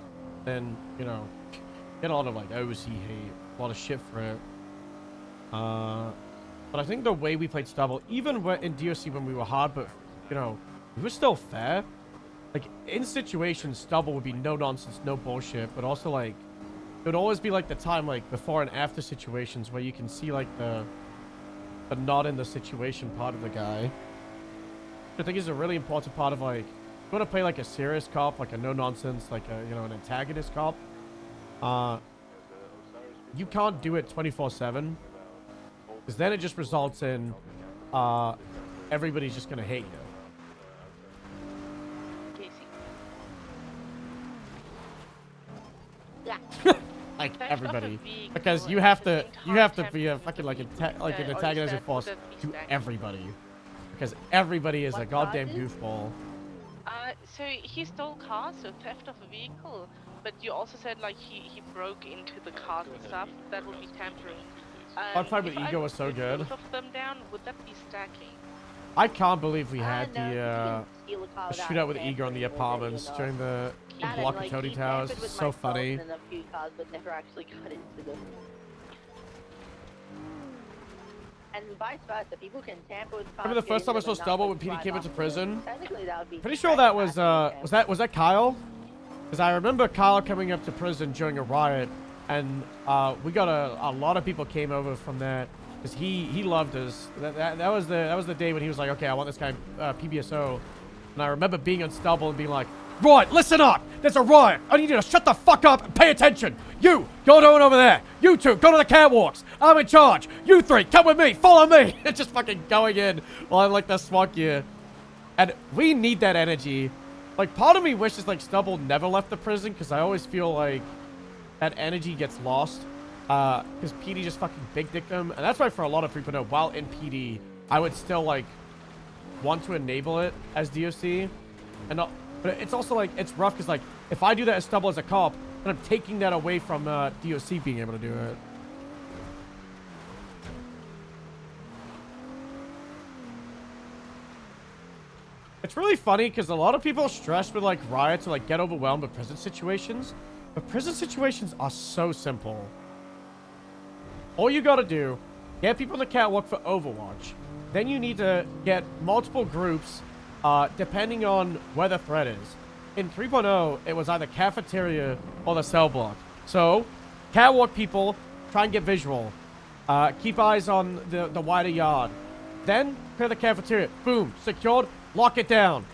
then, you know, get a lot of like OC hate, a lot of shit for it. But I think the way we played Stubble, even in DOC when we were hard, but you know, we were still fair. Like in situations, Stubble would be no nonsense, no bullshit, but also like it would always be like the time like before and after situations where you can see like the not in the situation part of the guy. I think is a really important part of like, you want to play like a serious cop, like a no nonsense, like a, you know, an antagonist cop. You can't do it 24/7 because then it just results in everybody's just gonna hate you. Like everybody, because you have to be a fucking like an antagonistic force to everybody, because everybody is a goddamn goofball. So he stole cars, so theft of a vehicle, but you also said like he broke into the cars and stuff. That would be tampering. That fight with Ego was so good. Both of them down, would that be stacking? I can't believe we had No, you the can steal a car without shootout with tampering Ego in the or apartments illegal. during the And block of like, Cody he Towers. tampered with So myself funny. And a few cars, but never actually got into them. And vice versa, people can tamper with cars. Remember the first time I saw but not Stubble when just PD drive came off into of them. prison? Technically, that would be Pretty sure that was that Kyle? Because I remember Kyle coming up to prison during a riot, and we got a lot of people came over from that because he loved us. That was the day when he was like, okay, I want this guy PBSO, and I remember being on Stubble and being like, right, listen up, there's a riot. I need you to shut the fuck up and pay attention. You go down over there. You two go to the catwalks. I'm in charge. You three come with me. Follow me. It's just fucking going in while I'm like the SWAT gear, and we need that energy. Like, part of me wishes, like, Stubble never left the prison, because I always feel like that energy gets lost. Because PD just fucking big dicked him. And that's why for a lot of people know, while in PD, I would still, like, want to enable it as DOC. And but it's also, like, it's rough, because, like, if I do that as Stubble as a cop, then I'm taking that away from DOC being able to do it. It's really funny because a lot of people stress with like riots or like get overwhelmed with prison situations. But prison situations are so simple. All you gotta do, get people in the catwalk for Overwatch. Then you need to get multiple groups depending on where the threat is. In 3.0, it was either cafeteria or the cell block. So, catwalk people, try and get visual. Keep eyes on the wider yard. Then, clear the cafeteria. Boom, secured. Lock it down.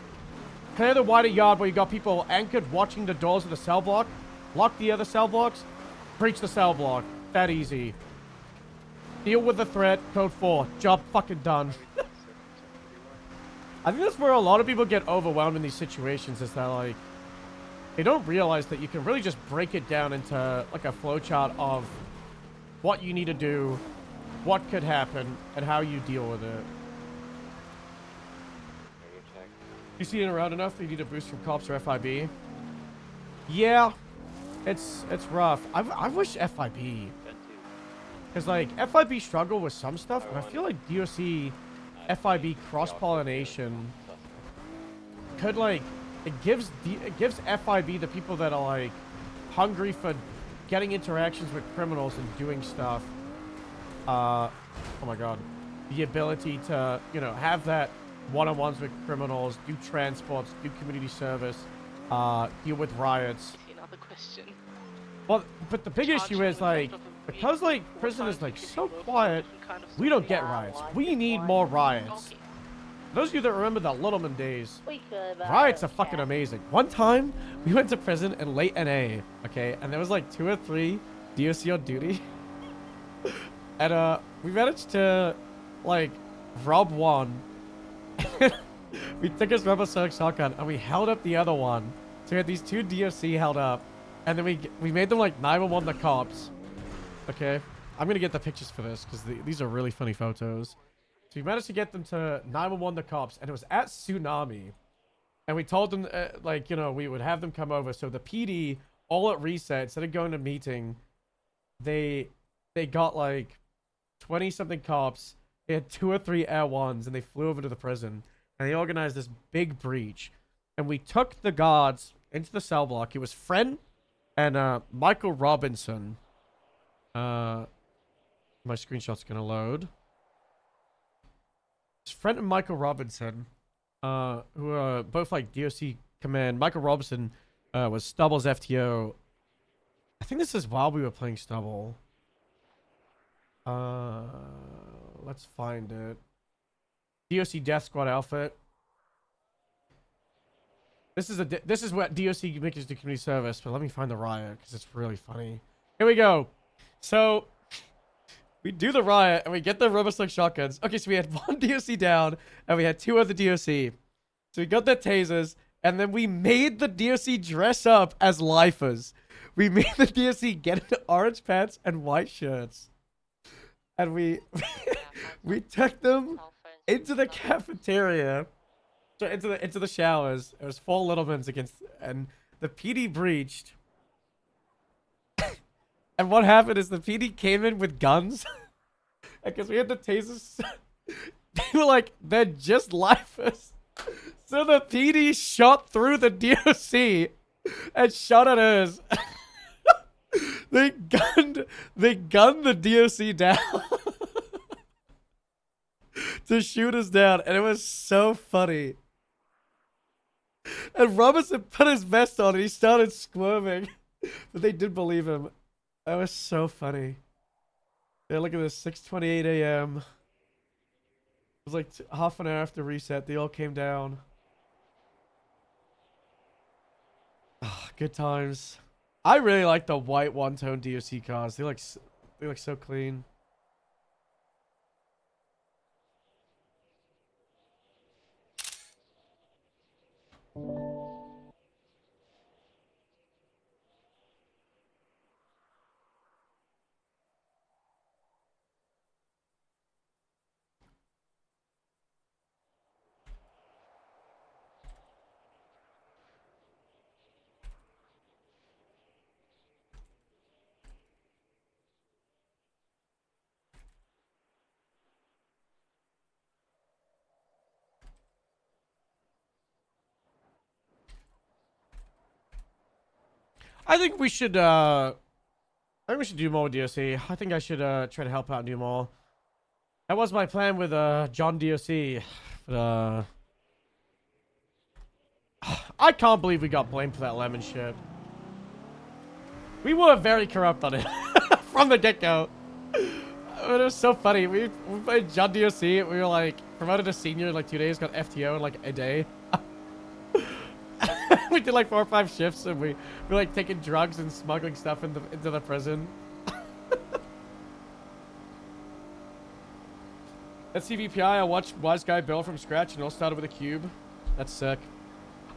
Clear the wider yard where you got people anchored watching the doors of the cell block. Lock the other cell blocks. Breach the cell block. That easy. Deal with the threat. Code 4. Job fucking done. I think that's where a lot of people get overwhelmed in these situations, is that like they don't realize that you can really just break it down into like a flowchart of what you need to do, what could happen, and how you deal with it. You see it around enough that you need a boost from cops or FIB? Yeah, it's rough. I wish FIB, because like FIB struggle with some stuff, but I feel like DOC FIB cross-pollination could like it gives FIB the people that are like hungry for getting interactions with criminals and doing stuff. Oh my god, the ability to, you know, have that one-on-ones with criminals, do transports, do community service, deal with riots. Another question. Well, but the big issue is like, because like prison is like so quiet, we don't get riots. We need more riots. Those of you that remember the Littleman days, riots are fucking amazing. One time, we went to prison in late NA, okay, and there was like 2 or 3 DOC on duty, and we managed to like rob one. We took his Rebel Silk shotgun and we held up the other one. So we had these 2 DOC held up, and then we made them like 911 the cops. Okay, I'm gonna get the pictures for this because these are really funny photos. So we managed to get them to 911 the cops, and it was at Tsunami. And we told them like, you know, we would have them come over. So the PD all at reset, instead of going to meeting, they got like 20 something cops. They had 2 or 3 Air Ones, and they flew over to the prison, and they organized this big breach. And we took the guards into the cell block. It was Friend, And Michael Robinson. My screenshot's gonna load. His friend and Michael Robinson, who are both like DOC command. Michael Robinson was Stubble's FTO. I think this is while we were playing Stubble. Let's find it. DOC Death Squad outfit. This is what DOC makes the community service, but let me find the riot because it's really funny. Here we go. So we do the riot and we get the rubber slug shotguns. Okay, so we had one DOC down and we had two other DOC. So we got the tasers and then we made the DOC dress up as lifers. We made the DOC get into orange pants and white shirts. And we we took them into the cafeteria. So into the showers. It was 4 Littlemans against, and the PD breached. And what happened is the PD came in with guns. Because we had the tasers. They were like, they're just lifers. So the PD shot through the DOC and shot at us. They gunned the DOC down to shoot us down, and it was so funny. And Robinson put his vest on and he started squirming, but they did believe him. That was so funny. Yeah, look at this, 6:28 a.m. It was like half an hour after reset. They all came down. Oh, good times. I really like the white one-tone DOC cars. They look so clean. I think we should do more with DOC. I think I should try to help out and do more. That was my plan with John DOC. But I can't believe we got blamed for that lemon shit. We were very corrupt on it from the get-go. It was so funny. We played John DOC. We were like promoted to senior in like 2 days, got FTO in like a day. We did like 4 or 5 shifts, and we were like taking drugs and smuggling stuff into the prison. At CVPI, I watched Wise Guy build from scratch and all started with a cube. That's sick.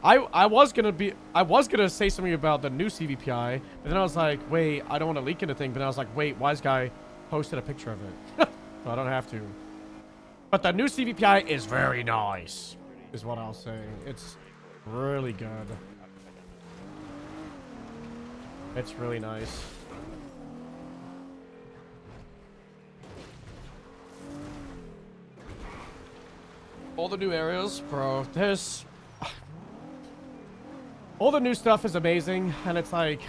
I was gonna say something about the new CVPI, but then I was like, wait, I don't want to leak anything. But then I was like, wait, Wise Guy posted a picture of it, so I don't have to. But the new CVPI is very nice, is what I'll say. It's really good. It's really nice. All the new areas, bro. All the new stuff is amazing, and it's like,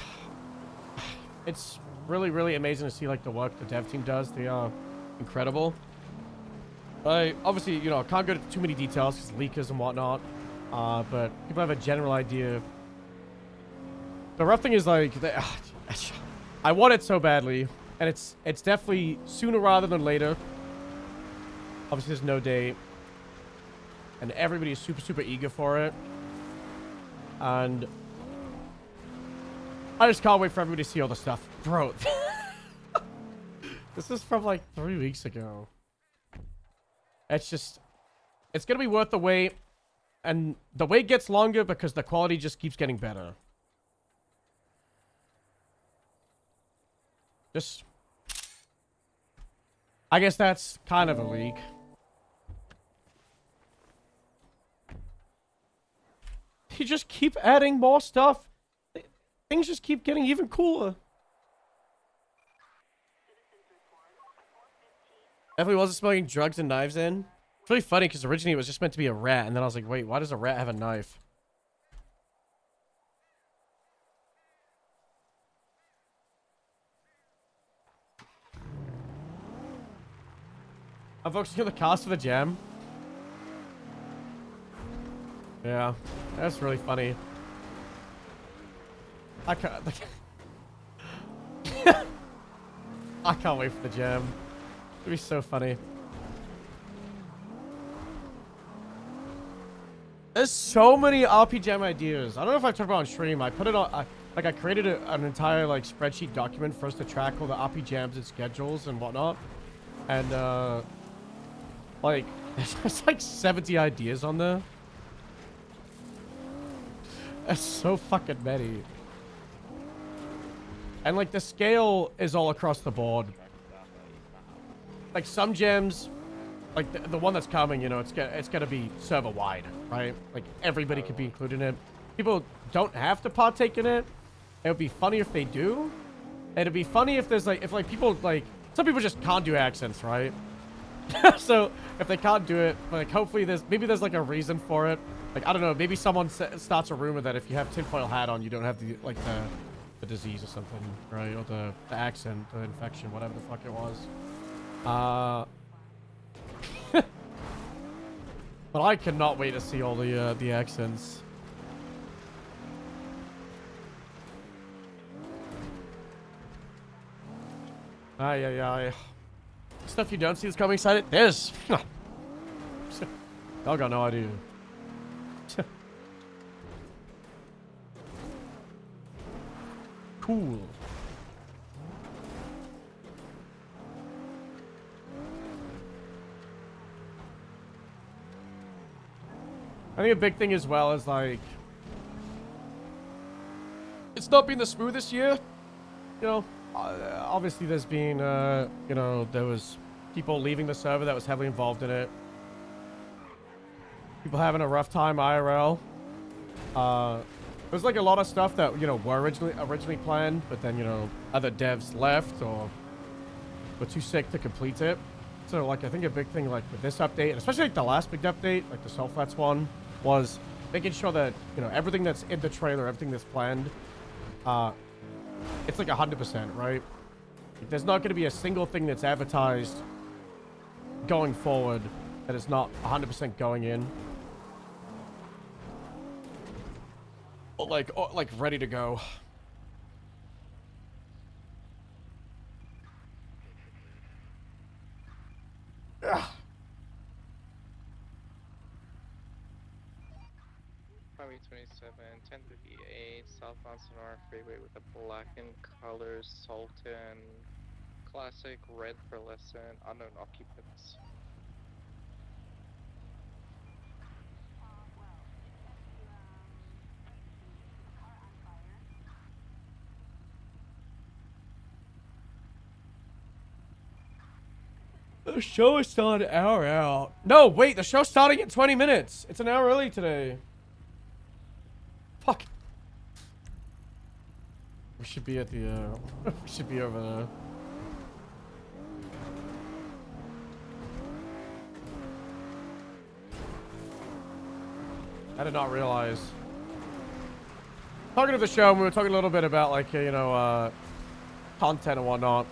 it's really, really amazing to see like the work the dev team does. They are incredible. I obviously, you know, can't go into too many details because leakers and whatnot. But people have a general idea. The rough thing is like, I want it so badly, and it's definitely sooner rather than later. Obviously, there's no date, and everybody is super, super eager for it. And I just can't wait for everybody to see all the stuff, bro. This is from like 3 weeks ago. It's gonna be worth the wait. And the wait gets longer because the quality just keeps getting better. I guess that's kind of a leak. You just keep adding more stuff. Things just keep getting even cooler. Definitely wasn't smoking drugs and knives in. It's really funny because originally it was just meant to be a rat, and then I was like, wait, why does a rat have a knife? I'm focusing on the cars for the jam. Yeah, that's really funny. I can't. I can't wait for the jam. It'll be so funny. There's so many RP Jam ideas. I don't know if I talked about on stream. I put it on, I created an entire like spreadsheet document for us to track all the RP Jams and schedules and whatnot. And like there's like 70 ideas on there. That's so fucking many. And like the scale is all across the board. Like some gems, like the one that's coming, you know, it's gonna be server wide, right? Like everybody could be included in it. People don't have to partake in it. It would be funny if they do. It'd be funny if there's like, if like people like, some people just can't do accents, right? So if they can't do it, like hopefully maybe there's like a reason for it. Like, I don't know, maybe someone starts a rumor that if you have tinfoil hat on, you don't have the, like the disease or something, right? Or the accent, the infection, whatever the fuck it was. But I cannot wait to see all the accents. Aye. Stuff you don't see is coming excited. This. Y'all got no idea. Cool. I think a big thing as well is like, it's not been the smoothest year. You know, obviously there's been, you know, there was people leaving the server that was heavily involved in it. People having a rough time IRL. There's like a lot of stuff that, you know, were originally planned, but then, you know, other devs left or were too sick to complete it. So like, I think a big thing like with this update, and especially like the last big update, like the Sulfats one, was making sure that, you know, everything that's in the trailer, everything that's planned, it's like 100%, right? Like, there's not going to be a single thing that's advertised going forward that is not 100% going in. Or like ready to go. Ugh. Highway 27, 1058, southbound Sonora Freeway with a blackened colors, Sultan, classic red pearlescent, unknown occupants. The show is still an hour out. No, wait, the show's starting in 20 minutes. It's an hour early today. Fuck. We should be at the, we should be over there. I did not realize. Talking to the show, we were talking a little bit about, like, you know, content and whatnot.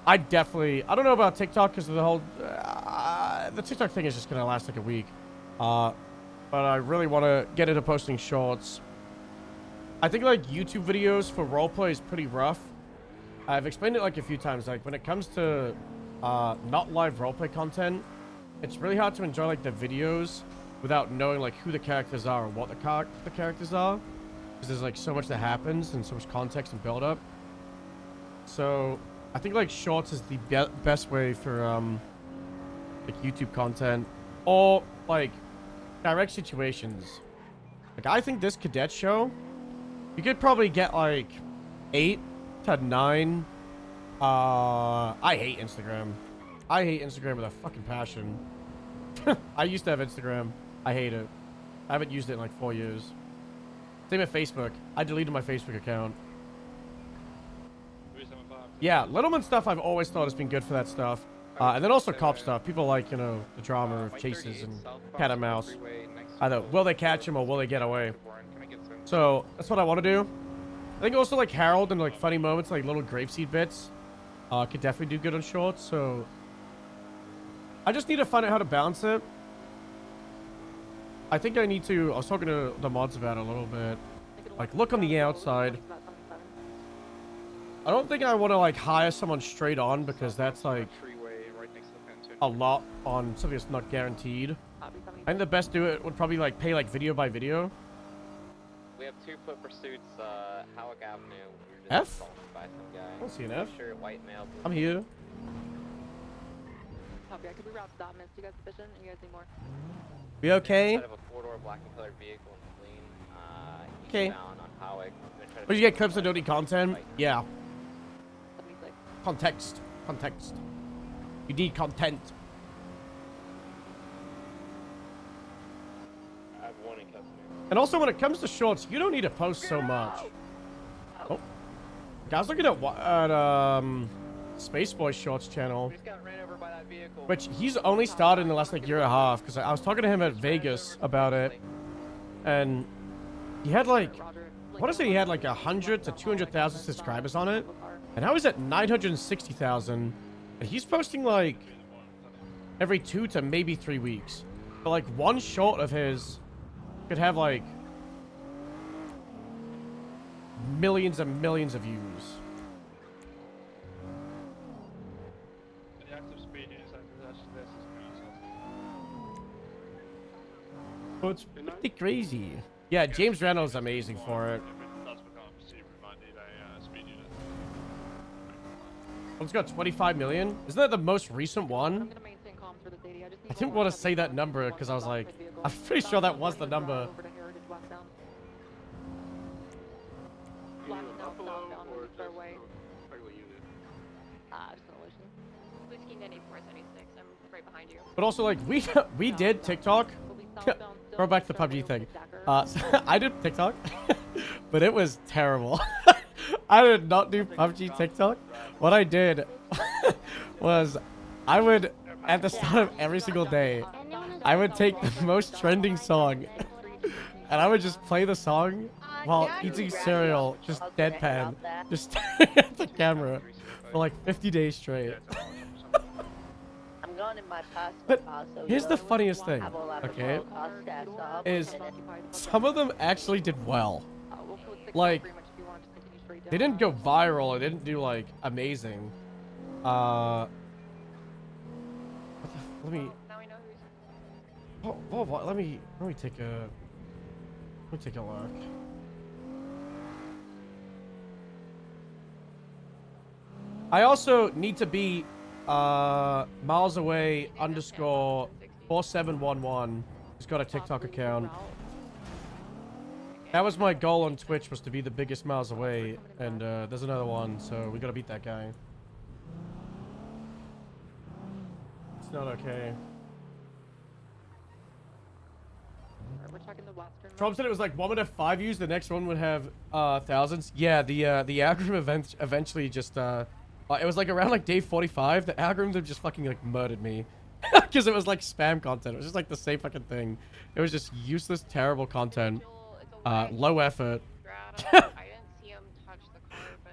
I definitely, I don't know about TikTok because of the whole, the TikTok thing is just going to last like a week. But I really want to get into posting shorts. I think like YouTube videos for roleplay is pretty rough. I've explained it like a few times. Like when it comes to not live roleplay content, it's really hard to enjoy like the videos without knowing like who the characters are or what the characters are. Because there's like so much that happens and so much context and build up. So I think like shorts is the best way for like YouTube content or like direct situations. Like I think this cadet show, you could probably get like 8 to 9. I hate Instagram. I hate Instagram with a fucking passion. I used to have Instagram. I hate it. I haven't used it in like 4 years. Same with Facebook. I deleted my Facebook account. Yeah, Littleman stuff I've always thought has been good for that stuff. And then also cop stuff. People like, you know, the drama of chases and cat and mouse. Either will they catch him or will they get away? So that's what I want to do. I think also like Harold and like funny moments, like little grapeseed bits, could definitely do good on shorts. So I just need to find out how to balance it. I think I need to... I was talking to the mods about it a little bit. Like, look on the outside. I don't think I want to, like, hire someone straight on because that's, like, a lot on something that's not guaranteed. I think the best do it would probably, like, pay, like, video by video. We have 2 foot pursuits, Howick Avenue. We were F? just assaulted by some guy. I don't see an F. Sure, white male. I'm here. Copy. I could reroute the documents. Do you guys sufficient? You guys need more? We okay? Instead of a 4-door black and colored vehicle in Fleeing, Okay. eastbound on Howick. Would you get clips that don't need content? Yeah. Context. Context. You need content. I have 1 in custody. And also, when it comes to shorts, you don't need to post so much. Oh. I was looking at Space Boy Shorts channel. Which he's only started in the last, like, year and a half. Because I was talking to him at Vegas about it. And he had, like... I want to say he had, like, 100 to 200,000 subscribers on it. And now he's at 960,000. And he's posting, like... every 2 to maybe 3 weeks. But, like, one short of his... could have, like... millions and millions of views. So it's pretty crazy. Yeah, James Reynolds is amazing for it. One's got 25 million. Isn't that the most recent one? I didn't want to say that number because I was like, I'm pretty sure that was the number. But also, like, we did TikTok. Go back to the PUBG thing. So I did TikTok, but it was terrible. I did not do PUBG TikTok. What I did was I would, at the start of every single day, I would take the most trending song and I would just play the song while eating cereal, just deadpan, just staring at the camera for like 50 days straight. I'm going in my But car, so here's the you funniest thing, have all our okay, patrol cars stacked up, is and then- some of them actually did well. Like, they didn't go viral, it didn't do, like, amazing. What the, let me... what, let me take a... Let me take a look. I also need to be miles away underscore 4711. He's got a TikTok account. That was my goal on Twitch, was to be the biggest miles away, and there's another one, so we gotta beat that guy. It's not okay. Trump said it was like one would have 5 views, the next one would have thousands. Yeah, the algorithm eventually just it was like around like day 45, the algorithm just fucking like murdered me. Because it was like spam content. It was just like the same fucking thing. It was just useless, terrible content. Low effort.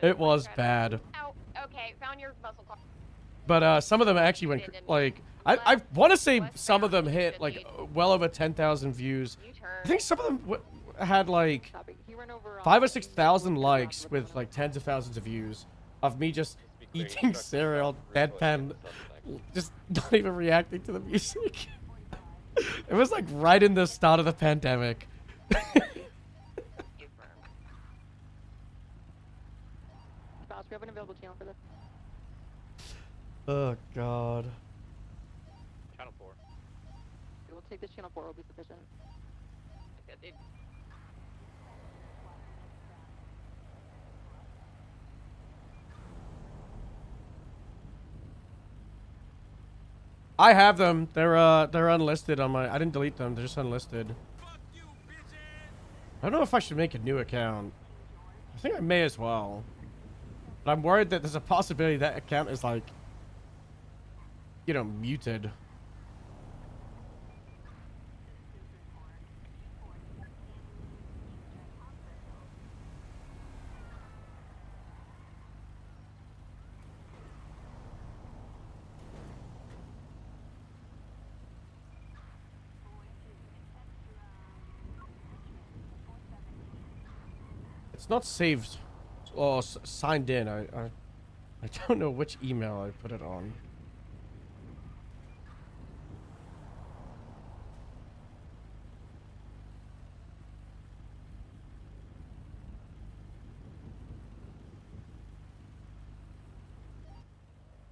It was bad. Okay, found your muscle car. But some of them actually went like I want to say some of them hit like well over 10,000 views. I think some of them had like 5,000 or 6,000 likes with like tens of thousands of views of me just eating cereal, deadpan, just not even reacting to the music. It was like right in the start of the pandemic. We have an available channel for this. Oh god. Channel 4. We will take this channel 4, will be sufficient. I have them. They're unlisted on my. I didn't delete them. They're just unlisted. I don't know if I should make a new account. I think I may as well. But I'm worried that there's a possibility that account is like, you know, muted. It's not saved or signed in. I don't know which email I put it on.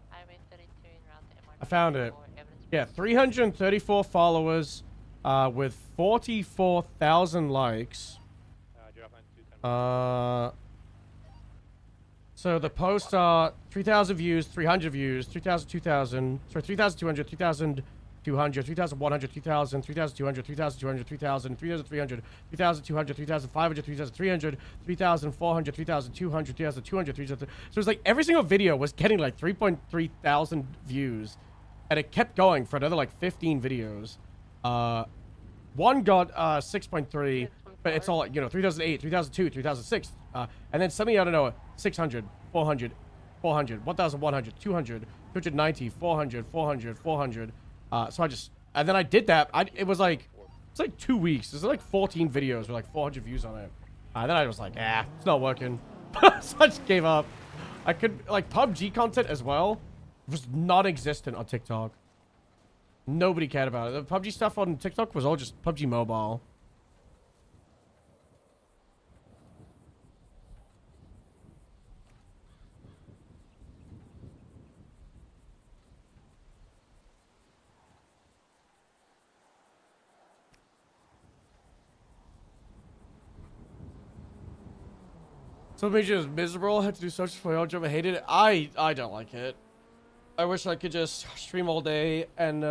Highway 32 en route to MRT I found it. for evidence. Yeah, 334 followers with 44,000 likes. So the posts are 3,000 views, 300 views, 3,000, 2,000, sorry, 3,200, 3,200, 3,100, 2,000, 3,200, 3,200, 3,000, 3,300, 3,200, 3,500, 3,300, 3,400, 3,200, 3,200, 3,000. So it's like every single video was getting like 3.3 thousand views. And it kept going for another like 15 videos. One got 6.3, but it's all like, you know, 3008, 3002, 3006. And then something, I don't know, 600, 400, 400, 1100, 200, 290, 400, 400, 400. So I just, and then I did that. It was like, it's like 2 weeks. There's like 14 videos with like 400 views on it. Then I was like, it's not working. So I just gave up. I could, like, PUBG content as well was non-existent on TikTok. Nobody cared about it. The PUBG stuff on TikTok was all just PUBG Mobile. So it made you miserable. Had to do social for your job. I hated it. I don't like it. I wish I could just stream all day and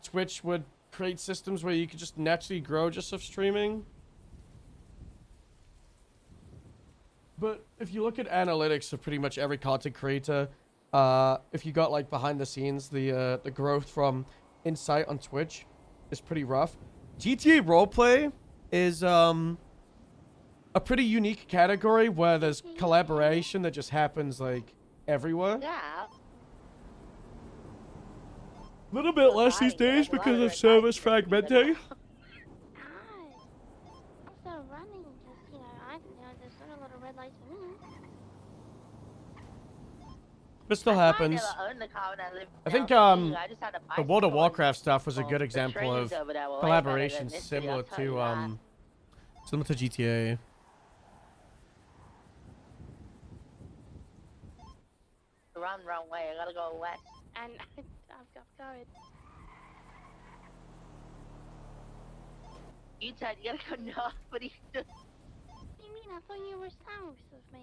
Twitch would create systems where you could just naturally grow just of streaming. But if you look at analytics of pretty much every content creator, if you got like behind the scenes, the growth from Insight on Twitch is pretty rough. GTA roleplay is a pretty unique category where there's collaboration that just happens like everywhere. Yeah. A little bit less these days because of service fragmenting. Also running, just, you know, there's sort of little red lights for me. This still happens. I think the World of Warcraft stuff was a good example of collaboration similar to GTA. Wrong way. I gotta go west. And I've got it. You said you gotta go north, but you just... What do you mean? I thought you were south of me.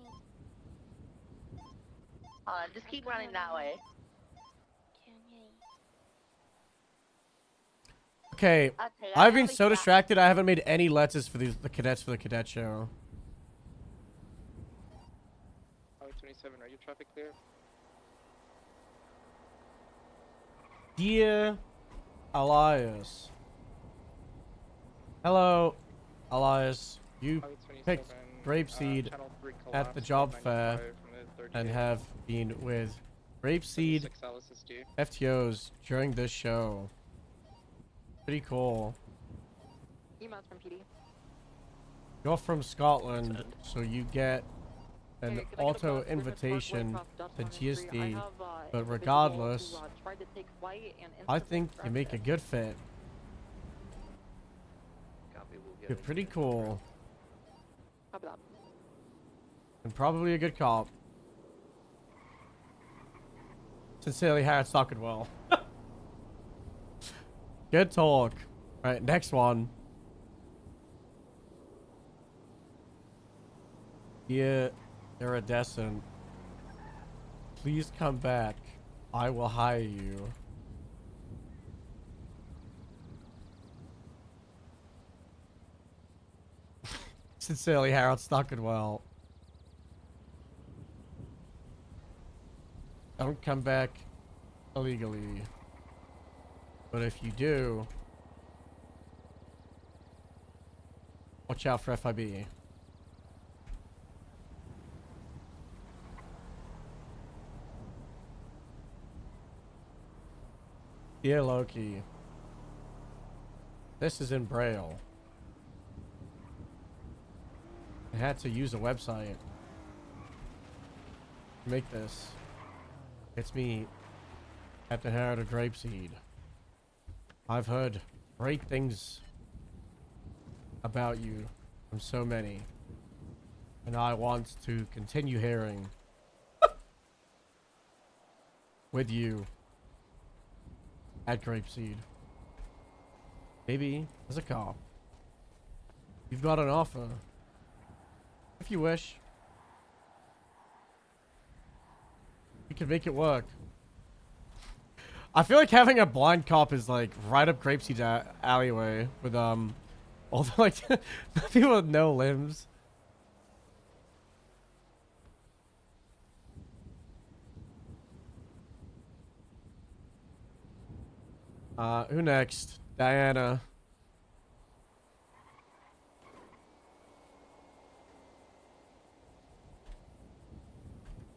Hold on, just keep running that way. Okay, I've been so distracted I haven't made any letters for the cadets for the cadet show. Highway 27, are you traffic clear? Dear Elias. Hello, Elias. You picked Grapeseed at the job fair and have been with Grapeseed FTOs during this show. Pretty cool. Emails from PD. You're from Scotland, so you get an auto invitation to GSD, but regardless, I think you make a good fit. You're pretty cool. And probably a good cop. Sincerely, Harris Stockenwell. Good talk. Alright, next one. Yeah, iridescent. Please come back. I will hire you. Sincerely, Harold Stockenwell. Don't come back illegally. But if you do, watch out for FIB. Dear Loki, this is in Braille. I had to use a website to make this. It's me at the Herald of Grapeseed. I've heard great things about you from so many, and I want to continue hearing with you at Grapeseed. Maybe as a cop. You've got an offer. If you wish, we can make it work. I feel like having a blind cop is like right up Grapeseed's alleyway with all the like people with no limbs. Who next? Diana.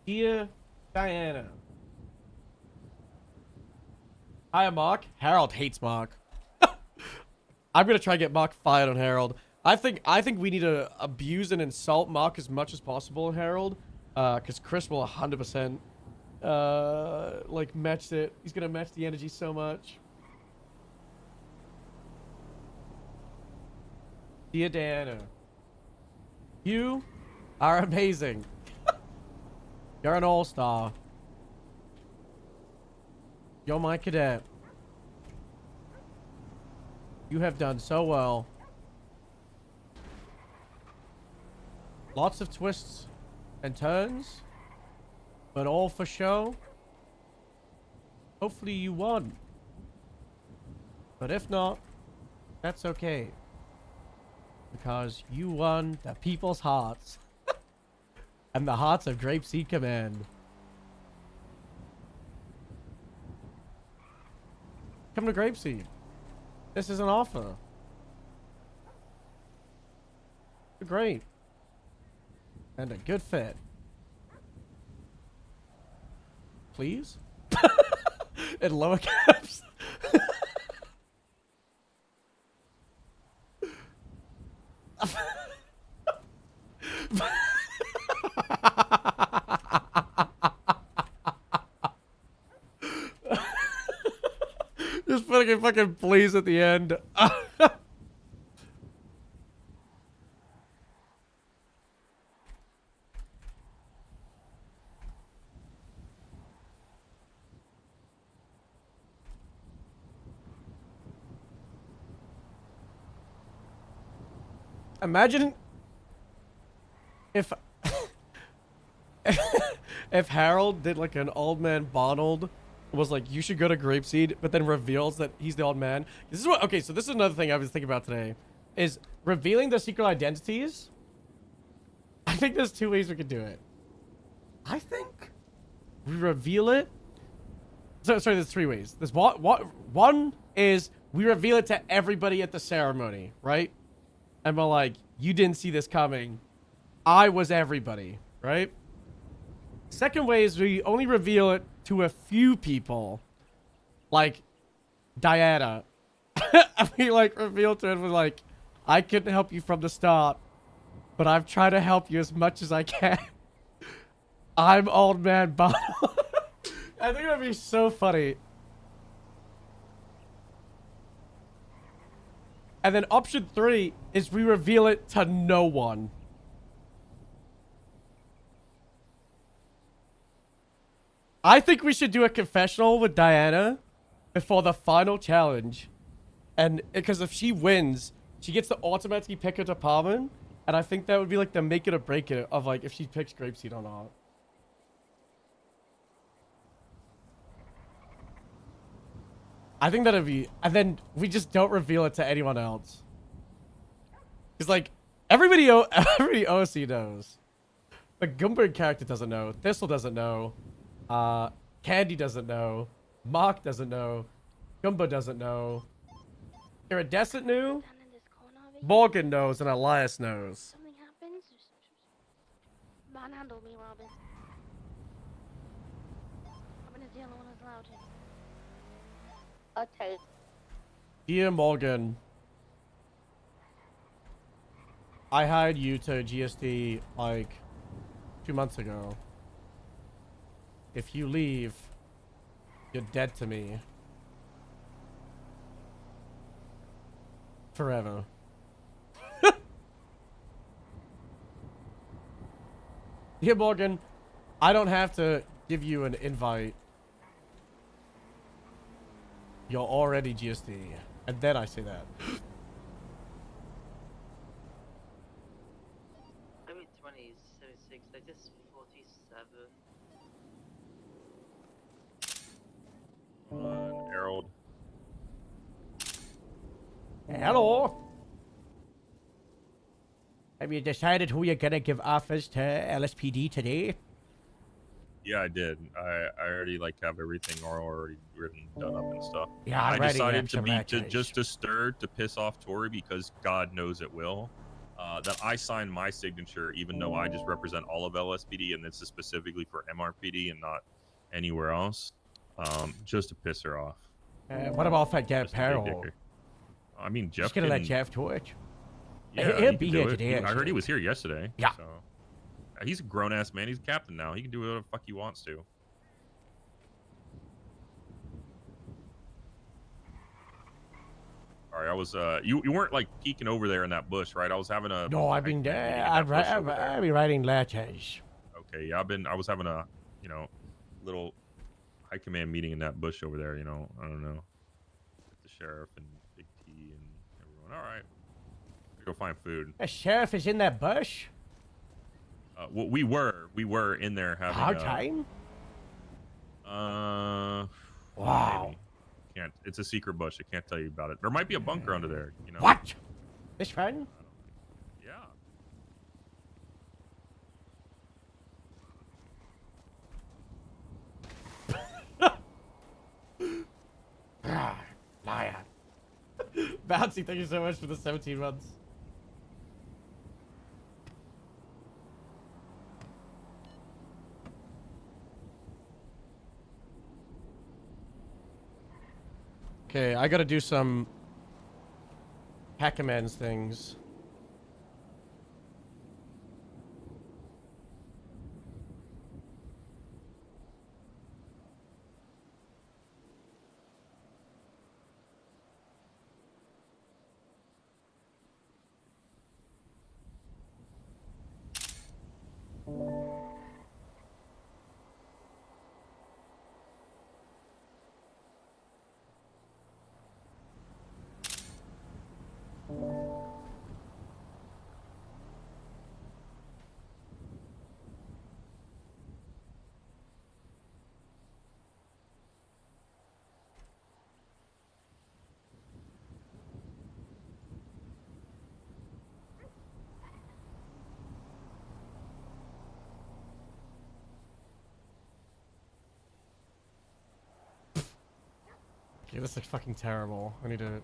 Dear Diana. Hi, Mark. Harold hates Mark. I'm gonna try to get Mark fired on Harold. I think we need to abuse and insult Mark as much as possible, Harold. Because Chris will 100% like match it. He's gonna match the energy so much. Dear Diana, you are amazing. You're an all-star. You're my cadet. You have done so well. Lots of twists and turns, but all for show. Hopefully you won. But if not, that's okay. Because you won the people's hearts. And the hearts of Grapeseed Command. Come to Grapeseed. This is an offer. Great. And a good fit. Please? In lower caps. Just putting a fucking please at the end. Imagine if if Harold did like an old man Bonald, was like, you should go to Grapeseed, but then reveals that he's the old man. This is what, okay, so this is another thing I was thinking about today, is revealing their secret identities. I think there's two ways we could do it. I think we reveal it. So, sorry, there's three ways. There's one is we reveal it to everybody at the ceremony, right? And we're like, you didn't see this coming. I was everybody, right? Second way is we only reveal it to a few people. Like Diana. We like reveal to it, we're like, I couldn't help you from the start, but I've tried to help you as much as I can. I'm old man Bob. I think that'd be so funny. And then option 3 is we reveal it to no one. I think we should do a confessional with Diana before the final challenge. And because if she wins, she gets to automatically pick her department. And I think that would be like the make it or break it of like if she picks Grapeseed or not. I think that'd be, and then we just don't reveal it to anyone else. Cause like everybody OC knows. The Gumbird character doesn't know. Thistle doesn't know. Candy doesn't know. Mark doesn't know. Gumba doesn't know. Iridescent knew. Morgan knows, and Elias knows. Something happens. Manhandle me, Robin. Robin is the only one who's allowed to. Okay. Dear Morgan, I hired you to GSD like 2 months ago. If you leave, you're dead to me. Forever. Here, Morgan, I don't have to give you an invite. You're already GSD. And then I say that. I'm in 2076, I just 47. Harold. Hello. Have you decided who you're gonna give office to LSPD today? Yeah, I did. I already like have everything already written, done up and stuff. Yeah, I'm I writing decided up to some be letters. just to stir to piss off Tory because God knows it will. That I signed my signature even though I just represent all of LSPD and this is specifically for MRPD and not anywhere else. Just to piss her off. What about that Jeff Just a big Peril? dicker. I mean, Jeff Just gonna let can. Jeff do it. Yeah, He'll he be can do here it. today. I heard he actually. was here yesterday. Yeah. So he's a grown ass man. He's a captain now. He can do whatever the fuck he wants to. All right, I was you weren't like peeking over there in that bush, right? I was having a No, I've been I've been writing letters. Okay, yeah, I was having a little high command meeting in that bush over there. I don't know, with the sheriff and Big T and everyone. All right, go find food. The sheriff is in that bush. Well, we were in there having How time? Wow. Maybe. Can't. It's a secret bush. I can't tell you about it. There might be a bunker under there. What? This one? Yeah. Liar. Bouncy, thank you so much for the 17 months. Okay, I gotta do some Hackman's things. Okay, this looks fucking terrible. I need to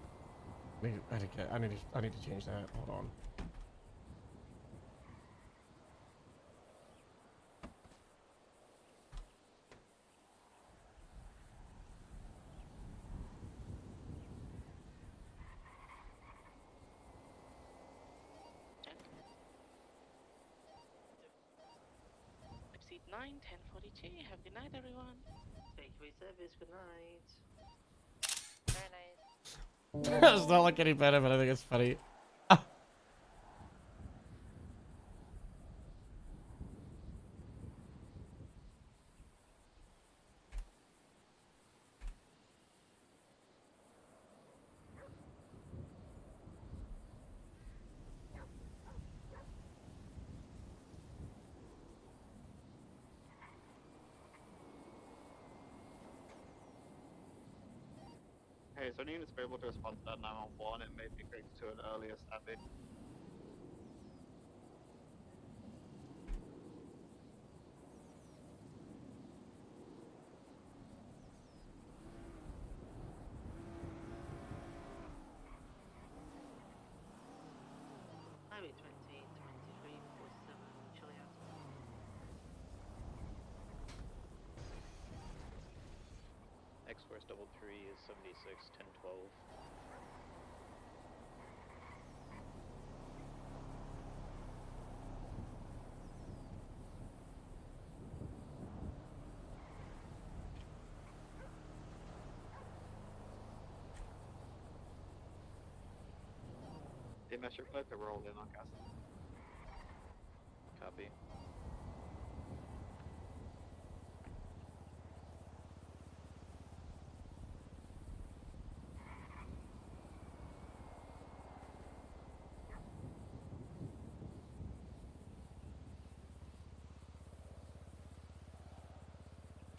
change that. Hold on. Exit 9, 1042. Have a good night, everyone. Take away service, good night. Very nice. It's not look any better, but I think it's funny. Hey, so units are able to respond to that 911. It may be great to an earlier stabbing. Highway 20, 23, 47, chilling out. X-Force 33 is 76, 1012. KMS, you're clear. We're all in on Casa. Copy.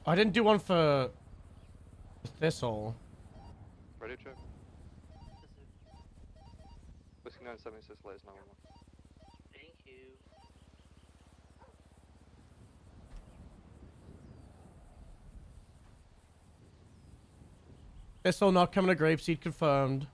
I didn't do one for Thistle. Ready, check. Whiskey 976, latest 911. Thank you. Thistle not coming to Grapeseed confirmed.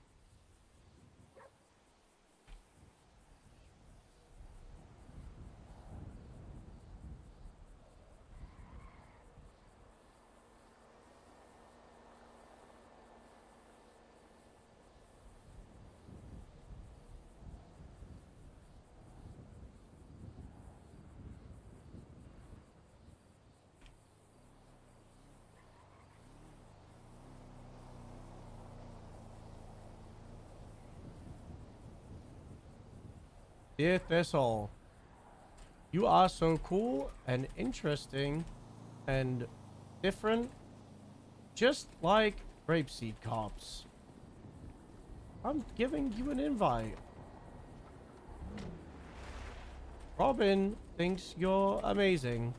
Dear Thistle, you are so cool and interesting and different, just like Grapeseed Cops. I'm giving you an invite. Robin thinks you're amazing.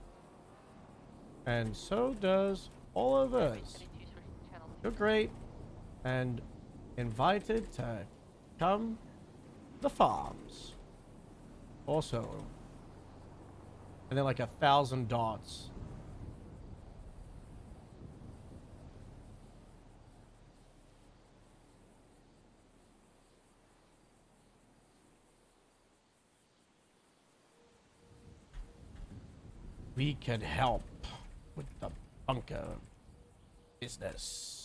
And so does all of us. You're great and invited to come the farms. Also, and then like 1,000 dots. We can help with the bunker business.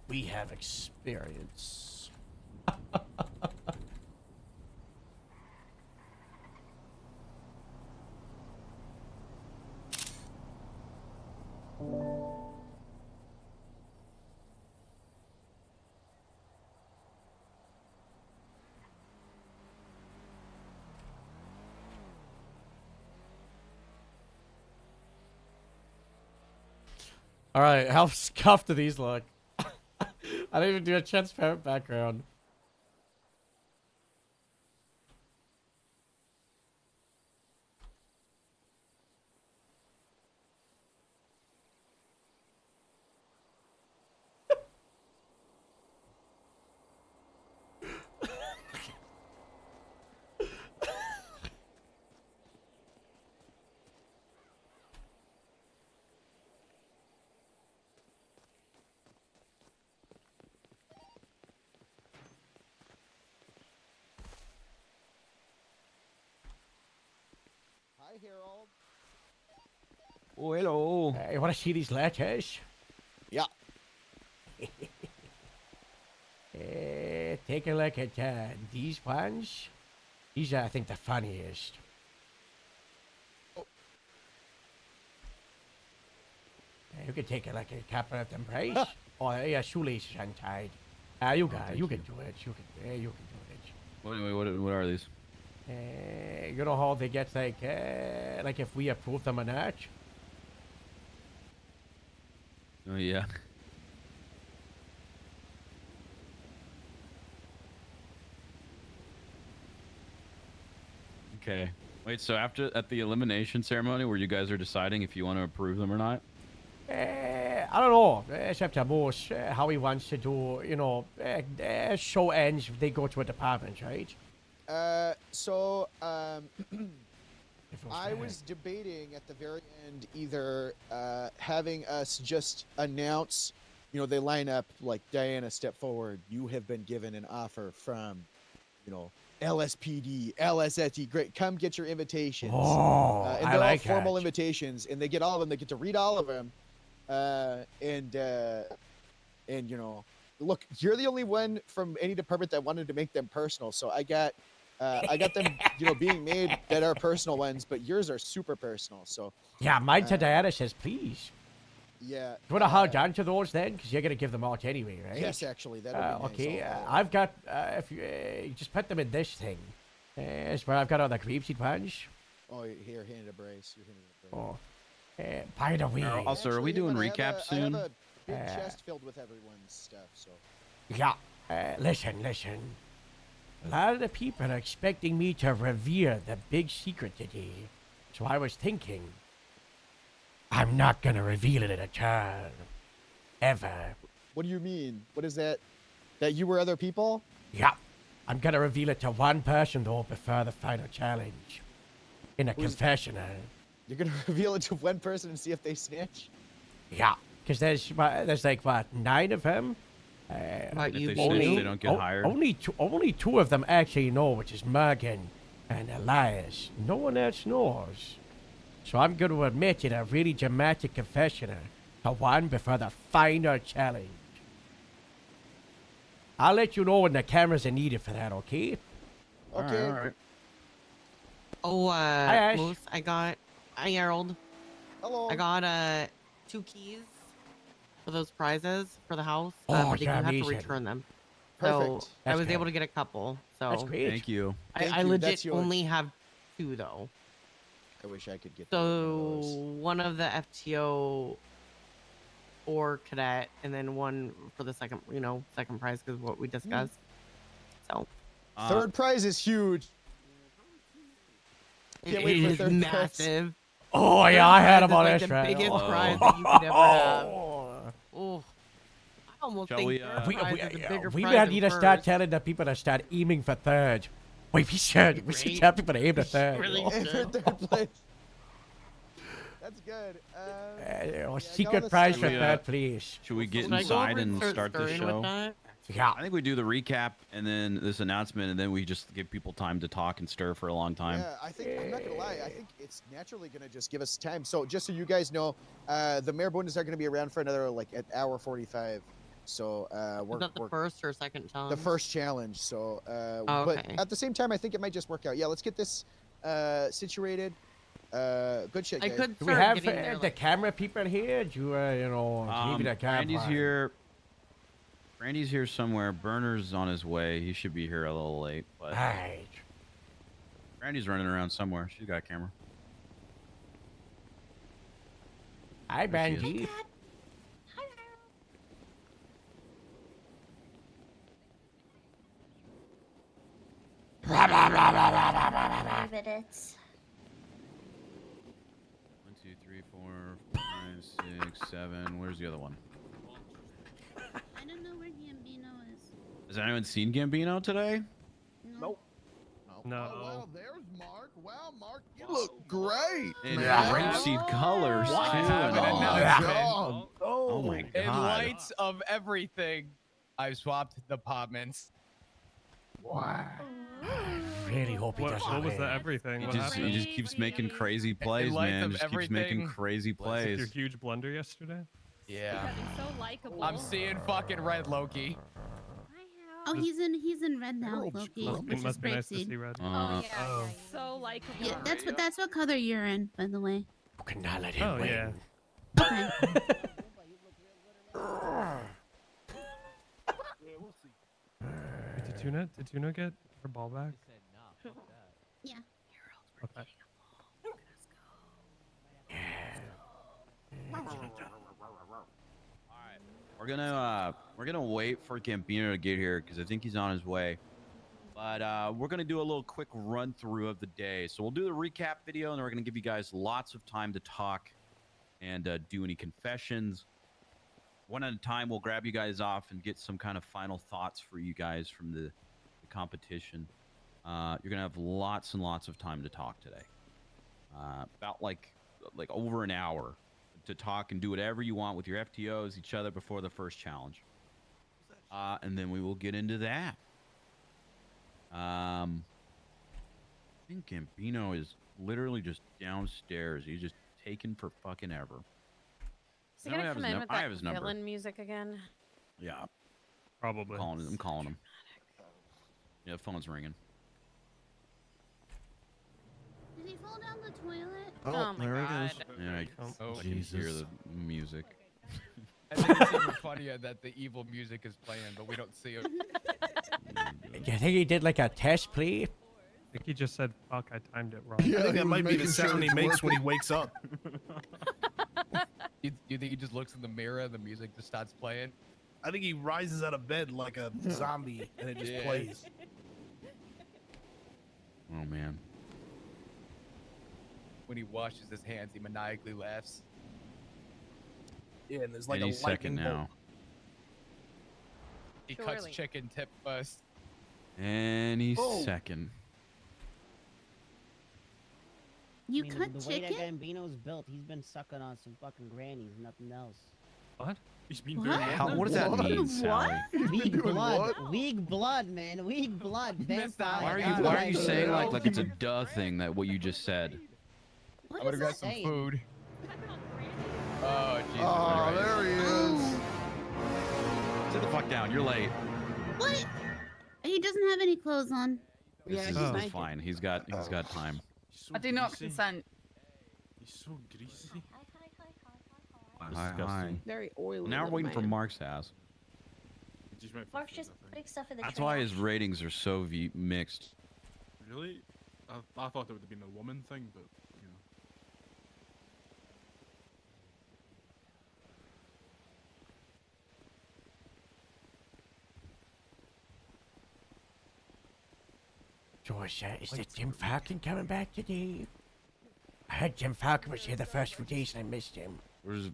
We have experience. All right, how scuffed do these look? I didn't even do a transparent background. Hi, Harold. Oh, hello. You want to see these letters? Yeah. Take a look at these ones. These are, I think, the funniest. You can take a look at a couple of them, Bryce. Oh, yeah, shoelaces untied. You can do it. You can do it. What are these? You know how they get like if we approve them or not? Oh, yeah. Okay. Wait, so at the elimination ceremony where you guys are deciding if you want to approve them or not? I don't know. It's up to Moose how he wants to do, you know, show ends if they go to a department, right? I was debating at the very end either having us just announce, you know, they line up like Diana, step forward. You have been given an offer from, you know, LSPD, LSSD. Great, come get your invitations. And they're all formal invitations, and they get all of them. They get to read all of them, and you know, look, you're the only one from any department that wanted to make them personal. So I got them, you know, being made that are personal ones, but yours are super personal. So yeah, mine to Diana says please. Yeah. You want to hold on to those then? Because you're going to give them out anyway, right? Yes, actually, that'd be nice. Okay, I've got, if you just put them in this thing. It's where I've got all the grapeseed punch. Oh, here, hand it a brace. You're handing it a brace. Oh. By the way. Also, are we doing recaps soon? I have a big chest filled with everyone's stuff, so. Yeah, listen. A lot of the people are expecting me to reveal the big secret today. So I was thinking, I'm not gonna reveal it at a turn. Ever. What do you mean? What is that? That you were other people? Yeah. I'm gonna reveal it to one person though before the final challenge. In a confessional. You're gonna reveal it to one person and see if they snitch? Yeah. Because there's like, what, 9 of them? If they snitch, they don't get hired. Only two of them actually know, which is Morgan and Elias. No one else knows. So I'm going to admit in a really dramatic confessional to one before the final challenge. I'll let you know when the cameras are needed for that, okay? Okay. All right. Oh, Hi, Ash. Moose, I got... Hi, Harold. Hello. I got, 2 keys for those prizes for the house. Oh, but you have to amazing. return them. Perfect. So That's I was good. able to get a couple. So That's great. Thank you. Thank I you, legit that's yours. only have 2 though. I wish I could get So one of the FTO or cadet, and then one for the second prize because what we discussed. So Third prize is huge. Can't wait for it is third prize. massive. Oh, yeah, I had Third about prize this is right. like the biggest prize that you could ever have. Oh, I almost Shall think we, third prize is a bigger We prize might than need to start first. telling the people to start aiming for third. Wait, we should Right? tell people to aim to third. Really you know? should. For third place. That's good. Secret prize for Should we, third, please. Should we get Should I go inside over and start the stirring with show? that? Yeah. I think we do the recap and then this announcement, and then we just give people time to talk and stir for a long time. Yeah, I think I'm not gonna lie. I think it's naturally gonna just give us time. So just so you guys know, the Mayor Bundes are gonna be around for another like an hour 45. So Is that the first or second challenge? the first challenge. So Oh, but okay. at the same time, I think it might just work out. Yeah, let's get this situated. Good shit, I guys. could Do we start have getting there, the like, camera people here? Do you, maybe the camera? Randy's here. Randy's here somewhere. Burner's on his way. He should be here a little late, but Right. Randy's running around somewhere. She's got a camera. Hi, There she is. Benji. Minutes. 1, 2, 3, 4, 5, 6, 7. Where's the other one? I don't know where Gambino is. Has anyone seen Gambino today? Nope. No. Oh, well, there's Mark. Wow, Mark, you look great. In man. rapeseed colors, What's too. happening and all. now? Oh my In god. lights of everything, I've swapped departments. Wow. Really hope he doesn't What was win. that everything? He What just, happened? he just keeps making crazy plays, lights man. of Just keeps making everything. crazy Was it plays. your huge blunder yesterday? Yeah. So likable. I'm seeing fucking red Loki. Oh, he's in red now, Loki. Must be nice to see red. So likable. Yeah, that's what color you're in, by the way. You cannot let him Oh win. yeah. Okay. Did Tuna get her ball back? Yeah. Okay. We're gonna wait for Gambino to get here because I think he's on his way. But we're gonna do a little quick run through of the day. So we'll do the recap video, and then we're gonna give you guys lots of time to talk and do any confessions. One at a time, we'll grab you guys off and get some kind of final thoughts for you guys from the competition. You're gonna have lots and lots of time to talk today. About like over an hour to talk and do whatever you want with your FTOs, each other before the first challenge. And then we will get into that. I think Gambino is literally just downstairs. He's just taking for fucking ever. Is he gonna come in with I that have his number. villain music again? Yeah, Probably. I'm calling him. Yeah, the phone's ringing. Did he fall down the toilet? Oh my there god. it is. Yeah, I can hear the music. I think it's even funnier that the evil music is playing, but we don't see it. You think he did like a test play? I think he just said, "Fuck, I timed it wrong." I think that might be the sound he makes when he wakes up. You think he just looks in the mirror and the music just starts playing? I think he rises out of bed like a zombie and it just Yeah. plays. Oh man. When he washes his hands, he maniacally laughs. Yeah, and there's like Any a second lightning now. He cuts Surely. chicken tip first. Any Oh. second. You I mean, cut the way that chicken? Gambino's built, he's been sucking on some fucking grannies, nothing else. What? He's been What? doing What does that mean, Sally? Weak blood, weak blood, man, weak blood. Vampire. Why are you saying like it's a duh thing that what you just said? What I'm gonna is grab that some saying? food. Oh, Jesus Oh, Christ. there he is. Sit the fuck down. You're late. What? He doesn't have any clothes on. This is fine. He's got time. I do not consent. He's so greasy. Hi. Very oily. Now we're waiting for Mark's house. Mark's just putting stuff in the That's why his ratings are so mixed. Really? I thought it would have been a woman thing, but you know. George, is the Jim Falcon coming back today? I heard Jim Falcon was here the first few days and I missed him. Where's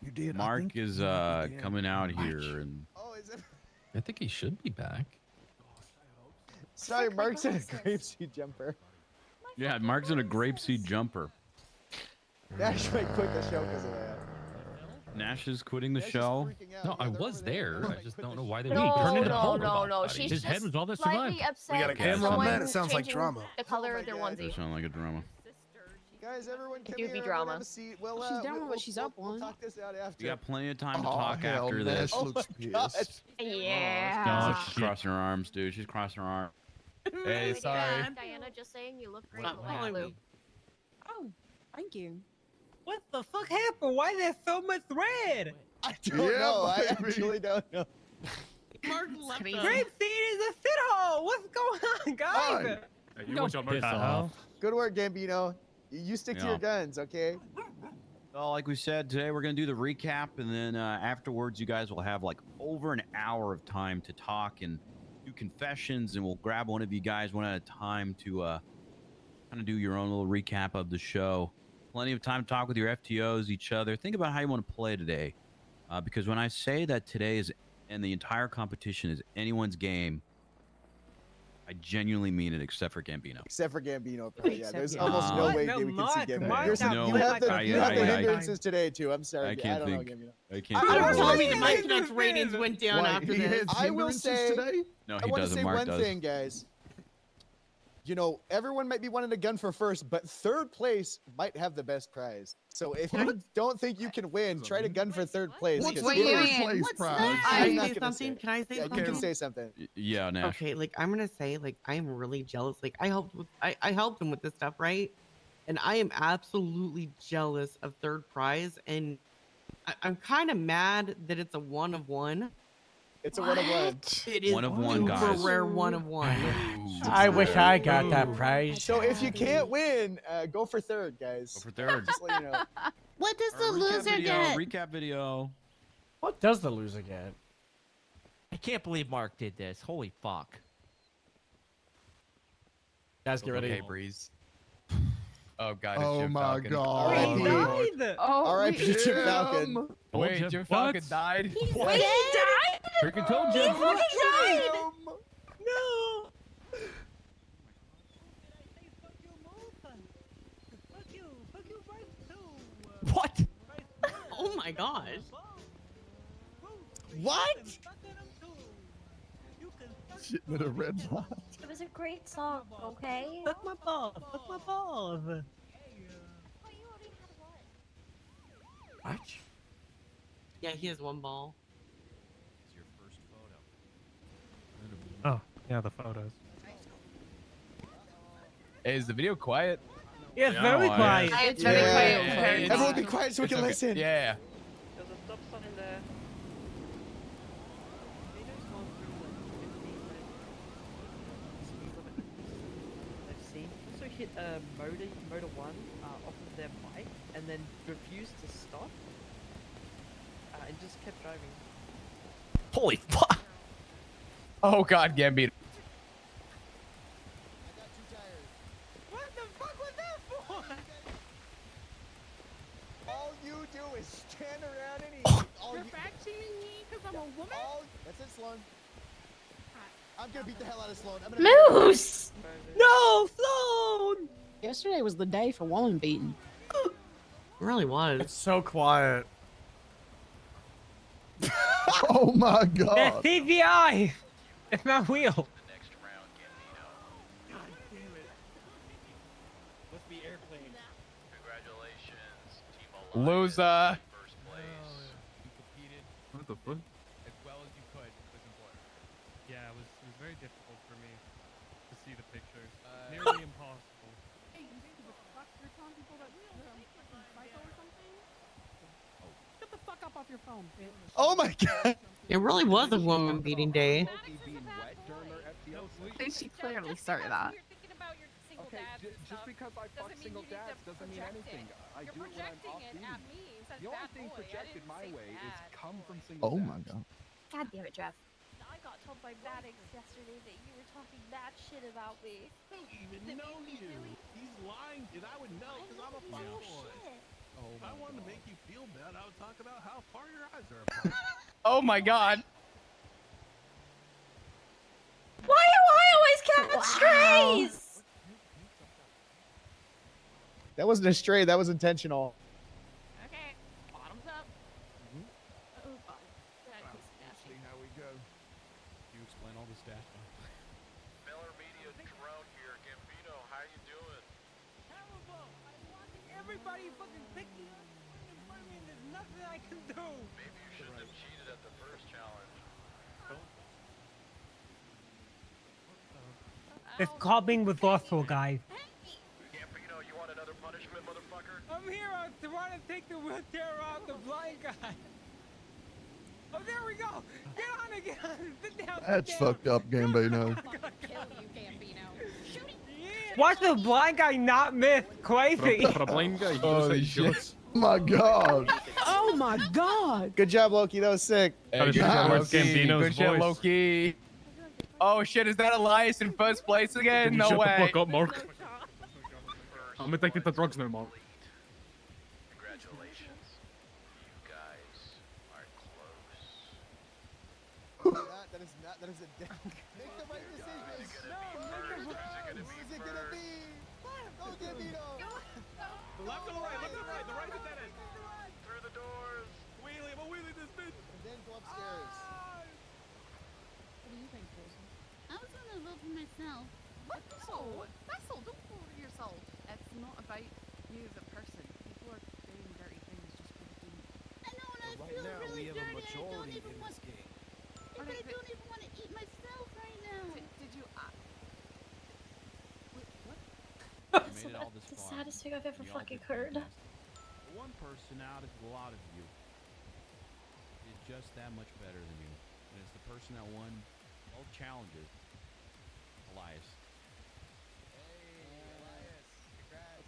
You did. Mark is coming out here and Oh, is it? I think he should be back. Sorry, Mark's in a grapeseed jumper. yeah, Mark's in a grapeseed jumper. Nash might quit the show because of that. Nash is quitting the show. No, I was there. I just don't know why they No, turned into no, Hulk no, about no. it. She's His head just was all that slightly survived. upset. We got a that camera on that? It someone's sounds like changing drama. The color of their Does onesie. sound like a drama. Guys, everyone come do here. be everyone drama. have a seat. Well, She's down with what she's up We'll on. talk this out after. You got plenty of time to Oh, talk hell, after Nash this. looks pissed. Yeah. She's crossing her arms, dude. She's crossing her arms. Hey, sorry. Diana, just saying you look great. Stop calling me. Oh, thank you. What the fuck happened? Why there's so much red? I don't know. I actually don't know. Mark left us. Grape seed is a shithole. What's going on, guys? Hey, you watch out, Mark. Piss off. Good work, Gambino. You stick to Yeah. your guns, okay? Well, like we said, today we're going to do the recap, and then afterwards you guys will have like over an hour of time to talk and do confessions, and we'll grab one of you guys one at a time to kind of do your own little recap of the show. Plenty of time to talk with your FTOs, each other. Think about how you want to play today. Because when I say that today is, and the entire competition is anyone's game, I genuinely mean it, except for Gambino. Except for Gambino, probably. Yeah, Except there's Gambino. almost no What? way No, we can see Mark, Gambino. Mark, There's no, you have the, I- you have the I- hindrances today, too. I'm sorry. I can't don't think. know, Gambino. I can't I think. will Told say- me the Mike Canucks ratings went down Why, after he this. has I will hindrances say- today? No, I he want to doesn't. say Mark one does. thing, guys. You know, everyone might be wanting a gun for first, but third place might have the best prize. So if you don't think you can win, try to gun for third place. What's 'cause the we're- third place What's prize? that? Can I'm I not say gonna something? say. Can I say Yeah, something? you can say something. Yeah, Nash. Okay, like I'm gonna say, like I'm really jealous. Like I helped him with this stuff, right? And I am absolutely jealous of third prize, and I'm kind of mad that it's a 1 of 1. It's a 1 of 1. It is 1 of 1, super guys. rare 1 of 1. I wish I got that prize. So if you can't win, go for third, guys. Go for third. Just let you know. What does the Recap loser video, get? Recap video. What does the loser get? I can't believe Mark did this. Holy fuck. Guys, get ready. Okay, Breeze. Oh god, it's Oh Jim my Falcon. god. Died. Oh, R.I.P. Jim Falcon. Wait, Jim, Jim what? Falcon died? Wait, he died? Freaking told He you. fucking died. No. What? Oh my gosh. What? Shitting at a red light. It was a great song, okay? Fuck my balls. Fuck my balls. What? Yeah, he has 1 ball. Oh, yeah, the photos. Hey, is the video quiet? Yeah, Yeah, very I- quiet. It's very quiet. Everyone be quiet so we It's can okay. listen. Yeah. There's a stop sign there. hit a motor one off of their bike and then refused to stop and just kept driving. Holy fuck! Oh god, Gambino. What the fuck was that for? All you do is stand around and eat. You're vaccinating me because I'm a woman? That's it, Sloan. I'm gonna beat the hell out of Sloan. I'm gonna Moose! No, Sloan! Yesterday was the day for woman beating. It really was. It's so quiet. Oh my god. That's CGI! It's not real. Must be airplane. Congratulations, Team Loser. First place. You competed What the fuck? as well as you could. Was important. Yeah, it was very difficult for me to see the pictures. Nearly impossible. Hey, you stupid fuck. You're telling people that we're fucking psycho or something? Get the fuck up off your phone, bitch. Oh my god. It really was a woman beating day. She clearly started that. Okay, just because I fuck single dads doesn't mean anything. I do it when I'm off duty. The only thing projected my way is come from single Oh dads. my god. God damn it, Jeff. I got told by Maddox yesterday that you were talking that shit about me. I don't even know you. He's lying, and I would know because I'm a fuckboy. Oh If I wanted to make you feel bad, I would talk about how far your eyes are apart. Oh my god. Why do I always catch strays? That wasn't a stray. That was intentional. Okay, bottoms up. Oh god. See how we go. You explain all the stats. Miller Media drone here. Gambino, how you doing? Terrible. I'm watching everybody fucking pick me up in front of me and there's nothing I can do. Maybe you shouldn't have cheated at the first challenge. It's called being resourceful, guys. Gambino, you want another punishment, motherfucker? I'm here. I want to take the wheelchair out the blind guy. Oh, there we go. Get on it, get on it. Sit down. That's sit down. fucked up, Gambino. Watch the blind guy not miss. Crazy. For a blind guy, you Oh, say shit. shots. My god. Oh my god. Good job, Loki. That was sick. Hey, Good good job, shit, Loki. Loki. Gambino's Good shit, voice. Loki. Oh shit, is that Elias in first place again? Can you No shut way. the fuck up, Mark? I'm addicted to drugs now, Mark. Congratulations. You guys are close. That is a make the right decision. Who's it gonna be? Go, Gambino. The left or the right? Left or the right? The right is dead end. Through the doors. Wheelie, I'm a wheelie this bitch. And then go upstairs. What do you think, Jason? I was gonna vote for myself. What? Russell, don't vote for yourself. It's not about you as a person. People are doing dirty things just for the game. I know, and I Right feel now, really we have a dirty. majority in this game. I don't even want to eat myself right now. Did you? You made it all this The far. saddest thing I've ever You all fucking did heard. fantastic. One person out of a lot of you is just that much better than you. And it's the person that won both challenges. Elias.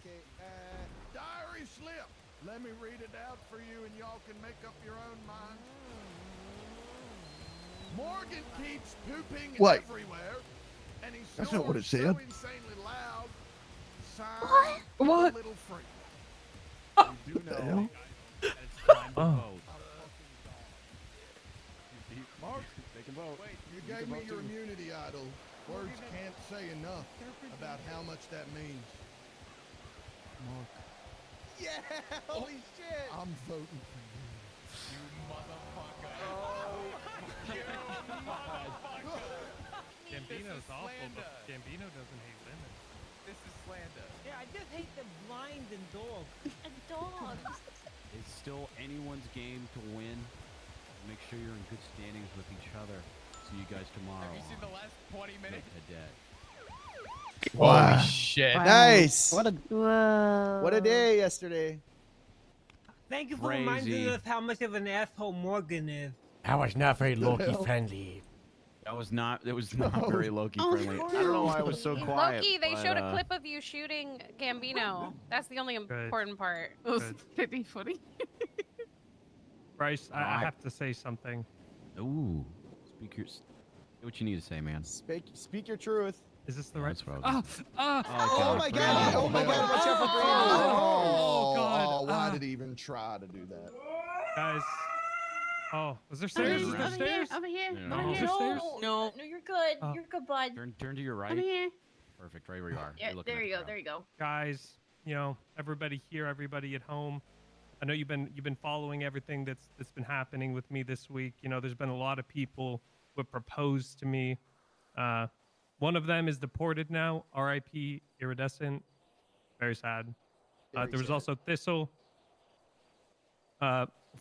Okay, Diary slip. Let me read it out for you and y'all can make up your own mind. Morgan keeps pooping Wait. everywhere. And he That's not what it snores said. so insanely loud. Signed, What? Little freak. You do the hell? know that it's time to vote. Mark, They can vote. you gave me your immunity idol. Words can't say enough about how much that means. Mark, yeah. Holy shit. I'm voting for you. You motherfucker. Gambino's awful, slander. but Gambino doesn't hate women. This is slander. Yeah, I just hate the blind and dogs. And dogs. It's still anyone's game to win. Make sure you're in good standings with each other. See you guys tomorrow. Have you seen the last 20 minutes? Cadet. Wow. Holy shit. Nice. What a Whoa. What a day yesterday. Thank you for reminding Crazy. us how much of an asshole Morgan is. I was not very The Loki hell? friendly. That was not very Loki friendly. I don't know why I was so quiet. Loki, they but, showed a clip of you shooting Gambino. That's the only important part. It was pretty funny. Bryce, I Alright. have to say something. Ooh, say what you need to say, man. Speak your truth. Is this the right? That's what I was Oh my god! Oh my god! Watch out for Brandon! Oh, God. Oh, why did he even try to do that? Guys. Oh, is there stairs? Is there stairs? Over here. No. Is there stairs? No, you're good. Oh. You're good, bud. Turn to your right. Over here. Perfect, right where you are. Yeah, You're looking there at you the go. crowd. There you go. Guys, you know, everybody here, everybody at home. I know you've been following everything that's been happening with me this week. You know, there's been a lot of people who have proposed to me. One of them is deported now. R.I.P. Iridescent. Very sad. There was also Thistle.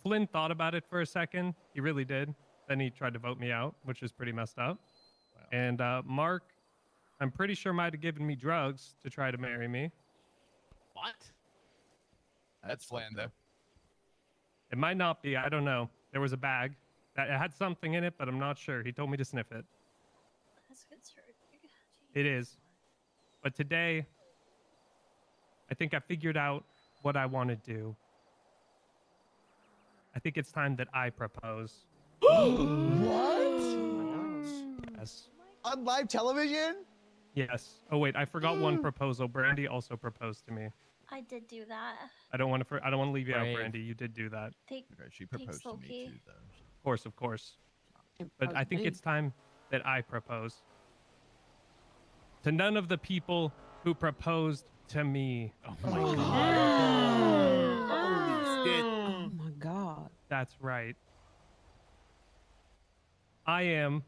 Flynn thought about it for a second. He really did. Then he tried to vote me out, which is pretty messed up. Wow. And Mark, I'm pretty sure might have given me drugs to try to marry me. What? That's Flynn, though. It might not be. I don't know. There was a bag that it had something in it, but I'm not sure. He told me to sniff it. That's concerning. It is. But today, I think I figured out what I want to do. I think it's time that I propose. What? Yes. On live television? Yes. Oh wait, I forgot one proposal. Brandy also proposed to me. I did do that. I don't want to leave you out, Brave. Brandy. You did do that. Take, she proposed to me too, Of course. But I think it's time that I propose. To none of the people who proposed to me. Oh my god. Oh my god. That's right. I am.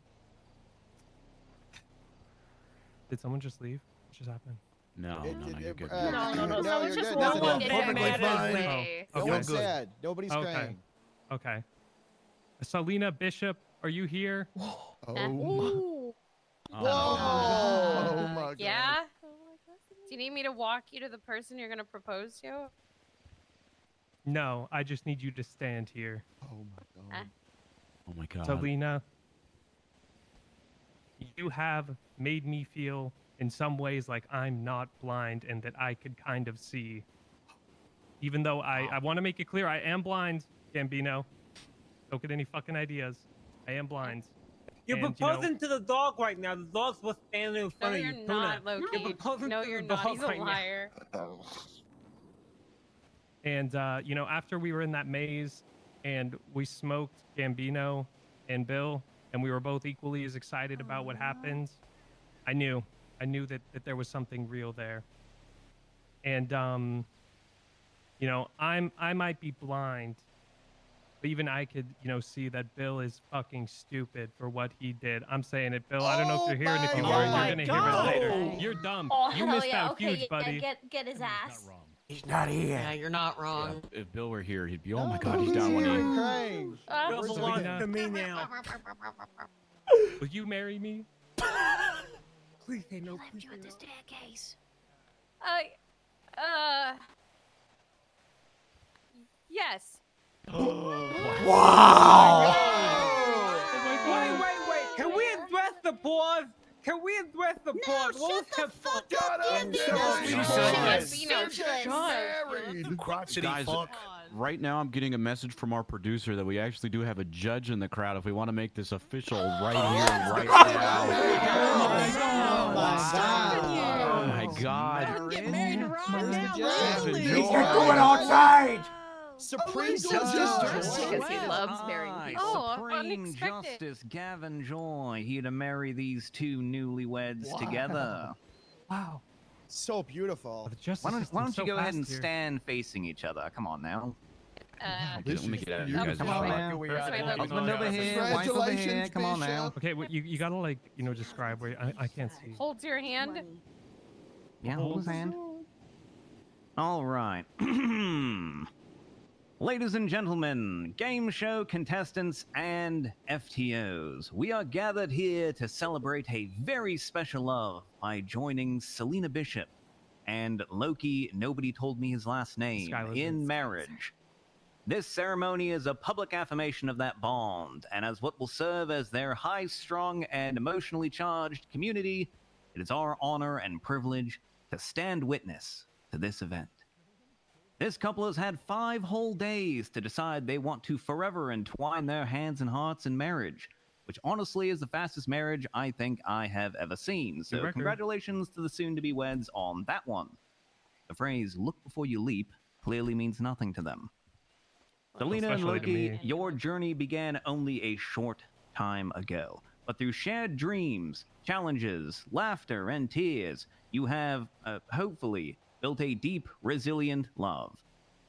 Did someone just leave? What just happened? No, you're good. No, No, it's you're just good. Nothing one wrong. perfectly fine. Oh, No okay. one's sad. Nobody's Okay. crying. Okay. Selena Bishop, are you here? Oh, Ooh. Whoa! my god. Yeah? Do you need me to walk you to the person you're going to propose to? No, I just need you to stand here. Oh my god. Oh my god. Selena, you have made me feel in some ways like I'm not blind and that I could kind of see. Even though I want to make it clear, I am blind, Gambino. Don't get any fucking ideas. I am blind. You're And, proposing to the dog right now. The dog's what's standing in No, front of you're you. not, Tuna. Loki. You're proposing No, to you're the not. dog He's a right now. liar. And, you know, after we were in that maze and we smoked Gambino and Bill, and we were both equally as excited about what happened, I knew that there was something real there. And, you know, I might be blind, but even I could, you know, see that Bill is fucking stupid for what he did. I'm saying it, Bill. I don't know if you're here, and if you are, you're gonna hear it later. You're dumb. Oh, You hell missed yeah. out Okay, huge, buddy. get his ass. He's not here. Yeah, you're not wrong. If Bill were here, he'd be. Oh my god, he's down one knee. Crying. Bill belongs to me now. Will you marry me? Please say no. Left you at the staircase. Yes. Wow! Wait. Can we address the pause? Can we address the pause? What was that for? Guys, right now I'm getting a message from our producer that we actually do have a judge in the crowd if we want to make this official right here, right now. Oh my god. Get married right You're going outside! Supreme Because he loves marrying people. Oh, Supreme unexpected. Justice Gavin Joy here to marry these two newlyweds together. Wow. So beautiful. Why don't you go ahead and stand facing each other? Come on now. Let me get out of you guys. Come on now. Husband over here, wife over here. Come on now. Okay, well, you gotta like, you know, describe where I can't see. Holds your hand. Yeah, hold his hand. All right. Ladies and gentlemen, game show contestants and FTOs, we are gathered here to celebrate a very special love by joining Selena Bishop and Loki, nobody told me his last name, in marriage. This ceremony is a public affirmation of that bond, and as what will serve as their high-strung and emotionally charged community, it is our honor and privilege to stand witness to this event. This couple has had 5 whole days to decide they want to forever entwine their hands and hearts in marriage, which honestly is the fastest marriage I think I have ever seen. So record. congratulations to the soon-to-be weds on that one. The phrase, look before you leap, clearly means nothing to them. Selena and especially to Loki, me. your journey began only a short time ago. But through shared dreams, challenges, laughter, and tears, you have, hopefully, built a deep, resilient love.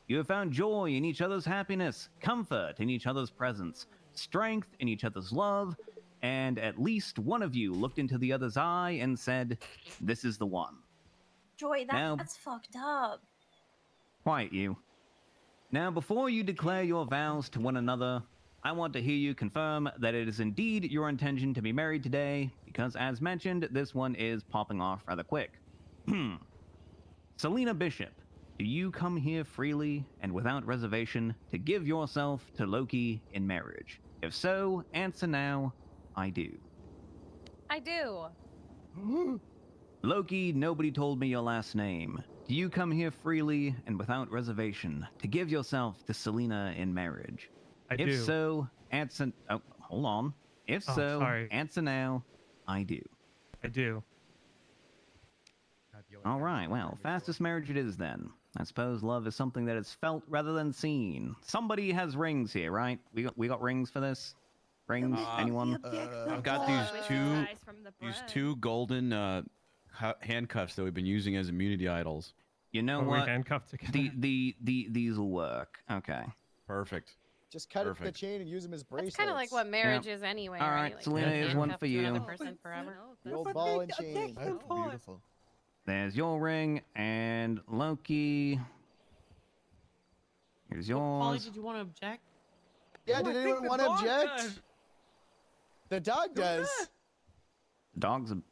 You have found joy in each other's happiness, comfort in each other's presence, strength in each other's love, and at least one of you looked into the other's eye and said, this is the one. Joy, Now- that's fucked up. Quiet you. Now, before you declare your vows to one another, I want to hear you confirm that it is indeed your intention to be married today, because as mentioned, this one is popping off rather quick. Selena Bishop, do you come here freely and without reservation to give yourself to Loki in marriage? If so, answer now, I do. I do. Loki, nobody told me your last name. Do you come here freely and without reservation to give yourself to Selena in marriage? I If do. so, answer... Oh, hold on. If Oh, so, sorry. answer now. I do. I do. All right, well, fastest marriage it is then. I suppose love is something that is felt rather than seen. Somebody has rings here, right? We got rings for this? Rings? Anyone? I've got these two golden handcuffs that we've been using as immunity idols. You know Are we what? handcuffed together? These will work. Okay. Perfect. Just cut it the Perfect. chain and use them as bracelets. It's kind of like what marriage is anyway. All right? right, Like, Selena, you're here's one handcuffed for to you. another person forever. The old ball and chain. That's beautiful. There's your ring, and Loki. Here's Polly, yours. did you want to object? Yeah, Oh, did I think anyone the want to dog object? does. The dog does.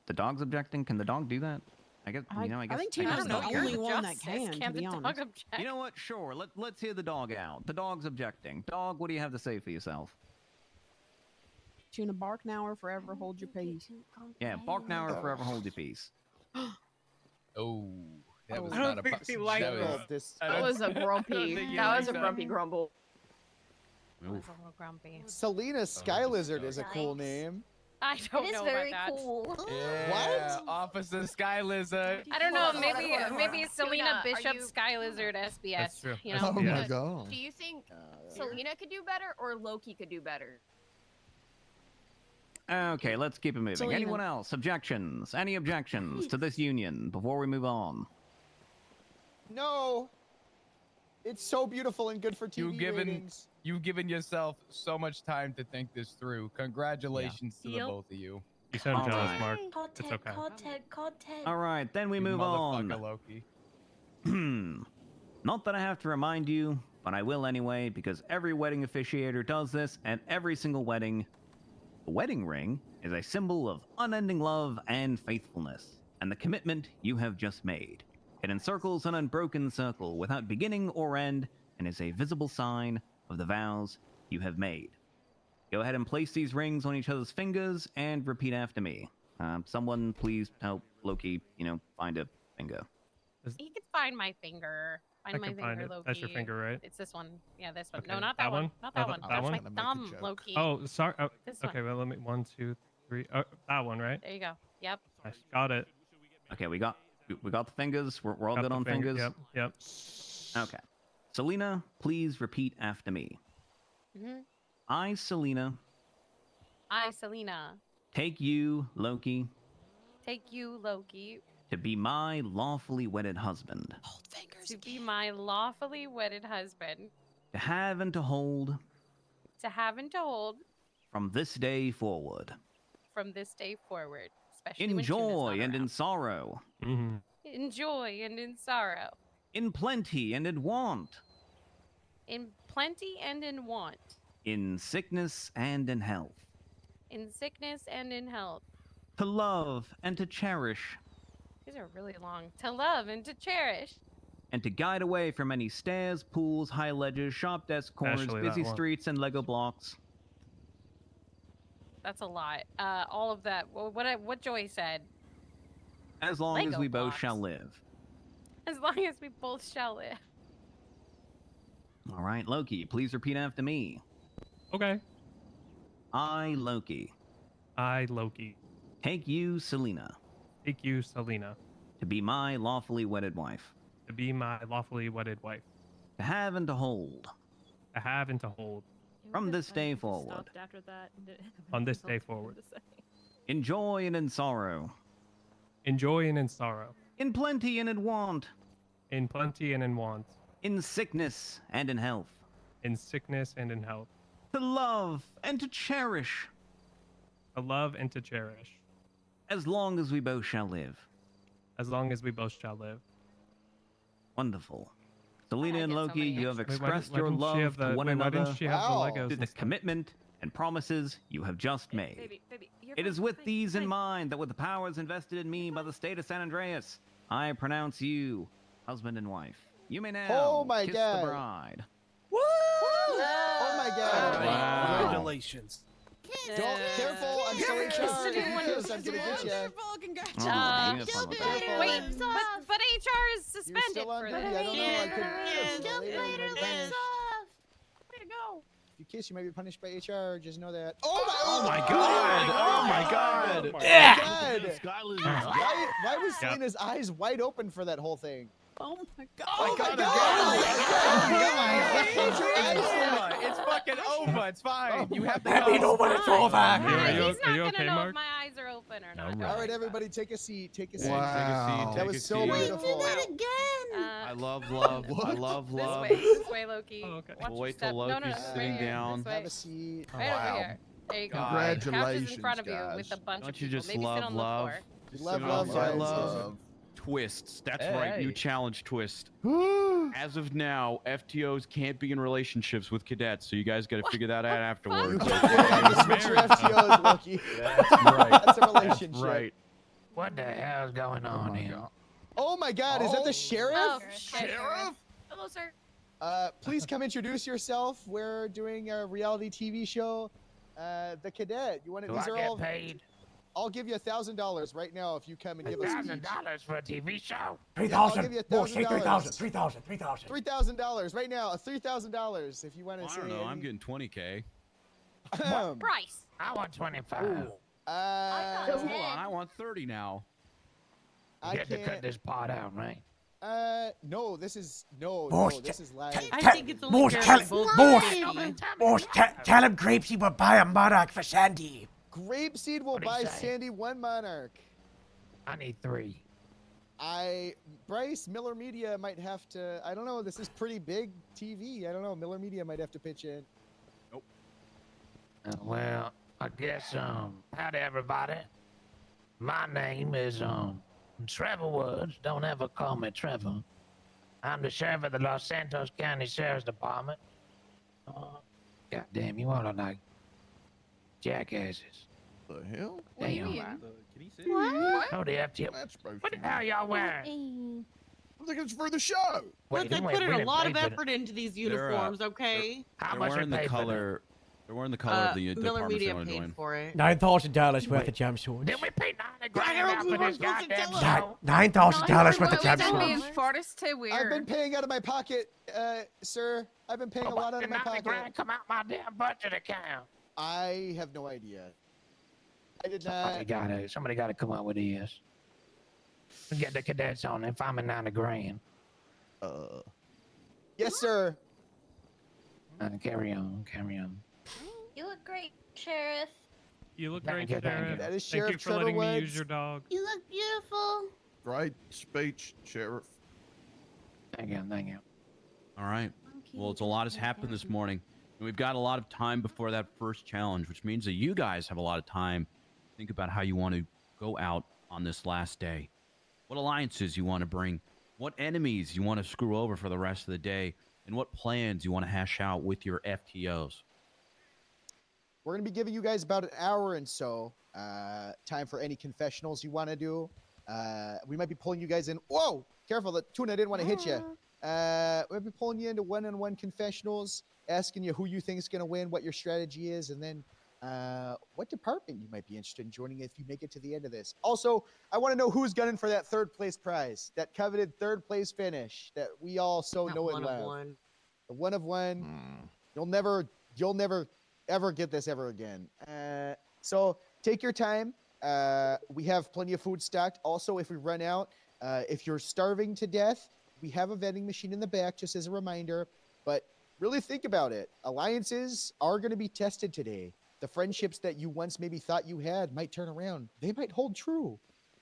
The dog's objecting. Can the dog do that? I guess. I guess. I don't know. You're the justice. Can't the dog object? You know what? Sure. Let's hear the dog out. The dog's objecting. Dog, what do you have to say for yourself? Tuna bark now or forever hold your peace. Yeah, bark now or forever hold your peace. Oh, that was I not don't a think he liked That was a grumpy. That was a grumpy grumble. I was a little grumpy. Selena Sky Lizard is a cool name. I don't It is know very about that. cool. Yeah, Officer Sky Lizard. I don't know. Hold on, hold on. Maybe Selena Tuna, are Bishop you- Sky Lizard SBS. That's true. You That's know. Oh Yeah. my god. Do you think Selena could do better or Loki could do better? Okay, let's keep it moving. Selena. Anyone else? Objections? Any objections to this union before we move on? No. It's so beautiful and good for TV ratings. You've given yourself so much time to think this through. Congratulations to the both of you. You sound All jealous, right. Mark. CADET, It's okay. CADET. All right, then we You move motherfucker, on. Loki. Not that I have to remind you, but I will anyway, because every wedding officiator does this at every single wedding. The wedding ring is a symbol of unending love and faithfulness, and the commitment you have just made. It encircles an unbroken circle without beginning or end, and is a visible sign of the vows you have made. Go ahead and place these rings on each other's fingers and repeat after me. Someone please help Loki, find a finger. He can find my finger. Find I my can finger, find it. Loki. That's your finger, right? It's this one. Yeah, this one. Okay, No, not that one. Not that Oh, one. that That's one? my Gonna make a thumb, joke. Loki. Oh, sorry. Oh, This okay, one. well, let me. 1, 2, 3. Oh, that one, right? There you go. Yep. Nice. Got it. Okay, we got the fingers. We're all Got good the on finger, fingers. Yep. Okay. Selena, please repeat after me. hmm I, Selena, I, Selena, take you, Loki, take you, Loki, to be my lawfully wedded husband, to be my lawfully wedded husband, to have and to hold to have and to hold from this day forward, from this day forward, especially when in Tuna's joy not and in around. sorrow, Mm-hmm. In joy and in sorrow, in plenty and in want, in plenty and in want, in sickness and in health, in sickness and in health. to love and to cherish, These are really long. To love and to cherish, and to guide away from any stairs, pools, high ledges, sharp desk corners, Especially that busy one. streets, and Lego blocks. That's a lot. All of that. What Joey said. As long as Lego we both blocks. shall live. As long as we both shall live. All right, Loki, please repeat after me. Okay. I, Loki. I, Loki. Take you, Selena. Take you, Selena. To be my lawfully wedded wife. To be my lawfully wedded wife. To have and to hold. To have and to hold. From this day forward. After that, On this day forward. In joy and in sorrow. In joy and in sorrow. In plenty and in want. In plenty and in want. In sickness and in health. In sickness and in health. To love and to cherish. To love and to cherish. As long as we both shall live. As long as we both shall live. Wonderful. Selena and Loki, you have Wait, why expressed didn't your she love have the- to one wait, why another didn't she have the Legos through the and stuff? commitment and promises you have just made. Baby, It is with these in mind that with the powers invested in me by the state of San Andreas, I pronounce you husband and wife. You may now Oh my kiss God. the bride. Woo! Oh my God! Wow. Congratulations. Careful! I'm still in charge. Yes, I'm gonna get you. Oh, you have fun with that. Wait, but HR is suspended still on for duty. this. I don't know. I could. Don't later, bite her might lips punish. off. Way to go. If you kiss, you might be punished by HR. Just know that. Oh my! Oh my god! Oh my god! Oh my God! Skylar's Why was Yep. Selena's eyes wide open for that whole thing? Oh my god. Oh my God! It's fucking over. It's fine. You have to Let me know go. when it's over. Are He's you not gonna okay, know Mark? if my eyes are open or not. All right, everybody, take a seat. Take a seat. Wow. That was so beautiful. Again. I love love. I love This love. way. This way, Loki. Oh, okay. Watch We'll your wait step. till No, no, Loki's no, sitting right here. down. This way. Have a seat. Right over here. There you go. Congratulations, Couch is in front of you guys. with a bunch Don't of you people. just Maybe sit love on the love? floor. Love, I love, guys. love twists. That's right. New Hey. challenge twist. As of now, FTOs can't be in relationships with cadets, so you guys got to figure that out afterwards. You have to switch your FTOs, Loki. That's right. That's a relationship. That's right. What the hell's going on here? Oh my God! Is that the sheriff? Oh, sheriff. Hello, sir. Please come introduce yourself. We're doing a reality TV show. The Cadet. You want to? Do These I are get all. paid I'll give you $1,000 right now if you come and give us a speech. $1,000 for a TV show? I'll give you No, say $1,000. 3,000. 3,000. $3,000 right now. $3,000 if you want to I say. don't know. I'm any- getting 20K. Bryce. I want 25. Hold on. I want 30 now. I You get to cut can't. this part out, right? No. This is no. Boss, No. This is live. I think it's only Boss, fair tell that both Boss, parties- tell him Grapesy will buy a monarch for Sandy. Grapeseed will What'd he buy say? Sandy one monarch. I need 3. Bryce Miller Media might have to. I don't know. This is pretty big TV. I don't know. Miller Media might have to pitch in. Well, I guess, howdy everybody. My name is, Trevor Woods. Don't ever call me Trevor. I'm the sheriff of the Los Santos County Sheriff's Department. God damn, you all are like jackasses. The hell? Damn. What? Oh, the FTO. That's supposed What to the hell y'all wearing? I think it's for the show. Wait, Look, I wait, put in we a didn't lot pay of for the- effort into these They're, uniforms, okay? How They're much we wearing the paid for them? color. They're wearing the color of the Miller department Media they want to paid join. for it. $9,000 worth of jumpsuits. Did we pay $9 I grand don't out know for what this I'm supposed to goddamn tell show? $9,000 worth of What was jumpsuits. being forced to wear? I've been paying out of my pocket, sir. I've been paying a lot out of my $9 pocket. grand come out my damn budget account. I have no idea. I did Somebody not. gotta come up with this. Get the cadets on and find me $9 grand. Yes, sir. Carry on. You look great, Sheriff. You look Thank great, you, thank Sheriff. you. That is Thank you Sheriff for Trevor letting me Woods. use your dog. You look beautiful. Great speech, Sheriff. Thank you. All right. Well, it's a lot has happened this morning, and we've got a lot of time before that first challenge, which means that you guys have a lot of time to think about how you want to go out on this last day, what alliances you want to bring, what enemies you want to screw over for the rest of the day, and what plans you want to hash out with your FTOs. We're going to be giving you guys about an hour and so time for any confessionals you want to do. We might be pulling you guys in. Whoa, careful, the tuna didn't want to hit you. We'll be pulling you into one-on-one confessionals, asking you who you think is going to win, what your strategy is, and then what department you might be interested in joining if you make it to the end of this. Also, I want to know who's gunning for that third place prize, that coveted third place finish that we all so know and love. The one of one. You'll never ever get this ever again. So take your time. We have plenty of food stocked. Also, if we run out, if you're starving to death, we have a vending machine in the back, just as a reminder. But really think about it. Alliances are going to be tested today. The friendships that you once maybe thought you had might turn around. They might hold true.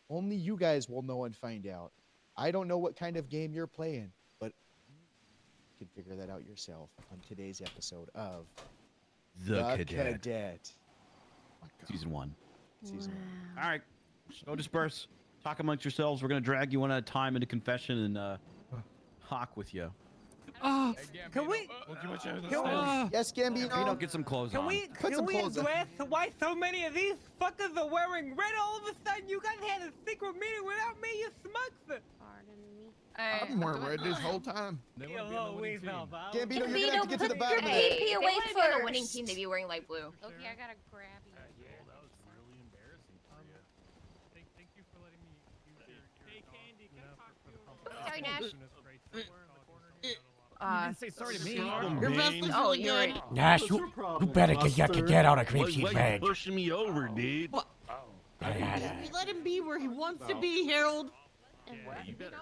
Only you guys will know and find out. I don't know what kind of game you're playing, but you can figure that out yourself on today's episode of The Cadet. Cadet. Season 1. Season 1. All right. Go disperse. Talk amongst yourselves. We're going to drag you one at a time into confession and hawk with you. Oh, can we? Yes, Gambino. Get some clothes Can on. we? Can we address why so many of these fuckers are wearing red all of a sudden? You guys had a secret meeting without me, you smucks. Pardon me. I've been wearing red this whole time. Gambino, you're Gambino, gonna have to get to the bottom of Hey, it. be They awake wanna be first. on the winning team. They'd be wearing light blue. Okay, I gotta grab you. Thank you for letting me use your Sorry, Nash. You didn't say sorry to me. Your best is really good. Nash, you better get your cadet out of Grapeseed Red. Pushing me over, dude. You let him be where he wants to be, Harold. You better.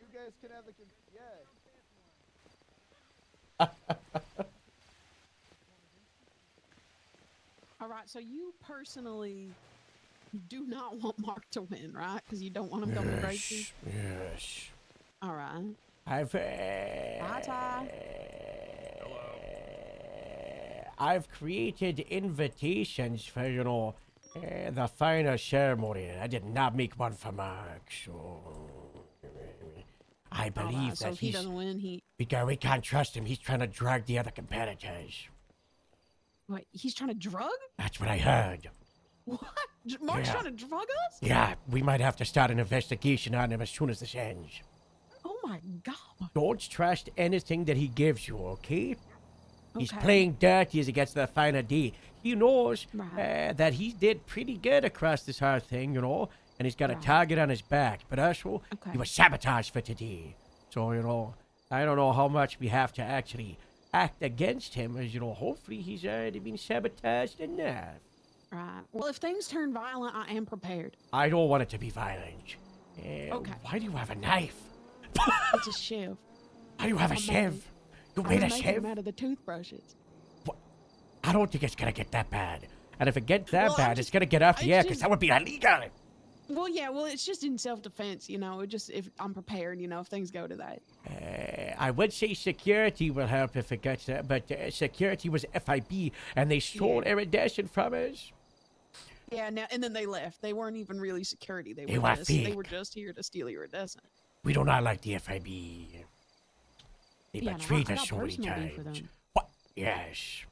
You guys can have the All right, so you personally do not want Mark to win, right? Because you don't want him going crazy. Yes. All right. Hi, Ty. I've created invitations for, the final ceremony. I did not make one for Mark, so I believe Alright, so that if he doesn't win, he we can't trust him. He's trying to drug the other competitors. wait. He's trying to drug? That's what I heard. What? Mark's Yeah. trying to drug us? Yeah, we might have to start an investigation on him as soon as this ends. Oh my god. Don't trust anything that he gives you, okay? He's Okay. playing dirty as he gets to the final day. He knows Right. that he did pretty good across this hard thing, and he's got a target on his back. But also, he was sabotaged for today. So, I don't know how much we have to actually act against him, as, hopefully he's already been sabotaged enough. Right. Well, if things turn violent, I am prepared. I don't want it to be violent. Okay. Why do you have a knife? It's a shiv. Why do you have a I'm shiv? You I'm made a making shiv? them out of the toothbrushes. I don't think it's gonna get that bad. And if it gets that Well, bad, it's gonna get off the air, because just- that would be illegal. Well, yeah. Well, it's just in self-defense, Just if I'm prepared, if things go to that. I would say security will help if it gets that, but security was FIB, and they stole iridescent from us. Yeah. Now and then they left. They weren't even really security. They They were were just, They fake. were just here to steal iridescent. We do not like the FIB. They Yeah, no, betrayed I us got so many personal beef for times. them. What? Yes.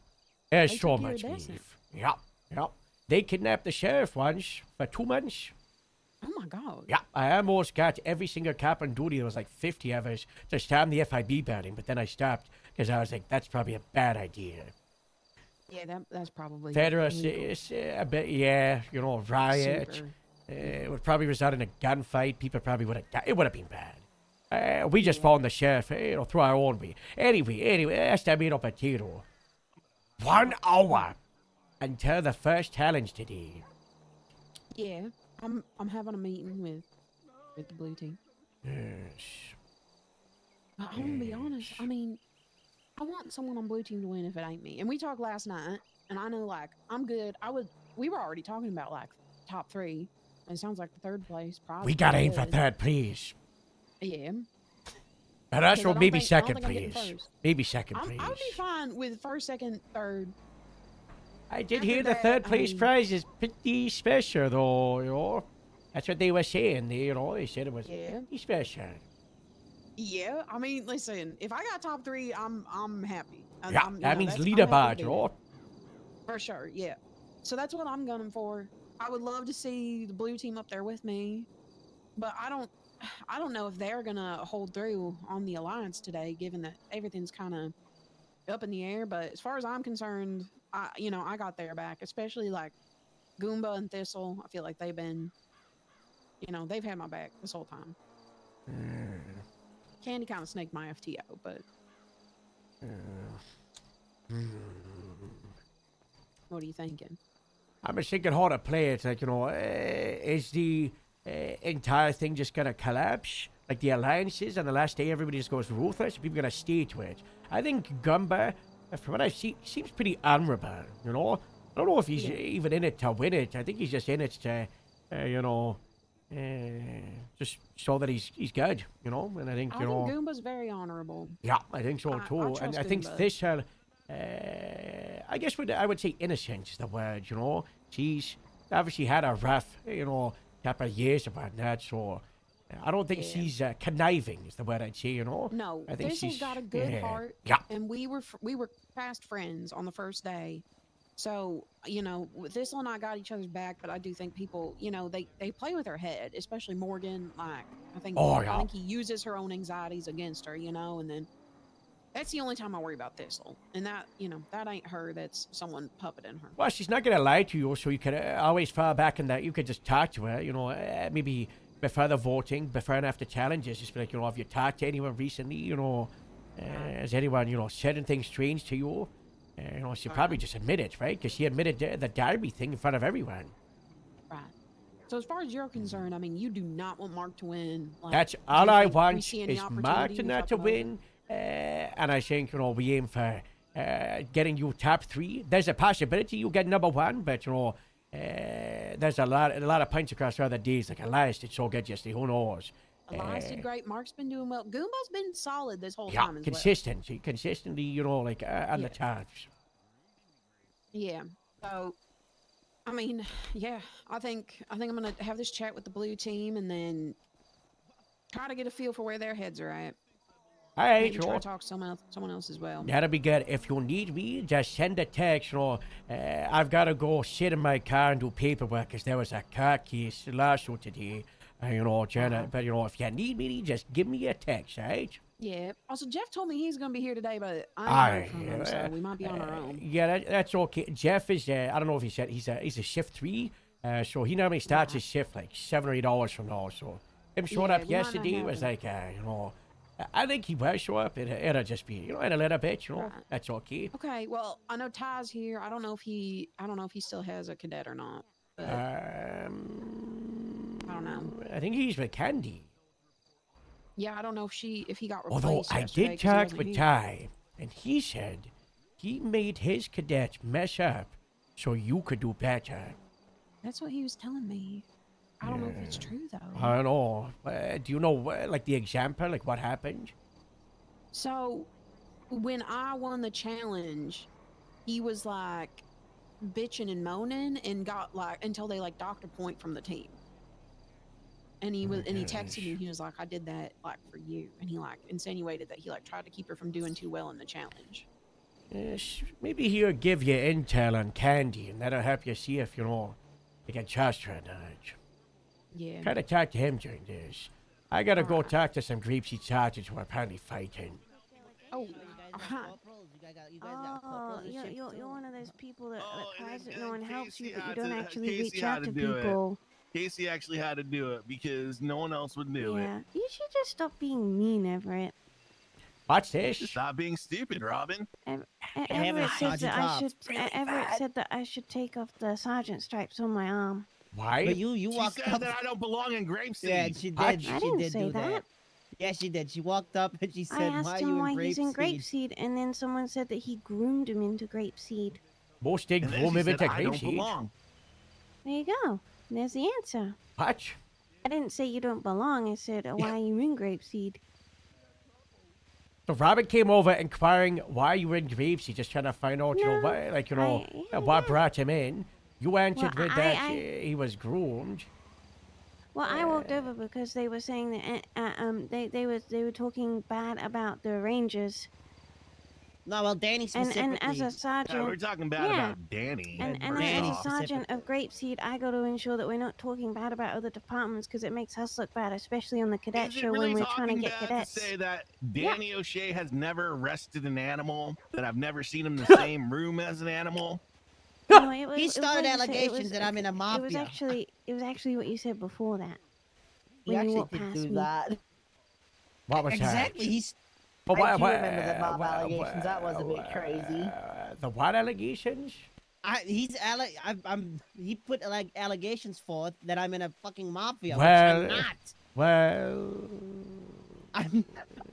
There's They so took much iridescent. beef. Yep. They kidnapped the sheriff once for 2 months. Oh my god. Yeah, I almost got every single cop on duty. There was like 50 of us to storm the FIB building, but then I stopped because I was like, that's probably a bad idea. Yeah, that's probably Federal, illegal. a bit, riot. Super. It would probably result in a gunfight. People probably would have died. It would have been bad. We just found the sheriff, through our own way. Anyway, that's tomato potato. 1 hour until the first challenge today. Yeah, I'm having a meeting with the blue team. Yes. But I'm gonna be honest. I mean, I want someone on blue team to win if it ain't me. And we talked last night, and I know I'm good. We were already talking about top 3. And it sounds like the third place probably. We gotta aim for good. third, please. Yeah. But us, Because I or don't maybe think- I don't second, think I'm getting please. first. Maybe second, please. I would be fine with first, second, third. I did After hear the that, third place I mean- prize is pretty special, though. That's what they were saying. They said it was pretty special. Yeah, I mean, listen, if I got top 3, I'm happy. Yeah, that means leaderboard, For sure, yeah. So that's what I'm gunning for. I would love to see the blue team up there with me, but I don't know if they're gonna hold through on the alliance today, given that everything's kind of up in the air. But as far as I'm concerned, I got their back, especially like Goomba and Thistle. I feel like they've been, they've had my back this whole time. Candy kind of snaked my FTO, but what are you thinking? I'm just thinking how to play it. Like, is the entire thing just gonna collapse? Like the alliances, and the last day everybody just goes ruthless? People gonna stay to it. I think Gumba, from what I see, seems pretty honorable. I don't know if he's even in it to win it. I think he's just in it to, just so that he's good. And I think I think Goomba's very honorable. Yeah, I think so too. And I think Goomba. Thistle, I guess I would say innocent is the word. She's obviously had a rough, couple of years about that. So I don't think she's conniving is the word I'd say. No, I think Thistle's got a good heart. Yeah. And we were fast friends on the first day. So, Thistle and I got each other's back, but I do think people, they play with her head, especially Morgan. Like, I think he uses her own anxieties against her, and then that's the only time I worry about Thistle. And that, that ain't her, that's someone puppeting her. Well, she's not gonna lie to you, so you can always fall back in that. You could just talk to her, maybe before the voting, before and after challenges. Just be like, have you talked to anyone recently? Has anyone, said anything strange to you? She probably just admitted, right? Because she admitted the Derby thing in front of everyone. Right. So as far as you're concerned, I mean, you do not want Mark to win. Like, That's all I want is Mark not to win. And I think, we aim for getting you top 3. There's a possibility you get number 1, but, there's a lot of points across the other days. Like Elias did so good yesterday. Who knows? Elias did great. Mark's been doing well. Goomba's been solid this whole time as consistently, on the charts. Yeah. So, I mean, yeah, I think I'm gonna have this chat with the blue team and then try to get a feel for where their heads are at. All right, maybe try to talk to someone else as well. That'll be good. If you need me, just send a text. I've got to go sit in my car and do paperwork because there was a car case lawsuit today. Jenna. But if you need me, just give me a text, all right? Yeah. Also, Jeff told me he's gonna be here today, but I ain't heard from him, so we might be on our own. Yeah, that's okay. Jeff is. I don't know if he said he's a shift 3. So he normally starts his shift like $7 or $8 from now. So him showing up yesterday was like, I think he will show up. It'll just be, in a little bit. That's okay. Okay. Well, I know Ty's here. I don't know if he still has a cadet or not. But I don't know. I think he's with Candy. Yeah, I don't know if he got replaced. Although I did talk with Ty, and he said he made his cadets mess up so you could do better. That's what he was telling me. I don't know if it's true though. I don't know. Do you know like the example, like what happened? So, when I won the challenge, he was like bitching and moaning and got like until they like docked a point from the team. And he texted me. He was like, "I did that like for you," and he like insinuated that he like tried to keep her from doing too well in the challenge. Maybe he'll give you intel on Candy, and that'll help you see if you can trust her or not. Yeah. Try to talk to him during this. I gotta go talk to some grapeseed sergeants who are apparently fighting. Oh. Oh, you're one of those people that cries that no one helps you, but you don't actually reach out to people. Casey actually had to do it because no one else would do Yeah, it. you should just stop being mean, Everett. What's this? Stop being stupid, Robin. Everett said that I should take off the sergeant stripes on my arm. Why? But you She walked said up. that I don't belong in grapeseed. Yeah, she did. I She didn't did say do that. Yeah, she did. She walked up and she said, I asked "Why are him you why in he's in grapeseed?" grapeseed, and then someone said that he groomed him into grapeseed. Most did And then groom she him said, into I don't grapeseed. belong. There you go. There's the answer. What? I didn't say you don't belong. I said, why are you in grapeseed? So Robin came over inquiring why you were in grapeseed, just trying to find out, what brought him in. You answered with that he was groomed. Well, I walked over because they were saying that they were talking bad about the Rangers. No, well, Danny specifically. And as a sergeant, Yeah, we're talking bad about Danny. And first as a off. sergeant of Grapeseed, I got to ensure that we're not talking bad about other departments because it makes us look bad, especially on the cadet Is it show really when we're trying to talking get bad cadets. to say that Danny O'Shea has never arrested an animal, that I've never seen him in the same room as an animal? No, it was, He started it was what you said. allegations that I'm in a mafia. It was actually what you said before that. He When you actually walked did past do me. that. What was Exactly. that? He's. But I do remember the mob allegations. That was a bit crazy. The what allegations? He put like allegations forth that I'm in a fucking mafia, Well, which I'm not. Well,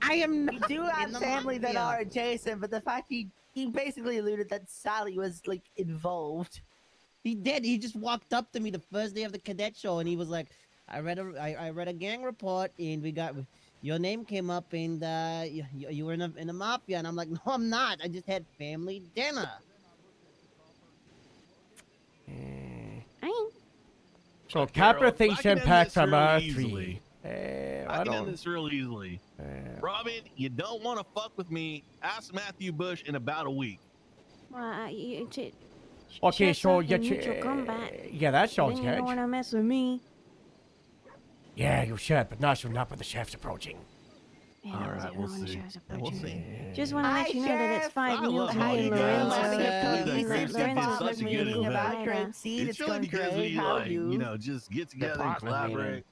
I am not. We do have in the family that mafia. are adjacent, but the fact he basically alluded that Sally was like involved. He did. He just walked up to me the first day of the cadet show, and he was like, "I read a gang report, and we got your name came up, and you were in a mafia." And I'm like, "No, I'm not. I just had family dinner." So Carol, Capra thinks I can end impact this from real R3. easily. I can don't- end this real easily. Robin, you don't want to fuck with me. Ask Matthew Bush in about a week. Well, Okay, shuts so up you in mutual combat. yeah, that sounds Then you good. don't want to mess with me. Yeah, you should, but not soon, not with the chef's approaching. Yeah, All that was right, it. we'll No one see. shows We'll approaching. see. Just want to let you know that it's 5 I meal love to all me you and guys. Lorenzo. I think And that Lorenzo's Grapeseed's with such a me good in the event. fighter. It's really because we just get together and collaborate.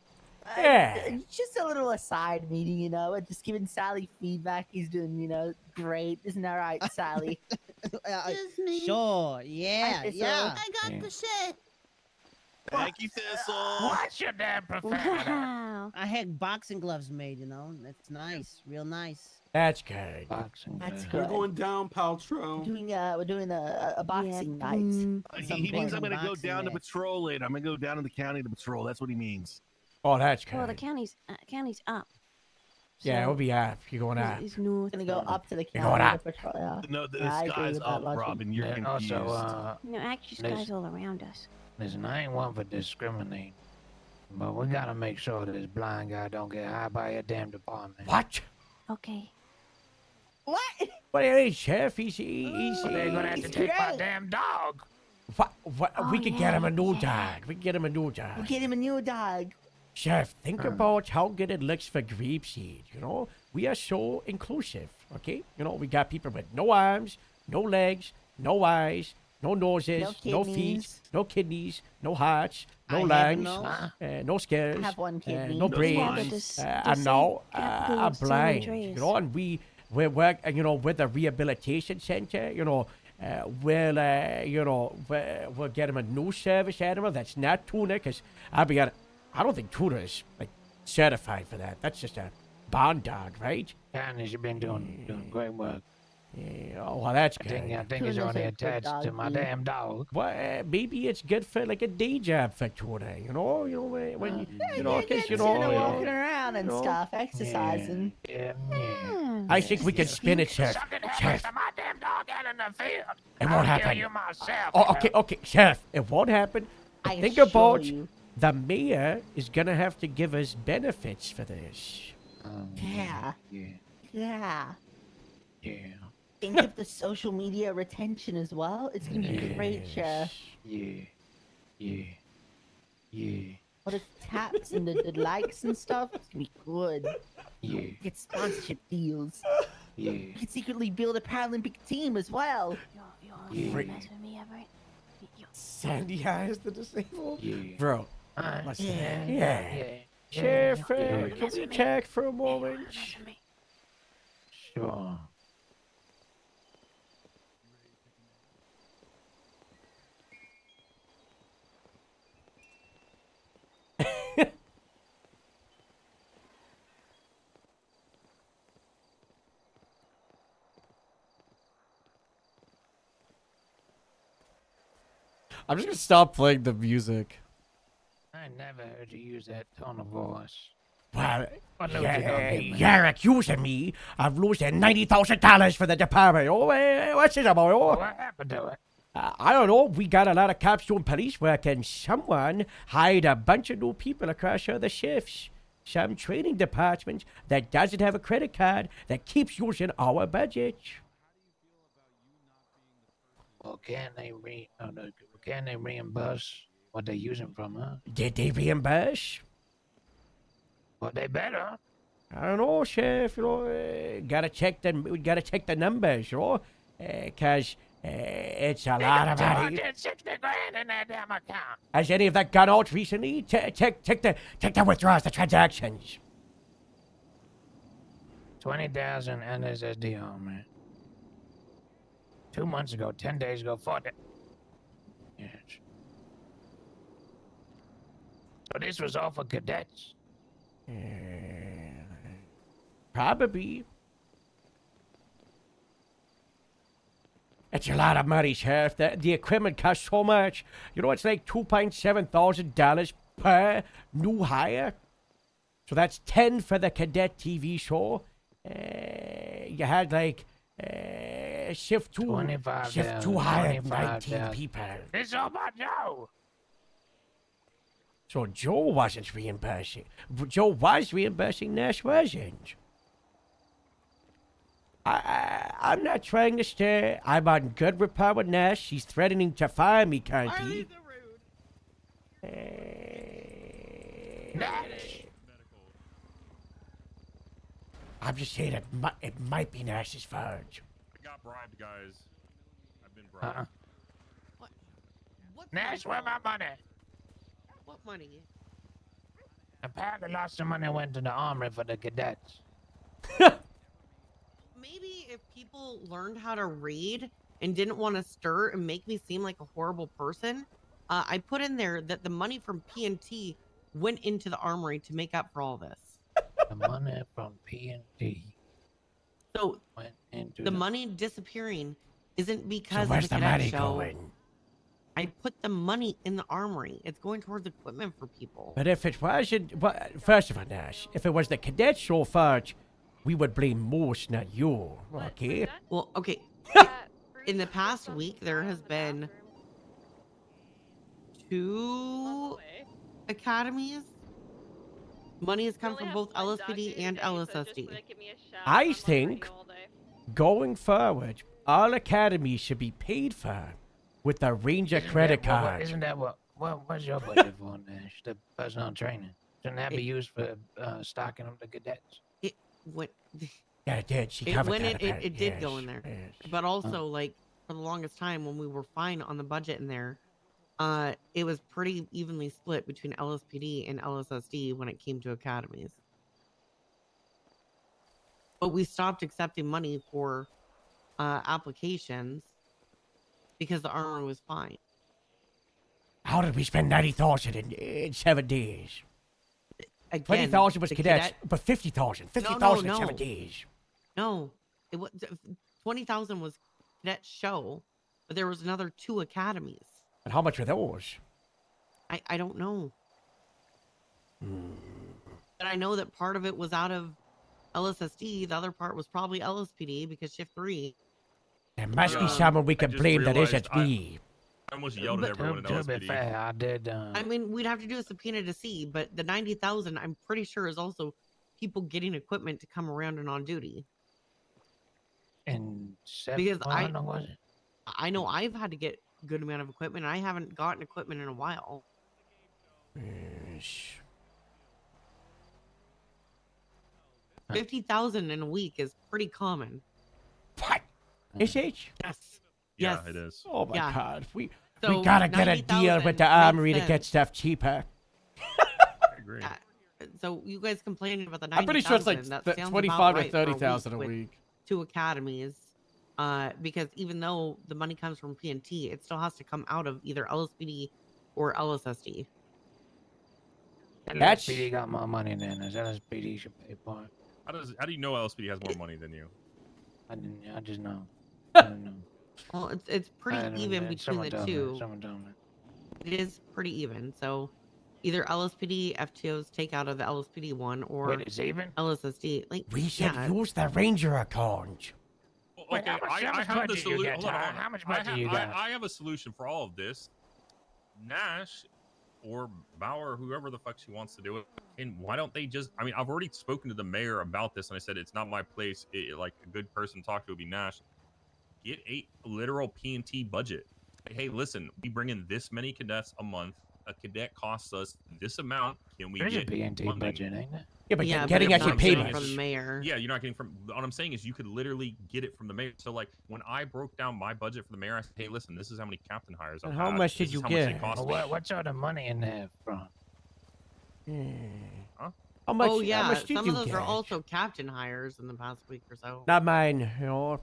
Yeah. Just a little aside meeting, and just giving Sally feedback. He's doing, great. Isn't that right, Sally? Excuse me. Sure. Yeah. Thistle. Yeah. I got the shit. Thank you, Thistle. What's your damn profession? Wow. I had boxing gloves made. That's nice. Real nice. That's good. Boxing. That's We're good. going down, Paltrow. We're doing a boxing night. He means I'm going to go down to patrol later. I'm going to go down to the county to patrol. That's what he means. Oh, that's good. Well, the county's up. Yeah, So it'll be up. You're going up. It's north. Gonna go up to the You're county going to up. patrol. Yeah. No, the I agree sky's with that up, logic. Robin. You're And confused. also, No, actually, There's- sky's all around us. listen, I ain't one for discriminating, but we gotta make sure that this blind guy don't get hired by your damn department. What? Okay. What? What is Chef? He's Well, they're gonna have to take my damn dog. What? Oh, we could get him a yeah, new yeah. dog. We can get him a new We'll dog. get him a new dog. Chef, think about how good it looks for Grapeseed. We are so inclusive. Okay, we got people with no arms, no legs, no eyes, no noses, no feet, kidneys. no kidneys, no hearts, no I have a lungs, nose. no scales, I have one kidney. no No brains, spines. and now Capital I'm San blind. Andreas. And we work, with the rehabilitation center. We'll get him a new service animal that's not tuna, because I don't think tuna is certified for that. That's just a barn dog, right? Candace, you've been doing great work. Yeah, oh, well, that's I good. think it's Tuna's only a good attached to my doggy. damn dog. Well, maybe it's good for a day job for tuna. When because walking around and know. stuff, exercising. Yeah. I think we can spin it, Chef. Chef, To my damn dog out in the field. it won't I'll happen. kill you myself. Oh, okay, Chef, it won't happen. But I think assure about you. the mayor is gonna have to give us benefits for this. Yeah. Yeah. Yeah. Yeah. Think of the social media retention as well. It's gonna be great, Chef. Yeah. Yeah. Yeah. All the taps and the likes and stuff. It's gonna be good. Yeah. Get sponsorship deals. Yeah. You can secretly build a Paralympic team as well. You want to mess with me, Everett? Sandy Eyes the disabled? Yeah. Bro, Alright. yeah. Chef, can we check for a moment? Sure. I'm just gonna stop playing the music. I never heard you use that tone of voice. Well, What news you gonna give me? you're accusing me of losing $90,000 for the department. What's this about? What happened to it? I don't know. We got a lot of cops doing police work, and someone hired a bunch of new people across other shifts. Some training department that doesn't have a credit card that keeps using our budget. Well, can they reimburse what they use them from, huh? Did they reimburse? Well, they better. I don't know, Sheriff. Gotta check the numbers, cause it's a lot of money. 260 grand in that damn account. Has any of that gone out recently? Check the withdrawals, the transactions. 20,000 NSSD on me. 2 months ago, 10 days ago, 40. Yes. So this was all for cadets. Probably. It's a lot of money, Sheriff. The equipment costs so much. It's like $2,700 per new hire. So that's 10 for the cadet TV show. You had like shift two hired 19 people. It's all about Joe. So Joe wasn't reimbursing. Joe was reimbursing, Nash wasn't. I'm not trying to stir. I'm on good rapport with Nash. She's threatening to fire me, Cunty. Nash. I'm just saying it might be Nash's fault. I got bribed, guys. I've been bribed. What Nash, where my money? What money? Apparently lots of money went to the armory for the cadets. Maybe if people learned how to read and didn't want to stir and make me seem like a horrible person, I put in there that the money from PNT went into the armory to make up for all this. The money from PNT. So went into the money disappearing isn't So because where's of the the cadet money show. going? I put the money in the armory. It's going towards equipment for people. But if it wasn't, well, first of all, Nash, if it was the cadet show fault, we would blame Moose, not you. Okay? Well, okay. In the past week, there has been 2 academies. Money has come from both LSPD and LSSD. I think going forward, all academies should be paid for with the Ranger credit card. Isn't that what's your budget for, Nash? The personnel training. Shouldn't that be used for stocking up the cadets? Yeah, it did. She It covered went that. it did go in there. But also, like, for the longest time when we were fine on the budget in there, it was pretty evenly split between LSPD and LSSD when it came to academies. But we stopped accepting money for applications because the armor was fine. How did we spend 90,000 in 7 days? Again, 20,000 was the cadets, but 50,000. 50,000 in 7 no. days. No, it was 20,000 was cadet show, but there was another 2 academies. And how much were those? I don't know. But I know that part of it was out of LSSD. The other part was probably LSPD because shift 3. There must be someone we can blame that isn't me. I almost yelled at everyone in To be LSPD. fair, I did. I mean, we'd have to do a subpoena to see, but the 90,000, I'm pretty sure, is also people getting equipment to come around and on duty. And Because I don't know what it. I know I've had to get a good amount of equipment. And I haven't gotten equipment in a while. Yes. 50,000 in a week is pretty common. What? Is it? Yes. Yeah, Yes. it is. Oh my Yeah. God. We So gotta get a deal with the 90,000 armory to makes get sense. stuff cheaper. I agree. So you guys complaining about the 90,000. I'm pretty sure it's like that th- sounds 25 about to right for 30,000 a with week. 2 academies. Because even though the money comes from PNT, it still has to come out of either LSPD or LSSD. That's- LSPD got more money than us. LSPD should pay for it. How do you know LSPD has more money than you? I just know. I don't know. Well, it's pretty I don't know, even man. between Someone the told me. 2. Someone told me. It is pretty even. So either LSPD FTOs take out of the LSPD one or Wait, it's even? LSSD. Like We should yeah, use the Ranger account. Wait, Okay, how much I have the budget you solution. got, Ty? How much budget you got? I have a solution for all of this. Nash or Bauer, whoever the fuck she wants to do it, and why don't they just? I mean, I've already spoken to the mayor about this, and I said it's not my place. Like a good person to talk to would be Nash. get a literal P&T budget. Like, hey, listen, we bring in this many cadets a month. A cadet costs us this amount. Can we There's a get P&T funding? budget, ain't it? Yeah, but Yeah, you're but getting it's actually not paid getting much. from the mayor. Yeah, you're not getting from. What I'm saying is, you could literally get it from the mayor. So, like, when I broke down my budget for the mayor, I said, "Hey, listen, this is how many captain hires I've And how had. much This did is you how get? much it cost Well, me." what's all the money in there from? Huh? How much? Oh yeah, How much did some you of those get? are also captain hires in the past week or so. Not mine. You know,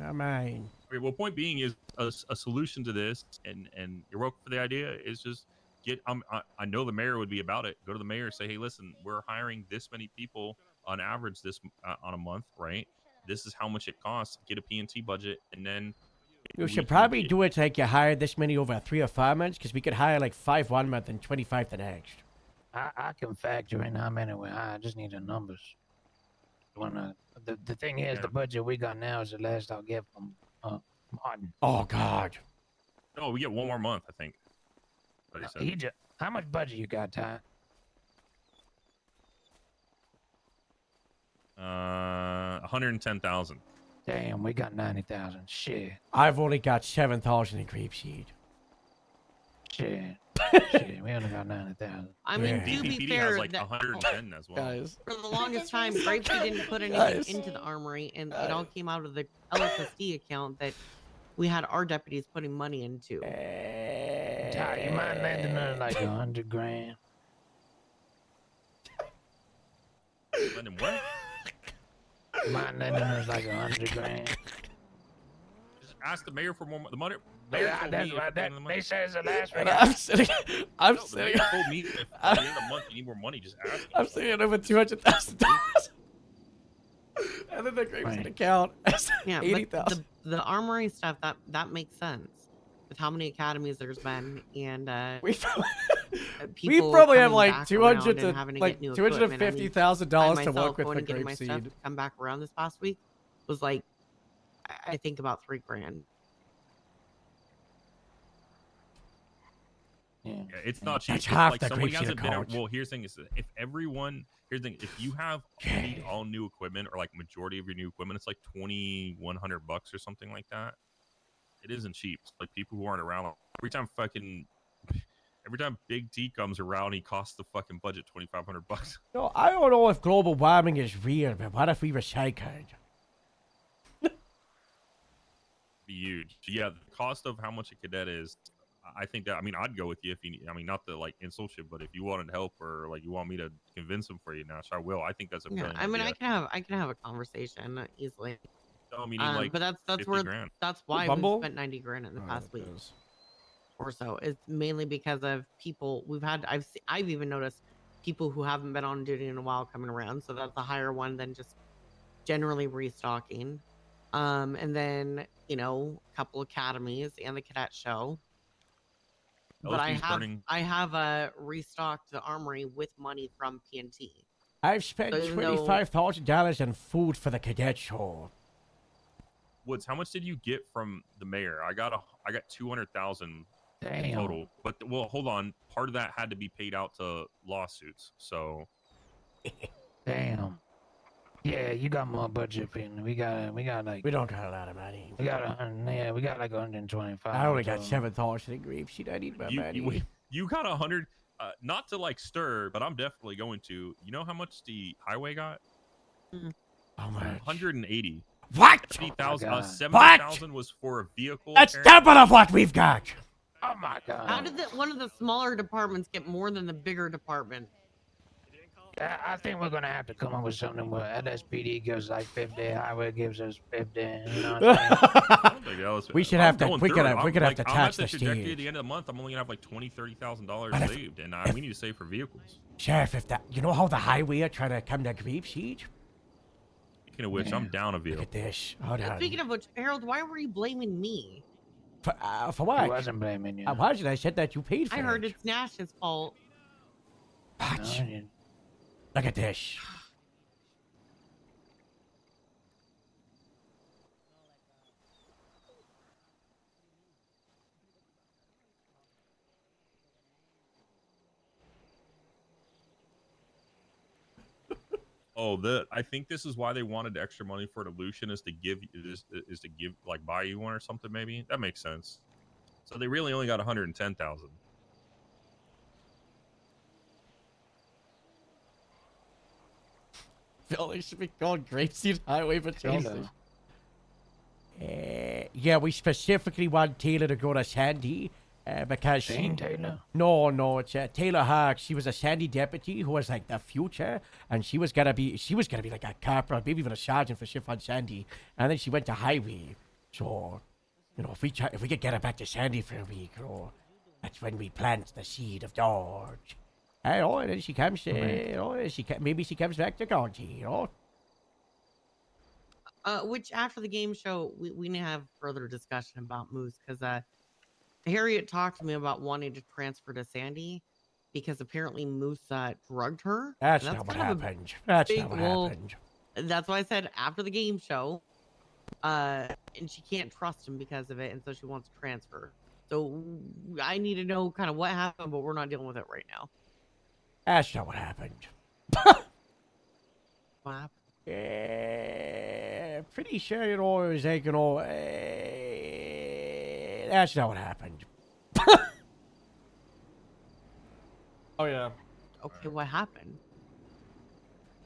not mine. Okay, well, point being is a solution to this, and you're welcome for the idea. Is just get. I know the mayor would be about it. Go to the mayor, say, hey, listen, we're hiring this many people on average this on a month, right? This is how much it costs. Get a P&T budget, and then You we should can probably get- do it like you hire this many over 3 or 4 months, because we could hire like 5 one month and 25 the next. I can factor in how many we hire. I just need the numbers. The thing is, the budget we got now is the last I'll get from Martin. Oh God. No, we get one more month, I think. What he said. How much budget you got, Ty? 110,000. Damn, we got 90,000. Shit. I've only got 7,000 in grapeseed. Shit. Shit, we only got 90,000. I mean, Yeah. to be BPPD fair, has like that- 110 as well. Guys. for the longest time, Grapesy didn't put anything into the armory, and it all came out of the LSSD account that we had our deputies putting money into. Ty, you mind lending us like $100,000? Lending what? You mind lending us like $100,000? Just ask the mayor for more the money. Mayor told me if at the end of the month- They said it's the last And one. I'm sitting. I'm No, the sitting. mayor told me if at the end of the month you need more money, just ask him. I'm sitting at over $200,000. And then the grapeseed account is Yeah, 80,000. but the armory stuff that makes sense with how many academies there's been, and We people probably have coming like back 200 around to and having to like get new equipment. I mean, $250,000 I to myself work with going the and getting my stuff grapeseed. to come back around this past week was like, I think about $3,000. Yeah, it's not cheap. That's If, half like, the somebody grapeseed hasn't been. account. Well, here's the thing: is that if everyone, here's the thing: if you have all new equipment or like majority of your new equipment, it's like $2,100 or something like that. It isn't cheap. It's like people who aren't around, like, every time Big T comes around, he costs the fucking budget $2,500. No, I don't know if global warming is real, but what if we recycled? Be huge. Yeah, the cost of how much a cadet is. I think that, I mean, I'd go with you if you, I mean, not to like insult you, but if you wanted help or like you want me to convince him for you, Nash, I will. I think that's a Yeah, brilliant I mean, idea. I can have a conversation easily. Tell him you need like but that's 50 where grand. that's why Bumble? we spent $90,000 in the past week or so. It's mainly because of people we've had. I've even noticed people who haven't been on duty in a while coming around. So that's a higher one than just generally restocking. And then a couple academies and the cadet show. But I have restocked the armory with money from PNT. I've spent So even though- $25,000 in food for the cadet show. Woods, how much did you get from the mayor? I got 200,000 in Damn. total. But well, hold on. Part of that had to be paid out to lawsuits. So Damn. Yeah, you got more budget than we got like We don't got a lot of money. we got we got like 125. I only got total. 7,000 in grapeseed. I need my money. you got 100. Not to like stir, but I'm definitely going to. You know how much the highway got? How much? 180. What? 70,000. What? 70,000 was for a vehicle. That's apparently. double of what we've got. Oh my god. How did one of the smaller departments get more than the bigger department? I think we're gonna have to come up with something where LSPD gives like 50, highway gives us 50. You know what I'm saying? We should I'm have to. going We're through gonna. it. We're gonna have I'm to at tax the the trajectory at stage. the end of the month. I'm only gonna have like $20,000-$30,000 But if- saved, and we need to save for vehicles. Sheriff, if that, you know how the highway are trying to come to grapeseed? Speaking of which, I'm down a vehicle. Look at this. Hold on. Speaking of which, Harold, why were you blaming me? For what? I wasn't blaming you. I wasn't. I said that you paid for I it. heard it's Nash's fault. What? Look at this. I think this is why they wanted extra money for an illusion is to give like buy you one or something. Maybe that makes sense. So they really only got 110,000. Phil, they should be called Grapeseed Highway Patrol Station. Yeah, we specifically want Taylor to go to Sandy because Shane Taylor? No, it's Taylor Hawk. She was a Sandy deputy who was like the future, and she was gonna be like a corporal, maybe even a sergeant for shift on Sandy, and then she went to Highway. So, if we could get her back to Sandy for a week, that's when we plant the seed of Dodge. And then she comes, maybe she comes back to County, Which after the game show, we need to have further discussion about Moose because Harriet talked to me about wanting to transfer to Sandy because apparently Moose drugged her. That's not what happened. That's not what happened. That's why I said after the game show, and she can't trust him because of it, and so she wants to transfer. So I need to know kind of what happened, but we're not dealing with it right now. That's not what happened. What happened? Pretty sure, it was like, that's not what happened. Oh, yeah. Okay, what happened?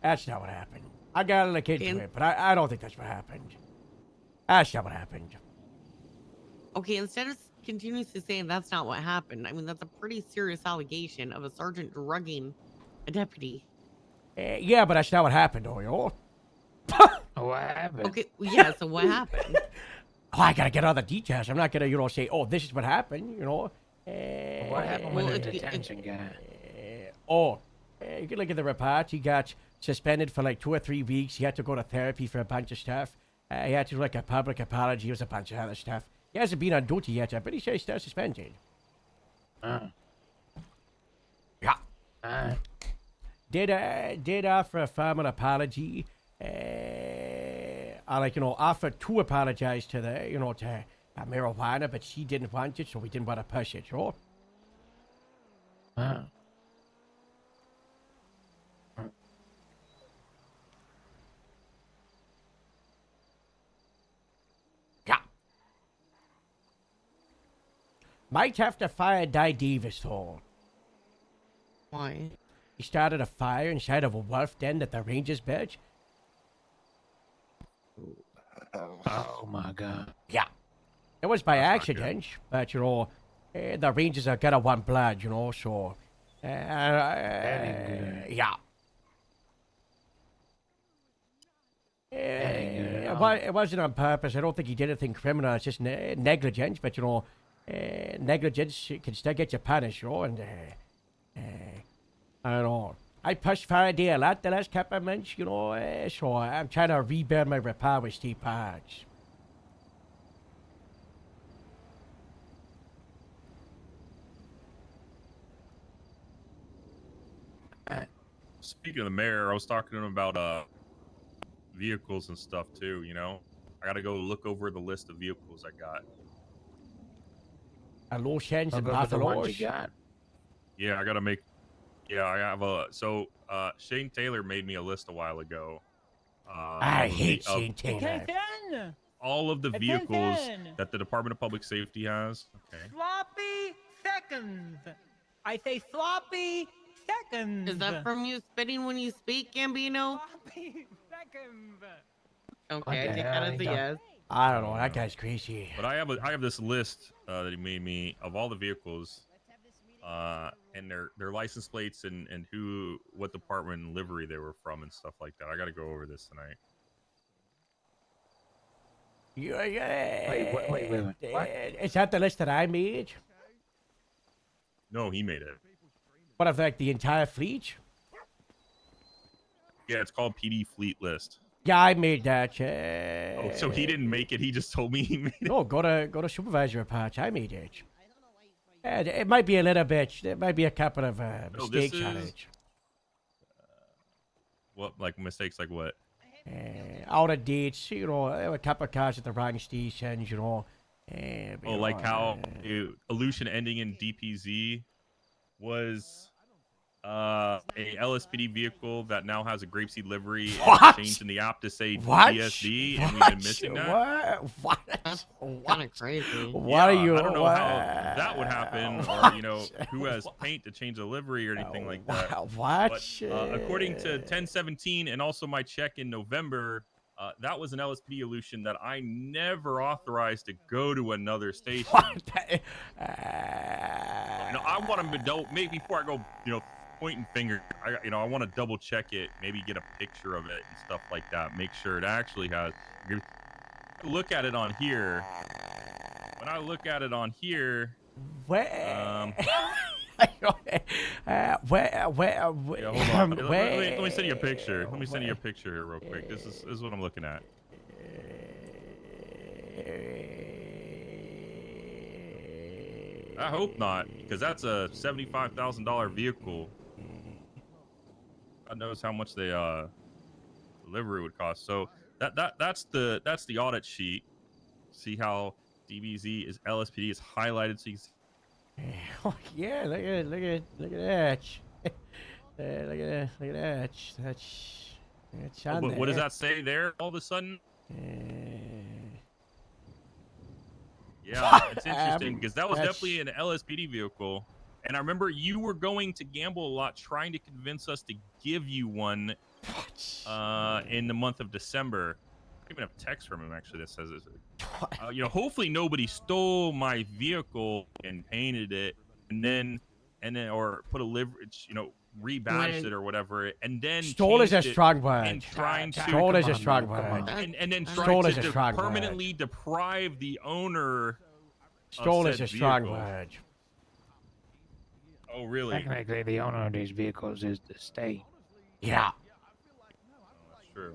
That's not what happened. I gotta look into it, but I don't think that's what happened. That's not what happened. Okay, instead of continuously saying that's not what happened, I mean, that's a pretty serious allegation of a sergeant drugging a deputy. Yeah, but that's not what happened, What happened? Okay, yeah, so what happened? I gotta get all the details. I'm not gonna, say, oh, this is what happened, What happened with the detention guy? You can look at the report. He got suspended for like 2 or 3 weeks. He had to go to therapy for a bunch of stuff. He had to do like a public apology. It was a bunch of other stuff. He hasn't been on duty yet. I'm pretty sure he's still suspended. Yeah. Did offer a formal apology. Offered to apologize to the, to marijuana, but she didn't want it, so we didn't want to push it, sure? Yeah. Might have to fire Di Davis, though. Why? He started a fire inside of a wolf den at the Rangers badge. Oh my god. Yeah. It was by accident, but the Rangers are gonna want blood, so yeah. It wasn't on purpose. I don't think he did anything criminal. It's just negligence, but negligence can still get you punished, and I don't know. I pushed Faraday a lot the last couple of months, so I'm trying to rebuild my rapport with Steve Parks. Speaking of the mayor, I was talking to him about vehicles and stuff too. I got to go look over the list of vehicles I got. Lotions and Buffaloes. Yeah, I got to make. Yeah, I have a. So Shane Taylor made me a list a while ago. I hate Shane Taylor. All of the vehicles that the Department of Public Safety has. Okay. Sloppy seconds. I say sloppy seconds. Is that from you spitting when you speak, Gambino? Sloppy seconds. Okay, I take that as a yes. I don't know. That guy's crazy. But I have this list that he made me of all the vehicles, and their license plates and what department and livery they were from and stuff like that. I got to go over this tonight. Wait. What? Is that the list that I made? No, he made it. What of like the entire fleet? Yeah, it's called PD Fleet List. Yeah, I made that. Oh, so he didn't make it. He just told me he made it. No, go to supervisor report. I made it. It might be a little bit. There might be a couple of mistakes on it. What, like mistakes like what? Out of dates. A couple of cars at the wrong stations. Like how illusion ending in DPZ was a LSPD vehicle that now has a grapeseed livery What? and changed in the app to say What? GSD, and we've been missing that. What? That's What? kind of crazy. What are you? I don't know what? how that would happen, or What? who has paint to change the livery or anything like that. What? But according to 1017 and also my check in November, that was an LSPD illusion that I never authorized to go to another station. No, I want them to maybe before I go, pointing finger. I want to double check it, maybe get a picture of it and stuff like that. Make sure it actually has. Look at it on here. When I look at it on here, where? Yeah, hold on. Let me send you a picture. Let me send you a picture here real quick. This is what I'm looking at. I hope not, because that's a $75,000 vehicle. God knows how much the delivery would cost. So that's the audit sheet. See how DBZ is LSPD is highlighted, so you can see. Oh yeah, look at that. Look at that. That's on But what does there. that say there all of a sudden? Yeah, it's interesting because that was definitely an LSPD vehicle. And I remember you were going to gamble a lot, trying to convince us to give you one in the month of December. I even have text from him actually that says this. Hopefully nobody stole my vehicle and painted it, and then or put a livery, rebadged it or whatever, and then Stole is a changed it strong word. and trying to Stole is a strong word. and then Stole trying is a to strong word. permanently deprive the owner. Stole of is said a strong vehicle. word. Oh, really? Technically, the owner of these vehicles is the state. Yeah. That's true.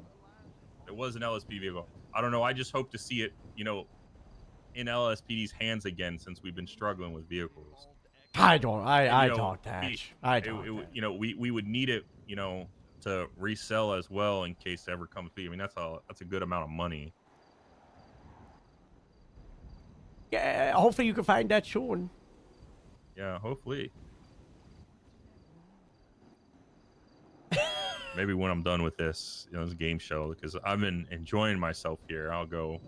It was an LSP vehicle. I don't know. I just hope to see it, in LSPD's hands again, since we've been struggling with vehicles. I don't that. We would need it, to resell as well in case it ever comes to. I mean, that's a good amount of money. Yeah, hopefully you can find that soon. Yeah, hopefully. Maybe when I'm done with this, this game show, because I've been enjoying myself here. I'll go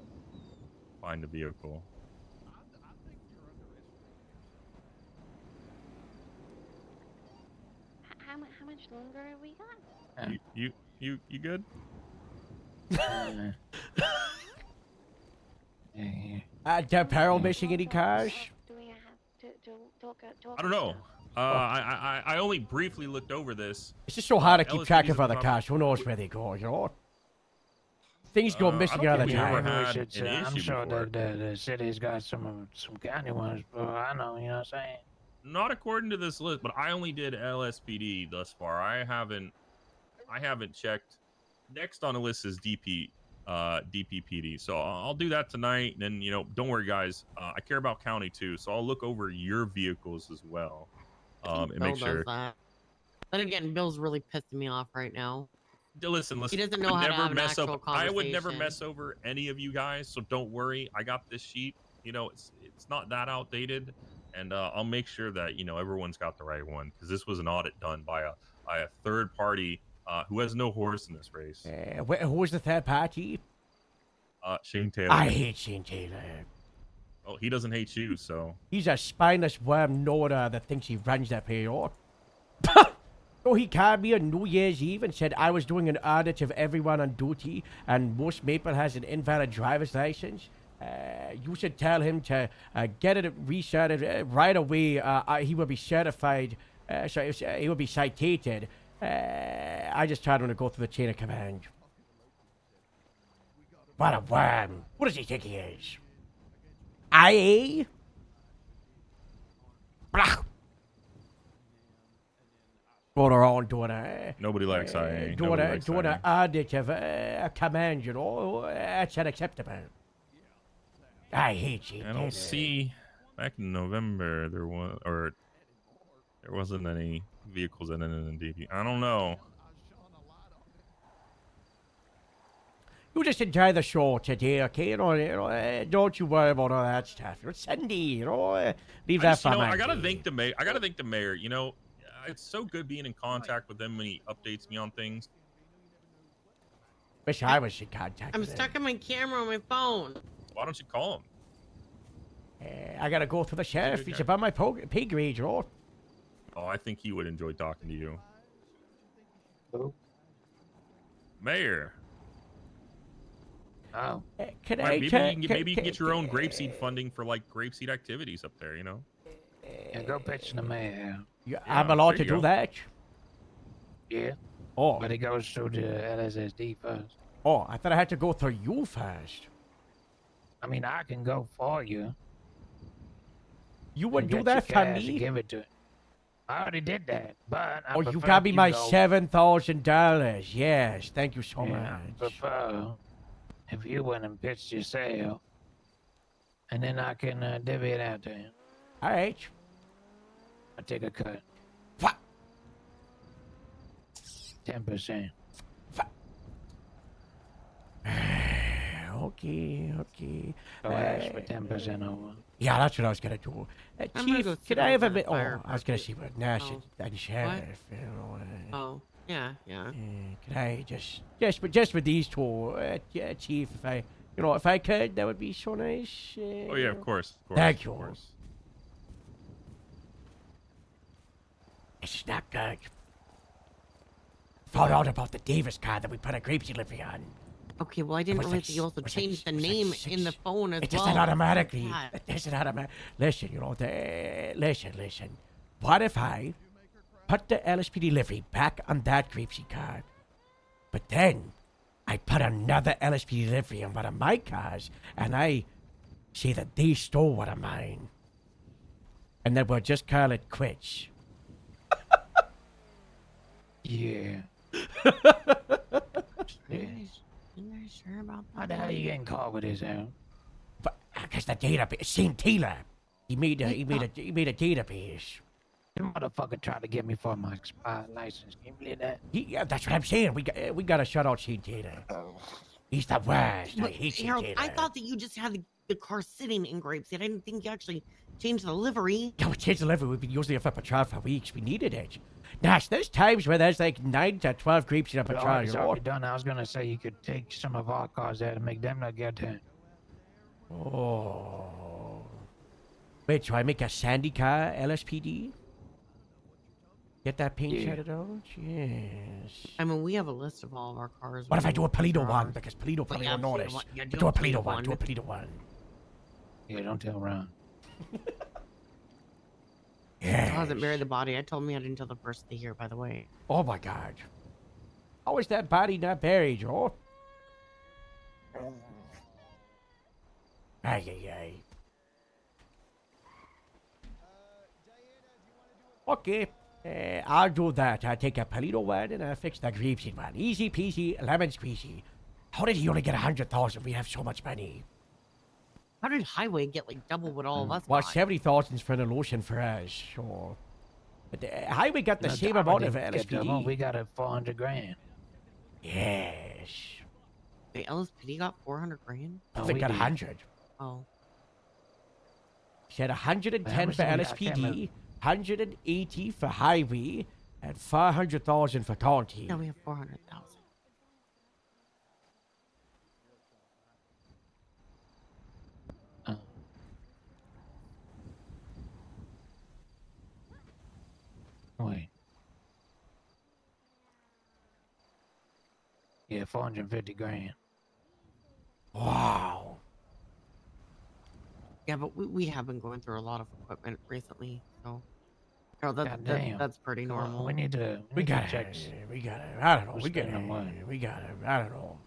find the vehicle. How much longer have we got? You good? The Peril missing any cars? Do we have to talk I don't know. I only briefly looked over this. It's just so hard to keep track LSPD's of other not- cars. Who knows where they go, Things go missing all the time. I'm sure that the city's got some county ones, but I know, you know what I'm saying? Not according to this list, but I only did LSPD thus far. I haven't checked. Next on the list is DPPD. So I'll do that tonight. And then, don't worry, guys. I care about county too, so I'll look over your vehicles as well, and Bill make sure. does that. Then again, Bill's really pissing me off right now. Listen. He doesn't know how to have an actual conversation. I would never mess over any of you guys, so don't worry. I got this sheet. It's not that outdated, and I'll make sure that everyone's got the right one, because this was an audit done by a third party who has no horse in this race. Who was the third party? Shane Taylor. I hate Shane Taylor. Oh, he doesn't hate you, so. He's a spineless worm Nora that thinks he runs that payroll. So he called me on New Year's Eve and said I was doing an audit of everyone on duty, and most Maple has an invalid driver's license. You should tell him to get it recertified right away. He will be certified, so he will be cited. I just told him to go through the chain of command. What a worm. What does he think he is? IA? Blah. Going around doing a... Nobody likes IA. Doing an audit of a command, That's unacceptable. I hate you. I don't see. Back in November, there wasn't any vehicles in DP. I don't know. You just enjoy the show today, okay? Don't you worry about all that stuff. It's Sunday, leave that for I Monday. gotta thank the mayor. it's so good being in contact with him when he updates me on things. Wish I was in contact I'm with stuck him. on my camera on my phone. Why don't you call him? I gotta go to the sheriff. He's guy. above my pay grade, you know. Oh, I think he would enjoy talking to you. Who? Mayor. Oh. Can Right, I maybe you can get your own grapeseed funding for like grapeseed activities up there, you know? Yeah, go pitch the mayor. I'm allowed to there you do go. that? Yeah. Oh. But it goes through the LSSD first. Oh, I thought I had to go through you first. I mean, I can go for you. You would and do get that your for cash me? and give it to. I already did that, but I Oh, you prefer got me my go- $7,000. Yes, thank you so Yeah, I much. prefer if you went and pitched yourself, and then I can divvy it out to you. All right. I take a cut. What? 10%. Okay. So ask for 10% over. Yeah, that's what I was gonna do. I'm gonna Chief, go could sit I have over a the bit? Oh, fire I was for gonna a see bit. what Nash Oh. and sheriff. You know, Oh, yeah. Could I just with these two, Chief? If I could, that would be so nice. Oh yeah, of course. Thank you. Of course. This is not good. Found out about the Davis card that we put a grapeseed livery on. Okay, well, I didn't was realize like that you also was like- changed the was like name six- in the phone as It well. does it automatically. God. It does it automatically. Listen, listen. What if I put the LSPD livery back on that grapeseed card, but then I put another LSPD livery on one of my cars, and I say that they stole one of mine, and then we'll just call it quits. Yeah. You guys sure about that? How the hell are you getting caught with this, Al? Because the database, St. Taylor, he made a database. You motherfucker tried to get me for my expired license. Can you believe that? Yeah, that's what I'm saying. We gotta shut out St. Taylor. He's the worst. I But, hate St. Harold, Taylor. I thought that you just had the car sitting in Grapeseed. I didn't think you actually changed the livery. Yeah, we changed the livery. We've been using it for patrol for weeks. We needed it. Nash, there's times where there's like 9 to 12 grapes in a patrol. It's already done. I was gonna say you could take some of our cars there to make them not get there. Oh. Wait, so I make a Sandy car LSPD? Get that paint Yeah. shaded out? Yes. I mean, we have a list of all of our cars. What if I do a Polito Car. one? Because Polito probably yeah, won't so you notice. want- yeah, But do a Polito Polito one. Do a one. Polito one. Yeah, don't tell Ron. Yeah. I hasn't buried the body. I told me I didn't until the first of the year, by the way. Oh my God. How is that body not buried, Joe? Ay. Okay. I'll do that. I'll take a Polito one and I'll fix the grapeseed one. Easy peasy, lemon squeezy. How did he only get 100,000? We have so much money. How did Highway get like double what all of us Well, got? 70,000 for an lotion for us. So, but Highway got the No, same Dharma amount of didn't get double. LSPD. We got a 400 grand. Yes. The LSPD got 400 grand. I think got 100. Oh. Said 110 How much for did we- I can't remember. LSPD, 180 for Highway, and 400,000 for County. Yeah, we have 400,000. Wait. Yeah, 450 grand. Wow. Yeah, but we have been going through a lot of equipment recently, so. Oh, Goddamn. that's pretty normal. We need to. We need to got check. it. I don't know. We're We got spending money. it. We got it. I don't know.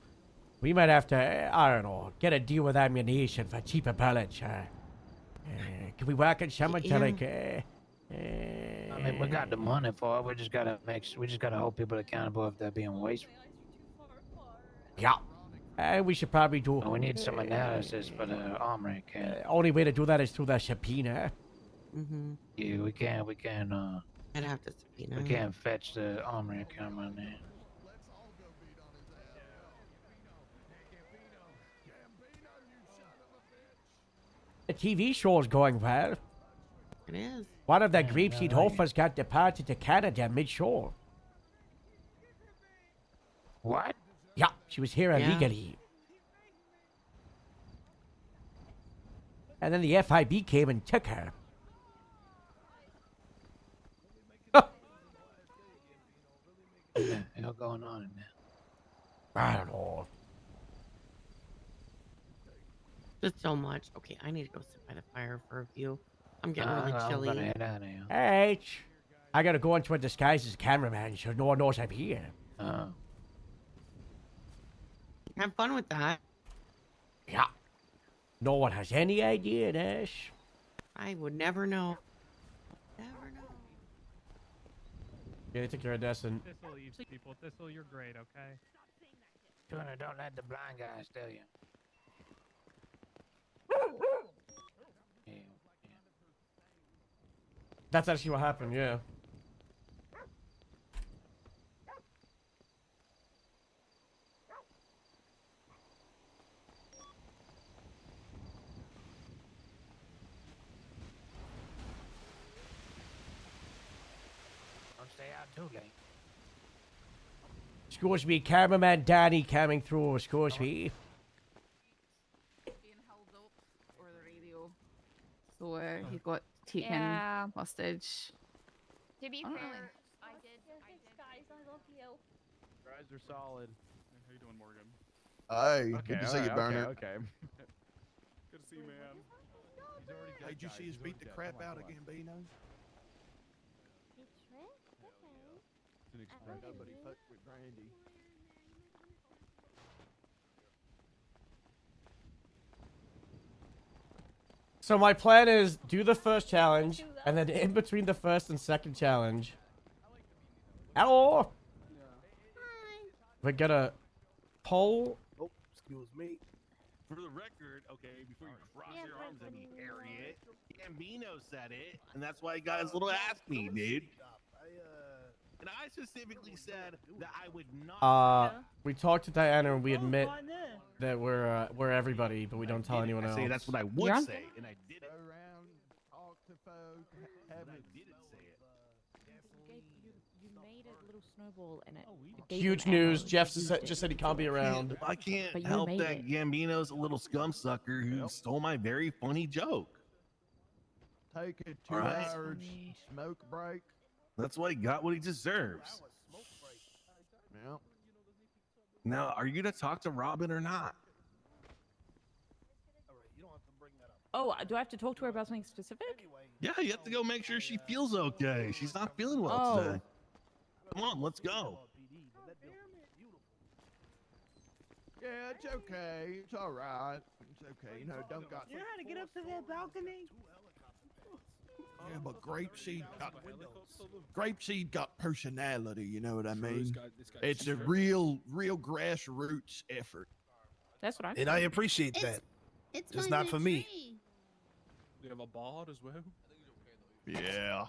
We might have to, I don't know, get a deal with ammunition for cheaper pellets. Can we work on someone to like, I mean, we got the money for it. We just gotta hold people accountable if they're being wasteful. yeah. We should probably do. We need some analysis for the armory. Only way to do that is through the subpoena. Mm-hmm. Yeah, we can. I'd have to subpoena. We can't fetch the armory account on there. The TV show is going well. It is. One of the Yeah, grapeseed no, like- hoffers got departed to Canada mid-shore. What? Yeah, she was here Yeah. illegally. And then the FIB came and took her. What the hell going on in there? I don't know. Just so much. Okay, I need to go sit by the fire for a few. I'm getting really I'm chilly. gonna head out of here. Hey, I gotta go into a disguise as a cameraman so no one knows I'm here. Oh. Have fun with that. Yeah. No one has any idea, Nash. I would never know. Never know. Yeah, take care of Destin. Thistle eats people. Thistle, you're great, okay? Tuna, don't let the blind guys tell you. Yeah. That's actually what happened, yeah. Don't stay out too late. Excuse me, cameraman Danny coming through. Excuse me. Being held up or the radio. So he got taken Yeah. hostage. To be I don't fair, really- I did. Guys, I love you. Guys are solid. How you doing, Morgan? Hey, Okay, good to see you, alright, Burner. Okay. Good to see you, man. Hey, did you see us beat the crap out of Gambino? Nobody fucked with Brandy. So my plan is do the first challenge, and then in between the first and second challenge. Hello. We're gonna poll. Oh, excuse me. For the record, okay, before you cross your arms at me, Harriet, Gambino said it, and that's why he got his little ass beat, dude. And I specifically said that I would not. We talked to Diana and we admit that we're everybody, but we don't tell anyone else. I say that's what I would say, and I did it. Go around, talk to folk, have I it. didn't say it. You made a little snowball in it. Huge news. Jeff just said he can't be around. I can't But you help made that it. Gambino's a little scum sucker who stole my very funny joke. Take a All right. 2-hour smoke break. That's why he got what he deserves. Yeah. Now, are you gonna talk to Robin or not? Oh, do I have to talk to her about something specific? Yeah, you have to go make sure she feels okay. She's not feeling well Oh. today. Come on, let's go. Yeah, it's okay. It's all right. It's okay. You know, don't got. You know how to get up to that balcony? Yeah, but Grapeseed got personality. You know what I mean? It's a real grassroots effort. That's what I. And I appreciate that. It's Just my not new for me. tree. Do you have a bard as well? Yeah.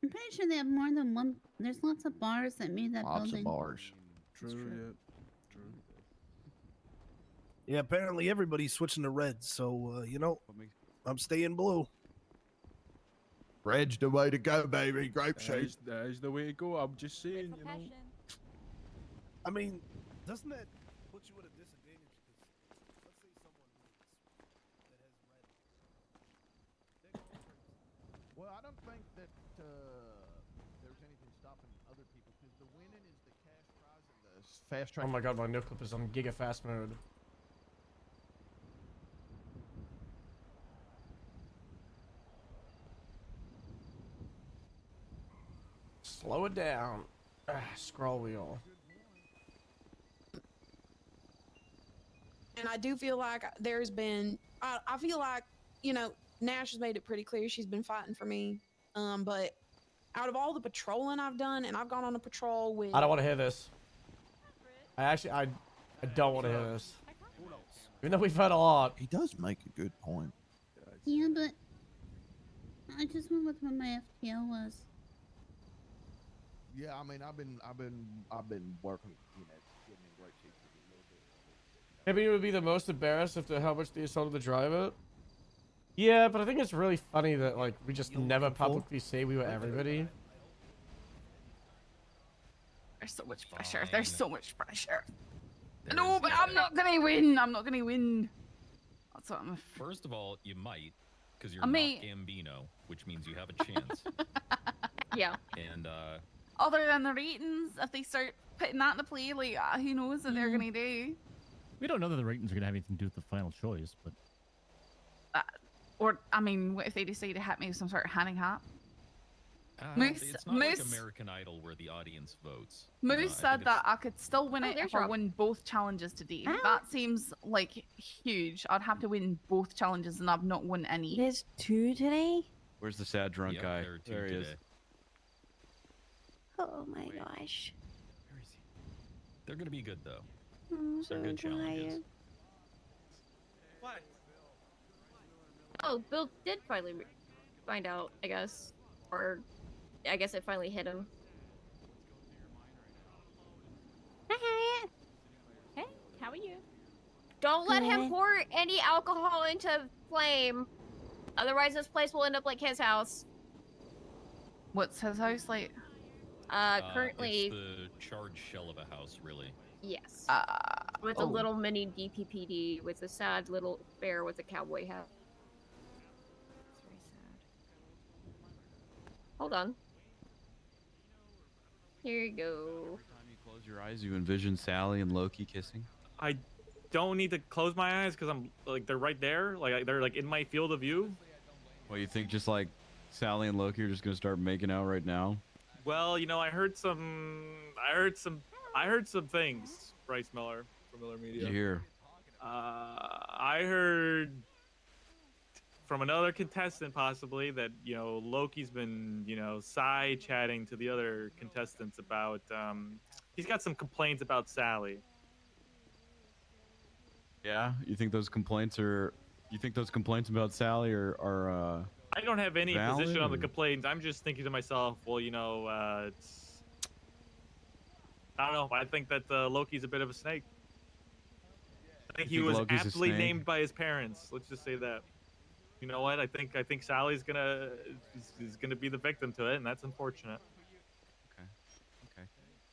I'm pretty sure they have more than one. There's lots of bars that made that Lots building. of bars. True, yeah. True. Yeah, apparently everybody's switching to red, so you know, I'm staying blue. Red's the way to go, baby. Grapeseed. That is the way to go. I'm just saying, you know. I mean, doesn't that put you at a disadvantage? Because let's say someone wins that has red. They're going crazy. Well, I don't think that there's anything stopping other people because the winning is the cash prize and the fast track. Oh my god, my no clip is on giga fast mode. Slow it down. Scroll wheel. And I do feel like there's been, I feel like, you know, Nash has made it pretty clear she's been fighting for me. But out of all the patrolling I've done, and I've gone on a patrol with. I don't want to hear this. I don't want to hear this. Even though we've heard a lot. He does make a good point. Yeah, but I just went with what my FTO was. Yeah, I mean, I've been working, you know, getting in great shape a little bit. Maybe you would be the most embarrassed after how much they told him to drive it. Yeah, but I think it's really funny that like we just never publicly say we were everybody. There's so much pressure. There's so much pressure. No, but I'm not gonna win. I'm not gonna win. That's what I'm. First of all, you might, because you're I not may- Gambino, which means you have a chance. Yeah. And Other than the ratings, if they start putting that into play, like who knows what they're gonna do? We don't know that the ratings are going to have anything to do with the final choice, but Or I mean, what if they decide to hit me with some sort of handicap? it's not like Moose- American Idol where the audience votes. Moose said that I could still win it there's if I Rob. win both challenges today. That seems like huge. I'd have to win both challenges, and I've not won any. There's 2 today? Where's the sad drunk guy? There he is. Oh my gosh. They're gonna be good though. I'm They're so good challenges. tired. What? Oh, Bill did finally find out, I guess. Or I guess it finally hit him. Hey, how are you? Don't let him Good. pour any alcohol into Flame. Otherwise, this place will end up like his house. What's his house like? Currently, It's the charred shell of a house, really. yes. Uh, With a little mini DPPD, with a sad little bear with a cowboy hat. It's very sad. Hold on. Here you go. Close your eyes, you envision Sally and Loki kissing. I don't need to close my eyes because I'm like they're right there, like they're like in my field of view. Well, you think just like Sally and Loki are just gonna start making out right now? Well, you know, I heard some things. Bryce Miller from Miller Media. Did you hear? I heard from another contestant possibly that Loki's been side chatting to the other contestants about he's got some complaints about Sally. Yeah, you think those complaints are? You think those complaints about Sally are? I don't have any valid, position on the or- complaints. I'm just thinking to myself, well, it's I don't know. I think that Loki's a bit of a snake. I think he think was Loki's a aptly snake? named by his parents. Let's just say that. You know what? I think Sally's is gonna be the victim to it, and that's unfortunate.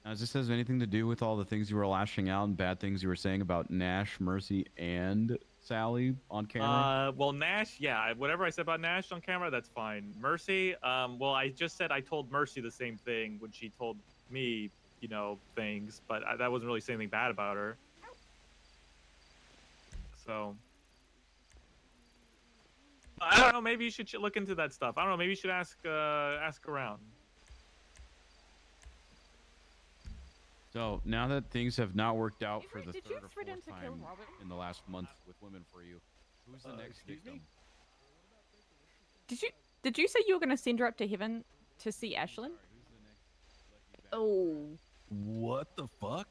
Now, does this have anything to do with all the things you were lashing out and bad things you were saying about Nash, Mercy, and Sally on camera? Well, Nash, yeah, whatever I said about Nash on camera, that's fine. Mercy, well, I just said I told Mercy the same thing when she told me, things, but that wasn't really saying anything bad about her. So, I don't know. Maybe you should look into that stuff. I don't know. Maybe you should ask around. So now that things have not worked out for the Did third you or threaten fourth to kill time Robert? in the last month with women for you, who's the next victim? Did you say you were going to send her up to heaven to see Ashlyn? Oh. What the fuck?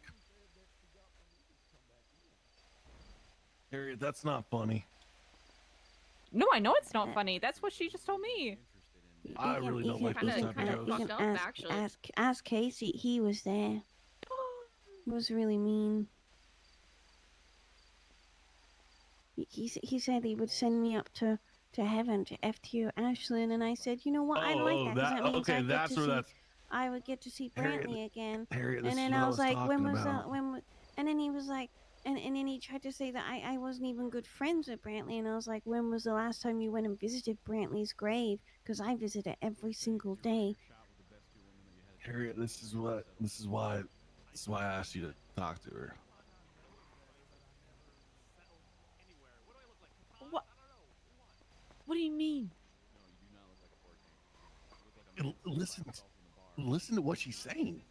Harriet, that's not funny. No, I know it's not funny. That's what she just told me. I really don't like those type of jokes. You can ask Casey. He was there. It was really mean. He said he would send me up to heaven to FTO Ashlyn, and I said, you know what, I like that, 'cause that means okay, that's where that's. I would get to see Harriet, Brantley again. Harriet, this And is then what I was like, when talking was about. that? And then he was like, and then he tried to say that I wasn't even good friends with Brantley, and I was like, when was the last time you went and visited Brantley's grave? Because I visit it every single day. Harriet, this is why I asked you to talk to her. What? What do you mean? Listen to what she's saying.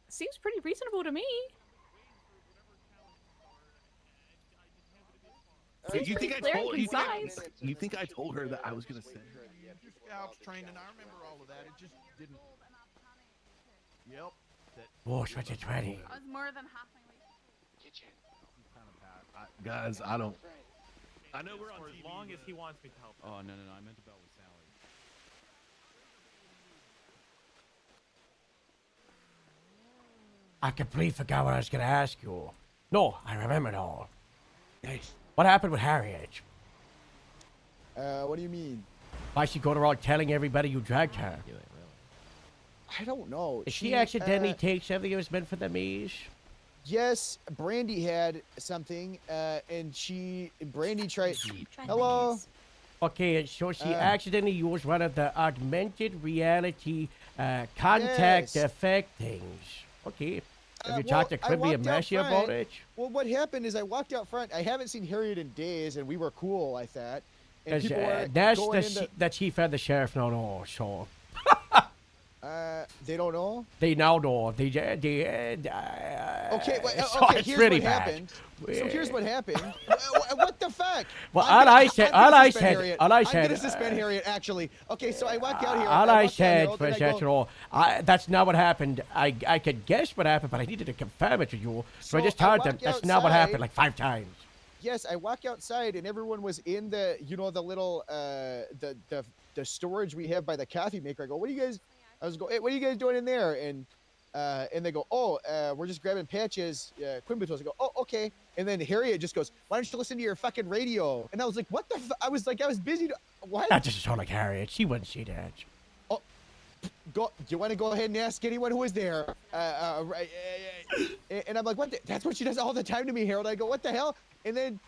Seems pretty reasonable to me. Seems You think I pretty clear told and you think I, concise. you think I told her that I was gonna send her? Your scouts training. I remember all of that. It just didn't. Yep. Wash what you're trying. I was more than half my way. Guys, I don't. I know we're on for as long as he wants me to help. Oh no, I meant about with Sally. I completely forgot what I was going to ask you. No, I remember it all. Guys, What happened with Harriet? What do you mean? Why she going around telling everybody you dragged her? I don't know. Did she accidentally take something that was meant for the maze? Yes, Brandy had something, and Brandy tried. Hello. Okay, so she accidentally used one of the augmented reality contact Yes. effect things. Okay. Have you Well, talked to I Quigley and walked out Messi about front. it? Well, what happened is I walked out front. I haven't seen Harriet in days, and we were cool, I thought. And Because people were that's going into. the chief and the sheriff now know, so They don't know. they now know. Okay, so okay. it's Here's really what bad. happened. So here's what happened. What the fuck? Well, I'm gonna- I'm gonna suspend Harriet. I'm gonna suspend Harriet. Actually, okay. So I walk out here. all I walk out said here, was then I that, go- you know, that's not what happened. I could guess what happened, but I needed to confirm it to you. So I just told them walk that's not what happened outside. like 5 times. Yes, I walk outside and everyone was in the, you know, the little, the storage we have by the coffee maker. I go, what are you guys? I was go, hey, what are you guys doing in there? And they go, oh, we're just grabbing patches. Quimbitos. I go, oh, okay. And then Harriet just goes, why don't you listen to your fucking radio? And I was like, what the? I was like, I was busy. What? That doesn't sound like Harriet. She wouldn't see that. Go. Do you want to go ahead and ask anyone who was there? And I'm like, what? That's what she does all the time to me, Harold. I go, what the hell? And then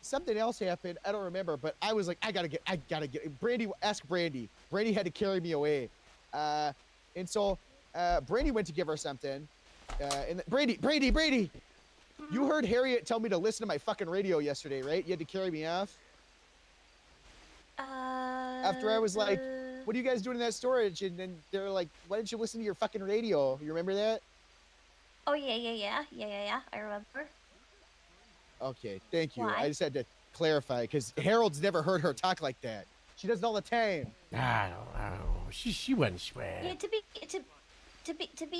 something else happened. I don't remember, but I was like, I gotta get. Brandy, ask Brandy. Brandy had to carry me away, and so Brandy went to give her something, and Brandy. You heard Harriet tell me to listen to my fucking radio yesterday, right? You had to carry me off. After I was like, what are you guys doing in that storage? And then they're like, why didn't you listen to your fucking radio? You remember that? Oh, yeah. I remember. Okay, thank you. Why? I just had to clarify because Harold's never heard her talk like that. She does it all the time. I don't know. She wouldn't swear. Yeah, to be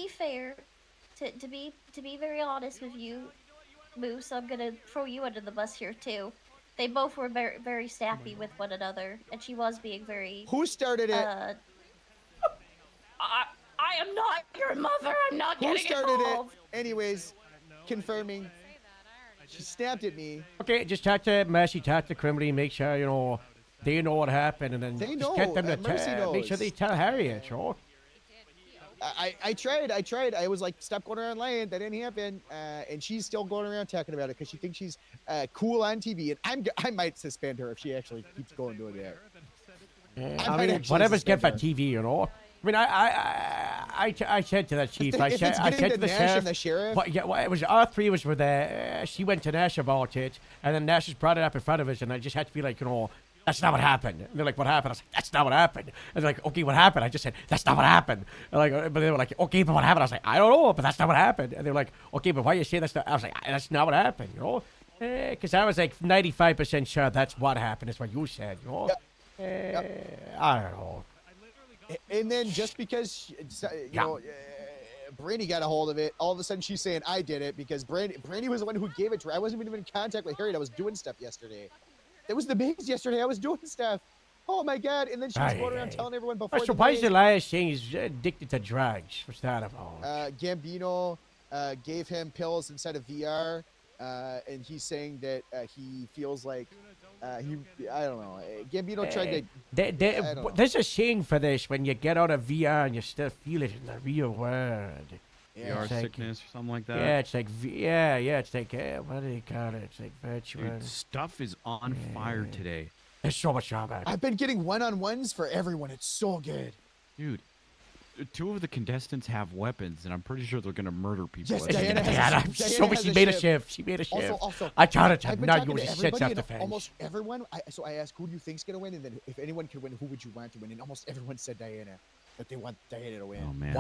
fair, to be very honest with you, Moose, I'm gonna throw you under the bus here too. They both were very, very sappy with one another, and she was being very. Who started it? I am not your mother. I'm not Who getting started involved. it? Anyways, confirming. She snapped at me. Okay, just talk to Messi, talk to Crimley, make sure, you know, they know what happened, and then They just get know, them to Mercy make sure knows. they tell Harriet, sure. I tried. I was like, stop going around lying. That didn't happen. And she's still going around talking about it because she thinks she's cool on TV. And I might suspend her if she actually keeps going doing that. I mean, whatever's good for TV, you know. I mean, I said to that chief, I said to the Nash sheriff, and the sheriff. It was our three of us were there. She went to Nash about it, and then Nash just brought it up in front of us, and I just had to be like, you know, that's not what happened. And they're like, what happened? I was like, that's not what happened. And they're like, okay, what happened? I just said, that's not what happened. And but they were like, okay, but what happened? I was like, I don't know, but that's not what happened. And they were like, okay, but why you say that's not? I was like, that's not what happened, you know? Because I was like 95% sure that's what happened. Is what you said, you know? I don't know. And then just because, you know, Brandy got a hold of it, all of a sudden she's saying I did it because Brandy was the one who gave it to her. I wasn't even in contact with Harriet. I was doing stuff yesterday. It was the maze yesterday. I was doing stuff. Oh my God. And then she was going around telling everyone before So why is Elias saying he's addicted to drugs? What's that about? Gambino gave him pills inside of VR, and he's saying that he feels like I don't know. Gambino tried to. I don't know. There's a saying for this: when you get out of VR and you still feel it in the real world. VR It's like- sickness or something like that. Yeah, it's like it's like what do they call it? It's like virtual. Dude, stuff is on fire today. There's so much on that. I've been getting one-on-ones for everyone. It's so good. Dude, 2 of the contestants have weapons, and I'm pretty sure they're gonna murder people. Yes, at the end Diana of has this. a- Show me Diana she has made a shift. shift. She made a shift. Also, I taught her to I've been not talking use to shit everybody, and self-defense. almost everyone. So I asked, who do you think's gonna win? And then if anyone could win, who would you want to win? And almost everyone said Diana, that they want Diana to win. Oh man.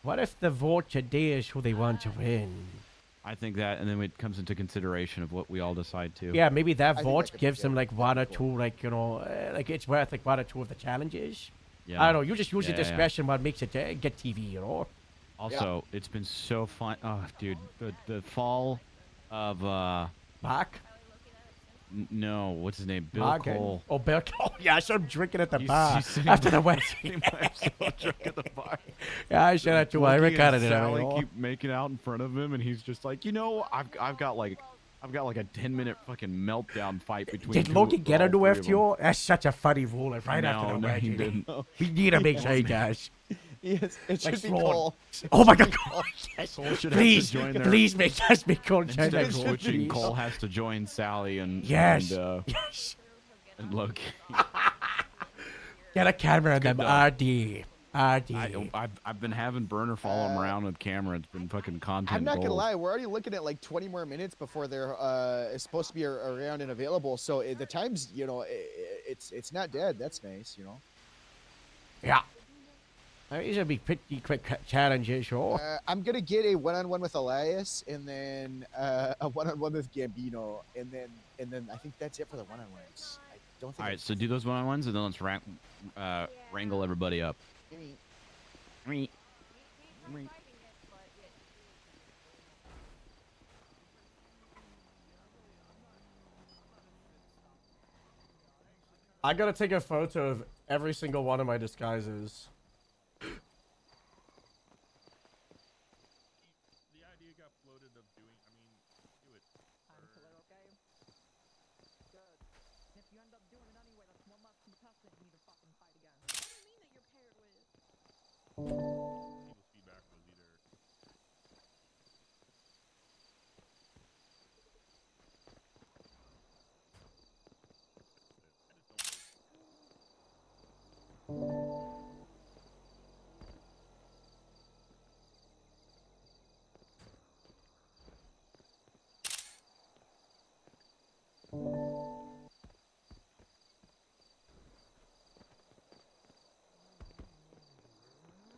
What if the vote today is who they want to win? I think that, and then it comes into consideration of what we all decide to. Yeah, maybe that think vote that could gives be them like one or two, like, you know, like it's worth like 1 or 2 of the challenges. Yeah. I don't know. You just use your Yeah, yeah. discretion what makes it get TV, you know. Also, it's been so fun. Oh, dude, the fall of Mark. No, what's his name? Bill Mark and- Cole. Oh, Bill Cole. Yeah, I saw him drinking at the He's- bar he's sitting after the by wedding. himself drunk at the bar. Yeah, I said that too. I Wookie and recorded it. Sally you know. keep making out in front of him, and he's just like, you know, I've got like I've got like a 10-minute fucking meltdown fight between. Did Logan get into all three of them. FTO? That's such a funny rule. Right after No, the no, he wedding. didn't. We need to make sure he does. Yes, it Like should be Sloan. Cole. Oh my It should god. be Cole. Yes. Cole should Please, have to join please make us be Cole. Instead That of rule, switching, please. Cole has to join Sally and Yes. yes. And Loki. Get a camera on It's good them. though. RD. RD. I've been having Burner follow him around with camera. It's been fucking content. I'm not gonna gold. lie, we're already looking at like 20 more minutes before they're supposed to be around and available. So the times, you know, it's not dead. That's nice, you know. Yeah. These will be pretty quick challenges, sure. I'm gonna get a one-on-one with Elias, and then a one-on-one with Gambino, and then I think that's it for the one-on-ones. I don't think. All right, so do those one-on-ones, and then let's wrangle everybody up. I gotta take a photo of every single one of my disguises.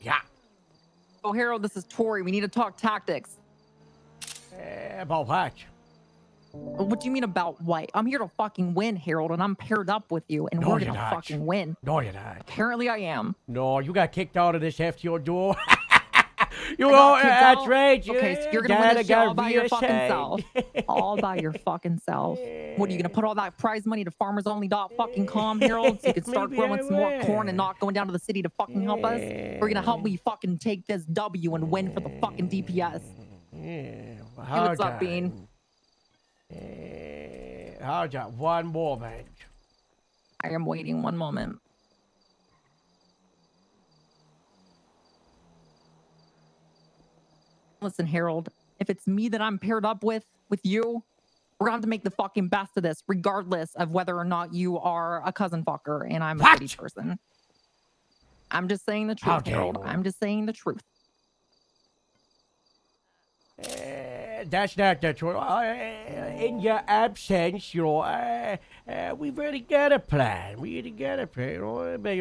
Yeah. Oh, Harold, this is Tori. We need to talk tactics. About what? What do you mean about what? I'm here to fucking win, Harold, and I'm paired up with you, and No, we're you're gonna not. fucking win. No, you're not. Apparently I am. No, you got kicked out of this FTO duel. You I know, got kicked that's out? right. Okay, so you're gonna win this shit all by your fucking self. All by your fucking self. What, are you gonna put all that prize money to farmersonly.fucking.com, Harold, so you can start Maybe I growing some more will. corn and not going down to the city to fucking help us? Or are you gonna help me fucking take this W and win for the fucking DPS? Yeah, well, Hey, what's up, hold Bean? on. Hold on one moment. I am waiting one moment. Listen, Harold, if it's me that I'm paired up with you, we're gonna have to make the fucking best of this, regardless of whether or not you are a cousin fucker and I'm a city person. I'm just saying the How truth, dare Harold. you. I'm just saying the truth. That's not the truth. In your absence, you know, we've already got a plan. We already got a plan. You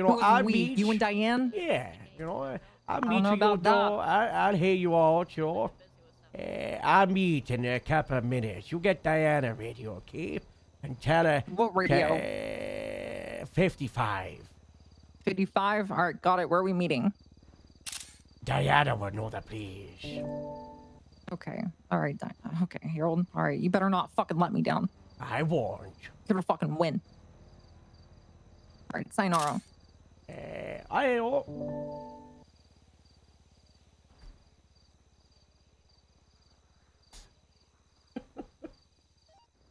know, Who's I'll we? meet You and Diane? Yeah, you know, I'll don't meet know you. about Know, I'll hear you out, you know. I'll meet in a couple of minutes. You get Diana ready, okay? And tell her. What radio? 55. 55? All right, got it. Where are we meeting? Diana will know the place. Okay. All right, okay, Harold. All right, you better not fucking let me down. I won't. You're gonna fucking win. All right, sayonara. I know.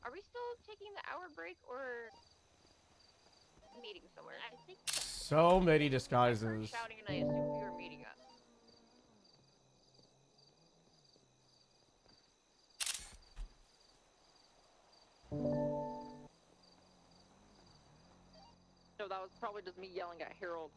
Are we still taking the hour break or meeting somewhere? I think So many disguises. shouting, and I assumed we were meeting up. No, that was probably just me yelling at Harold.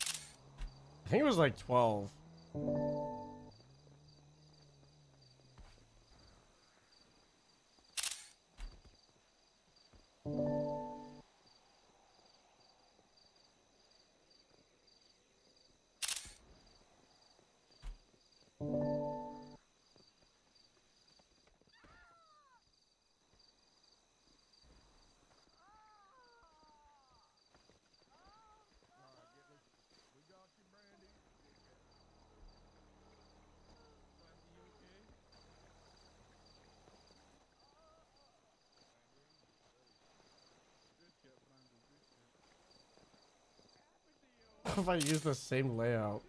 I think it was like 12. if I use the same layout.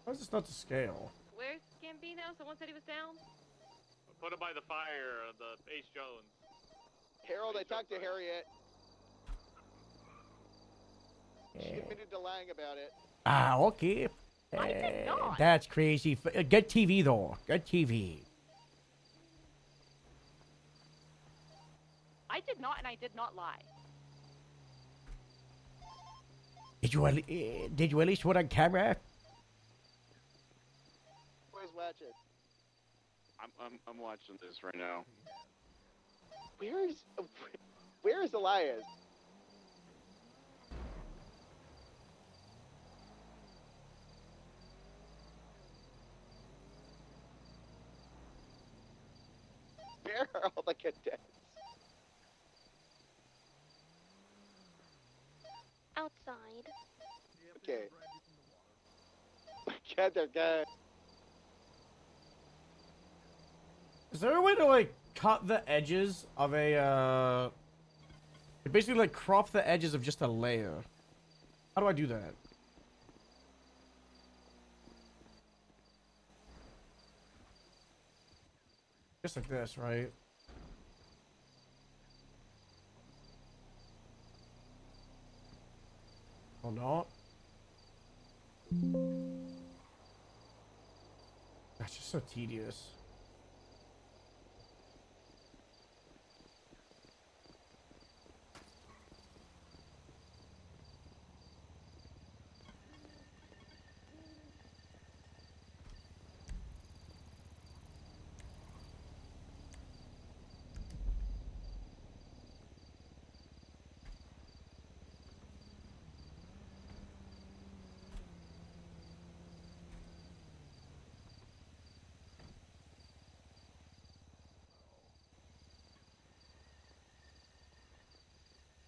Why is this not to scale? Where's Gambino? Someone said he was down? Put him by the fire, the Ace Jones. Harold, I talked to Harriet. She admitted to lying about it. Ah, okay. I did not. That's crazy. Good TV, though. Good TV. I did not, and I did not lie. Did you at least put on camera? Where's Watcher? I'm watching this right now. Where is Elias? Where are all the cadets? Outside. Okay. God, they're good. Is there a way to, like, cut the edges of a, basically, like, crop the edges of just a layer? How do I do that? Just like this, right? Oh, no. That's just so tedious.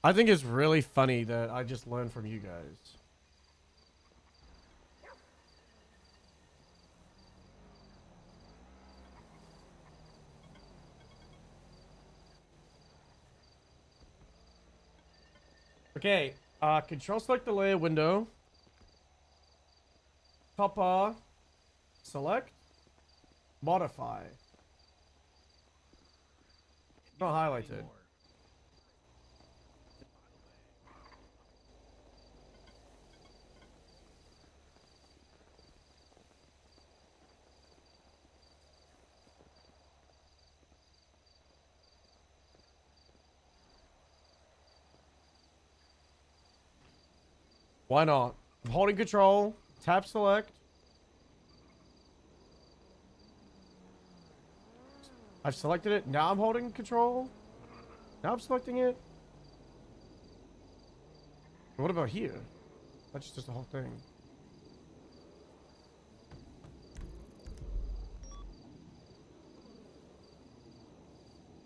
I think it's really funny that I just learned from you guys. Okay, control select the layer window. Top bar, select, modify. Not highlighted. Why not? I'm holding control, tap select. I've selected it. Now I'm holding control. Now I'm selecting it. What about here? That's just the whole thing.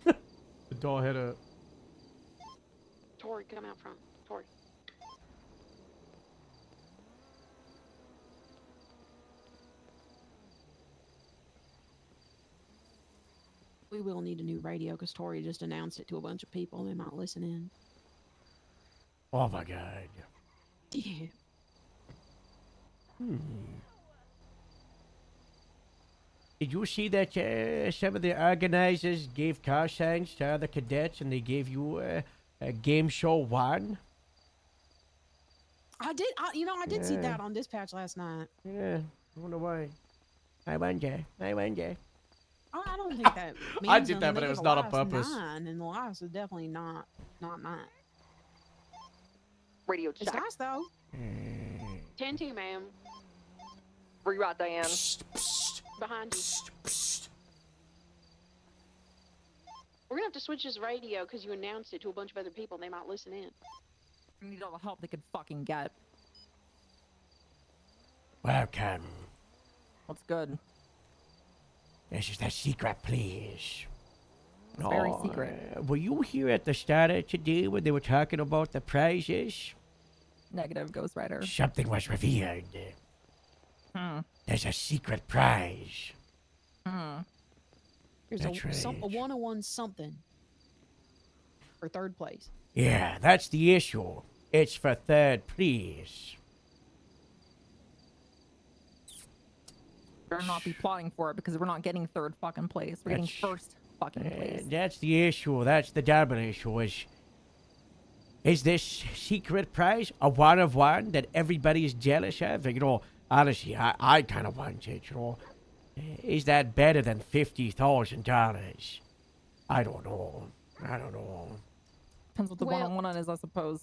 The door hit it. Tori, come out front. Tori. We will need a new radio because Tori just announced it to a bunch of people. They might listen in. Oh my god. Yeah. Did you see that some of the organizers gave car signs to other cadets and they gave you a game show 1? I did. I did see Yeah. that on dispatch last night. Yeah, I wonder why. I wonder. I don't think that. I means did that, nothing. but They it was gave not on Elias purpose. 9, and Elias is definitely not 9. Radio It's check. nice though. 10-2, ma'am. Where you at, Diane? Behind you. We're gonna have to switch this radio because you announced it to a bunch of other people and they might listen in. We need all the help they could fucking get. Welcome. What's good? This is the secret, please. It's very secret. Were you here at the start of today when they were talking about the prizes? Negative, Ghost Rider. Something was revealed. There's a secret prize. There's That's a 101 something for third place. Yeah, that's the issue. It's for third place. Better not be plotting for it because we're not getting third fucking place. We're getting first fucking place. That's the issue. That's the double issue. Is this secret prize a one of one that everybody is jealous of? You know, honestly, I kind of want it, you know. Is that better than $50,000? I don't know. Depends what the one-on-one is, I suppose.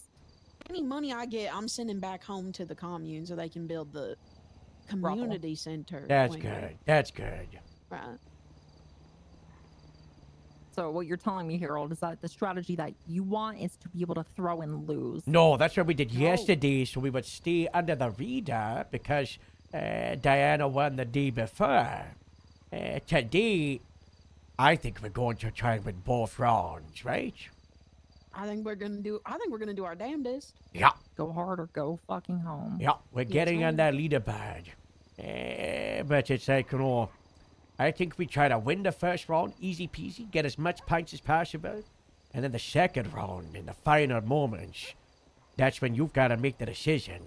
Any money I get, I'm sending back home to the commune so they can build the community center. That's good. That's good. Right. So what you're telling me, Harold, is that the strategy that you want is to be able to throw and lose. No, that's what we did yesterday, so we would stay under the radar because Diana won the day before. Today, I think we're going to try and win both rounds, right? I think we're gonna do our damnedest. Yeah. Go hard or go fucking home. Yeah, we're getting on that leaderboard. But it's like, you know, I think we try to win the first round, easy peasy, get as much points as possible. And then the second round, in the final moments, that's when you've got to make the decision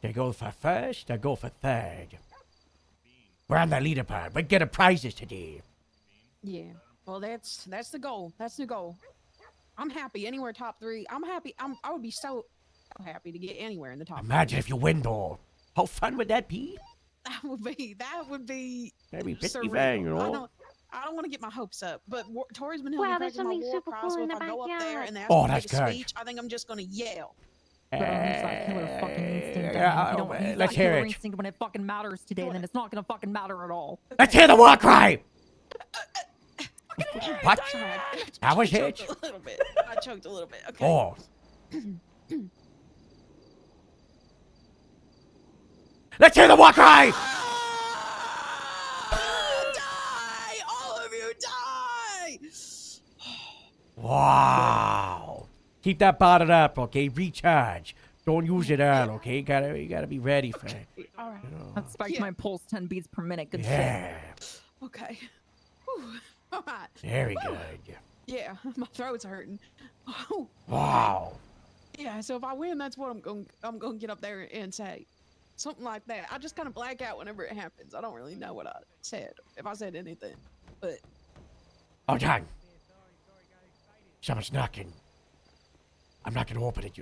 to go for first or go for third. We're on the leaderboard. We're getting prizes today. Yeah. Well, that's the goal. That's the goal. I'm happy anywhere top 3. I'm happy. I would be so happy to get anywhere in the top. Imagine if you win, though. How fun would that be? That would be. That'd be pretty surreal. fun, you know. I don't want to get my hopes up, but Tori's been Wow, helping me there's practice my something war super cry, cool so in if the I go up there and they ask Oh, me to that's make a good. speech, I think I'm just gonna yell. Let's hear it. Instinct when it fucking matters today, then it's not gonna fucking matter at all. Let's hear the war cry. What? That was I it? choked a little bit. I choked a little bit. Okay. Oh. Let's hear the war cry. Die! All of you die! Wow. Keep that bottled up, okay? Recharge. Don't use it all, okay? You gotta be ready for it. All right. That spiked my pulse 10 beats per minute. Good Yeah. Okay. Whew. All right. Very Whew. good. Yeah, my throat's hurting. Oh. Wow. Yeah, so if I win, that's what I'm gonna get up there and say. Something like that. I just kind of black out whenever it happens. I don't really know what I said, if I said anything. But Oh, John. Someone's knocking. I'm not gonna open it.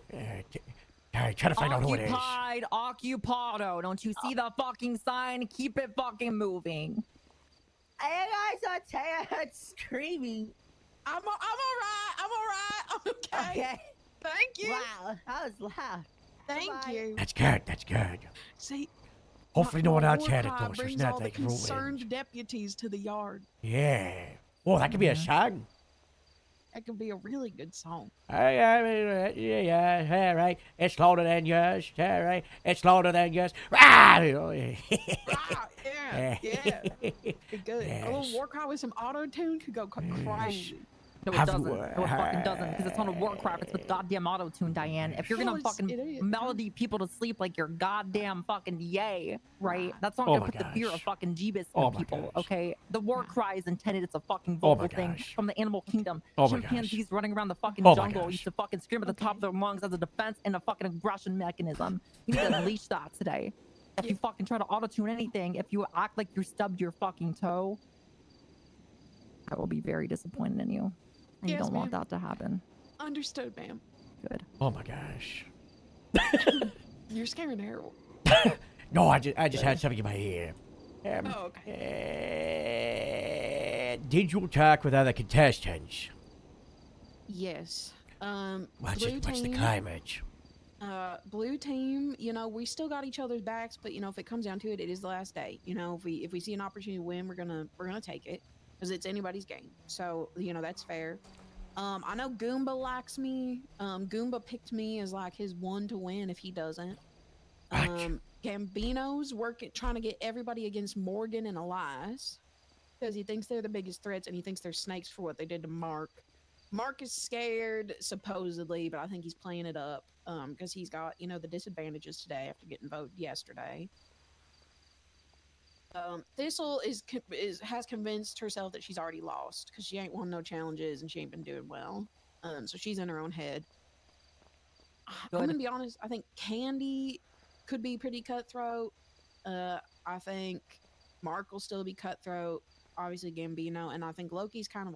Try to find out who it is. Occupado. Don't you see the fucking sign? Keep it fucking moving. Hey guys, it's screaming. I'm alright. I'm okay. Okay. Thank you. Wow, that was loud. Thank you. That's good. That's good. See, Hopefully no one else had it, war cry though, so it's brings not all like the ruined. concerned deputies to the yard. Yeah. Oh, that could be a song. That could be a really good song. Yeah, all right. It's louder than yours. All right. It's louder than yours. Ah! Yeah. Be good. A little war cry with some auto tune could go crazy. No, it doesn't. No, it fucking doesn't. Because it's not a war cry. It's with goddamn auto tune, Diane. If you're gonna fucking melody people to sleep like you're goddamn fucking yay, right? That's not gonna put the fear of fucking Jeebus in people, okay? The war cry is intended. It's a fucking vocal thing from the animal kingdom. Chimpanzees running around the fucking jungle used to fucking scream at the top of their lungs as a defense and a fucking aggression mechanism. You need to unleash that today. If you fucking try to auto tune anything, if you act like you stubbed your fucking toe, I will be very disappointed in you. And you don't want that to happen. Understood, ma'am. Good. Oh my gosh. You're scaring Harold. No, I just had something in my ear. Did you talk with other contestants? Yes. What's blue the team, climate? Blue team, you know, we still got each other's backs, but you know, if it comes down to it, it is the last day. You know, if we see an opportunity to win, we're gonna take it. Because it's anybody's game. So, you know, that's fair. I know Goomba likes me. Goomba picked me as like his one to win if he doesn't. Gambino's trying to get everybody against Morgan and Elias. because he thinks they're the biggest threats and he thinks they're snakes for what they did to Mark. Mark is scared, supposedly, but I think he's playing it up because he's got, you know, the disadvantages today after getting voted yesterday. Thistle has convinced herself that she's already lost because she ain't won no challenges and she ain't been doing well. So she's in her own head. I'm gonna be honest. I think Candy could be pretty cutthroat. I think Mark will still be cutthroat. Obviously Gambino, and I think Loki's kind of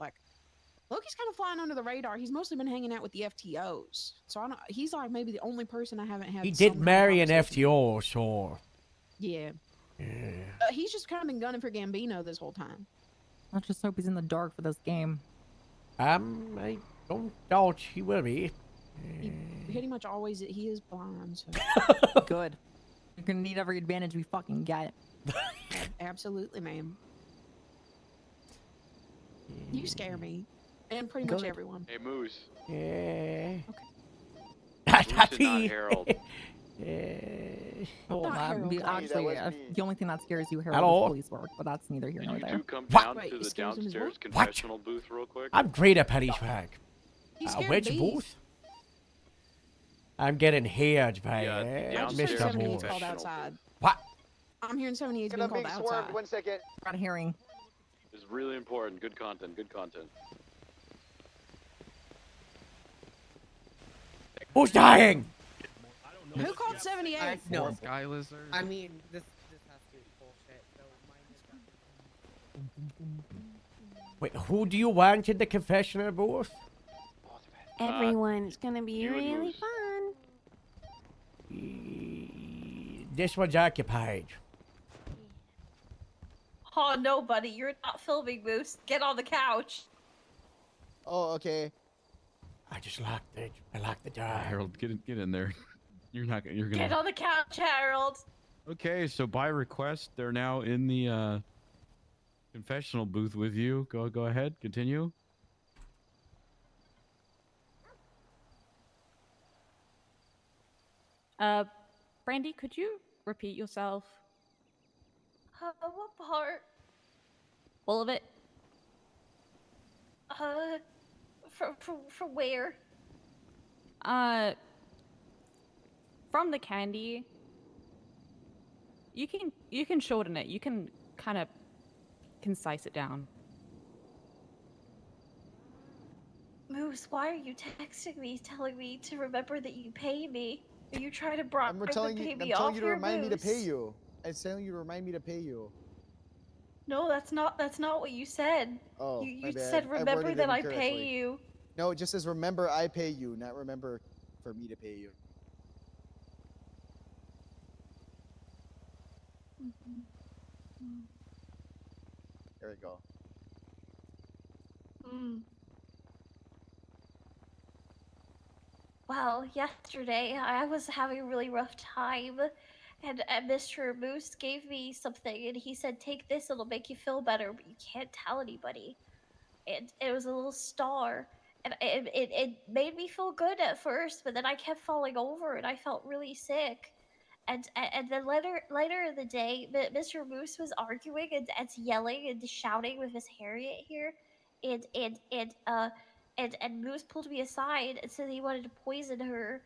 flying under the radar. He's mostly been hanging out with the FTOs, so I don't. He's like maybe the only person I haven't had. He some did kind of marry an conversation FTO, so. Yeah. He's just kind of been gunning for Gambino this whole time. Let's just hope he's in the dark for this game. I don't doubt he will be. He pretty much always he is blind. So. Good. You're gonna need every advantage we fucking get. Absolutely, ma'am. You scare me, and pretty much everyone. Hey, Moose. Yeah. Moose is not Harold. Well, actually, the only thing that scares you, Harold, Hello? is police work, but that's neither here nor You there. two come down to the downstairs confessional booth real quick. I'm great at police work. He's scared Which bees. booth? I'm getting heard by Mr. Mr. 78's Moore. called outside. What? I'm hearing 78's being called outside. 1 second. Not hearing. It's really important. Good content. Good content. Who's dying? Who called 78? No. Sky Lizard. I mean, this has to be bullshit. So Wait, who do you want in the confessional booth? Everyone, it's gonna be really fun. This one's occupied. Oh no, buddy, you're not filming, Moose. Get on the couch. Oh, okay. I just locked it. I locked the door. Harold, get in there. You're gonna. Get on the couch, Harold. Okay, so by request, they're now in the confessional booth with you. Go ahead, continue. Brandy, could you repeat yourself? What part? All of it? From where? From the candy. You can shorten it. You can kind of concise it down. Moose, why are you texting me, telling me to remember that you pay me? Are you trying to bribe I'm telling to you. pay I'm me telling off you to here, remind me to pay Moose? you. I'm telling you to remind me to pay you. No, that's not what you said. Oh, you my bad. said I remember worded that it I pay incorrectly. you. No, it just says remember I pay you, not remember for me to pay you. There we go. Well, yesterday I was having a really rough time, and Mr. Moose gave me something, and he said, "Take this; it'll make you feel better, but you can't tell anybody." And it was a little star, and it made me feel good at first, but then I kept falling over, and I felt really sick. And then later in the day, Mr. Moose was arguing and yelling and shouting with Miss Harriet here, and Moose pulled me aside and said he wanted to poison her.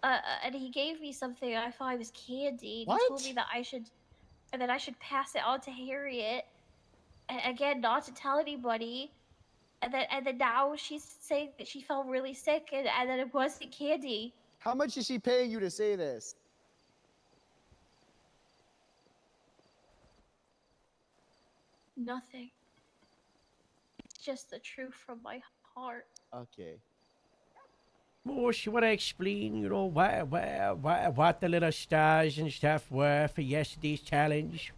And he gave me something I thought was candy. And he told me that I should pass it on to Harriet. And again, not to tell anybody. And then now she's saying that she felt really sick and that it wasn't candy. How much is she paying you to say this? Nothing. It's just the truth from my heart. Okay. Moose, you want to explain, you know, what the little stars and stuff were for yesterday's challenge?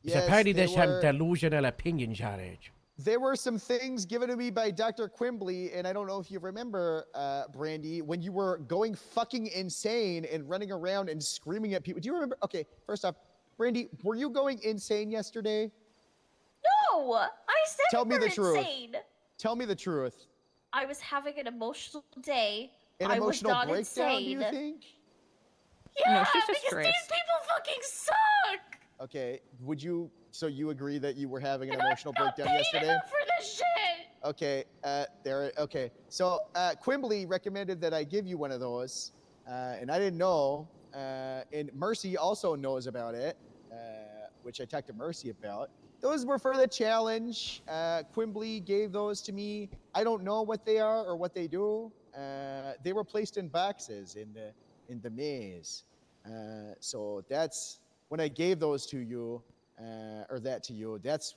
Because Yes, apparently they there's some were- delusional opinions on it. There were some things given to me by Dr. Quimbley, and I don't know if you remember, Brandy, when you were going fucking insane and running around and screaming at people. Do you remember? Okay, first off, Brandy, were you going insane yesterday? No! I said Tell me you were the truth. insane. Tell me the truth. I was having an emotional day. An I was emotional not breakdown, do insane. you think? Yeah, No, she's just because stressed. these people fucking suck. Okay. Would you? So you agree that you were having an I emotional got breakdown paid yesterday? enough for this shit. Okay. There. Okay. So Quimbley recommended that I give you one of those, and I didn't know. And Mercy also knows about it, which I talked to Mercy about. Those were for the challenge. Quimbley gave those to me. I don't know what they are or what they do. They were placed in boxes in the maze. So that's when I gave those to you, or that to you. That's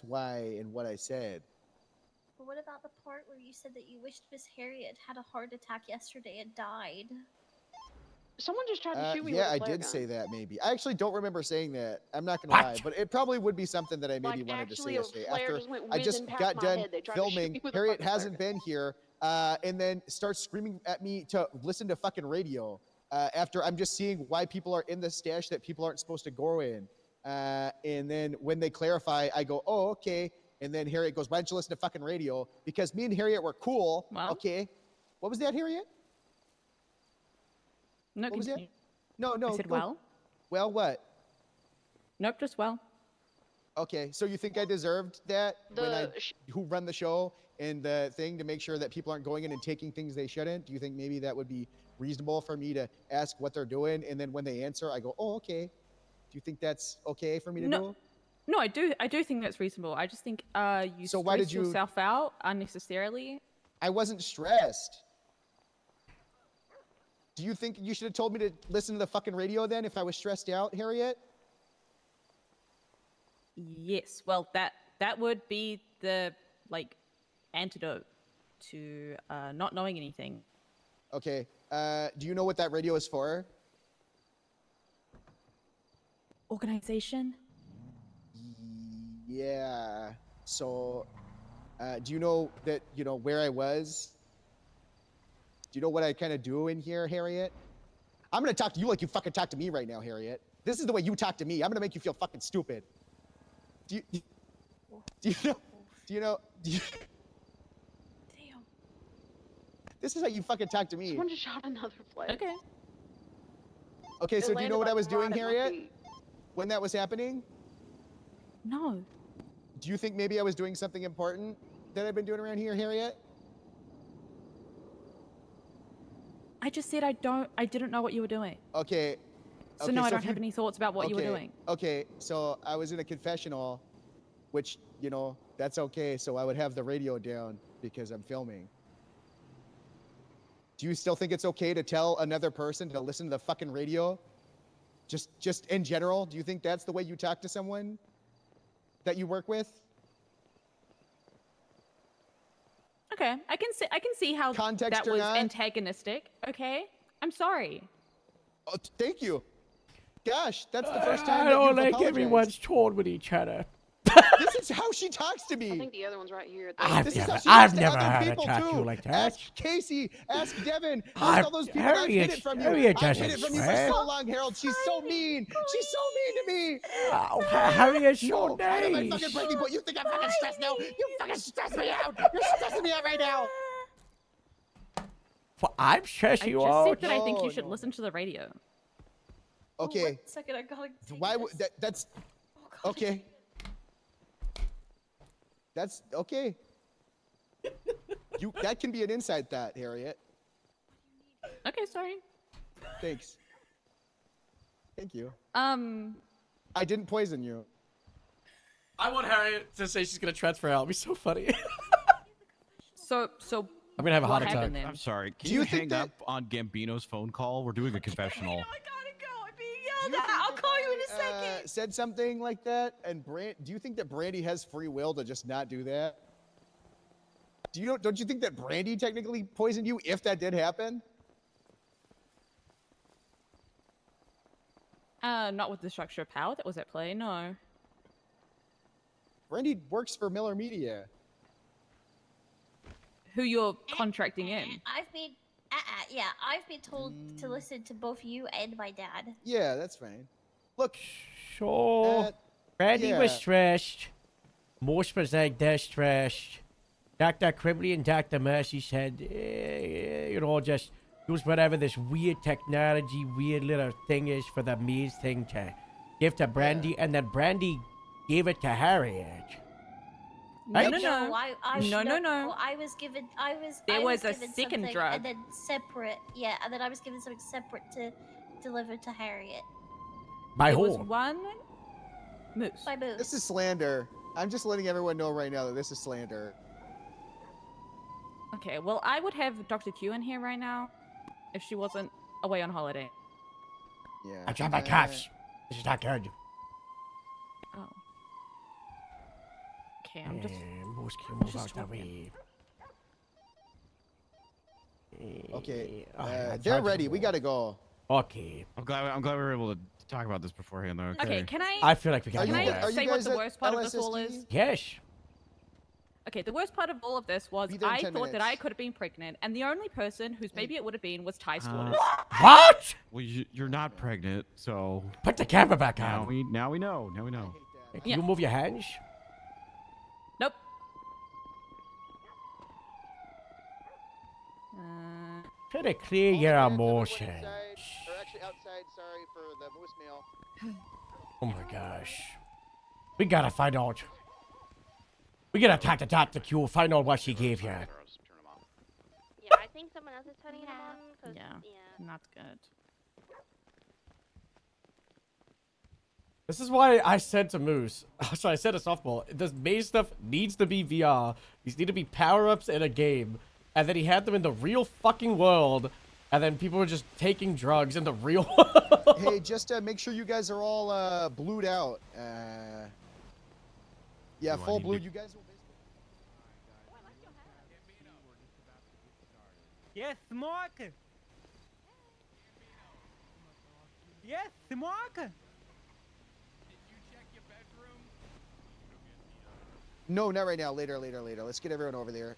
why and what I said. But what about the part where you said that you wished Miss Harriet had a heart attack yesterday and died? Someone just tried to shoot me Yeah, with a I flare did gun. say that maybe. I actually don't remember saying that. I'm not gonna lie, but it probably would be something that I maybe wanted to say actually, a yesterday. flare After just went I just whizzing past got my done head. They tried to shoot filming, me with a Harriet fucking flare hasn't been here, and then starts screaming at me to listen to fucking radio. After I'm just seeing why people are in the stash that people aren't supposed to go in. And then when they clarify, I go, oh, okay. And then Harriet goes, why don't you listen to fucking radio? Because me and Harriet were cool. Well. Okay. What was that, Harriet? No, What was that? continue. No, I said go. well. Well, what? Nope, just well. Okay, so you think I deserved that when I who run the show and the thing to make sure that people aren't going in and taking things they shouldn't? Do you think maybe that would be reasonable for me to ask what they're doing, and then when they answer, I go, "Oh, okay." Do you think that's okay for me to do? No, I do think that's reasonable. I just think you So why did stress you- yourself out unnecessarily. I wasn't stressed. Do you think you should have told me to listen to the fucking radio then if I was stressed out, Harriet? Yes. Well, that would be the antidote to not knowing anything. Okay. Do you know what that radio is for? Organization? Yeah. So, do you know that, where I was? Do you know what I kind of do in here, Harriet? I'm going to talk to you like you fucking talk to me right now, Harriet. This is the way you talk to me. I'm going to make you feel fucking stupid. Do you know? Damn. This is how you fucking talk to me. Someone just shot another flare. Okay. Okay, It so do you know what landed, I was like, doing, right at my Harriet? feet. When that was happening? No. Do you think maybe I was doing something important that I've been doing around here, Harriet? I just said I didn't know what you were doing. Okay. So no, I don't have any thoughts about what you were doing. Okay, so I was in a confessional, which, that's okay. So I would have the radio down because I'm filming. Do you still think it's okay to tell another person to listen to the fucking radio? Just in general, do you think that's the way you talk to someone that you work with? Okay, I can see how Context that or was not? antagonistic. Okay, I'm sorry. Oh, thank you. Gosh, that's the first time I that don't you've like apologized. everyone's torn with each other. This is how she talks to me. I think the other one's right here. This is how she I've talks to never other had her people talk to too. you like that. Ask Casey. Ask Devin. Ask all those people that hid it from you. Harriet I've hid doesn't it from you for swear. so long, Harold. She's so mean. She's so mean to me. Oh, Harriet's so No, out of my nice. fucking breaking point. You think I'm fucking stressed now? You fucking stress me out. You're stressing me out right now. Well, I'm stressing I you just out. said that I think you should listen to the radio. Okay. Oh, 1 second, I gotta take Why this. would that's okay? That's okay. That can be an inside thought, Harriet. Okay, sorry. Thanks. Thank you. I didn't poison you. I want Harriet to say she's gonna transfer out. It'd be so funny. So I'm gonna have a what heart attack. happened then? I'm sorry. Can Do you you think hang up on Gambino's phone call? We're doing a confessional. I'll call you in a second. Said something like that, and do you think that Brandy has free will to just not do that? Don't you think that Brandy technically poisoned you if that did happen? Not with the structure of power that was at play, no. Brandy works for Miller Media. Who you're contracting in. I've been, I've been told to listen to both you and my dad. Yeah, that's fine. Look, So, Brandy was yeah. stressed. Most was like that stressed. Dr. Quimbley and Dr. Mercy said, just use whatever this weird technology, weird little thing is for the maze thing to give to Brandy, and then Brandy gave it to Harriet. No, Right? no, no. No, I was given. There was a given second something, drug. and then separate. Yeah, and then I was given something separate to deliver to Harriet. By There who? was one moose. By Moose. This is slander. I'm just letting everyone know right now that this is slander. Okay, well, I would have Dr. Q in here right now if she wasn't away on holiday. Yeah. I dropped my cuffs. This is not good. Oh. Okay, I'm just. Moose can move just out the talking. way. Okay. I They're tried to ready. We move. gotta go. Okay. I'm glad we were able to talk about this beforehand, though. Okay, can I? I feel like we Are gotta you, go Can back. I are you say what guys the at worst part of this all LSSD? is? Yes. Okay, the worst part of all of this was Be there in I 10 thought that I minutes. could have been pregnant, and the only person whose baby it would have been was Ty Slaughters. What? Well, you're not pregnant, so Put the camera back now on. we know. Now we know. Can Yeah. you move your hands? Nope. Try to clear your emotions. Or actually outside, sorry for the moose meal. Oh my gosh. We gotta find out. We gotta talk to Dr. Q, find out what she gave you. Yeah, I think someone else is turning them on. 'Cause, Yeah, not good. This is why I said to Moose, sorry, I said to Softball, this maze stuff needs to be VR. These need to be power-ups in a game. And then he had them in the real fucking world. And then people were just taking drugs in the real world. Hey, just make sure you guys are all blued out. Yeah, Do I full need blue. to- You guys will Yes, Mark. Yes, Mark. No, not right now. Later. Let's get everyone over there.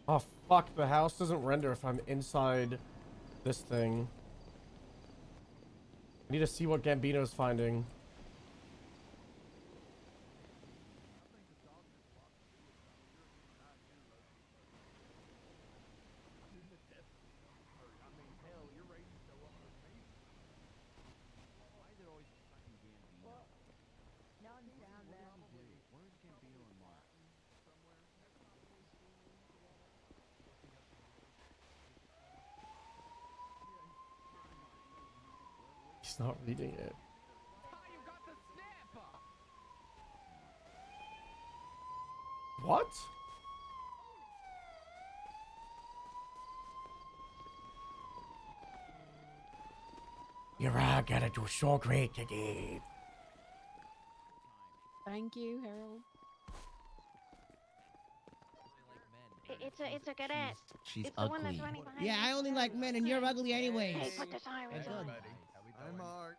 Oh, fuck. The house doesn't render if I'm inside this thing. I need to see what Gambino's finding. He's not reading it. What? You're all gonna do so great today. Thank you, Harold. It's a cadet. She's it's the one that's running behind Yeah, me. I only like men, and you're ugly anyways. Hey, put the sirens on. I'm Mark.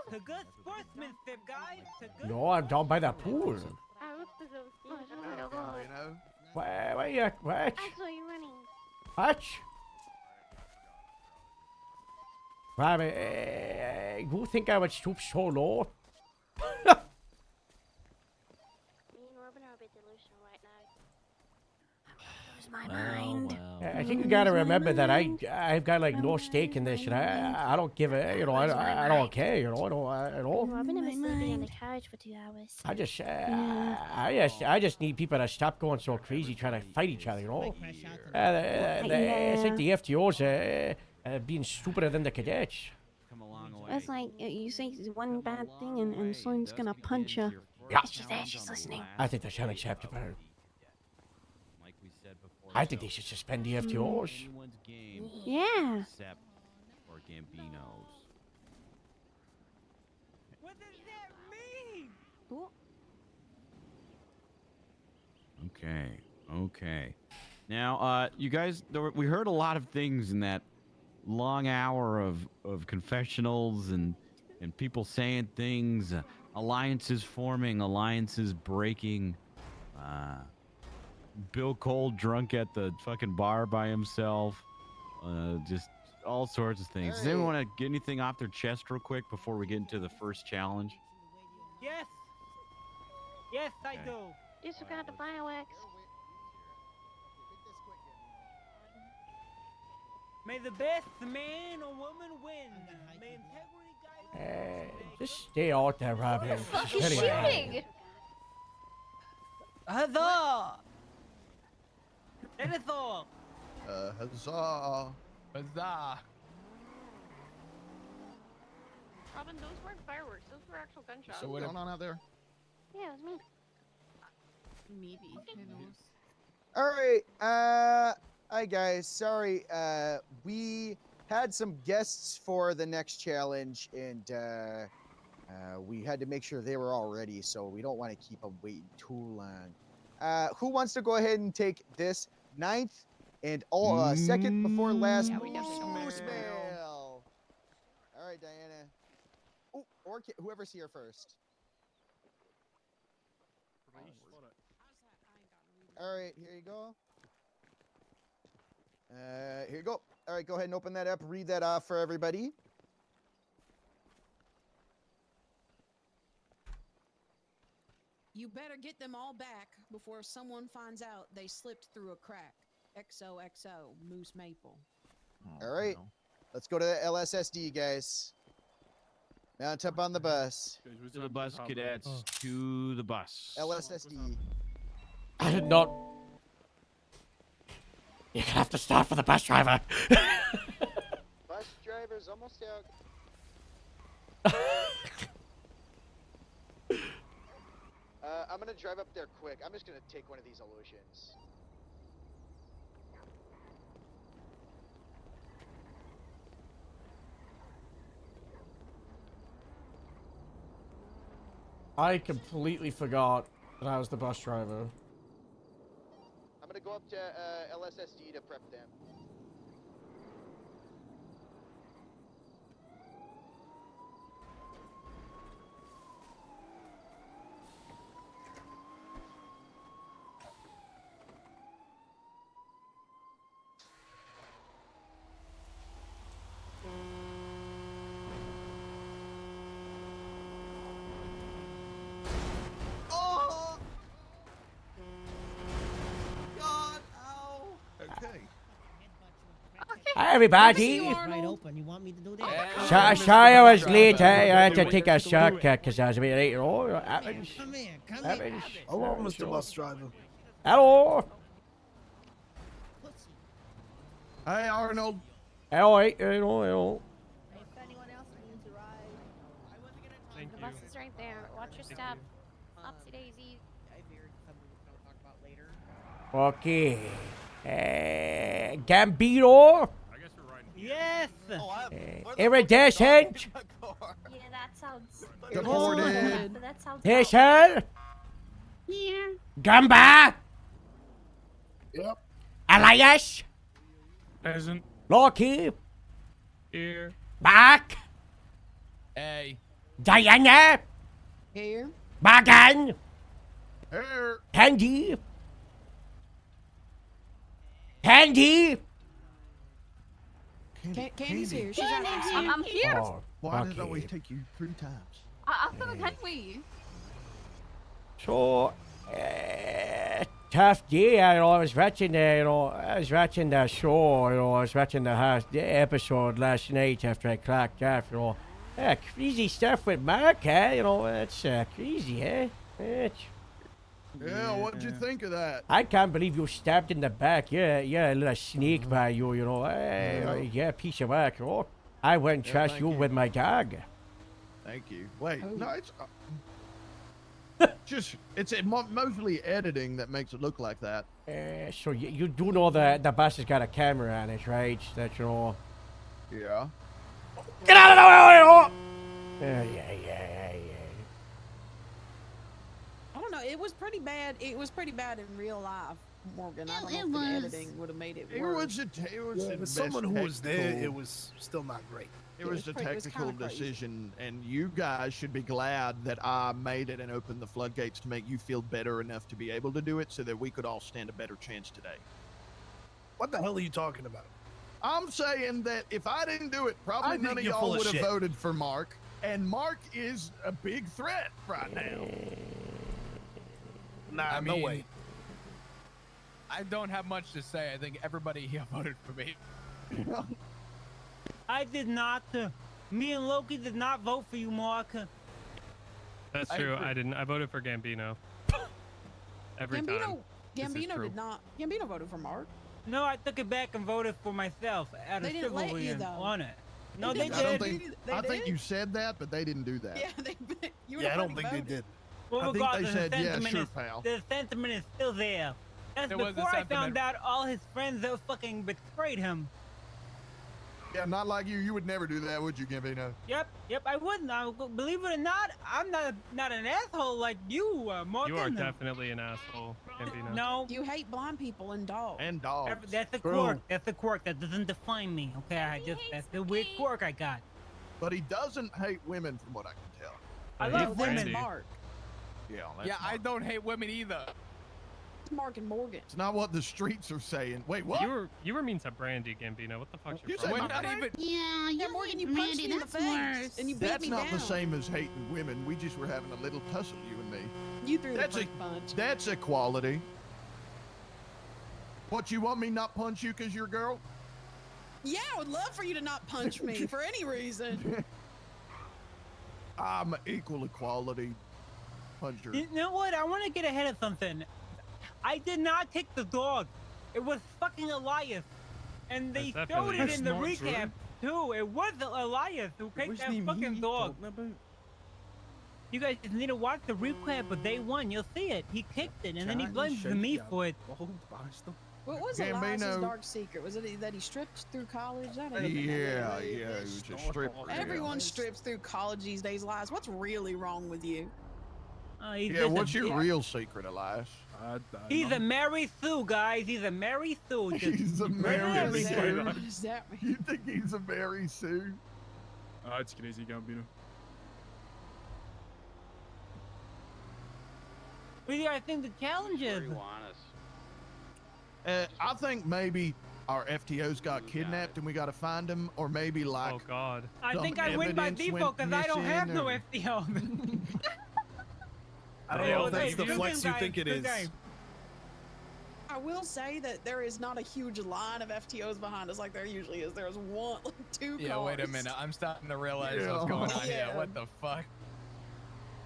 To good sportsmanship, guys. To good. No, I'm down by the pool. I look so cute. Oh, God. Where you? What? I saw you running. What? You think I would stoop so low? Me and Robin are a bit delusional right now. Lose my mind. I think you gotta remember that I've got like no stake in this, and I don't give a I don't care, Robin and been sleeping on the couch for 2 hours. I just need people to stop going so crazy trying to fight each other, It's like the FTOs being stupider than the cadets. It's like you say one bad thing and someone's gonna punch you. Yeah. She's there, she's listening. I think that's unacceptable. I think they should suspend the FTOs. Yeah. Except for Gambino's. What does that mean? Okay. Now, you guys, we heard a lot of things in that long hour of confessionals and people saying things, alliances forming, alliances breaking. Bill Cole drunk at the fucking bar by himself. Just all sorts of things. Does anyone want to get anything off their chest real quick before we get into the first challenge? Yes. Yes, I Okay. do. Disregard the fireworks. May the best man or woman win. May integrity guide. Just stay out there, Robin. Who the fuck Just is tell you that. shooting? Huzzah! That is all. Huzzah. Huzzah. Robin, those weren't fireworks. Those were actual gunshots. So what's going on out there? Yeah, it was me. Maybe. Who knows? All right. Hi guys. Sorry. We had some guests for the next challenge, and we had to make sure they were all ready. So we don't want to keep them waiting too long. Who wants to go ahead and take this 9th and second before last voicemail? All right, Diana. Oh, or whoever's here first. All right, here you go. Here you go. All right, go ahead and open that up. Read that off for everybody. You better get them all back before someone finds out they slipped through a crack. XOXO, Moose Maple. All right, let's go to the LSSD, guys. Mount up on the bus. To the bus, cadets. To the bus. LSSD. I did not. You're gonna have to start for the bus driver. Bus driver's almost out. I'm gonna drive up there quick. I'm just gonna take one of these illusions. I completely forgot that I was the bus driver. I'm gonna go up to LSSD to prep them. Oh! God, ow! Okay. Hi, everybody. Right open. You want me to do that? Sorry I was late. I had to take a shortcut because I was a bit late. Oh, it happens. Come here. Come Happens. here. Hello, Mr. Bus Driver. Hello. Hey, Arnold. Hello. Hello. The bus is right there. Watch your step. Upsy daisy. Okay. Gambino. Yes. Iridescent. Yeah, that sounds. Deported. That sounds. Tissel. Yeah. Gamba. Yep. Elias. Present. Loki. Here. Mark. Hey. Diana. Here. Bagan. Here. Candy. Candy. Candy's here. She's right next to you. I'm here. Oh, Why does it okay. always take you 3 times? I feel like hungry. So, tough day. I was watching the show. I was watching the episode last night after I clocked off. Crazy stuff with Mark. It's crazy, eh? Yeah, what did you think of that? I can't believe you stabbed in the back. Yeah, a little sneak by you. Yeah, piece of work. I wouldn't trust you with my dog. Thank you. Wait, no, it's it's mostly editing that makes it look like that. So you do know the bus has got a camera on it, right? That Yeah. Get out of the way! Yeah. I don't know. It was pretty bad. It was pretty bad in real life, Morgan. I don't know It if the was. editing would have made it It worse. was Yeah, the but someone who best was there, technical- it was still not great. It was the pretty- it was technical kinda crazy. decision, and you guys should be glad that I made it and opened the floodgates to make you feel better enough to be able to do it, so that we could all stand a better chance today. What the hell are you talking about? I'm saying that if I didn't do it, probably I none think of you're y'all full of would have shit. voted for Mark, and Mark is a big threat right now. Nah, no way. I don't have much to say. I think everybody here voted for me. I did not. Me and Loki did not vote for you, Mark. That's I true. agree. I didn't. I voted for Gambino. Every time. This is Gambino true. did not. Gambino voted for Mark. No, I took it back and voted for myself out They of didn't let chivalry you, and though. honor. No, They they I don't did. think. I think you said that, but they didn't do that. Yeah, you Yeah, I don't think they did. Well, I think they regardless, said, the "Yeah, sentiment sure, is, pal." the sentiment is still there. That's There was a before I sentiment. found out all his friends that fucking betrayed him. Yeah, not like you. You would never do that, would you, Gambino? Yep, I wouldn't. Believe it or not, I'm not an asshole like you, Morgan. You are definitely an asshole, Gambino. No, You hate blind people and dogs. And dogs. that's a quirk. That's a quirk. That doesn't define me. Okay, that's the weird quirk I got. But he doesn't hate women, from what I can tell. I He's love women. Randy. Mark. Yeah, that's Yeah, I Mark. don't hate women either. It's Mark and Morgan. It's not what the streets are saying. Wait, what? You were mean to Brandy, Gambino. What the fuck's your You said problem? my Not even. Yeah, Yeah, Morgan, you punched me in the face, and you beat That's me not down. the same as hating women. We just were having a little tussle, you and me. You threw That's the a first punch. That's equality. What, you want me not punch you because you're a girl? Yeah, I would love for you to not punch me for any reason. I'm an equal equality puncher. You know what? I want to get ahead of something. I did not take the dog. It was fucking Elias. And they That's showed definitely- it in the That's not recap, too. It was Elias who kicked that fucking dog. You guys just need to watch the recap of day one. You'll see it. He kicked it, and then he blames me for it. What was Gambino- Elias's dark secret? Was it that he stripped through college? I don't even know. Yeah, he was a stripper. Everyone strips through college these days, Elias. What's really wrong with you? He's Yeah, just what's a- your real secret, Elias? He's a Mary Sue, guys. He's a Mary Sue. Just He's a Mary Mary Sue. What does that mean? You think he's a Mary Sue? It's crazy, Gambino. What do you guys think the challenge is? I think maybe our FTOs got kidnapped and we got to find them, or maybe like. Oh God. I some think I win by evidence default went because I don't have missing no or- FTO. I don't know if that's the flex you think it is. I will say that there is not a huge line of FTOs behind us like there usually is. There's one, like two Yeah, cars. wait a minute. I'm starting to realize Yeah. what's going on here. Yeah. What the fuck?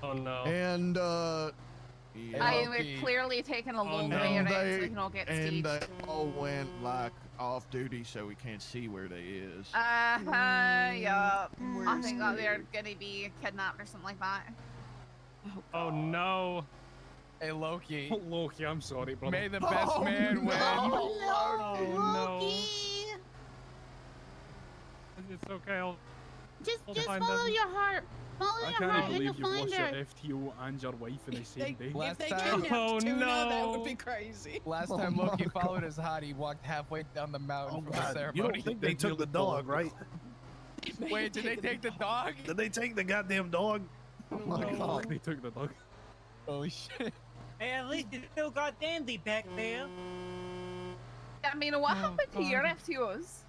Oh no. And Yeah. We're clearly taking a little and way around so they we can all get and staged. they all went like off duty, so we can't see where they is. Yeah. I think that Steve? they're gonna be kidnapped or something like that. Oh no. Hey, Loki. Loki, I'm sorry, brother. May the best man win. Oh no. It's okay. I'll Just find follow them. your heart. Follow I your can't heart and believe you'll you've find lost her. your FTO and your wife in the same day. Last If they time- kidnapped Oh, Tuna, that no. would be crazy. Last Oh time my Loki God. followed his hot, he walked halfway down the mountain Oh from the God, ceremony. you don't think they took the dog, right? Wait, did they take the dog? Did they take the goddamn dog? Oh my God. They took the dog. Holy shit. Hey, at least you still got Dandy back there. I mean, what happened to your FTOs?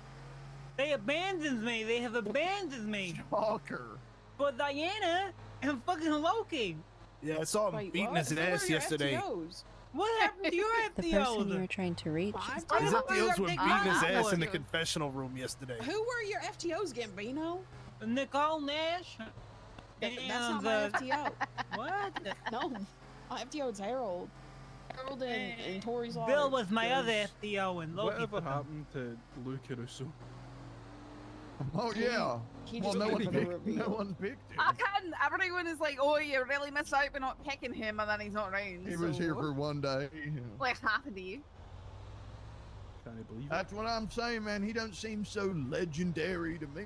They abandoned me. They have abandoned me. Stalker. But Diana and fucking Loki. Yeah, I saw him Wait, beating what? his Who were ass your yesterday. FTOs? What happened to your The person you FTOs? were trying to reach. Five His I thought we were FTOs were taking beating his that ass in the one. confessional room yesterday. Who were your FTOs, Gambino? Nicole Nash. That's And, not my FTO. What? No, my FTO is Harold. Harold and Tori's law. Bill was my other FTO and Loki. Whatever took him. happened to Luke Russo? Oh yeah. He Well, just no waited one for the picked. reveal. No one picked him. I can't. Everyone is like, "Oh, you really missed out by not picking him," and then he's not around. He was here so- for one day. like half a day. Can't believe it. That's what I'm saying, man. He don't seem so legendary to me.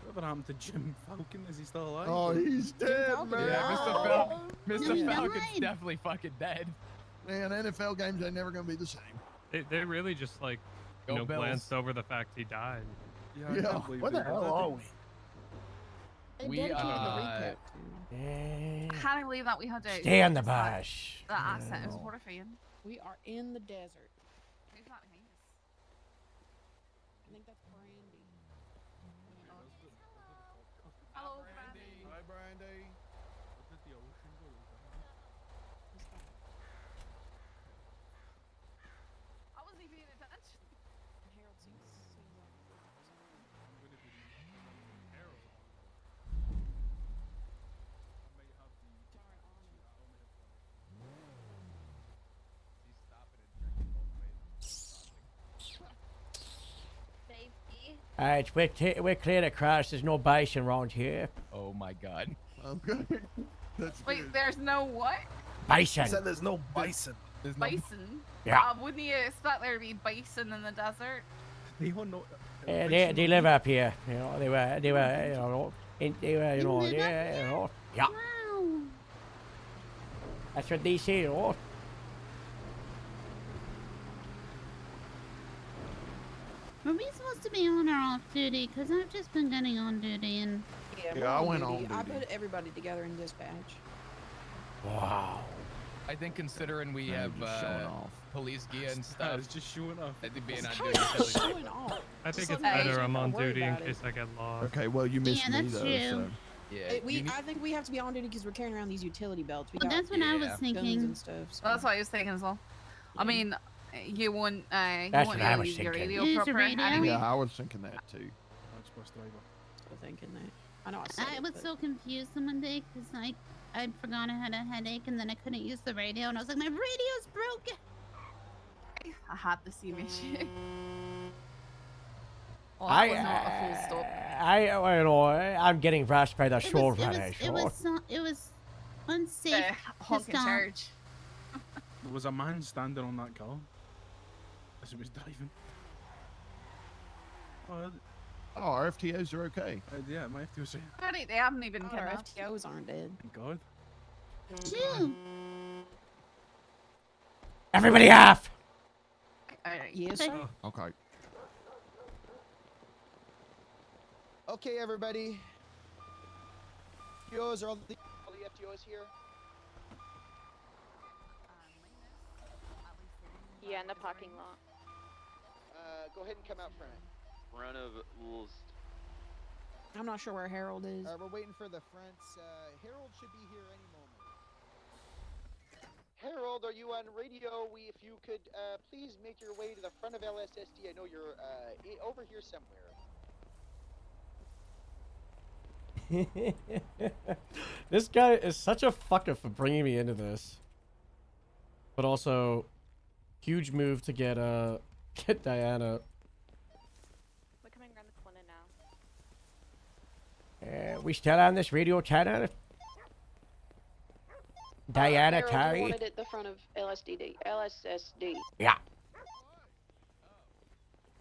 Whatever happened to Jim Falcon? Is he still alive? Oh, he's dead, Falcon. man. Yeah, Mr. Yeah. Falcon's definitely fucking dead. Man, NFL games ain't never gonna be the same. They really just like Go Bills. glanced over the fact he died. Yeah, I Yeah. can't believe Where the they did hell that. are we? They We, dedicated the uh, recap to. I can't believe that we had to. Stay on the that- bush. That accent is horrifying. We are in the desert. Who's that behind us? I think that's Brandy. Hello, Brandy. Hi, Brandy. We're clear across. There's no bison around here. Oh my god. Oh, good. That's Wait, good. there's no what? Bison. He said there's no bison. There's no. Bison? Yeah. Wouldn't you expect there to be bison in the desert? They all know. They live up here. You know, they were, you know, yeah. Wow. That's what they say, you know. Are we supposed to be on or off duty? Because I've just been getting on duty and... Yeah, we're I on went duty. on I duty. put everybody together in dispatch. Wow. I think considering we I'm have just showing off. police gear and I stuff, was just showing off. I think being on How duty are is you really showing off? I think Just it's let me better know. I'm on Don't worry duty in about it. case I get lost. Okay, well, you missed me, that's though, true. so... Yeah. I think we have to be on duty because we're carrying around these utility belts. We Well, got that's what I was yeah, guns thinking. and stuff. So. Well, that's what I was thinking as well. I mean, you won't. You That's won't what I really was use your thinking. radio Use your proper radio? anyway. Yeah, I was thinking that, too. Express driver. Still thinking that. I know I said I it, was but- so confused the one day because I forgot I had a headache and then I couldn't use the radio and I was like, my radio's broken. I had the same issue. Well, that was not a full stop. You know, I'm getting rushed by the It shore was, runner. it was unsafe The to honking stop. charge. There was a man standing on that car as it was driving. Oh, our FTOs are okay. Yeah, my FTOs are. Alright, they haven't even Our kidnapped. FTOs aren't dead. Thank God. Phew. Everybody off! Yes, Okay. sir. Okay. Okay, everybody. FTOs are all the FTOs here. Yeah, in the parking lot. Go ahead and come out front. Front of Wolves. I'm not sure where Harold is. We're waiting for the fronts. Harold should be here any moment. Harold, are you on radio? If you could please make your way to the front of LSSD. I know you're over here somewhere. This guy is such a fucker for bringing me into this. But also, huge move to get Diana. We're coming around the corner now. We still on this radio channel? Diana Harold, you Terry? wanted at the front of LSSD. Yeah.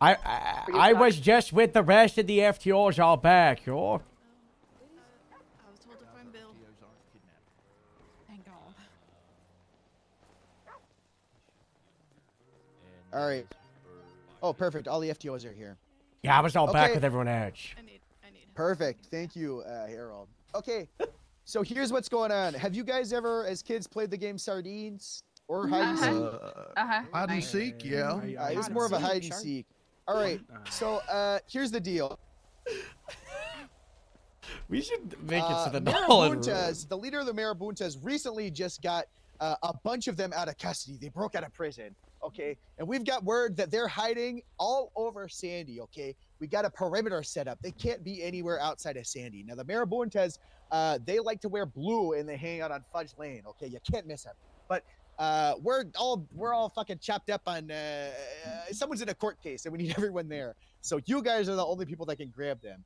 I was just with the rest of the FTOs all back, yo. I was told to find Bill. Thank God. All right. Oh, perfect. All the FTOs are here. Yeah, I was all back Okay. with everyone else. Perfect. Thank you, Harold. Okay. So here's what's going on. Have you guys ever, as kids, played the game Sardines or hide and seek? Hide and seek, yeah. It's more of a hide and seek. All right. So here's the deal. We should make it so the Marabuntas, the leader of the Marabuntas, recently just got a bunch of them out of custody. They broke out of prison. Okay, and we've got word that they're hiding all over Sandy. Okay, we got a perimeter set up. They can't be anywhere outside of Sandy. Now the Marabuntas, they like to wear blue and they hang out on Fudge Lane. Okay, you can't miss them. But we're all fucking chopped up on. Someone's in a court case and we need everyone there. So you guys are the only people that can grab them.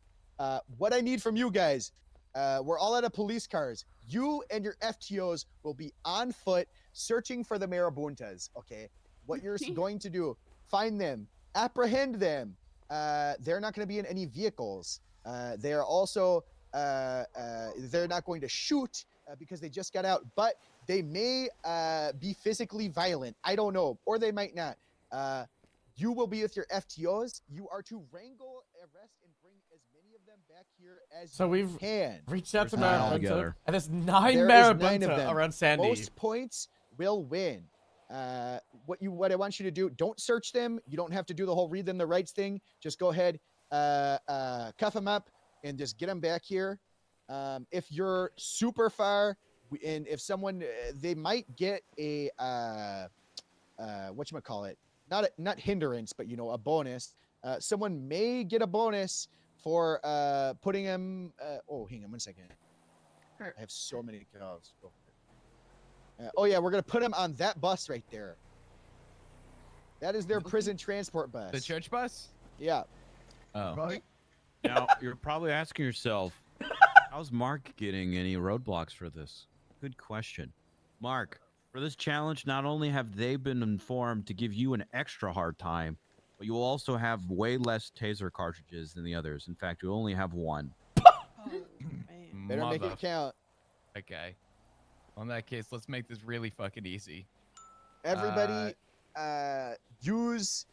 What I need from you guys, we're all out of police cars. You and your FTOs will be on foot searching for the Marabuntas. Okay. What you're going to do, find them, apprehend them. They're not going to be in any vehicles. They're also, they're not going to shoot because they just got out, but they may be physically violent. I don't know, or they might not. You will be with your FTOs. You are to wrangle, arrest, and bring as many of them back here as So you we've can. reached out to There's nine Marabunta, altogether. and there's 9 There is 9 of Marabunta them. around Sandy. Most points will win. What I want you to do, don't search them. You don't have to do the whole read them the rights thing. Just go ahead, cuff them up, and just get them back here. If you're super far, and if someone, they might get a whatchamacallit, not hindrance, but a bonus. Someone may get a bonus for putting them. Oh, hang on 1 second. I have so many calls. Oh yeah, we're gonna put them on that bus right there. That is their prison transport bus. The church bus? Yeah. Oh. Right. Now you're probably asking yourself, how's Mark getting any roadblocks for this? Good question. Mark, for this challenge, not only have they been informed to give you an extra hard time, but you will also have way less taser cartridges than the others. In fact, you only have one. Better make it count. Okay. Well, in that case, let's make this really fucking easy. Everybody, use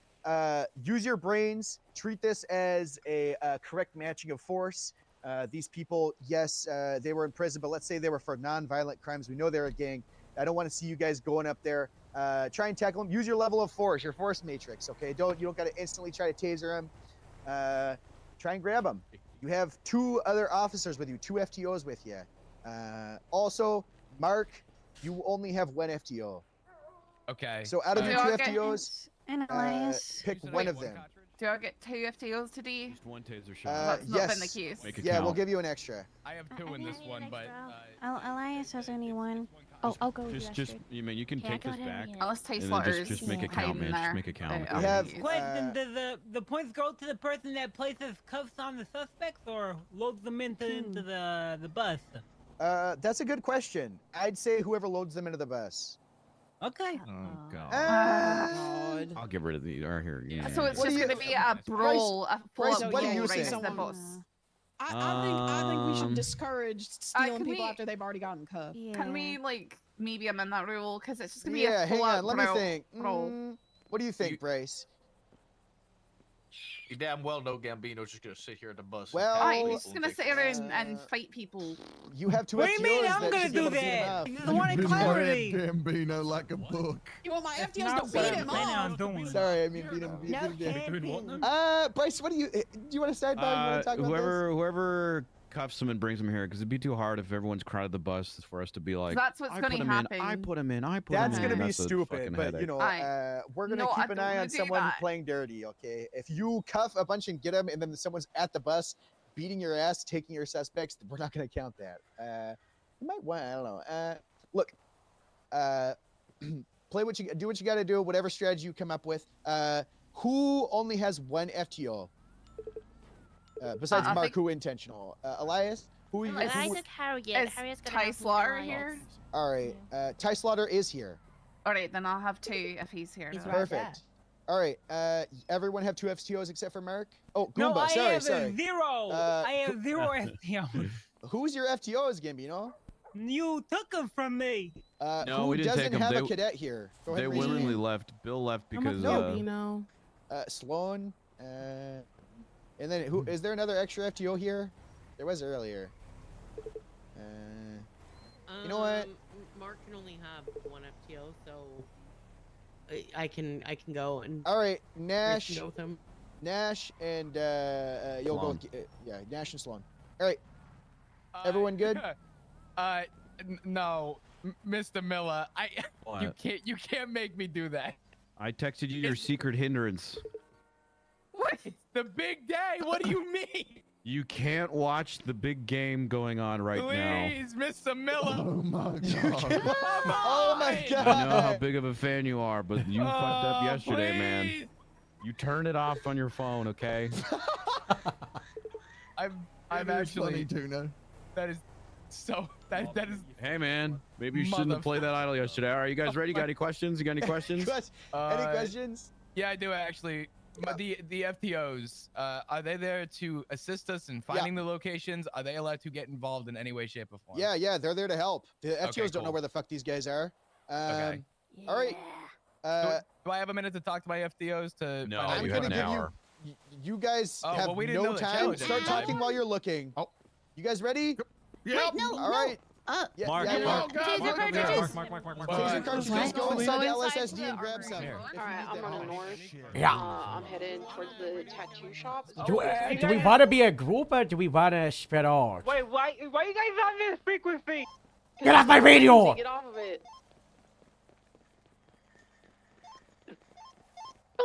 your brains. Treat this as a correct matching of force. These people, yes, they were in prison, but let's say they were for non-violent crimes. We know they're a gang. I don't want to see you guys going up there. Try and tackle them. Use your level of force, your force matrix. Okay, you don't got to instantly try to taser them. Try and grab them. You have 2 other officers with you, 2 FTOs with you. Also, Mark, you only have 1 FTO. Okay. So out of your 2 FTOs, And Elias. pick one of them. Do I get 2 FTOs today? Just 1 taser shot. That's not been the case. Make it Yeah, count. we'll give you an extra. I have 2 in this one, but Elias has only 1. Oh, I'll go with you, Just, Astrid. you mean you can Yeah, take go this ahead, back. yeah. Let's taste And then letters. just make it count, man. Just make it count. We have, Question: Does the points go to the person that places cuffs on the suspects, or loads them into the bus? That's a good question. I'd say whoever loads them into the bus. Okay. Oh god. God. I'll get rid of the here. Yeah. So it's What just do you- going to be a brawl, a Bryce, full what do brawl you right think? next to the bus. I think we should Um, discourage stealing can people we- after they've already gotten cuffed. Can we like maybe amend that rule because it's just going to be Yeah, a hang full on. out Let brawl. me think. brawl. What do you think, Bryce? You damn well know Gambino's just gonna sit here at the bus. Well, Alright, he's just going to sit around and fight people. You have 2 What do you mean FTOs I'm that gonna should be do able to beat him that? up. This is one in clarity. Gambino like a book. You want my FTOs Not to what beat I'm him planning on up? doing. Sorry, I mean beat him. Bryce, what do you want to start by? You want to talk about this? Whoever cuffs him and brings him here, because it'd be too hard if everyone's crowded the bus for us to be like, That's what's I gonna put him happen. in, I put him in, I put That's him in. gonna be That's a stupid, fucking but headache. you know, we're gonna No, I keep an don't eye wanna on do someone that. playing dirty. Okay, if you cuff a bunch and get them, and then someone's at the bus beating your ass, taking your suspects, we're not gonna count that. You might want, I don't know. Look, play what you do, what you got to do, whatever strategy you come up with. Who only has 1 FTO? Besides I Mark, think- who intentional? Elias, who? I think Harriet. Is Harriet's gonna Ty have some Slaughter alliance. here? All right, Ty Slaughter is here. Alright, then I'll have 2 if he's here. He's now. right Perfect. All right, everyone have 2 FTOs except for Mark. Oh, Goomba. No, I sorry, have sorry. a 0. I have 0 FTO. Who's your FTOs, Gambino? You took them from me. No, who we didn't doesn't take them. have They, a cadet here? Go ahead they and raise your willingly hand. left. Bill left because Sloan. And then who is there another extra FTO here? There was earlier. You know what? Mark can only have 1 FTO, so I can go and. All right, Chris Nash. can go with him. Nash and you'll go. Sloan. With, yeah, Nash and Sloan. All right. Everyone good? No, Mr. Miller, you What? can't make me do that. I texted you your secret hindrance. What? The big day? What do you mean? You can't watch the big game going on right now. Please, Mr. Miller. Oh my god. Oh my god. I know how big of a fan you are, but you fucked up yesterday, please. man. You turn it off on your phone, okay? I'm Funny, actually. Tuna. That is so. That is. Hey, man. Maybe you shouldn't have played that idol yesterday. All right, you guys ready? Got any questions? You got any questions? Any questions? Yeah, I do actually. But the FTOs, are they there to assist us in finding the locations? Are they allowed to get involved in any way, shape, or form? Yeah, they're there to help. The FTOs Okay, don't know cool. where the fuck these guys are. Okay. All right. Do I have a minute to talk to my FTOs to? No, find out I'm you which have gonna an ones- give hour. you guys Oh, have well, we didn't no know the time. challenge Start ended. talking while you're looking. Oh, you guys ready? Wait, no, All right. Yeah, Mark, yeah, Mark, Taser cartridges. Taser cartridges. Go inside the LSSD and grab some. Alright, I'm running north. Yeah. I'm headed towards the tattoo shop. Do we want to be a group or do we want to spread out? Wait, why you guys on this frequency? Get off my radio! Get off of it.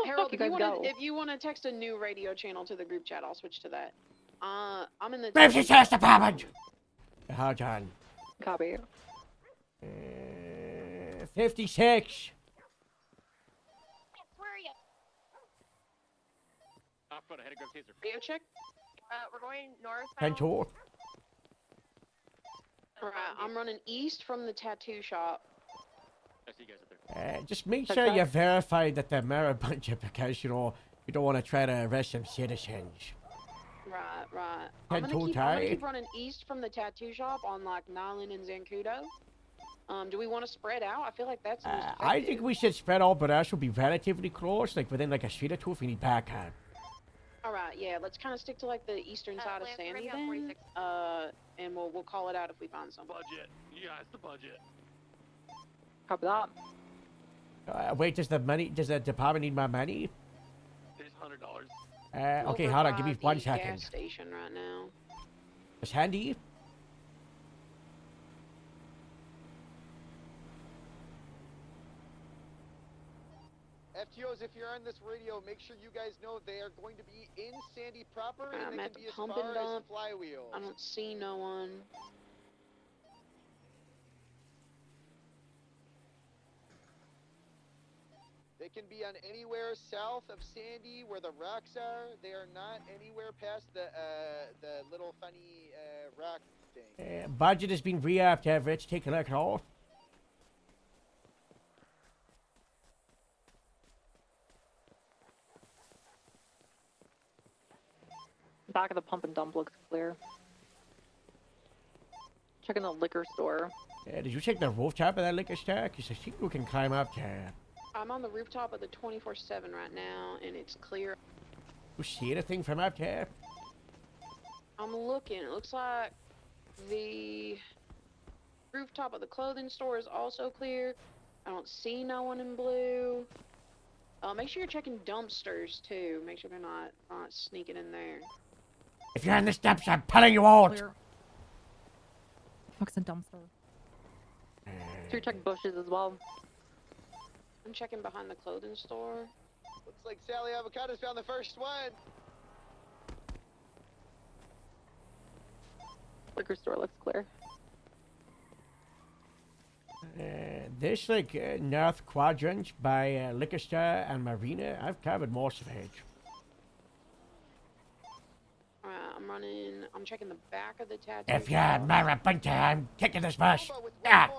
Harold, if you want to text a new radio channel to the group chat, I'll switch to that. I'm in the. Move your chest department! Hold on. Copy. 56. Where are you? Radio check. We're going north. 10-4. Alright, I'm running east from the tattoo shop. I see you guys up there. Just make Check sure that. you verify that they're Marabunja because, you know, you don't want to try to arrest some citizens. Right. I'm gonna keep running east from the tattoo shop on like Nyland and Zancudo. Do we want to spread out? I feel like that's the most effective. I think we should spread out, but also be relatively close, like within like a street or two if we need backup. Alright, yeah, let's kind of stick to like the eastern side of Sandy then. And we'll call it out if we find something. Budget. Yeah, it's the budget. Copy that. Wait, does the department need my money? It's $100. Okay, Over hold on, by give me the 1 second. gas station right now. It's handy. FTOs, if you're on this radio, make sure you guys know they are going to be in Sandy proper, and I'm they at can the be as pump far and as dump. Flywheel. I don't see no one. They can be on anywhere south of Sandy where the rocks are. They are not anywhere past the little funny rock thing. Budget has been re-upped, Everett. Take a look at all. Back of the pump and dump looks clear. Checking the liquor store. Did you check the rooftop of that liquor store? Because I think we can climb up there. I'm on the rooftop of the 24/7 right now, and it's clear. You see anything from up there? I'm looking. It looks like the rooftop of the clothing store is also clear. I don't see no one in blue. Make sure you're checking dumpsters too. Make sure they're not sneaking in there. If you're on the steps, I'm pulling you out. Clear. Fuck's a dumpster. So you're checking bushes as well. I'm checking behind the clothing store. Looks like Sally Avocado's found the first one. Liquor store looks clear. This like north quadrant by liquor store and marina, I've covered most of it. I'm checking the back of the tattoo. If you're Marabunta, I'm kicking this bus. Ah!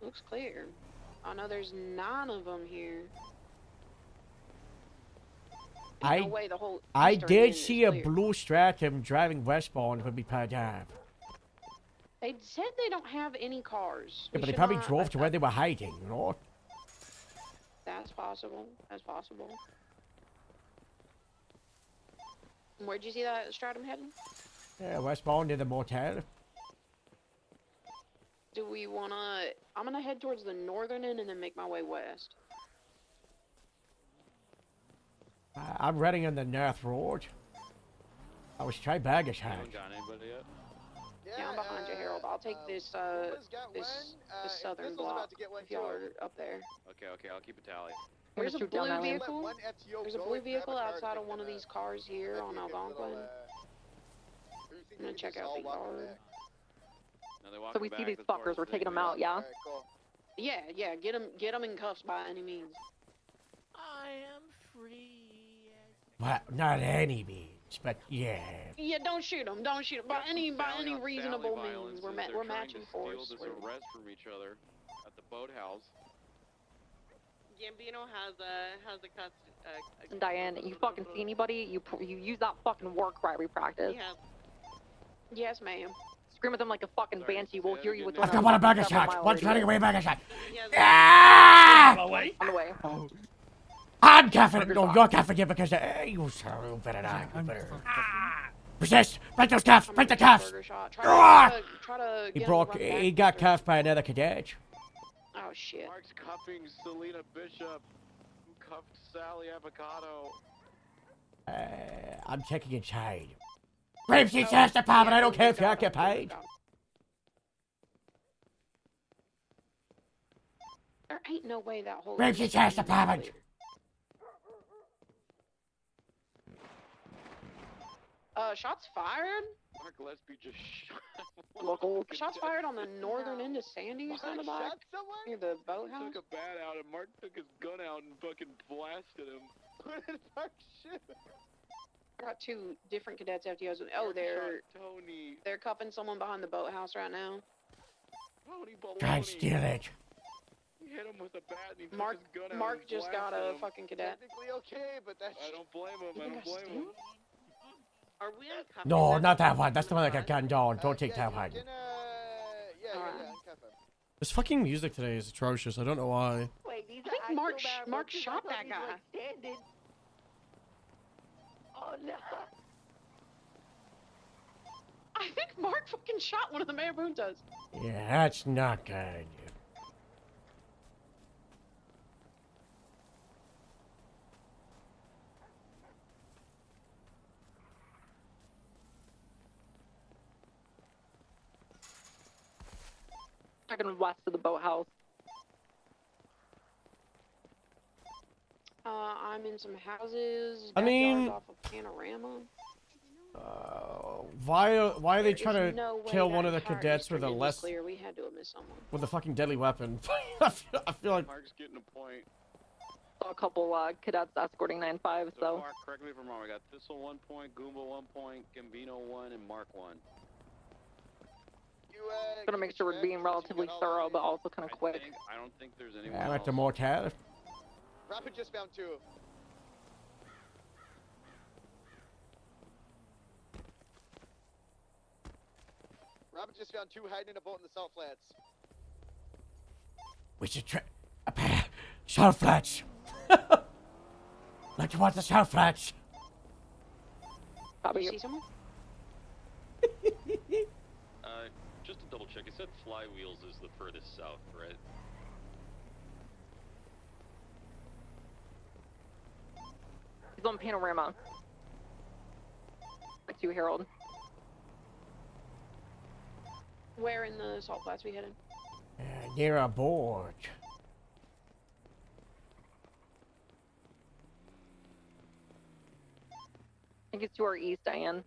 Looks clear. Oh no, there's 9 of them here. There's no way the whole I eastern did end see is a clear. blue Stratum driving westbound when we parked up. They said they don't have any cars. Yeah, We but they should probably not drove let to where they were hiding, you know? That's possible. That's possible. Where'd you see that stratum heading? Yeah, westbound near the motel. Do we wanna... I'm gonna head towards the northern end and then make my way west. I'm running on the north road. I was trying baggage hack. Got anybody yet? Yeah, I'm behind you, Harold. I'll take this this southern block if y'all are up there. Okay, I'll keep a tally. There's a shoot down blue that lane. vehicle. There's a blue vehicle outside of one of these cars here on Algonquin. I'm gonna check out the yard. So we see these fuckers. We're taking them out, yeah? Yeah, get them in cuffs by any means. I am free. Well, not any means, but yeah. Yeah, don't shoot them. Don't shoot them by any reasonable means. We're matching force. Steal this arrest from each other at the boathouse. Gambino has a custody. Diane, you fucking see anybody? You use that fucking war cry we practice. Yes, ma'am. Scream at them like a fucking banshee. We'll hear you with one. I've got one baggage shot. One's running away, baggage shot. On the way. I'm cuffing. No, you're cuffing him because you better not. You better. Resist. Break those cuffs. Break the cuffs. He got cuffed by another cadet. Oh shit. Mark's cuffing Selena Bishop. Who cuffed Sally Avocado. I'm checking inside. Grapeseed says the pub, and I don't care if you're occupied. There ain't no way that whole. Grapeseed says the pub. Shots fired. Mark Lesby just shot. Local. Shots fired on the northern end of Sandy. Sounded like near the boathouse. Took a bat out and Mark took his gun out and fucking blasted him. What did Mark shoot? I got 2 different cadets FTOs. Oh, Mark they're shot Tony. they're cuffing someone behind the boathouse right now. Tony Try and Baloney. steal it. He hit him with a bat and he Mark took his gun out Mark and just got blasted a him. fucking cadet. Technically okay, but that's. I don't blame him. You I think don't I blame steal? him. Are we uncuffing No, them? not that one. That's the one that got gunned down. Don't take yeah, that one. you can, yeah, uncuff him. This fucking music today is atrocious. I don't know why. Wait, these I think Mark shot that guy. Oh no. I think Mark fucking shot one of the Marabuntas. Yeah, that's not good. Talking west of the boathouse. I'm in some houses. I mean- backyards off of Panorama. Why are they There trying is to no way kill that one of the entire cadets with district a is less clear. We had to have missed someone. with a fucking deadly weapon? I feel like Mark's getting a point. Saw a couple cadets escorting 9-5, so. Mark, correct me if I'm wrong. We got Thistle 1 point, Goomba 1 point, Gambino 1, and Mark 1. You, Gonna make sure we're being relatively thorough, but also kind of quick. I don't think there's anyone I'm at the else. motel. Rapid just found 2. Rapid just found 2 hiding in a boat in the salt flats. We should try. Salt flats. Like you want the salt flats. You see someone? Just to double check, it said Flywheels is the furthest south, right? He's on Panorama. Back to you, Harold. Where in the salt flats we headed? Near a board. I think it's to our east, Diane.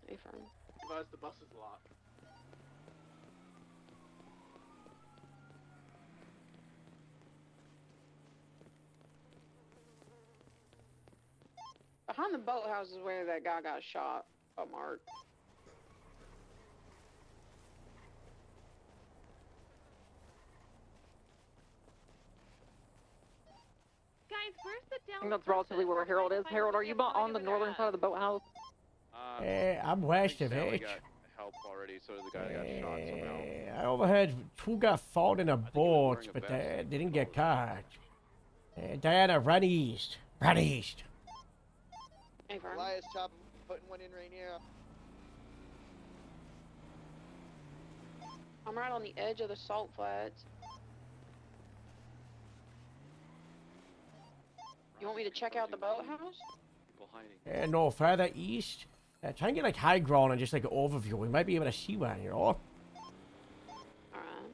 Hey, firm. Advise the bus is locked. Behind the boathouse is where that guy got shot by Mark. Guys, where's the down? I think that's relatively where Harold is. Harold, are you on the northern side of the boathouse? I'm west of Sally it. got help already, so did the guy that got shot somehow. I overheard 2 got fought in a boat, wearing a but vest. they didn't get caught. Diana, run east. Run east. Hey, firm. Elias top putting one in right now. I'm right on the edge of the salt flats. You want me to check out the boathouse? People hiding. No, further east. Try and get like high ground and just like an overview. We might be able to see one, you know? Alright.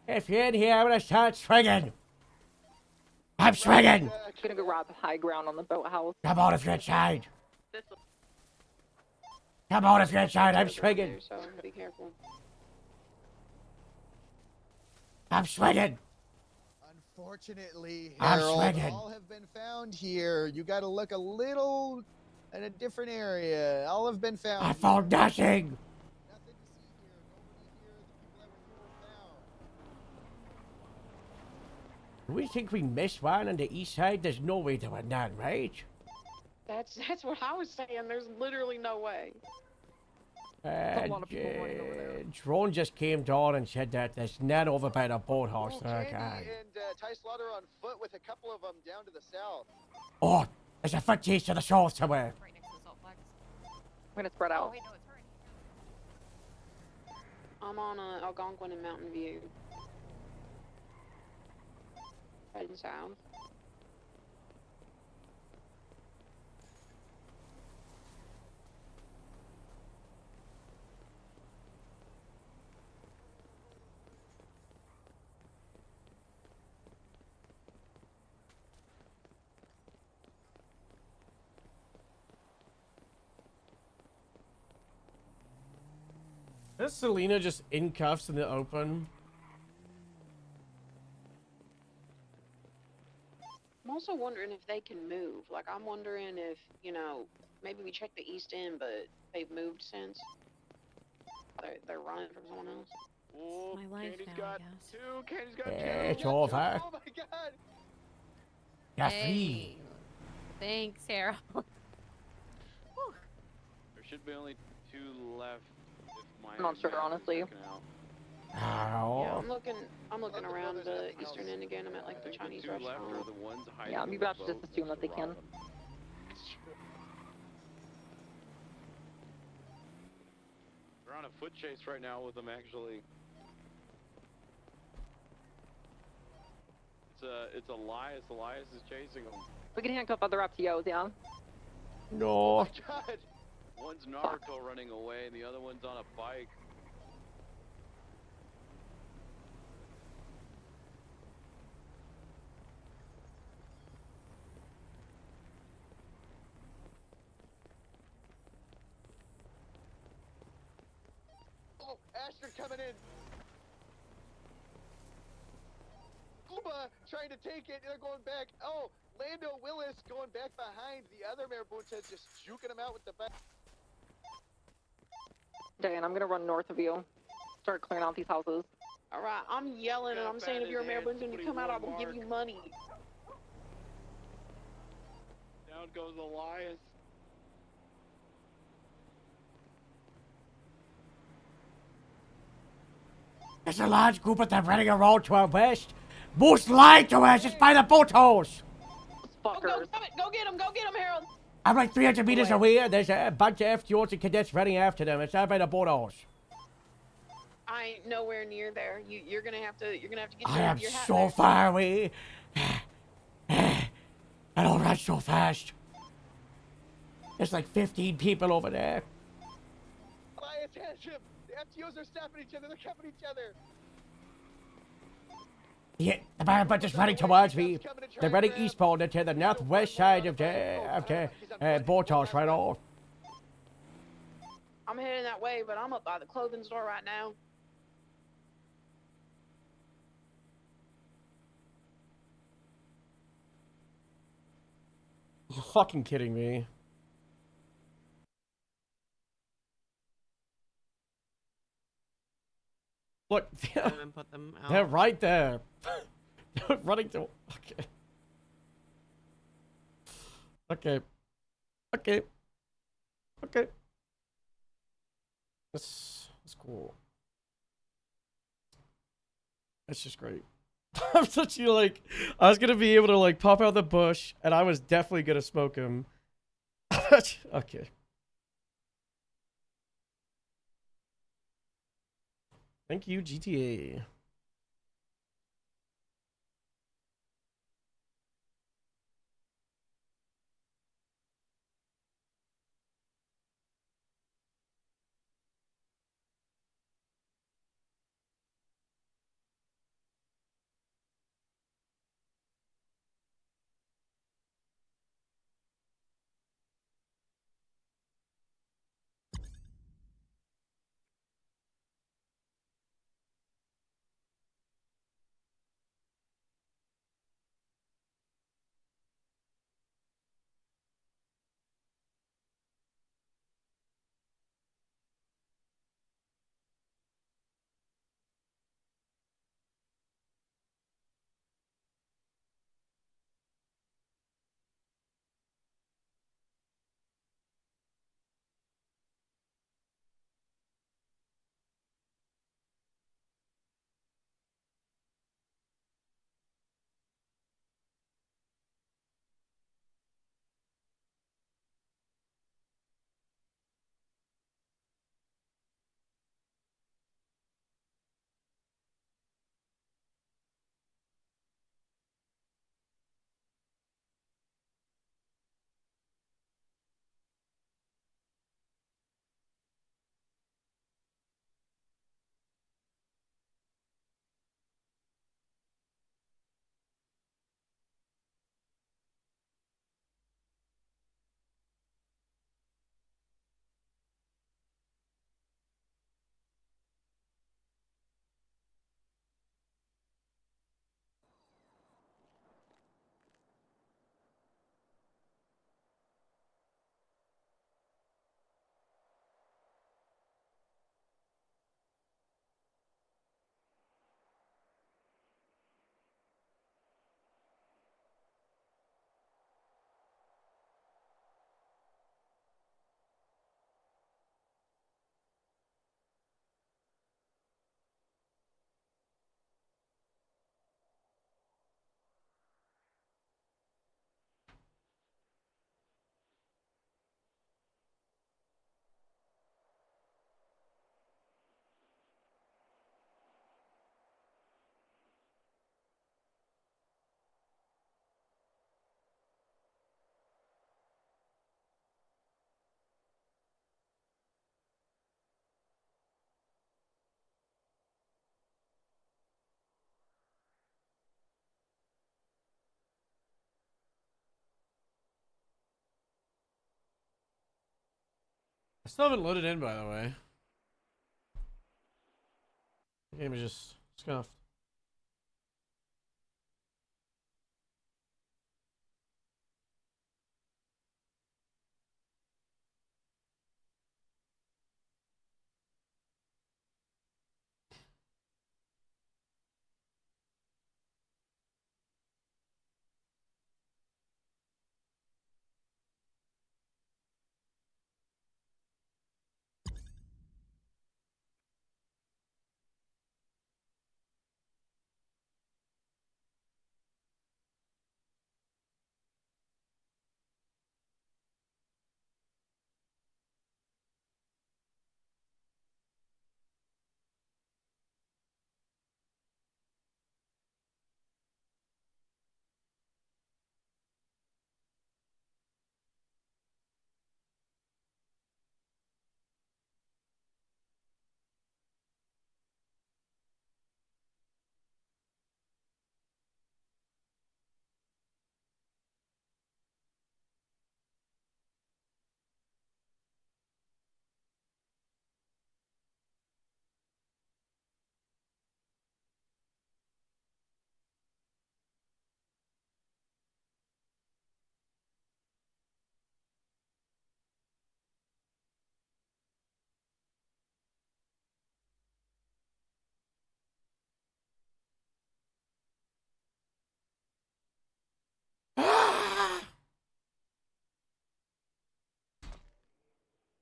If you're in here, I'm gonna start swinging. I'm swinging. I'm gonna go rob high ground on the boathouse. Come on if you're inside. Come on if you're inside. I'm swinging. So be careful. I'm swinging. Unfortunately, I'm Harold, swinging. all have been found here. You got to look a little in a different area. All have been found. I found nothing. Nothing to see here. Nobody here. The people that were found. Do we think we missed one on the east side? There's no way there were none, right? That's what I was saying. There's literally no way. a lot of people running over there. Drone just came down and said that there's none over by the boathouse. Oh, Okay. Candy and Ty Slaughter on foot with a couple of them down to the south. Oh, there's a foot chase to the south somewhere. Right next to the salt flags. I'm gonna spread Oh, out. wait, no, it's her. I'm on Algonquin and Mountain View. Heading south. Is Selena just in cuffs in the open? I'm also wondering if they can move. Like, I'm wondering if, you know, maybe we checked the East End, but they've moved since. They're running from someone else. Oh, My life Candy's now, got I guess. two. Candy's got It's two. all fine. Oh my god. You're Hey. free. Thanks, Harold. There should be only two left. If my I'm not sure, math is honestly. working out. Yeah, Oh. I'm looking around the Eastern End again. I'm at like the Chinese Two left restaurant. are the ones hiding Yeah, in you the have to just boat assume next that they to can. Robin. We're on a foot chase right now with them, actually. It's Elias. Elias is chasing them. We can handcuff other FTOs, yeah? No. Oh my god! One's Naruto running away, and the other one's on a bike. Oh, Ashford coming in. Uba trying to take it. They're going back. Oh, Lando Willis going back behind the other Marabunta, just juking him out with the back. Dan, I'm gonna run north of you. Start clearing out these houses. Alright, I'm yelling and I'm saying if you're a Marabunta and you come out, I will give you money. Down goes Elias. There's a large group of them running around to our west. Moose lied to us. It's by the boat house. Go get him, Harold. I'm like 300 meters away, and there's a bunch of FTOs and cadets running after them. It's out by the boat house. I ain't nowhere near there. You're gonna have to get I your, am your hat so there. far away. I don't run so fast. There's like 15 people over there. Elias has him. The FTOs are stopping each other. They're cuffing each other. Yeah, the bunch is running towards me. They're running eastbound to the northwest side of the boat house right off. I'm heading that way, but I'm up by the clothing store right now. You're fucking kidding me. Look, they're right there. They're running to. Okay. Okay. Okay. Okay. That's cool. That's just great. I'm such you like. I was gonna be able to like pop out the bush, and I was definitely gonna smoke him. Okay. Thank you, GTA. Still haven't loaded in, by the way. The game is just scuffed.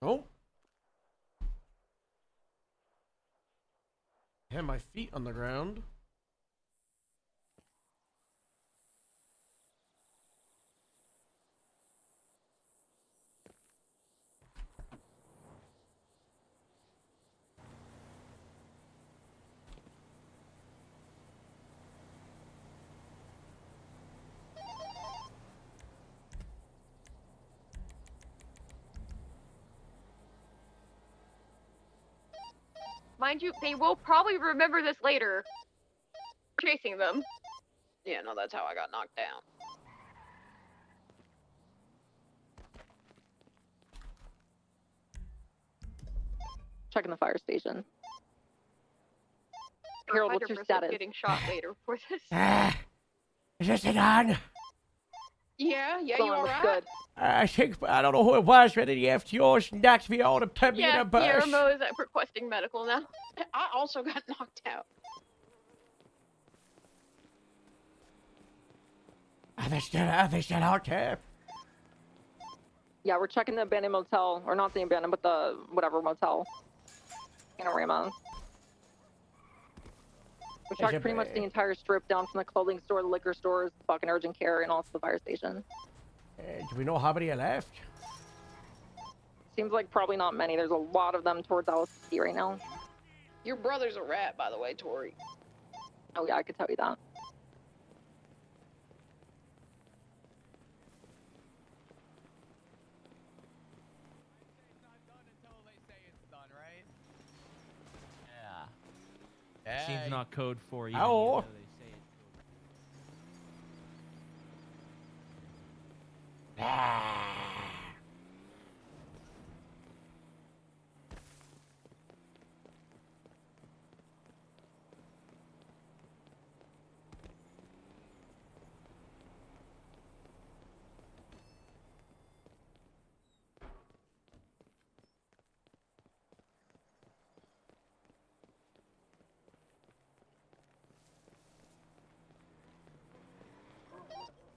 Oh. Have my feet on the ground. Mind you, they will probably remember this later. Chasing them. Yeah, no, that's how I got knocked down. Checking the fire station. Or Harold, what's your 100% status? getting shot later for this. Is this thing on? Yeah, you Going, alright? good. I think, I don't know who it was, whether the FTOs knocked me out and put me in Yeah, a bus. Guillermo is requesting medical now. I also got knocked out. Are they still out there? Yeah, we're checking the abandoned motel, or not the abandoned, but the whatever motel. Panorama. We checked pretty much the entire strip down from the clothing store, the liquor stores, the fucking urgent care, and also the fire station. Do we know how many are left? Seems like probably not many. There's a lot of them towards LSD right now. Your brother's a rat, by the way, Tori. Oh yeah, I could tell you that. Yeah. Seems not code for you. Ow.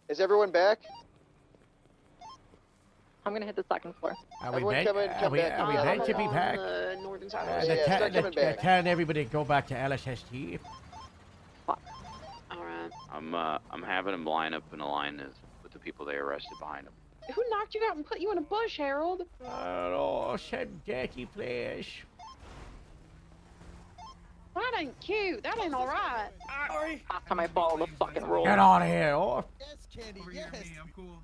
Is everyone back? I'm gonna hit the second floor. Are we Everyone back? come in, Are come we back. meant to be On back? the northern side of They're the Yeah, start coming back. telling everybody to go back to LSST. Alright. I'm having them line up in a line with the people they arrested behind them. Who knocked you out and put you in a bush, Harold? Oh, some dirty place. That ain't cute. That ain't alright. Last time I followed the fucking rules. Get out of here, oh. Yes, Candy, Over yes. here, me, I'm cool.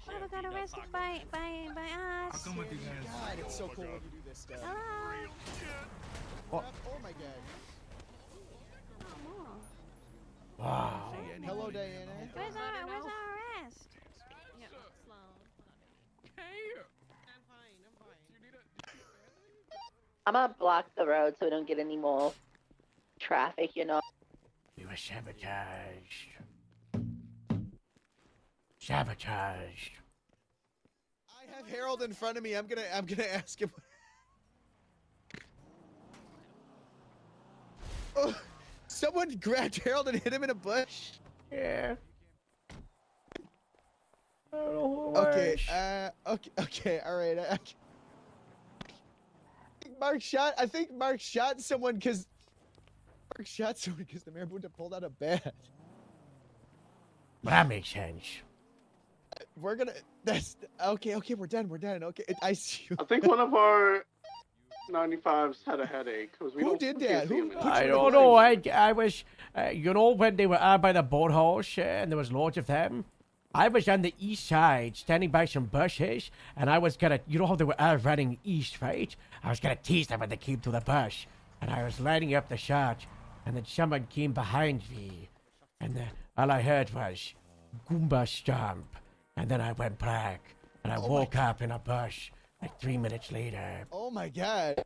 Oh, I got arrested by I'll us. come with you guys. God, it's so cool when you do this stuff. Oh. Oh my god. Wow. Hello, Diana. Where's our arrest? Yeah, slow. Hey! I'm fine. I'm gonna block the road so we don't get any more traffic, you know. We were sabotaged. Sabotaged. I have Harold in front of me. I'm gonna ask him. Oh, someone grabbed Harold and hit him in a bush. Yeah. Okay. Okay. All right. I think Mark shot someone because the Marabunta pulled out a bat. Well, that makes sense. We're gonna. That's okay. Okay, we're done. We're done. Okay, I see you. I think one of our 95s had a headache. Who did that? Who? I don't know. I was, you know, when they were out by the boathouse and there was loads of them. I was on the east side, standing by some bushes, and I was gonna, you know how they were out running east, right? I was gonna tease them when they came to the bush, and I was lining up the shot, and then someone came behind me, and all I heard was Goomba stomp, and then I went black, and I woke up in a bush like 3 minutes later. Oh my god.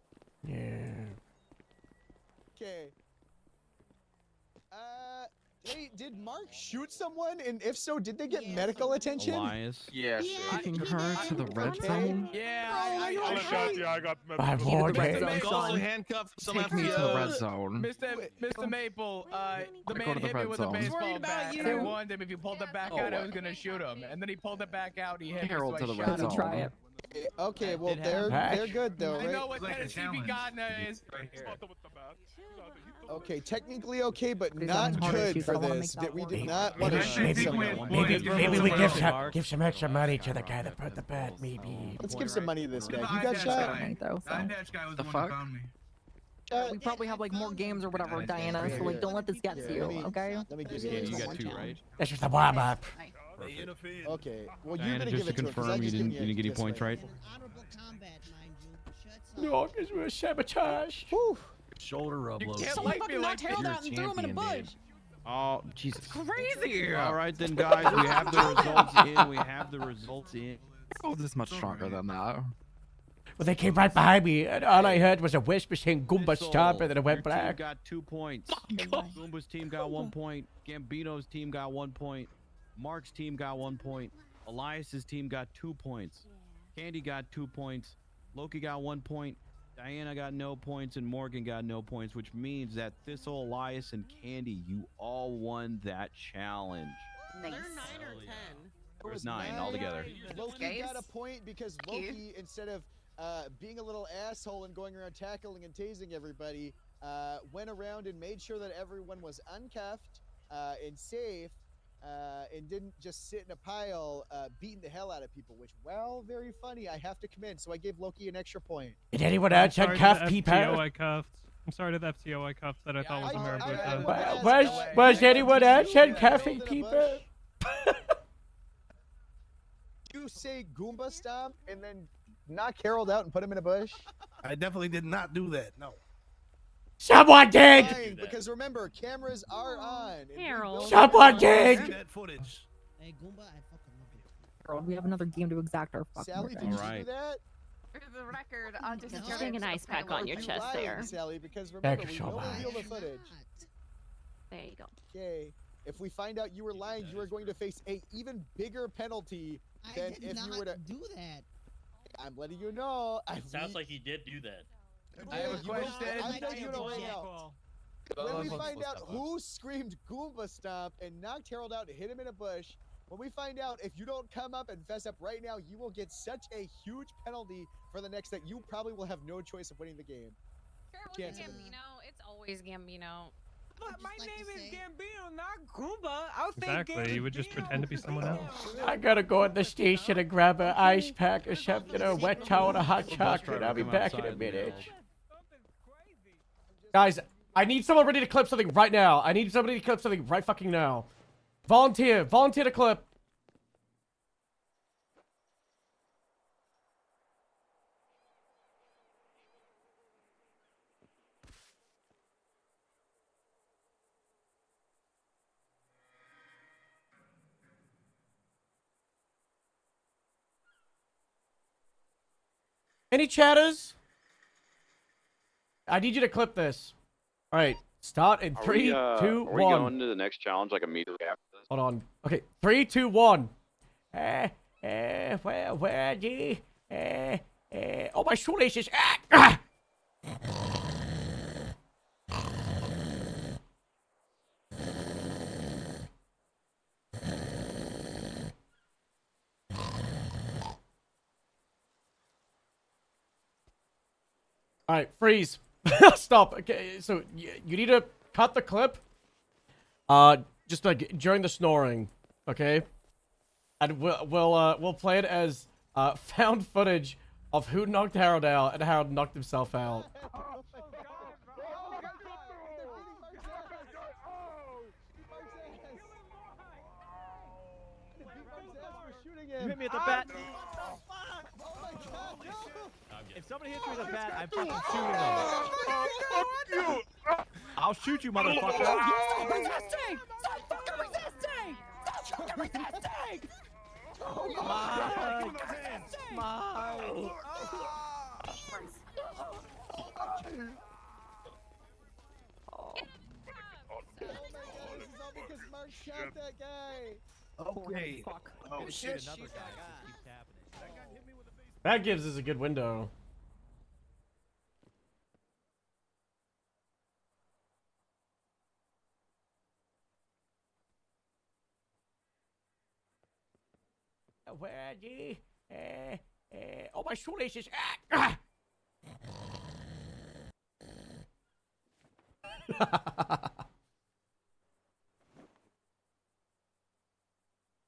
Yeah. Okay. Hey, did Mark shoot someone? And if so, did they get medical attention? Elias. Yes. Taking her to the red zone. Yeah, I shot you. I got I warned him. also handcuffed some Take me to the red zone. Mr. Maple, the man to the hit me red with a zone. baseball bat, and I warned him if he pulled it back out, I was gonna shoot him. And then he pulled it back out, he hit me, Harold so to I the shot red him. zone. Okay, well they're good though, I know right? what Tennessee v. Gardner is. Okay, technically okay, but not good for this. We did not want to Maybe, shoot someone. maybe we give some extra money to the guy that put the bat, maybe. Let's give some money to this guy. You got shot? The fuck? We probably have like more games or whatever, Diana. So like, don't let this get to you, okay? Let me give Yeah, you you this. got 2, right? This was the warm up. Okay, well you're Diana, gonna just give to it to him. 'cause I confirm, you just didn't gave get any this points, right? No, because we were sabotaged. Shoulder rub low. Someone fucking knocked Harold out and threw him in a bush. Oh, Jesus. Crazy. All right then, guys, we have the results in. We have the results in. Oh, this is much stronger than that. Well, they came right behind me, and all I heard was a whisper saying Goomba stomp, and then it went Your team black. got 2 points. Goomba's team got 1 point. Gambino's team got 1 point. Mark's team got 1 point. Elias's team got 2 points. Candy got 2 points. Loki got 1 point. Diana got no points, and Morgan got no points, which means that Thistle, Elias, and Candy, you all won that challenge. Nice. 9 or 10. It was 9 altogether. Loki got a point because Loki, instead of being a little asshole and going around tackling and tasing everybody, went around and made sure that everyone was uncuffed and safe, and didn't just sit in a pile beating the hell out of people, which, well, very funny. I have to commend. So I gave Loki an extra point. Did anyone else uncuff people? I cuffed. I'm sorry to the FTO I cuffed that I thought was a Marabunta. Was anyone else uncuffing people? You say Goomba stomp and then knock Harold out and put him in a bush? I definitely did not do that. No. Someone did! Fine, because remember, cameras are on. Harold. Someone did! That footage. Hey, Goomba, I fucking love you. Harold, we have another game to exact our fucking Sally, did revenge. you do that? For the record, I'm just Putting an ice pack on your chest lying, there. Sally, because remember, we so don't much. reveal the footage. There you go. Okay. If we find out you were lying, you are going to face a even bigger penalty than if you were to do that. I'm letting you know. Sounds like he did do that. I have a question. I'm letting you know right now. When we find out who screamed Goomba stomp and knocked Harold out and hit him in a bush, when we find out, if you don't come up and fess up right now, you will get such a huge penalty for the next that you probably will have no choice of winning the game. Sure, it was Gambino. It's always Gambino. But my name is Gambino, not Goomba. I'll Exactly. You would just pretend to be someone else. I gotta go at the station and grab an ice pack or something, or a wet towel and a hot chocolate. I'll be back in a minute. Guys, I need someone ready to clip something right now. I need somebody to clip something right fucking now. Volunteer to clip. Any chatters? I need you to clip this. All right, start in Are 3, we, 2, are 1. we going to the next challenge like immediately after this? Hold on. Okay, 3, 2, 1. Where the? Oh, my shoelaces. All right, freeze. Stop. Okay, so you need to cut the clip. Just like during the snoring, okay? And we'll play it as found footage of who knocked Harold out and Harold knocked himself out. You hit me with the bat. If somebody hits me with a bat, I'm fucking shooting them. I'll shoot you, motherfucker. Stop resisting! Stop fucking resisting! Stop fucking resisting! Okay. Oh, shit. That gives us a good window. Where the? Oh, my shoelaces.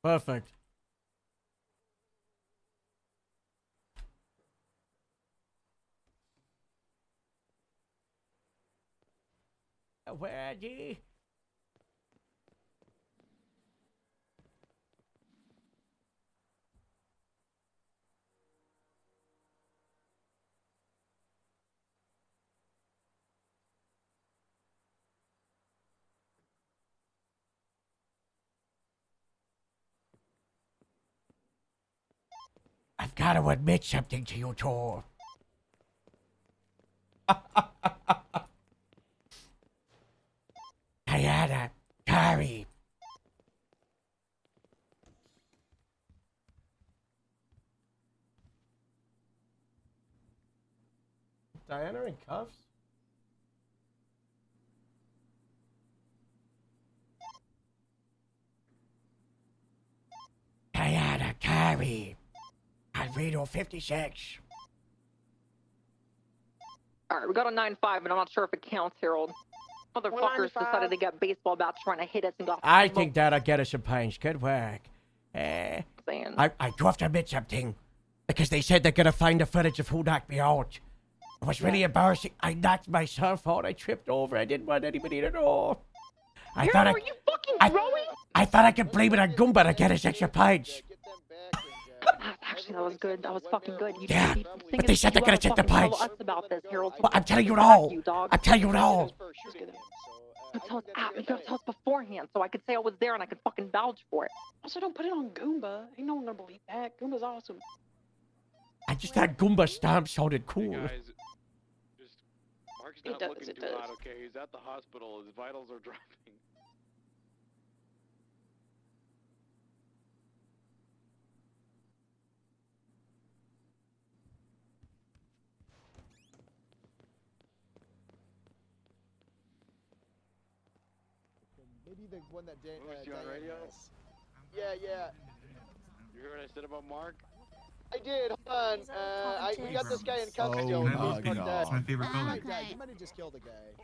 Perfect. Where the? I've got to admit something to you, Tor. Diana, Carrie. Diana in cuffs? Diana, Carrie. Alredo 56. Alright, we got a 9-5, and I'm not sure if it counts, Harold. Motherfuckers decided to get baseball bats trying to hit us and got. I think that'll get us some points. Good work. I do have to admit something. Because they said they're gonna find the footage of who knocked me out. It was really embarrassing. I knocked myself out. I tripped over. I didn't want anybody to know. I thought I thought I could blame it on Goomba to get us extra points. Actually, that was good. That was fucking good. You Yeah, the thing but they is, said they're you gonna gotta check the fucking points. tell us about this, Harold. Well, I'm telling you Back now. you, dog. I'm telling you now. You gotta tell us beforehand so I could say I was there and I could fucking vouch for it. Also, don't put it on Goomba. Ain't no one gonna believe that. Goomba's awesome. I just thought Goomba stomp sounded cool. Guys, just Mark's It not does, looking it too does. hot, okay? He's at the hospital. His vitals are dropping. Maybe the one that Dan. Louis, you on radio? Yeah. You heard what I said about Mark? I did. Hold on. We got this guy in custody. Oh, He's no, fucked no. up. It's my favorite color. You might have just killed a guy.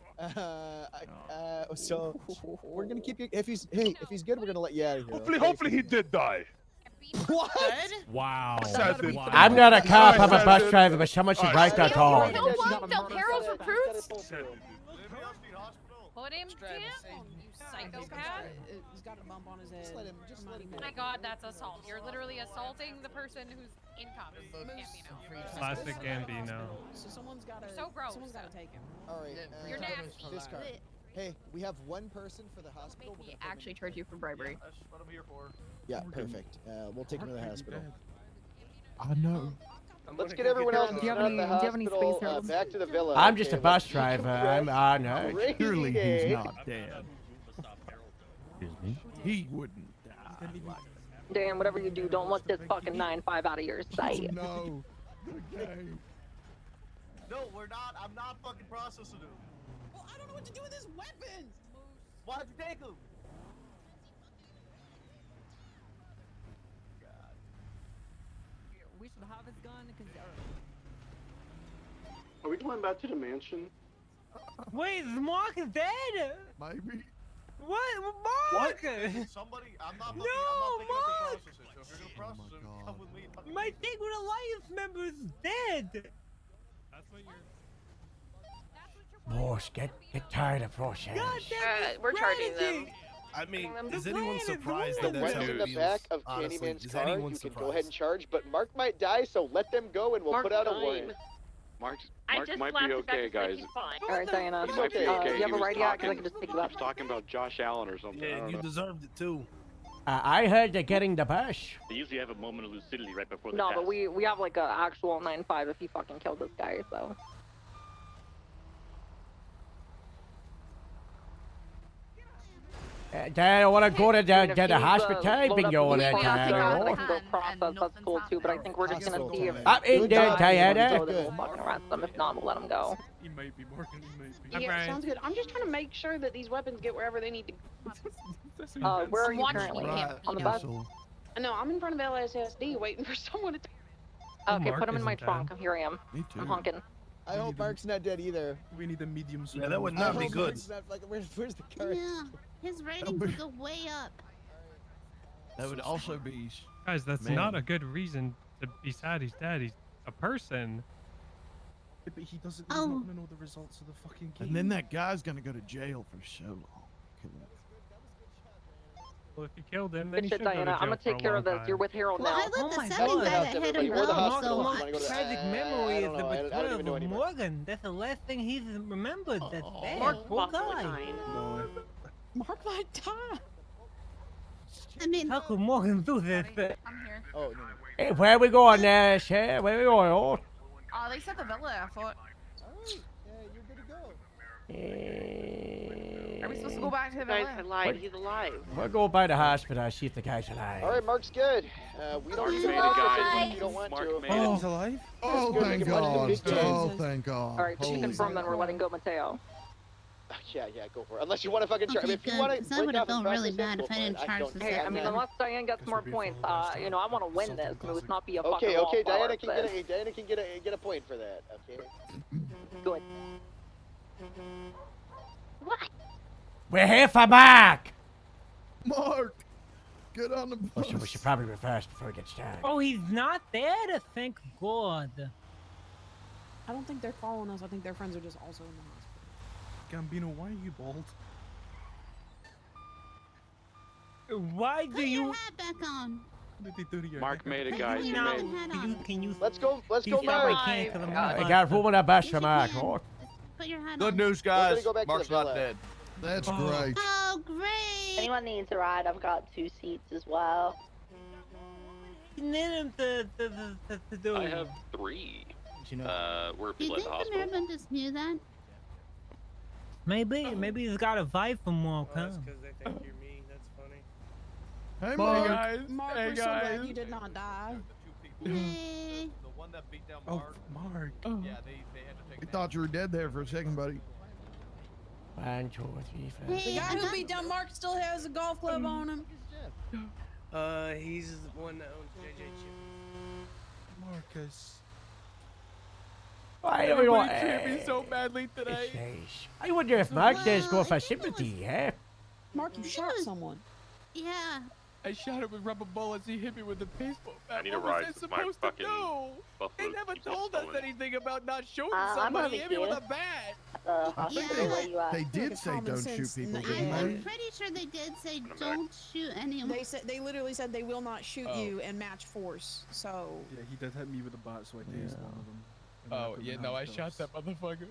So we're gonna keep you. If he's good, we're gonna let you out of here. Hopefully he did die. What? Wow. I'm not a cop. I'm a bus driver, but someone should write that call. No one felt Harold's recruits? Put him down, you psychopath. He's got a bump on his head. Just let him. Oh my god, that's assault. You're literally assaulting the person who's in cuffs. Gambino. Classic Gambino. So someone's got to. You're so gross. Someone's got to take him. All right. You're nasty. This card. Hey, we have one person for the hospital. We actually charge you for bribery. That's what I'm here for. Yeah, perfect. We'll take him to the hospital. I know. Let's get everyone else Do you have out of the any- do you have any hospital space Harold? back to the villa. I'm just a Okay, bus let's driver. decompress. I know. Crazy Surely day. he's not dead. Excuse me. He wouldn't die. Dan, whatever you do, don't let this fucking 9-5 out of your sight. No. Okay. No, we're not. I'm not fucking processing him. Well, I don't know what to do with his weapons. Why'd you take him? We should have his gun because Are we going back to the mansion? Wait, Mark is dead. Maybe. What, What? Mark? Somebody, I'm not fucking, No, I'm not picking up the Mark! processing. So if you're gonna process him, come with me. Fucking My Secret Alliance member is dead. That's what you're. Boss, get tired of process. We're charging them. I mean, them is to anyone plan it, surprised bro. that The that's ones how in it the back feels? of Honestly, Candyman's is car, anyone you can go ahead and surprised? charge, but Mark might die, so let them go and we'll Mark's put out a dying. warning. Mark I might just be laughed okay, guys. fine. All right, Diana. He's He might be okay. okay. Do you have He a was right out? Because I talking. can just pick He you up. was talking about Josh Allen or something. I Yeah, don't you know. deserved it too. I heard they're getting the bus. They usually have a moment of lucidity right before the No, test. but we have like a actual 9-5 if he fucking killed this guy, so. They want to go to I mean, if the he's, hospital. I've load been up going the there, police officer, Diana. they can go process, that's cool too, but I think we're just gonna see if I'm in there, Diana. so then we'll fucking arrest them. If not, we'll let them go. He might be Morgan. He might be. Yeah, sounds good. I'm just trying to make sure that these weapons get wherever they need to go. Where are you Watching currently? him, On the bus? No, I'm in front of LSSD waiting for someone to. Okay, Mark put him in my isn't trunk. dead. Here I am. Me too. I'm honking. I hope Mark's not dead either. We need a medium. Yeah, that would I not be hope good. Mark's not fucking- where's the current? Yeah, his ratings would go way up. That would also be. Guys, that's Man. not a good reason to be sad he's dead. He's a person. But he doesn't. He's not Oh. gonna know the results of the fucking game. And then that guy's gonna go to jail for so long. Well, if you killed him, then Good he shit, should go to Diana. I'm jail gonna for a take care of long this. time. You're with Harold Well, I now. let Oh the my second God. guy that hit Everybody, him where the go, hospital so is? I- Wanna go to- Tragic I memory is don't the know. I don't betrayal even know of anymore. Morgan. That's the last thing he's remembered. That's bad. Mark Poor possibly guy. dying. No. Mark might die. I mean, How could Morgan do this? I'm here. Oh no. Hey, where we going, sir? Where we going? Oh. They said the villa. I thought. Alright, yeah, you're good to go. Are we supposed to go back to the Guys, villa? I lied. He's alive. We'll go by the hospital, see if the guy's alive. Alright, Mark's good. We don't need to made it, process guys. him if you don't want Mark to. made Oh, it. he's alive. Oh, good. thank We can let God. him big Oh, change. thank God. All right, just Holy confirm then we're letting go Mateo. Yeah, go for it. Unless you want to fucking charge. okay, If you good. want to Because I break would off have and felt really process him, bad go if I for it. didn't charge don't the care. Hey, I mean, unless Diane gets more points, you know, I want to win this. Let's not be a fucking Okay, wallflower Diana for can this. get a point for that. Okay. Good. What? We're here for Mark! Mark, get on the Oh, bus. so we should probably reverse before it gets started. Oh, he's not dead? Thank God. I don't think they're following us. I think their friends are just also in the hospital. Gambino, why are you bald? Why do put your you... hat back on. What did they do to your Mark made it, Put guys. your You made fucking it. hat on. Can you... Let's go, He's Mark. probably can't kill him. I got room on the bus for Yes, you Mark. can. Oh. Just put your hat Good on. news, We're gonna guys. go back to Mark's the not villa. dead. That's Oh. great. Oh, great. Anyone needs a ride, I've got 2 seats as well. You need him to do I have 3. You know, Where are Do you people at think the the hospital? Maryland just knew that? Maybe he's got a vibe for Mark, huh? That's because they think you're me. That's funny. Hey, Mark, Mark. Mark, Hey, we're so guys. glad you did not die. Hey. The one that beat down Oh, Mark. Mark. Yeah, they had to take. We thought you were dead there for a second, buddy. 1, 2, 3, 4. The Hey, guy I who got- beat down Mark still has a golf club on him. He's the one that owns JJ Chip. Marcus. I don't know. Everybody treated me so badly today. I wonder if Mark says go Well, for I think it was- sympathy, eh? Mark, you shot someone. Yeah. I shot him with rubber bullets. He hit me with a baseball bat. I need a What was ride I with my supposed to fucking do? Buffalo They never keeps on told us stolen. anything about not shooting I'm somebody. over He hit me with here. a bat. Hospital, where you at? They Like did a say common don't shoot sense people, n- didn't yeah. they? I'm pretty sure they did say don't shoot anyone. They literally said they will not shoot Oh. you and match force. So Yeah, he did hit me with a bat, so I tased one of them. And then I Oh, put yeah, my no, I handcuffs. shot that motherfucker.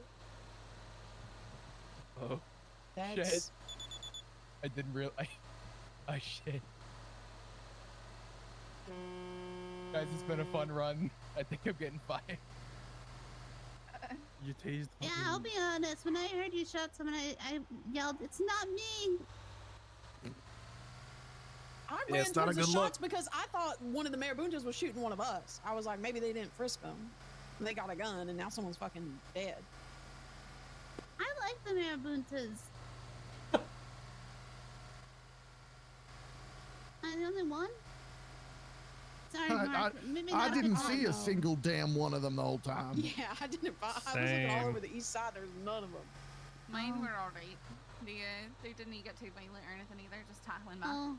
Oh, that's shit. I didn't realize. Oh, shit. Guys, it's been a fun run. I think I'm getting fired. You tased. Yeah, I'll be honest. When I heard you shot someone, I yelled, "It's not me!" I Yeah, ran it's not a towards the good shots look. because I thought one of the Marabuntas was shooting one of us. I was like, maybe they didn't frisk them. They got a gun, and now someone's fucking dead. I like the Marabuntas. I'm the only one? Sorry, Mark. Maybe I not didn't the see a one. single damn one of them the whole time. Yeah, I didn't. I was looking all Same. over the east side. There's none of them. Mine were alright. They didn't get too violent or anything either, just tackling back. Oh,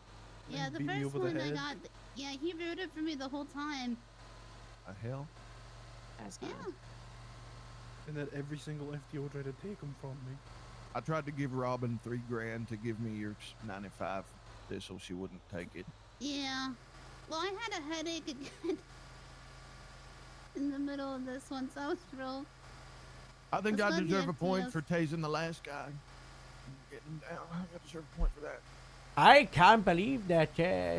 yeah, the beat me first over the one I head. got, yeah, he rooted for me the whole time. The hell? That's Yeah. nice. And then every single FTO tried to take them from me. I tried to give Robin $3 grand to give me your 95 so she wouldn't take it. Yeah. Well, I had a headache again in the middle of this one, so I was real. I think Let's I let the deserve a point FTOs for tasing the last guy. Getting him down. I deserve a point for that. I can't believe that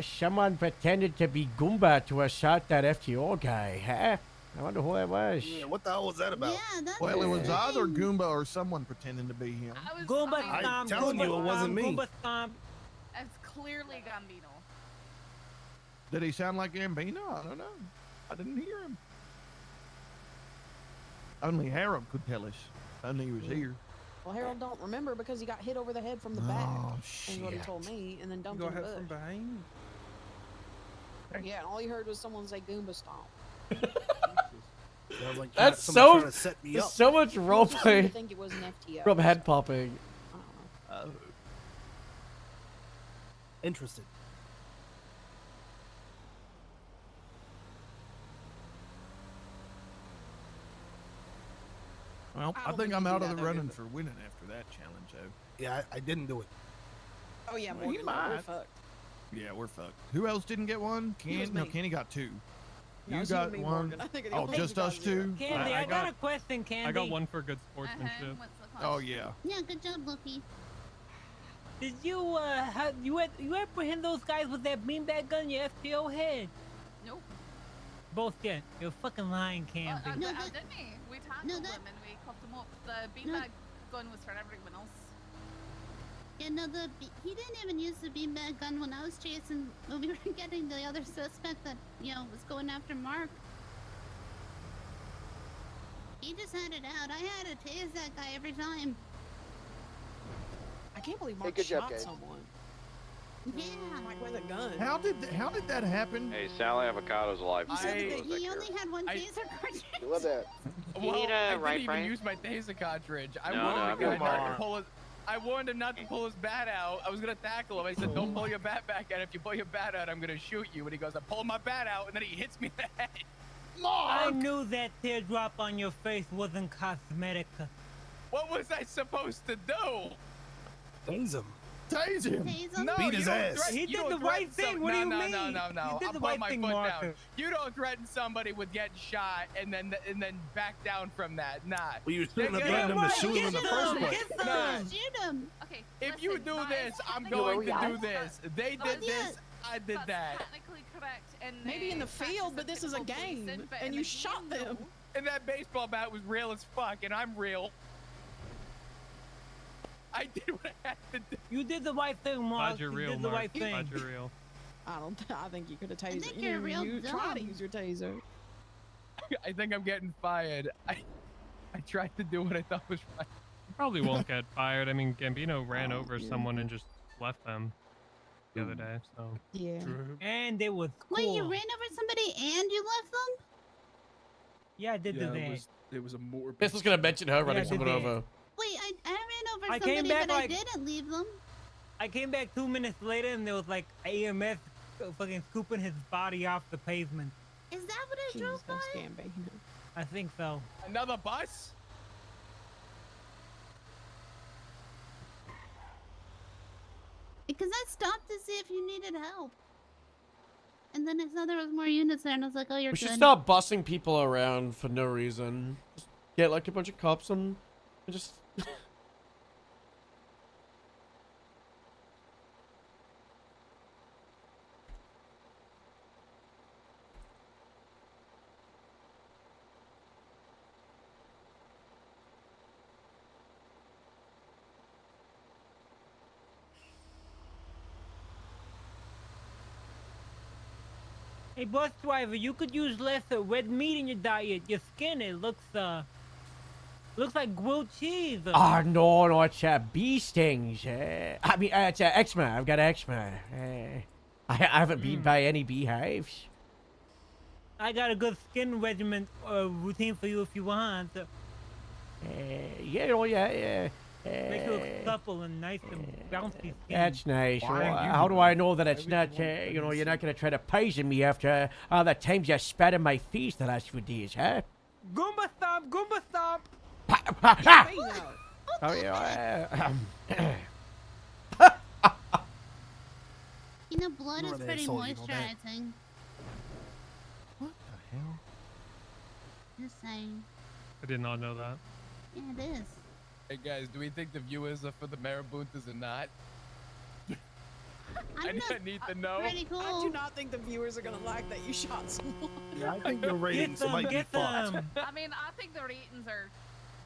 someone pretended to be Goomba to assault that FTO guy, huh? I wonder who it was. Yeah, what the hell was that about? Yeah, that's Well, it was insane. either Goomba or someone pretending to be him. Goomba I'm stomp, telling you, Goomba it wasn't stomp, me. Goomba stomp. It's clearly Gambino. Did he sound like Gambino? I don't know. I didn't hear him. Only Harold could tell us. Only he was here. Well, Harold don't remember because he got hit over the head from the back. Oh, Is what he told me, and then You dumped got in the hit from bush. behind. Yeah, and all he heard was someone say Goomba stomp. Sounds like That's someone so, trying to set me there's up. so much I roleplay think it was an FTO. from head popping. I don't know. Interested. Well, I I don't think think I'm you do out of that the though, running but- for winning after that challenge, though. Yeah, I didn't do it. Oh yeah, Well, he Morgan, we're might. fucked. Yeah, we're fucked. Who else didn't get one? It was Ken? No, me. Kenny got 2. No, You it's you got and me, one. Morgan. I think the Oh, only just you us got 2? Candy, I I got a got- question, Candy. I got one for good sportsmanship. What's the question? Oh, yeah. Yeah, good job, Lucky. Did you you apprehend those guys with that beanbag gun in your FTO head? Nope. Bullshit. You're fucking lying, Candy. No, Didn't that- we? We tackled no, that- them and we cuffed them up. The beanbag gun was for everyone else. Yeah, no, he didn't even use the beanbag gun when I was chasing, when we were getting the other suspect that, was going after Mark. He just had it out. I had to tase that guy every time. I can't believe Hey, Mark good job, shot guys. someone. Yeah. Like with a gun. How did that happen? Hey, Sally Avocado's alive. He said that He only had one taser cartridge. Love that. Well, Need a I right, didn't even Brian? use my taser cartridge. I No, warned no, the guy I've got not to more. pull his. I warned him not to pull his bat out. I was gonna tackle him. I said, "Don't pull your bat back out. If you pull your bat out, I'm gonna shoot you." And he goes, "I pulled my bat out," and then he hits me in the head. I knew that teardrop on your face wasn't cosmetic. What was I supposed to do? Tase him. Tase him. Tase him? No, Beat you his don't ass. threaten- He you did don't the threaten right thing. some- What do you no, mean? No. You did I'll the put right my thing, foot Mark. down. You don't threaten somebody with getting shot and then back down from that. Nah. Well, you shouldn't have Yeah, threatened him to right, shoot him in the get first him, place. get them. Nah. Shoot him. Okay. If you listen, do that this, is I'm technically going to yeah. do this. They That's- did this. I did That's that. technically correct. Maybe in the field, but this is a typical game, policing, but and in you the shot game, them. no. And that baseball bat was real as fuck, and I'm real. I did what I had to do. You did the right thing, Mark. Glad you're You real, did the Mark. right thing. Glad you're real. I think you could have tased think it. you're real You try to dumb. use your taser. I think I'm getting fired. I tried to do what I thought was right. You probably won't get fired. I mean, Gambino ran Oh, over yeah. someone and just left them the other day, so. Yeah. And it was cool. Wait, you ran over somebody and you left them? Yeah, I did Yeah, do it that. was a motor. This was gonna mention her running Yeah, someone did they? over. Wait, I ran over I somebody, came back but like- I didn't leave them. I came back 2 minutes later and there was like EMS fucking scooping his body off the pavement. Is that what I drove by? I think so. Another bus? Because I stopped to see if you needed help. And then I saw there was more units there, and I was like, oh, you're We good. should stop bussing people around for no reason. Just get like a bunch of cops and just. Hey, bus driver, you could use less red meat in your diet. Your skin, it looks like grilled cheese. Oh, no, it's bee stings. I mean, it's eczema. I've got eczema. I haven't been by any beehives. I got a good skin regimen routine for you if you want. Yeah, oh, yeah. Makes you look supple and nice and bouncy skin. That's nice. Well, how do I know that it's not, you know, you're not going to try to poison me after all the times you spat in my face the last few days, huh? Goomba stomp! Goomba stomp! Oh, yeah. You know, blood is pretty moisturizing. What the hell? Just saying. I did not know that. Yeah, it is. Hey guys, do we think the viewers are for the Marabuntas or not? I need to know. Pretty cool. I do not think the viewers are gonna like that you shot someone. Yeah, I think the ratings might be fucked. I mean, I think the ratings are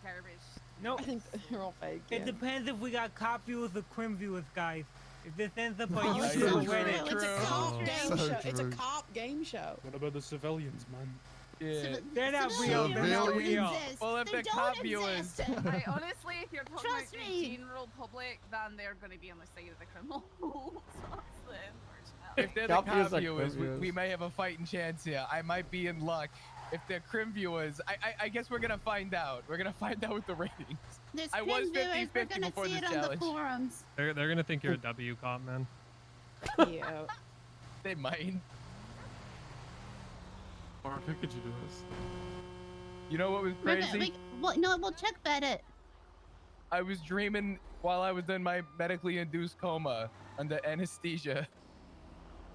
garbage. No, I think they're all fake. it yeah. depends if we got cop viewers or crim viewers, guys. If this ends up on Oh, YouTube so or true. Reddit, It's a cop game So show. It's a true. cop game show. What about the civilians, man? Yeah. they're not real. They're not real. Well, if They they're cop don't viewers. exist. I honestly, if you're talking Trust about me. the general public, then they're going to be on the side of the criminals. That's the unfortunate. If they're the Cop cop viewers are viewers, crim viewers. we may have a fighting chance here. I might be in luck. If they're crim viewers, I guess we're gonna find out. We're gonna find out with the ratings. There's I was crim viewers, we're 50-50 gonna before see this it on the challenge. forums. They're gonna think you're a W cop, man. Yeah. They might. Mark, how could you do this? You know what was We're crazy? we'll check Reddit. I was dreaming while I was in my medically induced coma under anesthesia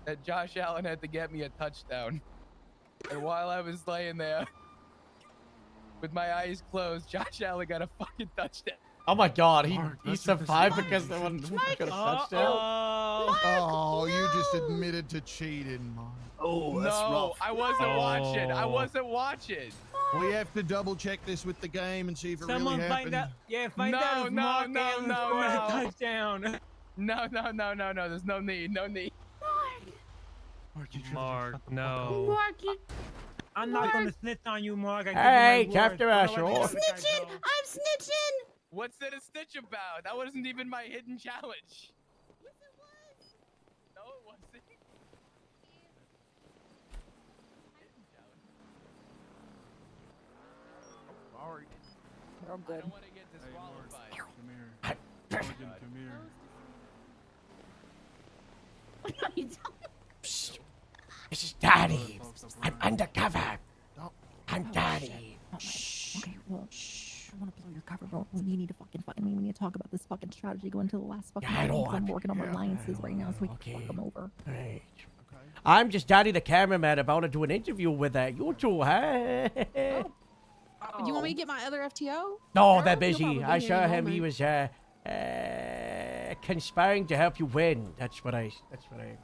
that Josh Allen had to get me a touchdown. And while I was laying there with my eyes closed, Josh Allen got a fucking touchdown. Oh my god, he Mark, he that's survived just because someone got a touchdown. Oh, you just admitted to cheating, Mark. Oh, that's No, rough. I wasn't watching. I Oh. wasn't watching. We have to double check this with the game and see if it Someone really find happened. out. Yeah, find No, out if no, Mark no, Allen no, scored a no. touchdown. No. There's no need. No need. Mark, you should've Mark, just shut the fuck no. Mark, you. I'm not gonna snitch on you, Mark. I give Hey, you my word. Captain I don't Asher. want the other guy Snitching! go. I'm snitching! What's there to stitch about? That wasn't even my hidden challenge. No, it wasn't. Sorry. They're all I good. don't want to get Hey, Mark, disqualified. come here. Morgan, come here. You don't- Psst. This is Daddy. I'm undercover. I'm Daddy. Okay, well, I want to blow your cover, bro. You need to fucking find me. We need to talk about this fucking strategy going to the last fucking Yeah, I meeting, know, 'cause I'm I'm- working on yeah, alliances right now, so we okay. can fuck them over. Right. I'm just Daddy the cameraman about to do an interview with you two, huh? Do you want me to get my other FTO? No, they're He'll busy. probably I be saw here in a him. He moment. was conspiring to help you win. That's what I'm doing.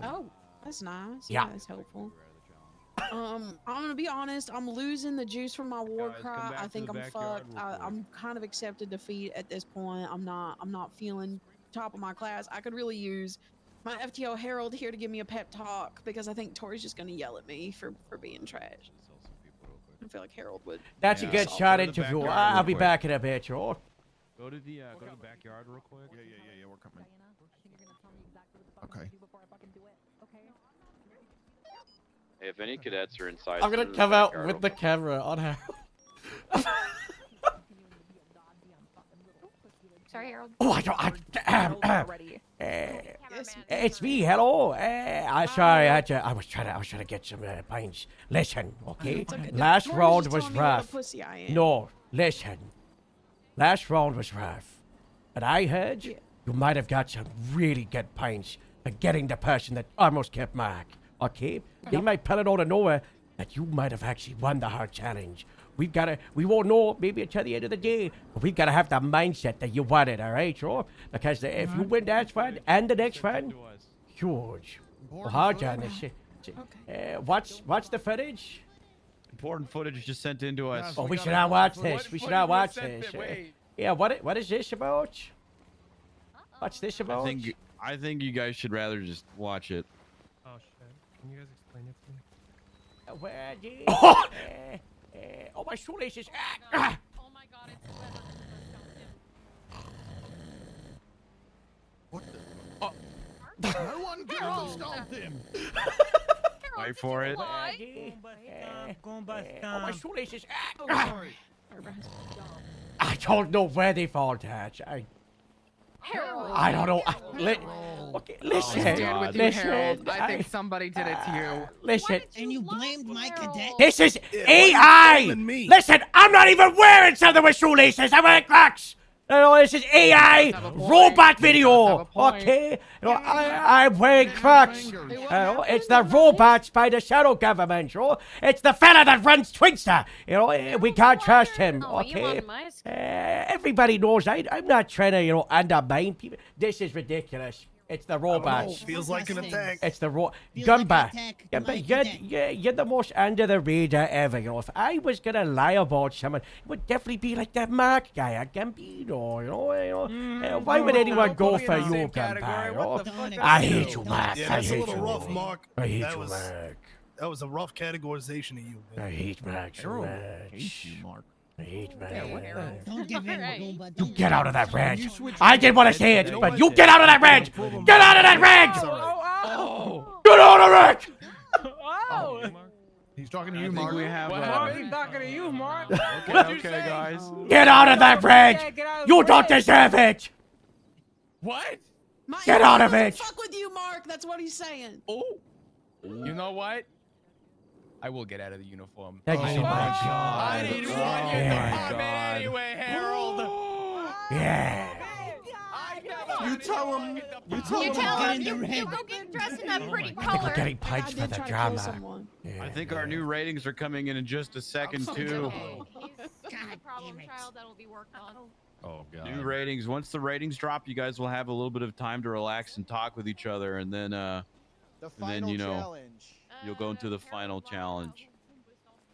Oh, that's nice. Yeah. That's helpful. I'm gonna be honest. I'm losing the juice from my war Guys, come cry. back I to think the I'm backyard fucked. real quick. I'm kind of accepted defeat at this point. I'm not feeling top of my class. I could really use my FTO Harold here to give me a pep talk because I think Tori's just gonna yell at me for being trash. I feel like Harold would. That's a Yeah. good Go shot to the interview. backyard I'll real be quick. back in a bit, sure. Go to the backyard real quick. Yeah, we're coming. Okay. Hey, if any cadets are inside, I'm gonna through the come out backyard, with I'll the come. camera on her. Sorry, Harold. Oh, I don't. Already. It's me. Hello. I sorry. I was trying to get some pints. Listen, okay. It's okay. Last Tori's round just was telling me what a rough. pussy I am. No, listen. Last round was rough, but I heard you might have got some really good pints for getting the person that almost kept Mark. Okay, they might pull it out of nowhere that you might have actually won the hard challenge. We won't know maybe until the end of the day, but we've got to have the mindset that you won it, all right, sure? Because if you win that one and the next one, huge. Hard done. Watch the footage. Important footage just sent in to us. Oh, we should not watch this. We should not watch this. Yeah, what is this about? What's this about? I think you guys should rather just watch it. Oh shit. Can you guys explain it Where did? Oh! Oh, my shoelaces. Oh my god, it's whoever What the? No one could have stopped him. Wait for it. Oh, my shoelaces. Oh, sorry. I don't know where they fall, Dad. I don't know. Okay, listen. stand with you, listen. Harold. I think somebody did it to you. Listen. And you blamed my cadet. This is Yeah, AI. Listen, I'm not even wearing something with shoelaces. I'm wearing Crocs. You know, this is AI robot video. Okay? You know, I'm wearing Crocs. You know, it's the robots by the shadow government. You know? It's the fella that runs Twinster. You know, we can't trust him. Okay? Everybody knows I'm not trying to, you know, undermine people. This is ridiculous. It's the robots. Feels like an attack. It's the Gumba. You're the most under the radar ever. You know, if I was gonna lie about someone, it would definitely be like that Mark guy at Gambino. You know, why would anyone go for you, Gumba? I hate you, Mark. Yeah, that's a little rough, Mark. I hate you, Mark. That was a rough categorization of you. Man. I hate Mark so much. Hate you, Mark. I hate Mark. Don't give in, You get out of that ranch. I didn't want to say it, but you get out of that ranch. Get out of that ranch. Get out of it. Oh! He's talking to you, Mark. We have. He's talking to you, Mark. Okay, guys. Get out of that ranch. You don't deserve it. What? Get out of it. Fuck with you, Mark. That's what he's saying. Oh. You know what? I will get out of the uniform. Thank you so much. I didn't want you in the department anyway, Harold. Yeah. You tell him. You tell him. You go get dressed in a pretty I think we're color. getting punched for the drama. I think our new ratings are coming in just a second, too. He's a problem child that'll be worked on. Oh, God. New ratings. Once the ratings drop, you guys will have a little bit of time to relax and talk with each other, and then, you know, challenge. you'll go into the final challenge.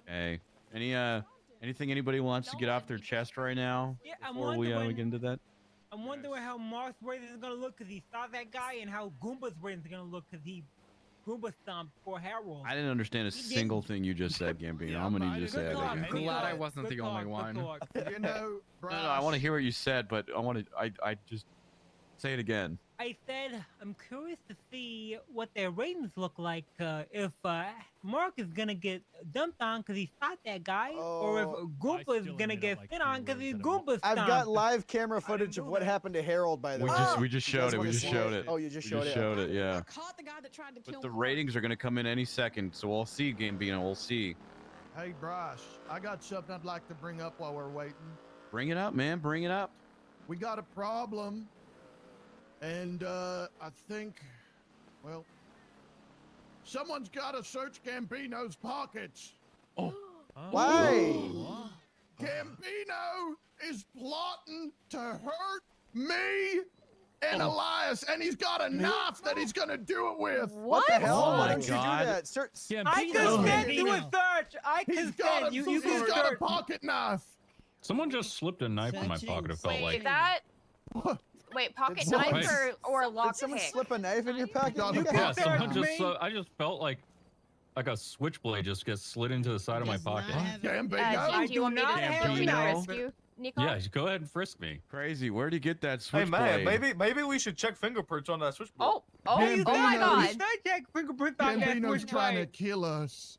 Okay. Anything anybody wants to get off their chest right now before we get into that? I'm wondering how Mark's rating is gonna look because he saw that guy, and how Goomba's rating is gonna look because he Goomba stomped for Harold. I didn't understand a single thing you just said, Gambino. I'm gonna need you to say that again. I'm glad I wasn't the only one. You know, No, I want to hear what you said, but I just say it again. I said I'm curious to see what their ratings look like. If Mark is gonna get dumped on because he shot that guy, or if Goomba is gonna get fit on because he's Goomba stomped. I've got live camera footage of what happened to Harold, by the way. We just showed it. We just showed it. Oh, you just showed it. Showed it. Yeah. Caught the guy that tried to kill But the ratings are gonna come in any second, so we'll see, Gambino. We'll see. Hey, Bryce, I got something I'd like to bring up while we're waiting. Bring it up, man. Bring it up. We got a problem. And I think, well, someone's got to search Gambino's pockets. Oh. Why? Gambino is plotting to hurt me and Elias, and he's got a knife that he's going to do it with. What the hell? Oh Why my don't you do God. that? Search. I consent to a search. I He's got consent. You he's can got a search. pocket knife. Someone just slipped a knife in my pocket. It felt Wait, like. is that? Wait, pocket Did knife someone- or a lock Did someone pick? slip a knife in your pocket? Yeah, someone just. I just felt like a switchblade just gets slid into the side of my pocket. Do you want me to frisk you, Nico? Yeah, go ahead and frisk me. Crazy. Where'd he get that Hey switchblade? man, maybe we should check fingerprints on that switchblade. Oh my God! Check fingerprints on that Gambino's trying to switchblade. kill us.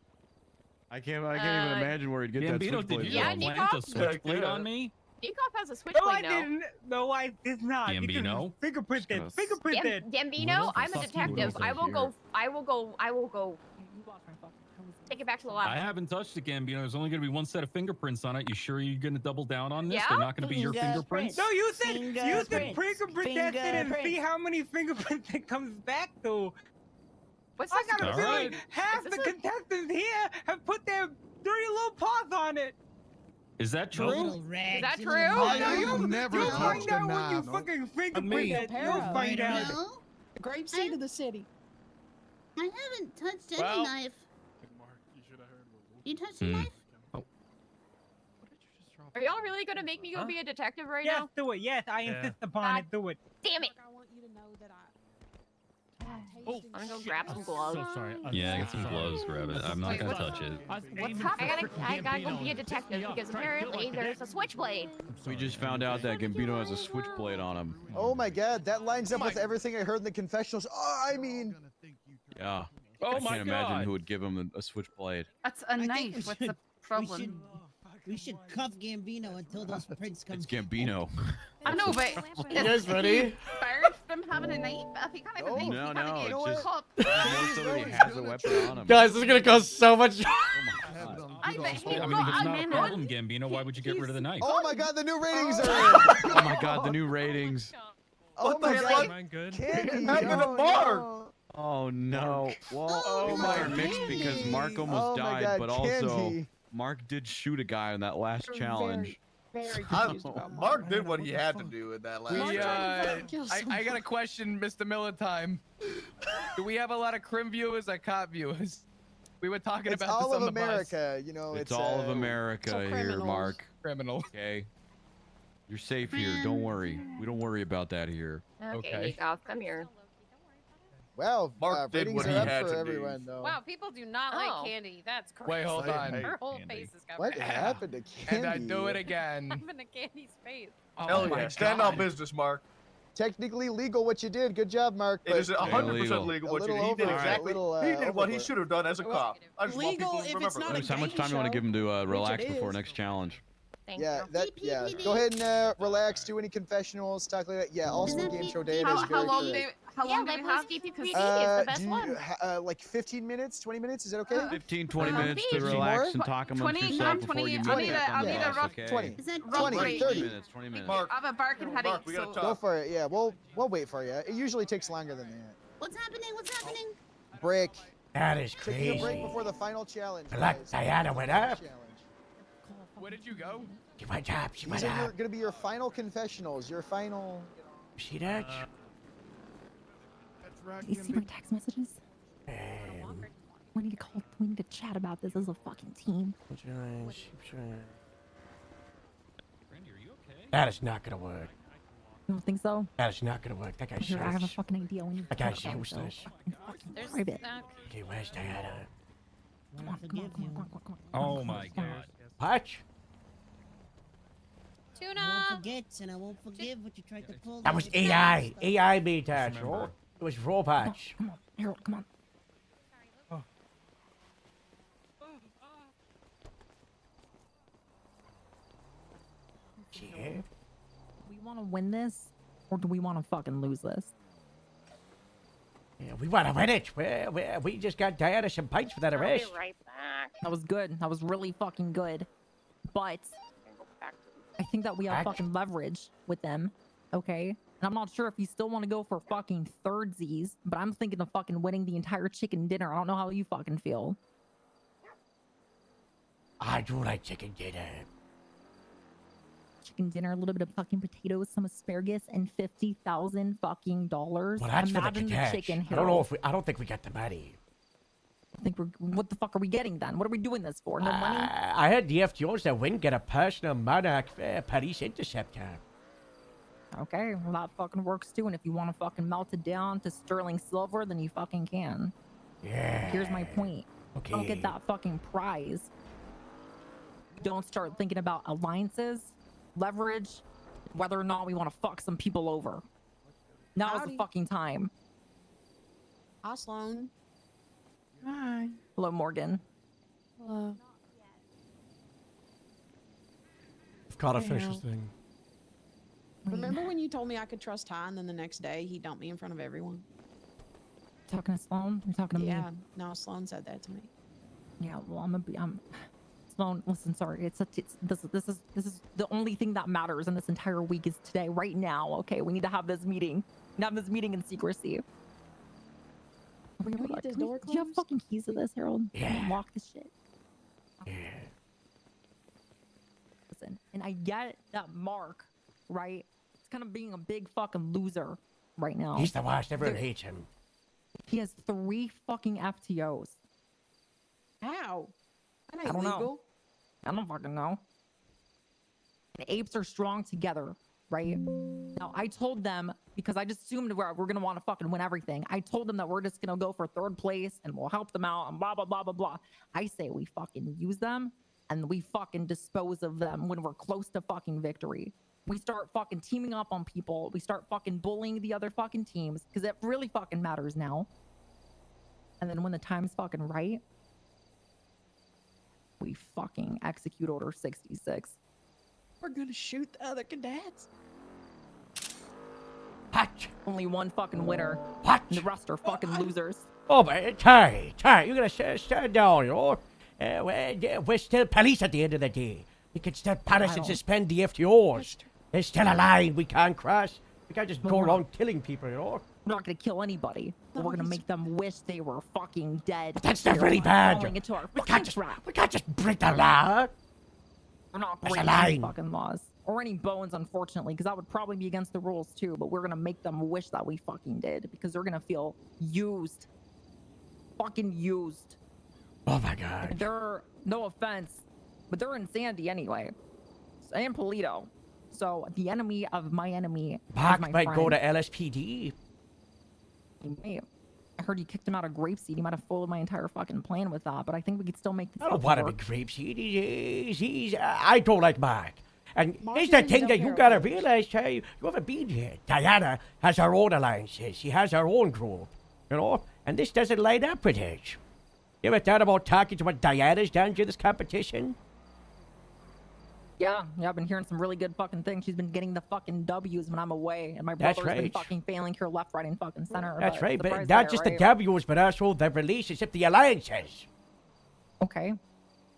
I can't even imagine where he'd get that Gambino, switchblade. did you Yeah, plant a Nico? switchblade on me? Nikov has a No, switchblade I now. didn't. No, I did not. Gambino? Fingerprinted. Fingerprinted. Gambino, I'm a detective. I will go. Take it back to the lab. I haven't touched it, Gambino. There's only going to be one set of fingerprints on it. You sure you're going to double down on this? Yeah? They're not going to be your fingerprints? No, you said fingerprint test it and see how many fingerprints it comes back to. What's I that? got a All feeling right. half the contestants here have put their dirty little paws on it. Is that true? Is that true? I'll never You'll touch find the out when you knife. fucking fingerprint it. You'll find out. The grape seed of the city. I haven't touched any Well- knife. You touched a knife? Are y'all really gonna make me go be a detective right Yes, now? do it. Yes, I insist upon it. Do it. Damn it! I want you to know that I'm gonna go grab some gloves. So sorry. Yeah, get some gloves, grab it. I'm not Wait, gonna what's- touch it. What's happening? I gotta go be a detective because apparently there's a switchblade. We just found out that Gambino has a switchblade on him. Oh my god, that lines up with everything I heard in the confessionals. Oh, I mean, Yeah. Oh I my can't imagine God. who would give him a switchblade. That's a knife. What's the problem? We should cuff Gambino until those prints come. It's Gambino. I know, but You guys ready? First, from having a knife. If he can't have a knife, No, he no, can't it's get just caught. somebody has a weapon on him. Guys, this is gonna cause so much. I bet he I mean, got if it's a not a man. problem, Gambino, why would you get rid of the knife? oh my god, the new ratings are in. Oh my god, the new ratings. Oh my Really? god, Mine good. Candy. happened to Mark? Oh no. Well, Oh things are my mixed because Mark almost Oh my died, God, but also Candy. Mark did shoot a guy on that last challenge. Very confused about Mark did what he had to do in that last We, round. I got a question, Mr. Militime. Do we have a lot of crim viewers or cop viewers? We were talking It's about all this of on the bus. America, you know. It's all of America so here, criminals. Mark. Criminal. Okay. You're safe here. Don't worry. We don't worry about that here. Okay, Nico, come here. Well, Mark did ratings what are he up had for to do. everyone, though. Wow, people do not Oh. like candy. That's crazy. Wait, hold on. hate Her whole candy. face is covered. What happened to And Candy? I do it again. I'm in a candy's face. Hell Oh my yeah. Stand on God. business, Mark. Technically legal what you did. Good job, Mark. It is but 100% legal what you did. He did exactly. He did what he should have done as a cop. I just want Legal people to if remember it's not that. a How much time you want to give him to relax it before is. next challenge? Thank Yeah, you. that. Yeah. Go ahead and relax. Do any confessionals. Talk like that. Yeah. Also, game show day. It is How very long correct. how long do Yeah, we let have? PPPD is the best do you, one. like 15 minutes, 20 minutes? Is that okay? 15, 20 minutes to 15 relax more? and talk amongst 20, yourself 20, before you I meet need back a- on I the need a bus, rough- okay? Is 20. Is that 20, 20, 30. 20 minutes. Mark, I have a barking headache, Mark, we gotta so talk. Go for it. Yeah, we'll wait for you. It usually takes longer than that. What's happening? What's happening? Break. That is Taking a break crazy. before the final challenge. Black guys. Diana went up. Challenge. Where did you go? She went up. She These went are up. going to be your final confessionals. Your final. See that? You see my text messages? We need to call. We need to chat about this as a fucking team. That is not gonna work. You don't think so? That is not gonna work. That guy's Here, I have a useless. fucking idea. We need to That guy's talk about it, though. useless. Fucking there's private. Okay, where's Diana? Come on, come on, come on, come on, come on. Oh my God. Patch? I Tuna. won't forget, and I won't forgive what you tried to pull. That the was other AI. time. AI made that, remember. bro. It was raw patch. Come on, Harold, come on. Yeah. Do we want to win this, or do we want to fucking lose this? Yeah, we want to win it. We just got Diana some pints for that I'll be arrest. right back. That was good. That was really fucking good. But I'm gonna go back to I think that we have Back- fucking leverage with them. Okay? And I'm not sure if you still want to go for fucking thirdsies, but I'm thinking of fucking winning the entire chicken dinner. I don't know how you fucking feel. I do like chicken dinner. Chicken dinner, a little bit of fucking potatoes, some asparagus, and $50,000 fucking dollars. Well, that's Imagine for the the cash. chicken. I don't know Harold. if we. I don't think we got the money. I think we're. What the fuck are we getting then? What are we doing this for? No money? I heard the FTOs that win get a personal Monarch Paris Interceptor. Okay, well that fucking works too. And if you want to fucking melt it down to sterling silver, then you fucking can. Yeah. Here's my point. Okay. Don't get that fucking prize. Don't start thinking about alliances, leverage, whether or not we want to fuck some people over. Now is the Howdy. fucking time. Hi, Sloan. Hi. Hello, Morgan. Hello. I've caught a Hey, fish Harold. thing. Remember when you told me I could trust Ty, and then the next day he dumped me in front of everyone? Talking to Sloan? You're talking to Yeah. me? No, Sloan said that to me. Yeah. Well, I'm Sloan. Listen, sorry. It's this is the only thing that matters in this entire week is today, right now. Okay, we need to have this meeting. We need to have this meeting in secrecy. Can we get this Can we- door do you have closed? fucking keys to this, Harold? Yeah. Lock this shit. Yeah. Listen, and I get that Mark, right? It's kind of being a big fucking loser right now. He's the worst. Everyone There- hates him. He has 3 fucking FTOs. How? That I ain't don't know. legal. I don't fucking know. The apes are strong together, right? Now, I told them because I just assumed we're gonna want to fucking win everything. I told them that we're just gonna go for 3rd place and we'll help them out and blah blah blah blah blah. I say we fucking use them and we fucking dispose of them when we're close to fucking victory. We start fucking teaming up on people. We start fucking bullying the other fucking teams because it really fucking matters now. And then when the time's fucking right, we fucking execute Order 66. We're gonna shoot the other cadets. What? Only one fucking winner. What? And the rest are fucking losers. Oh, but Ty, you gotta stand down, you know? We're still police at the end of the day. We can still punish and suspend the FTOs. There's still a line we can't cross. We can't just go around killing people, you know? We're not gonna kill anybody. But we're gonna make them wish they were fucking dead. But that's not really bad. We can't just break the law. We're not There's a breaking any line. fucking laws. Or any bones, unfortunately, because that would probably be against the rules too, but we're gonna make them wish that we fucking did, because they're gonna feel used. Fucking used. Oh my god. And they're, no offense, but they're in Sandy anyway. And Polito. So the enemy of my enemy is Mark my might friend. go to LSPD. He may. I heard you kicked him out of Grapeseed. He might have foiled my entire fucking plan with that, but I think we could still make this I don't want to be Grapeseed. I don't like Mark. And here's the thing that you gotta realize, Ty, you haven't been here. Diana has her own alliances. She has her own group, you know? And this doesn't line up with hers. You ever thought about talking to what Diana's done to this competition? Yeah, I've been hearing some really good fucking things. She's been getting the fucking W's when I'm away, and my That's brother's been right. fucking failing her left, right, and fucking center. That's right, but surprise not there, just right? the W's, but also the relationship, the alliances. Okay.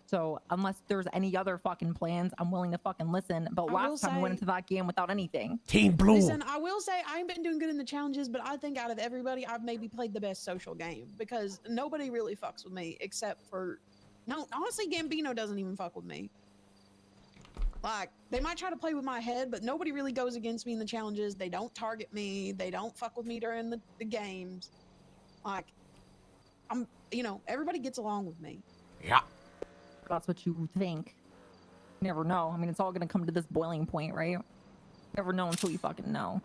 So unless there's any other fucking plans, I'm willing to fucking listen. But I will last time we went say- into that game without anything. Team Blue. Listen, I will say I ain't been doing good in the challenges, but I think out of everybody, I've maybe played the best social game because nobody really fucks with me except for, no, honestly, Gambino doesn't even fuck with me. Like, they might try to play with my head, but nobody really goes against me in the challenges. They don't target me. They don't fuck with me during the games. Like, everybody gets along with me. Yeah. That's what you think. You never know. I mean, it's all gonna come to this boiling point, right? Never know until you fucking know.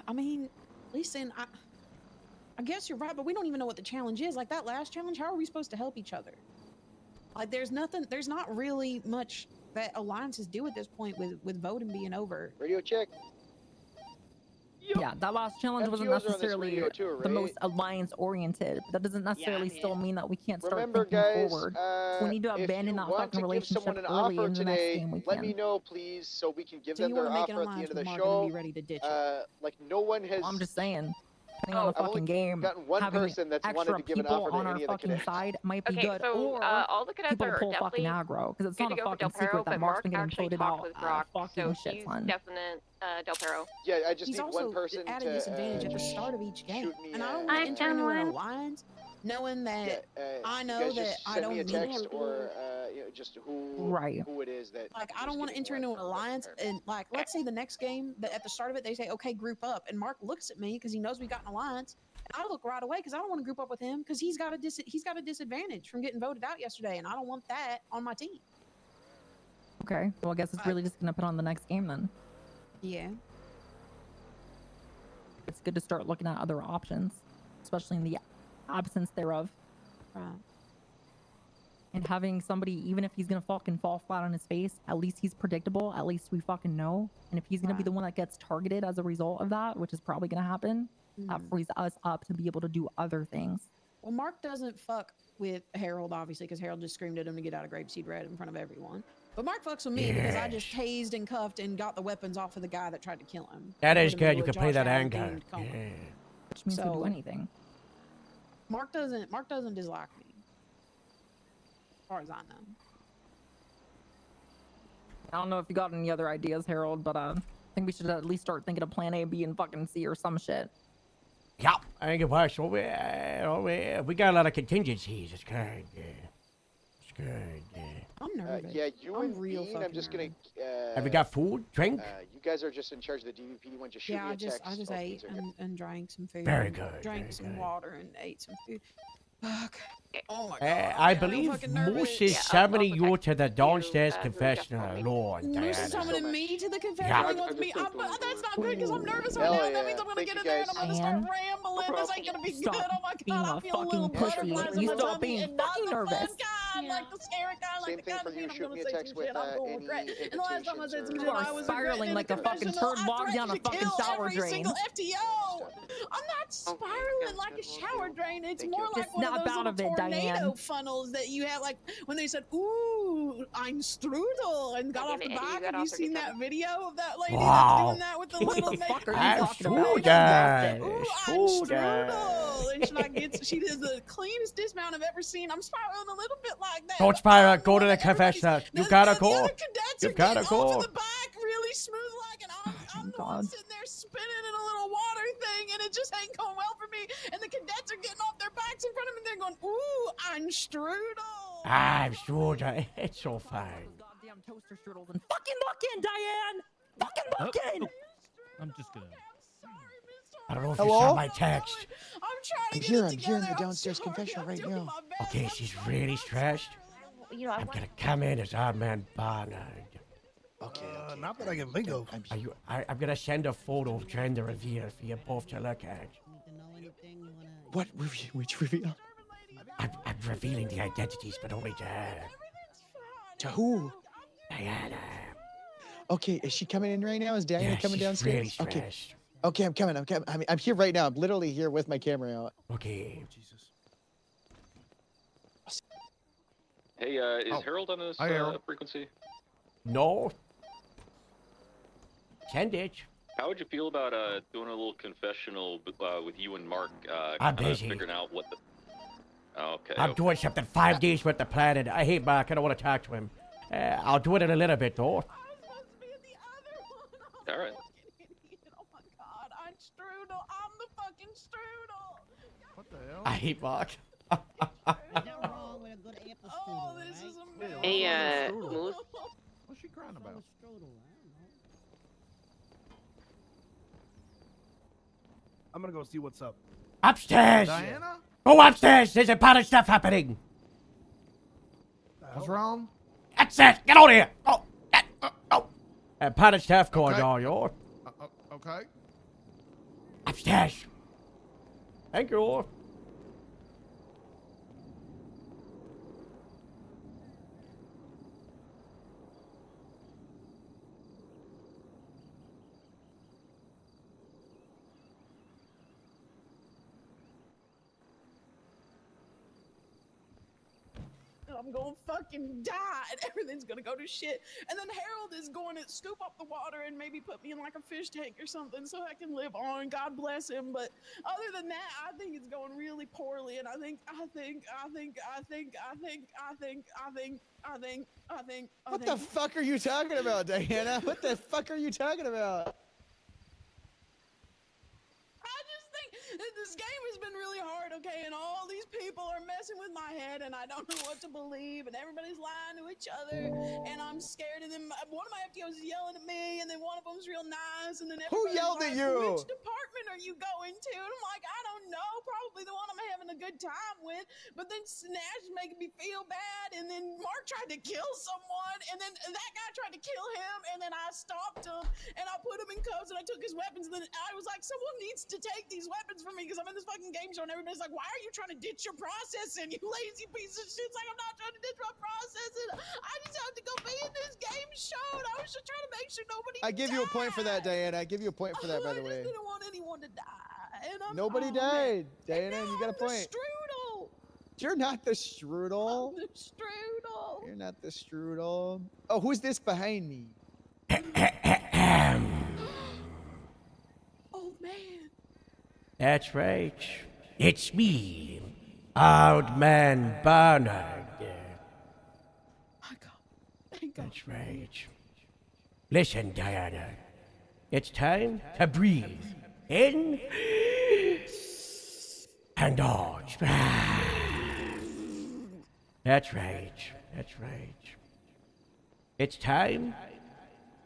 I mean, listen, I guess you're right, but we don't even know what the challenge is. Like that last challenge, how are we supposed to help each other? Like there's not really much that alliances do at this point with voting being over. Radio check. Yeah, that last challenge wasn't FTOs are on this necessarily radio too, the right? most alliance oriented. But that doesn't necessarily still mean that we can't start Remember, thinking guys, forward. We need to if abandon you that want fucking to give someone relationship an early offer in the next today, game we let can. me know, please, so we can give So them you their want to make an offer at the alliance end of with the Mark and then show. be ready to ditch it? Like no one has. I'm just saying. Depending on the I've only fucking game, gotten one having person that's wanted extra to give an people offer to on our any of the fucking cadets. side might be Okay, good, so or all the cadets people are pull fucking definitely aggro, because it's good not to a go for Del fucking Perro, secret that but Mark's Mark been getting actually voted talked out with Brock, so fucking shit he's ton. definite Del Perro. Yeah, I just He's need also one person at to a disadvantage at the start of each game, shoot me, and I don't I've want to enter into done an one. alliance knowing that I you know guys that just I send don't me a need text him. or just who it is that. Like I don't want to enter into an alliance and like let's say the next game that at the start of it they say okay group up and Mark looks at me because he knows we got an alliance and I look right away because I don't want to group up with him because he's got a disadvantage from getting voted out yesterday and I don't want that on my team. Okay, well I guess it's really just gonna put on the next game then. Yeah. It's good to start looking at other options, especially in the absence thereof. Right. And having somebody, even if he's gonna fucking fall flat on his face, at least he's predictable. At least we fucking know. And if he's gonna be the one that gets targeted as a result of that, which is probably gonna happen, that frees us up to be able to do other things. Well, Mark doesn't fuck with Harold obviously because Harold just screamed at him to get out of Grapeseed Red in front of everyone. But Mark fucks with me because I just tased and cuffed and got the weapons off of the guy that tried to kill him. That is Put him good. You into a can play Josh that Allen anger. themed coma. Yeah. Which means we do anything. Mark doesn't dislike me. As far as I know. I don't know if you got any other ideas, Harold, but I think we should at least start thinking of plan A, B, and fucking C or some shit. Yeah, I think it was. So we got a lot of contingencies. It's good. Yeah. It's good. Yeah. I'm nervous. Yeah, you I'm and real Bean, I'm just gonna. Have we got food, drink? You guys are just in charge of the DVP. When you shoot Yeah, me a I just text. ate and drank some food. Very and good, Drank very some good. water and ate some food. Fuck. Oh my I believe Moose is summoning you to the downstairs confessional alone, Moose is Diana. summoning me to the confession. Yeah. He wants me. That's not good because I'm nervous right now. That means I'm gonna get in there and I'm gonna start rambling. This ain't gonna be good. Oh my god, I feel a little butterflies in my tummy and not the fun kind, like the scary kind, like the kind of mean I'm gonna say some shit. I'm going to regret. And the last time I said some shit, I was spiraling like a fucking turd logged down a fucking shower every drain. single FTO. I'm not spiraling like a shower drain. It's more like one of those little tornado funnels that you have, like when they said, "Ooh, I'm strudel," and got off the back. Have you seen that video of that lady that's doing that with the little makeup? I'm strudel. Ooh, I'm strudel, and she does the cleanest dismount I've ever seen. I'm spiraling a little bit like that. Don't spiral. Go to the confessional. You gotta go. You gotta go. The back really smooth like, and I'm the one sitting there spinning in a little water thing, and it just ain't going well for me. And the cadets are getting off their backs in front of me, and they're going, "Ooh, I'm strudel." I'm strudel. It's so fine. Goddamn toaster strudels and fucking look in, Diane. Fucking look in. I'm just gonna. I don't know if you saw my text. I'm here in the downstairs confessional right now. Okay, she's really stressed. I'm gonna come in as Odd Man Barnard. Okay. Not that I can think of. I'm gonna send a photo of gender reveal for you both to look at. What review? Which reveal? I'm revealing the identities, but only to her. To who? Diana. Okay, is she coming in right now? Is Diana coming she's downstairs? Really stressed. Okay, I'm coming. I'm here right now. I'm literally here with my camera out. Okay. Jesus. Hey, is Harold on this frequency? No. Send it. How would you feel about doing a little confessional with you and Mark? I'm kinda busy. Figuring out what the. Okay. I'm doing something 5 days with the planet. I hate Mark. I don't want to talk to him. I'll do it in a little bit, though. All right. Oh my god, I'm strudel. I'm the fucking strudel. What the hell? I hate Mark. Oh, this is amazing. Hey, Moose. What's she crying about? I'm gonna go see what's up. Upstairs. Diana? Go upstairs. There's important stuff happening. What's wrong? That's it. Get out of here. Oh. Important stuff going on, yo. Okay. Upstairs. Thank you. I'm gonna fucking die and everything's gonna go to shit. And then Harold is going to scoop up the water and maybe put me in like a fish tank or something so I can live on. God bless him. But other than that, I think it's going really poorly. And I think. What the fuck are you talking about, Diana? What the fuck are you talking about? This game has been really hard, okay, and all these people are messing with my head, and I don't know what to believe, and everybody's lying to each other, and I'm scared, and then one of my FTOs is yelling at me, and then one of them's real nice, and then everybody's yelled like, at you? "Which department are you going to?" And I'm like, "I don't know, probably the one I'm having a good time with," but then Snash is making me feel bad, and then Mark tried to kill someone, and then that guy tried to kill him, and then I stopped him, and I put him in cuffs, and I took his weapons, and then I was like, "Someone needs to take these weapons from me," because I'm in this fucking game show, and everybody's like, "Why are you trying to ditch your processing, you lazy piece of shit?" It's like, I'm not trying to ditch my processing. I just have to go be in this game show, and I was just trying to make sure nobody I give you a point for that, Diana. I give you a point for that, by the way. I didn't want anyone to die. And Nobody died, Diana. You got a point. Strudel. You're not the strudel. I'm the strudel. You're not the strudel. Oh, who's this behind me? Oh man. That's right. It's me, Old Man Barnard. That's right. Listen, Diana. It's time to breathe in and out. That's right. That's right. It's time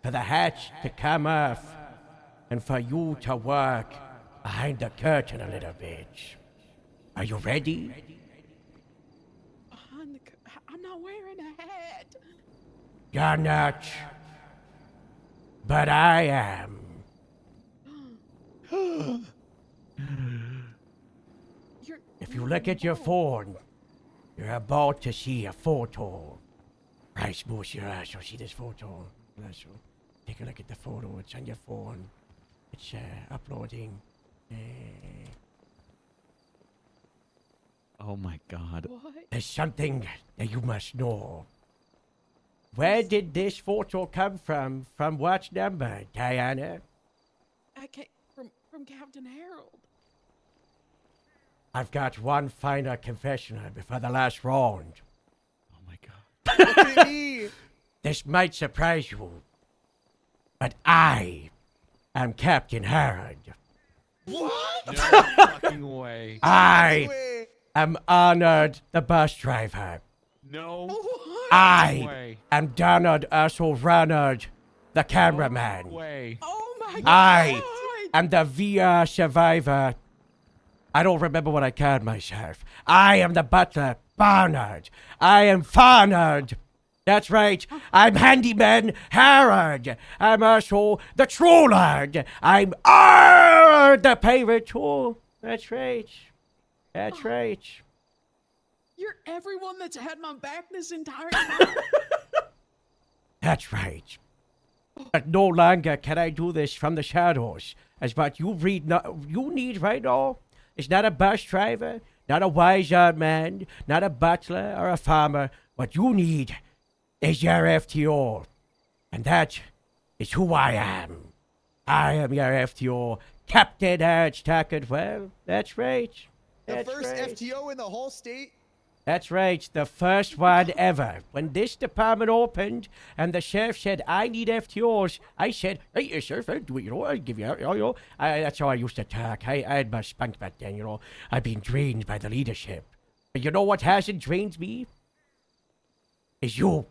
for the hatch to come off and for you to work behind the curtain a little bit. Are you ready? I'm not wearing a hat. You're not. But I am. If you look at your phone, you're about to see a photo. Right, smoosh your ass. You'll see this photo. Take a look at the photo. It's on your phone. It's uploading. Oh my God. There's something that you must know. Where did this photo come from? From what number, Diana? I came from Captain Harold. I've got one final confession before the last round. Oh my God. Look at me. This might surprise you, but I am Captain Harold. What? No fucking way. I am Arnold, the bus driver. No. I am Donald Russell Ronald, the cameraman. Way. Oh my God. I am the VR survivor. I don't remember what I called myself. I am the butler, Barnard. I am Farnard. That's right. I'm Handyman Harold. I'm also the Trollard. I'm the pirate too. That's right. That's right. You're everyone that's had my back this entire time. That's right. But no longer can I do this from the shadows. As what you need right now is not a bus driver, not a wise old man, not a butler or a farmer. What you need is your FTO. And that is who I am. I am your FTO, Captain Arch Well, that's right. The first FTO in the whole state? That's right, the first one ever. When this department opened and the sheriff said, I need FTOs, I said, hey, sheriff, I'll do it, I'll give you, that's how I used to talk. I had my spunk back then, I've been drained by the leadership. But you know what hasn't drained me? Is you.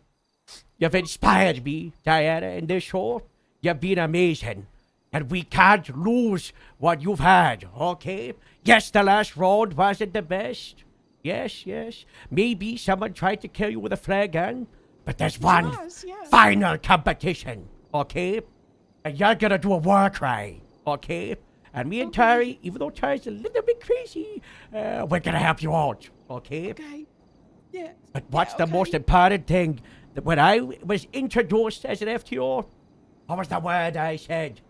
You've inspired me, Diana, in this show. You've been amazing. And we can't lose what you've had, okay? Yes, the last round wasn't the best. Yes. Maybe someone tried to kill you with a flare gun. But there's one final competition, okay? And you're gonna do a war cry, okay? And me and Terry, even though Terry's a little bit crazy, we're gonna help you out, okay? Okay. Yeah. But what's the most important thing? That when I was introduced as an FTO, what was the word I said?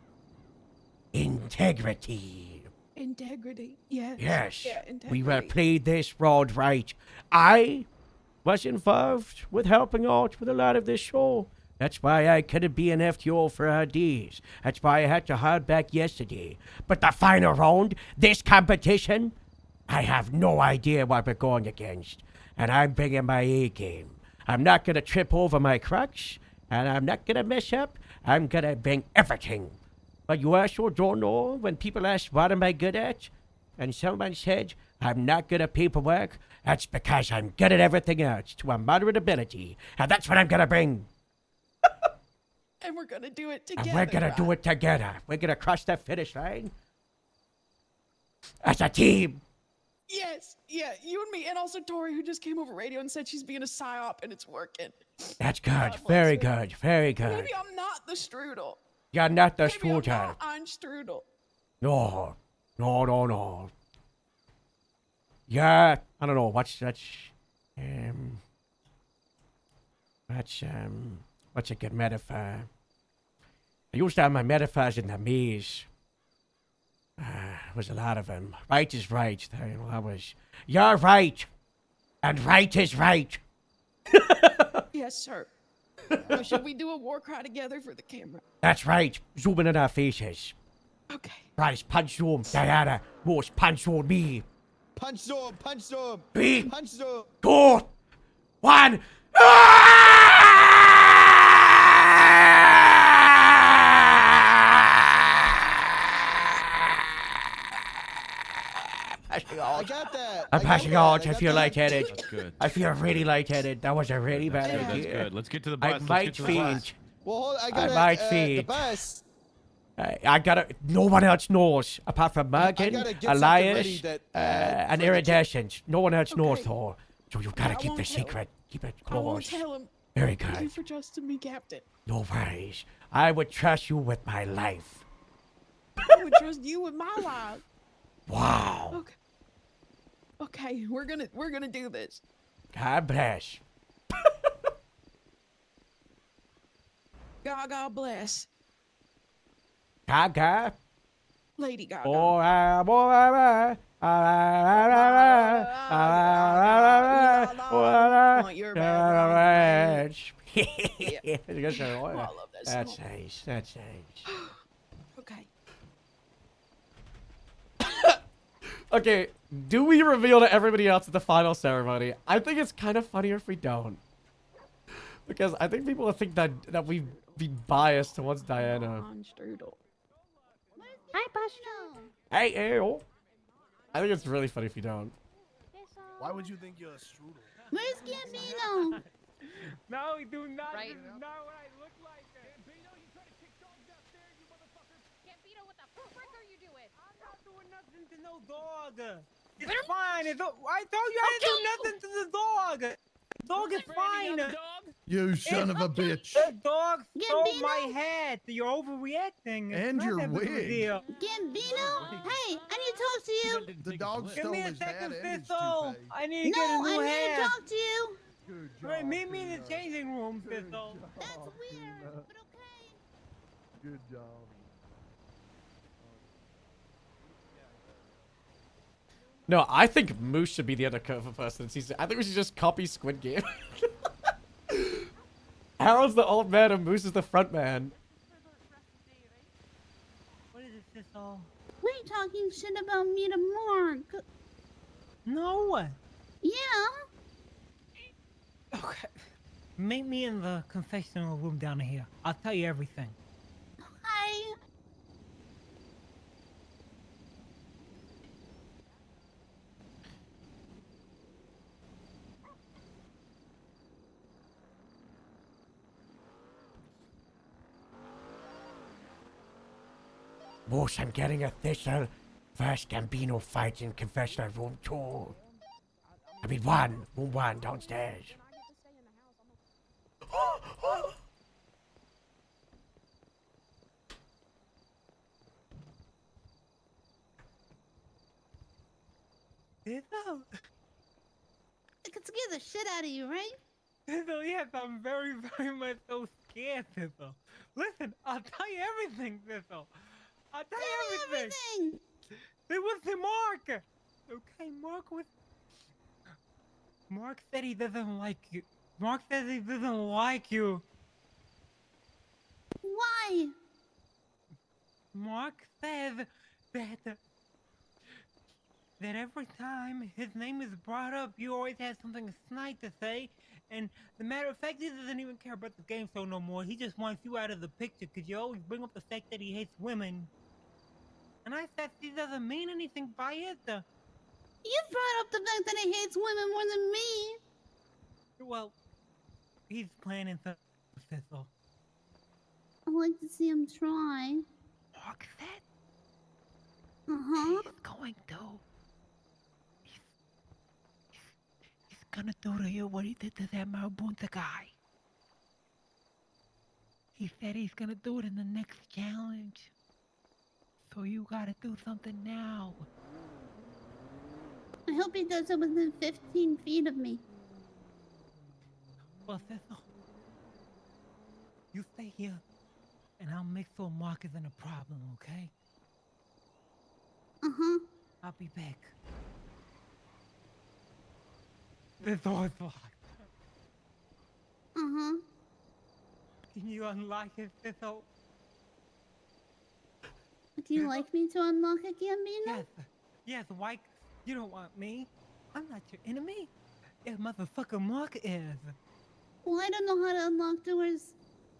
Integrity. Integrity. Yes. Yes. Yeah, integrity. We will play this road right. I was involved with helping out with a lot of this show. That's why I couldn't be an FTO for days. That's why I had to hold back yesterday. But the final round, this competition, I have no idea what we're going against. And I'm bringing my A game. I'm not going to trip over my crux, and I'm not going to mess up. I'm going to bring everything. But you also don't know when people ask, what am I good at? And someone said, I'm not good at paperwork. That's because I'm good at everything else to a moderate ability. And that's what I'm going to bring. And we're going to do it together. And we're going to do it together. We're going to cross that finish line as a team. Yes, yeah, you and me, and also Tori, who just came over radio and said she's being a psyop, and it's working. That's good. Very good. Very good. Maybe I'm not the strudel. You're not the Maybe strudel. I'm strudel. No. Yeah, I don't know. What's a good metaphor? I used to have my metaphors in the maze. There was a lot of them. Right is right. You're right. And right is right. Yes, sir. Now, should we do a war cry together for the camera? That's right. Zooming in our faces. Okay. Bryce, punch zoom. Diana, Rose, punch zoom me. Punch zoom. 3, punch zoom. 2, 1. I got that. I'm passing out. I feel that. lightheaded. That's good. I feel really lightheaded. That was a really bad That's idea. good. Let's get to the bus. I Let's might get to the bus. faint. Well, hold on. I might the faint. bus. I gotta. No one else knows apart from Morgan, gotta get something ready Elias, that, and for the Iridescence. No one else knows, though. So you gotta I keep won't the tell him. secret. Keep it I won't close. tell him. Very Thank you good. for trusting me, Captain. No worries. I would trust you with my life. I would trust you with my life. Wow. Okay. Okay, we're gonna do this. God bless. God bless. Gaga. Lady Gaga. Want your bad. Yeah. Oh, I love that song. That's nice. That's nice. Okay. Okay, do we reveal to everybody else at the final ceremony? I think it's kind of funnier if we don't. Because I think people will think that we've been biased towards Diana. Hi, Buster. Hey, ew. I think it's really funny if you don't. Why would you think you're a strudel? Where's Gambino? No, do not. Right. This is not what I look like. Gambino, you try to kick dogs out there, you motherfucker. Gambino, what the frick are you doing? I'm not doing nothing to no dog. It's fine. I told you I didn't do nothing to the dog. Dog is fine. You son of a bitch. The dog stole Gambino? my hat. You're overreacting. It's And not your that big of a wig. deal. Gambino? Hey, I need to talk to you. The dog Give stole me a his hat second, and his Thistle. toupee. I need to No, get a new I'm here to hat. talk to you. Good All right, job, meet me in the Tina. changing room, Thistle. That's weird, but okay. Good job. No, I think Moose should be the undercover person in season. I think we should just copy Squid Game. Harold's the old man and Moose is the front man. What is it, Thistle? Why are you talking shit about me to Mark? No. Yeah. Okay. Meet me in the confessional room down here. I'll tell you everything. Hi. Moose, I'm getting a Thistle versus Gambino fight in confessional room 2. I mean, room 1 downstairs. Thistle? I could scare the shit out of you, right? Thistle, yes, I'm very, very much so scared, Thistle. Listen, I'll tell you everything, Thistle. I'll tell you everything. It was the Mark. Okay, Mark said he doesn't like you. Mark says he doesn't like you. Why? Mark says that every time his name is brought up, you always have something snide to say. And the matter of fact, he doesn't even care about the game show no more. He just wants you out of the picture because you always bring up the fact that he hates women. And I said he doesn't mean anything by it. You brought up the fact that he hates women more than me. Well, he's planning to Thistle. I'd like to see him try. Mark said Uh-huh. he's going to. He's gonna do to you what he did to that Marabunta guy. He said he's gonna do it in the next challenge. So you gotta do something now. I hope he does it within 15 feet of me. Well, Thistle, you stay here, and I'll make sure Mark isn't a problem, okay? Uh-huh. I'll be back. The door's locked. Uh-huh. Can you unlock it, Thistle? Do you like me to unlock it, Gambino? Yes. Yes, why? You don't want me. I'm not your enemy. Yeah, motherfucker Mark is. Well, I don't know how to unlock doors.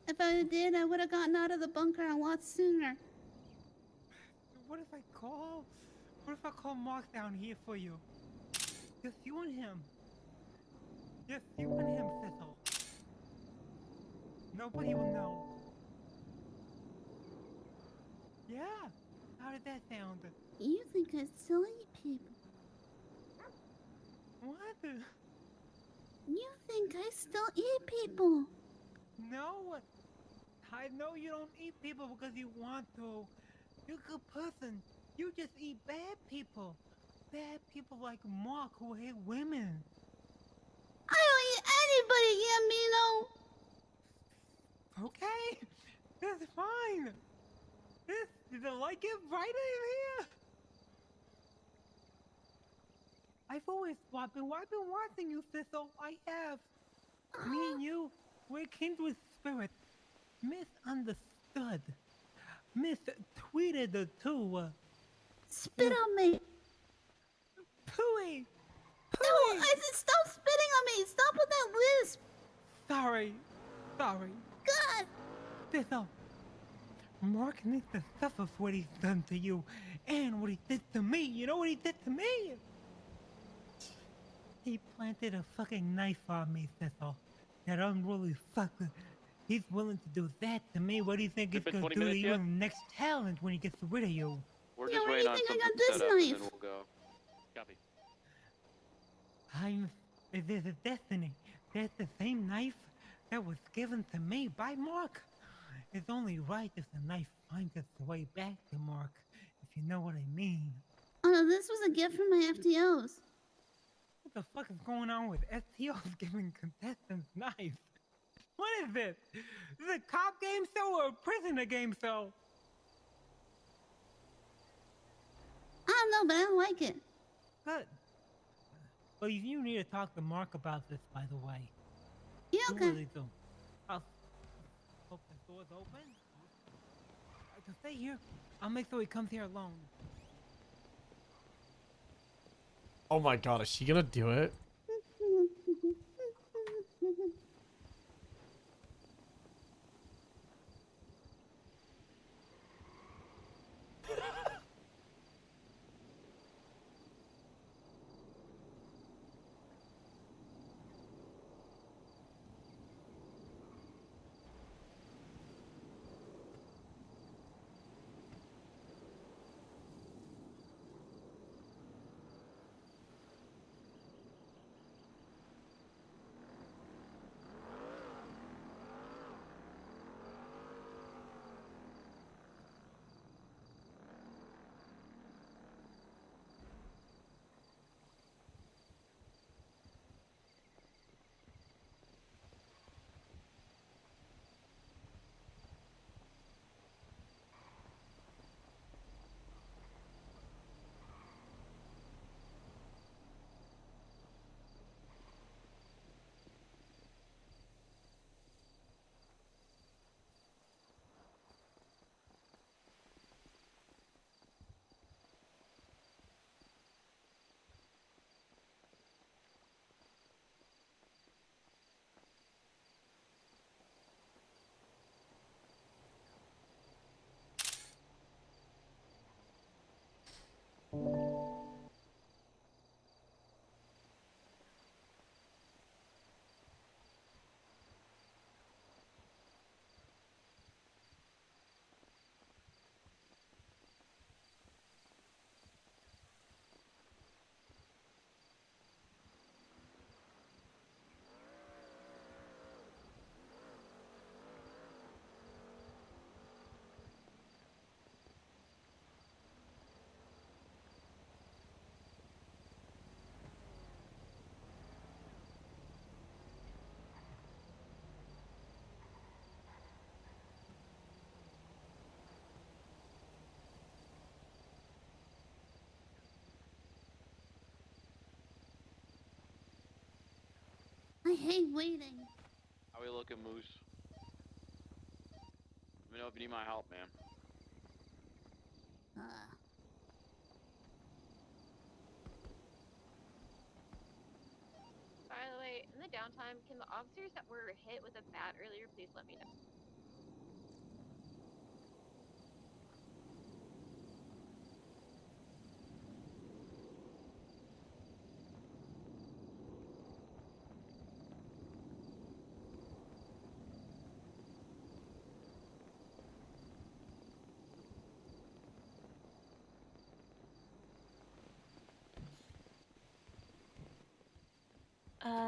If I did, I would have gotten out of the bunker a lot sooner. What if I call? What if I call Mark down here for you? Just you and him. Just you and him, Thistle. Nobody will know. Yeah. How did that sound? You think I silly people. What? You think I still eat people? No, I know you don't eat people because you want to. You're a good person. You just eat bad people. Bad people like Mark who hate women. I don't eat anybody, Gambino. Okay, that's fine. You don't like it right in here? I've always been watching you, Thistle. I have. Me and you, we're kindred spirits. Misunderstood. Mistweeted the two. Spit on me. Pooey! No, I said stop spitting on me. Stop with that lisp. Sorry. God. Thistle. Mark needs to suffer for what he's done to you and what he did to me. You know what he did to me? He planted a fucking knife on me, Thistle. That unruly fucker. He's willing to do that to me. What do you think he's been gonna 20 do to minutes you yet? in the next talent when he gets rid of you? We're Yeah, just where do waiting you on think I something got to this set up, and knife? then we'll go. Copy. There's a destiny. That's the same knife that was given to me by Mark. It's only right if the knife finds its way back to Mark, if you know what I mean. Oh no, this was a gift from my FTOs. What the fuck is going on with STOs giving contestants knives? What is this? Is it a cop game show or a prisoner game show? I don't know, but I like it. Good. Well, you need to talk to Mark about this, by the way. Yeah, You okay. really do. I'll hope the door's open. I can stay here. I'll make sure he comes here alone. Oh my god, is she gonna do it? I hate waiting. How we looking, Moose? Let me know if you need my help, man. By the way, in the downtime, can the officers that were hit with a bat earlier please let me know?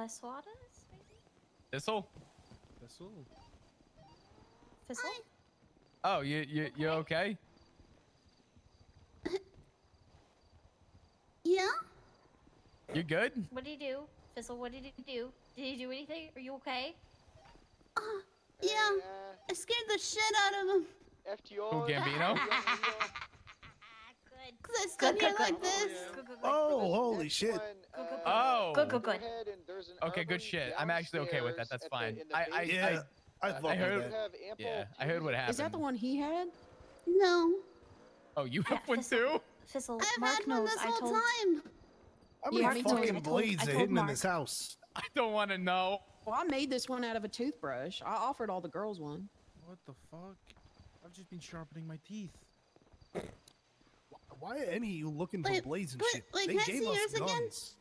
Swadas, maybe? Thistle? Thistle? Thistle? Oh, you okay? Yeah? You good? What did he do? Thistle, what did he do? Did he do anything? Are you okay? Yeah, I scared the shit out of him. FTO. Who, Gambino? Cause I stood here like this. Oh, holy shit. Oh. Good. Okay, good shit. I'm actually okay with that. That's fine. Yeah, I fuck with heard. that. Yeah, I heard what happened. Is that the one he had? No, Oh, you have one too? Fizzle, I've Mark had one knows. this I whole told. time. How Yeah, many me too. fucking blades are hidden in this house? I don't want to know. Well, I made this one out of a toothbrush. I offered all the girls one. What the fuck? I've just been sharpening my teeth. Why are any of you looking for blades and shit? Wait, They can I gave see us yours again? guns.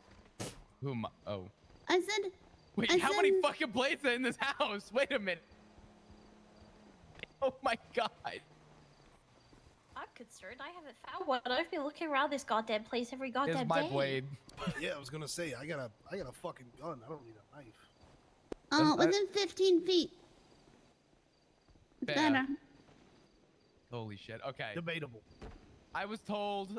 Oh. I said. Wait, how many fucking blades are in this house? Wait a minute. Oh my god. I'm concerned. I haven't found one. I've been looking around this goddamn place every goddamn Here's my day. blade. Yeah, I was gonna say I got a fucking gun. I don't need a knife. Within 15 feet. Fair. Better. Holy shit. Okay. Debatable. I was told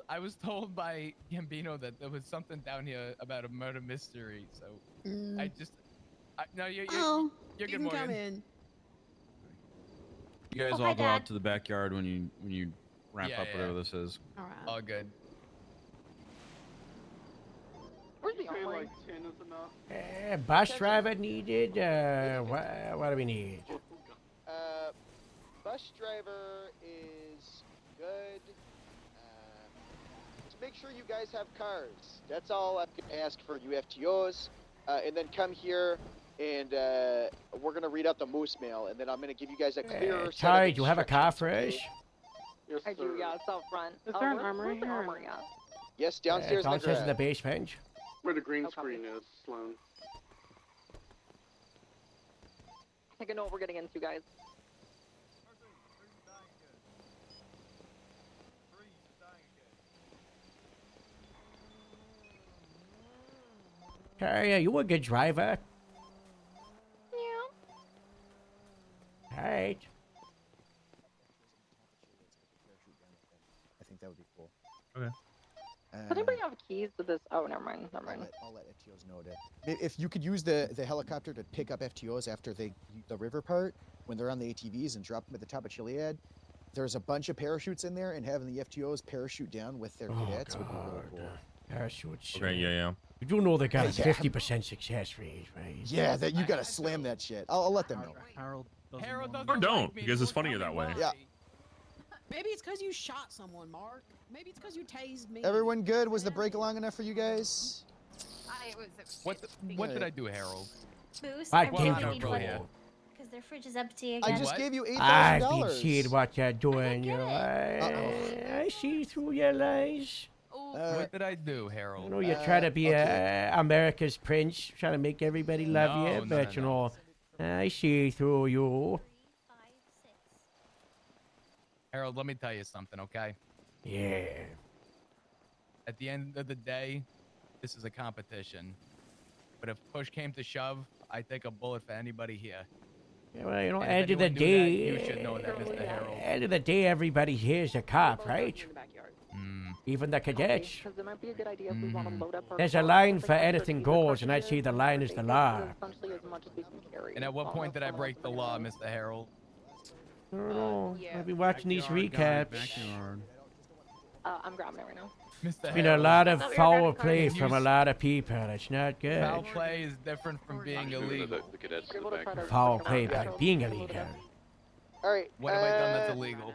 by Gambino that there was something down here about a murder mystery. So no, you're You good, can Morgan. come in. You guys Oh, all hi, go out Dad. to the backyard when you wrap Yeah, up whatever this is. All right. All good. Where's the like 10 is enough. Bus driver needed. What do we need? Bus driver is good. Just make sure you guys have cars. That's all I'm gonna ask for you FTOs. And then come here and we're gonna read out the moose mail, and then I'm gonna give you guys a clearer. Ty, do you have a car for us? Yes, I do, yeah, it's out front. Is there an where's armory the here? armory at? Yes, downstairs in the Downstairs in the garage. basement. Where the green screen is, Sloan. I think I know what we're getting into, guys. Hey, are you a good driver? Yeah. Right. I think that would be cool. Okay. Does anybody have keys to this? Oh, never mind. Never mind. I'll let FTOs know that. If you could use the helicopter to pick up FTOs after the river part, when they're on the ATVs and drop them at the top of Chiliad, there's a bunch of parachutes in there, and having the FTOs parachute down with their cadets would be really cool. Parachutes. Okay, yeah. You do know they got a Yeah. 50% success rate, right? Yeah, that you gotta slam that shit. I'll let them know. Harold doesn't Or don't, because it's funnier that way. Yeah. Maybe it's because you shot someone, Mark. Maybe it's because you tased me. Everyone good? Was the break long enough for you guys? What did I do, Harold? Moose, I I gave really you need trouble. one. Because their fridge is empty again. I just gave you I've $8,000. been seeing what you're doing, you know. I see through your lies. What did I do, Harold? You know, you try to be America's prince, trying to make everybody love No, you, no, but you no. know, I see through you. Harold, let me tell you something, okay? Yeah. At the end of the day, this is a competition. But if push came to shove, I'd take a bullet for anybody here. Yeah, well, you know, And if end of the anyone knew day, that, you should know that, Mr. Harold. end of the day, everybody here is a cop, right? In the backyard. Even the cadets. Because it might be a good idea if we want to load up our There's a cars line with, for like, anything extra goes, and I pieces see the line is the law. essentially as much as we can carry. And at what point did I break the law, Mr. Harold? I don't know. yeah. I'll be watching these recaps. I'm grabbing it right now. Mr. There's been a lot of Oh, you're foul grabbing play cars. from a lot of people. It's not good. Foul play is different from being illegal. The cadets in the back. Foul play by being illegal. All right. What have I done that's illegal?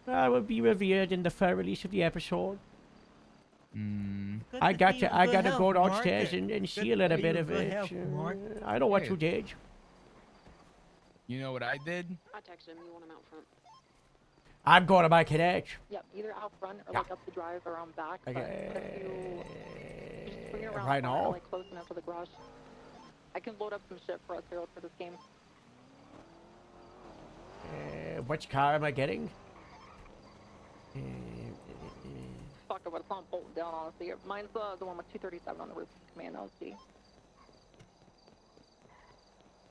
I will be revealed in the full release of the episode. Good I to got see to you I good got to health, go Mark. downstairs and Good see to a little see bit you of good it. health, Mark. I know what Hey. you did. You know what I did? I texted him. You want him out front? I'm going to my cadet. Yep, either out front or like up the drive around back. But if you just bring it around Right the corner, now? like close enough to the garage. I can load up some shit for us, Harold, for this game. Which car am I getting? Fuck it, but it's not bolting down, honestly. Mine's the one with 237 on the roof. Command LC.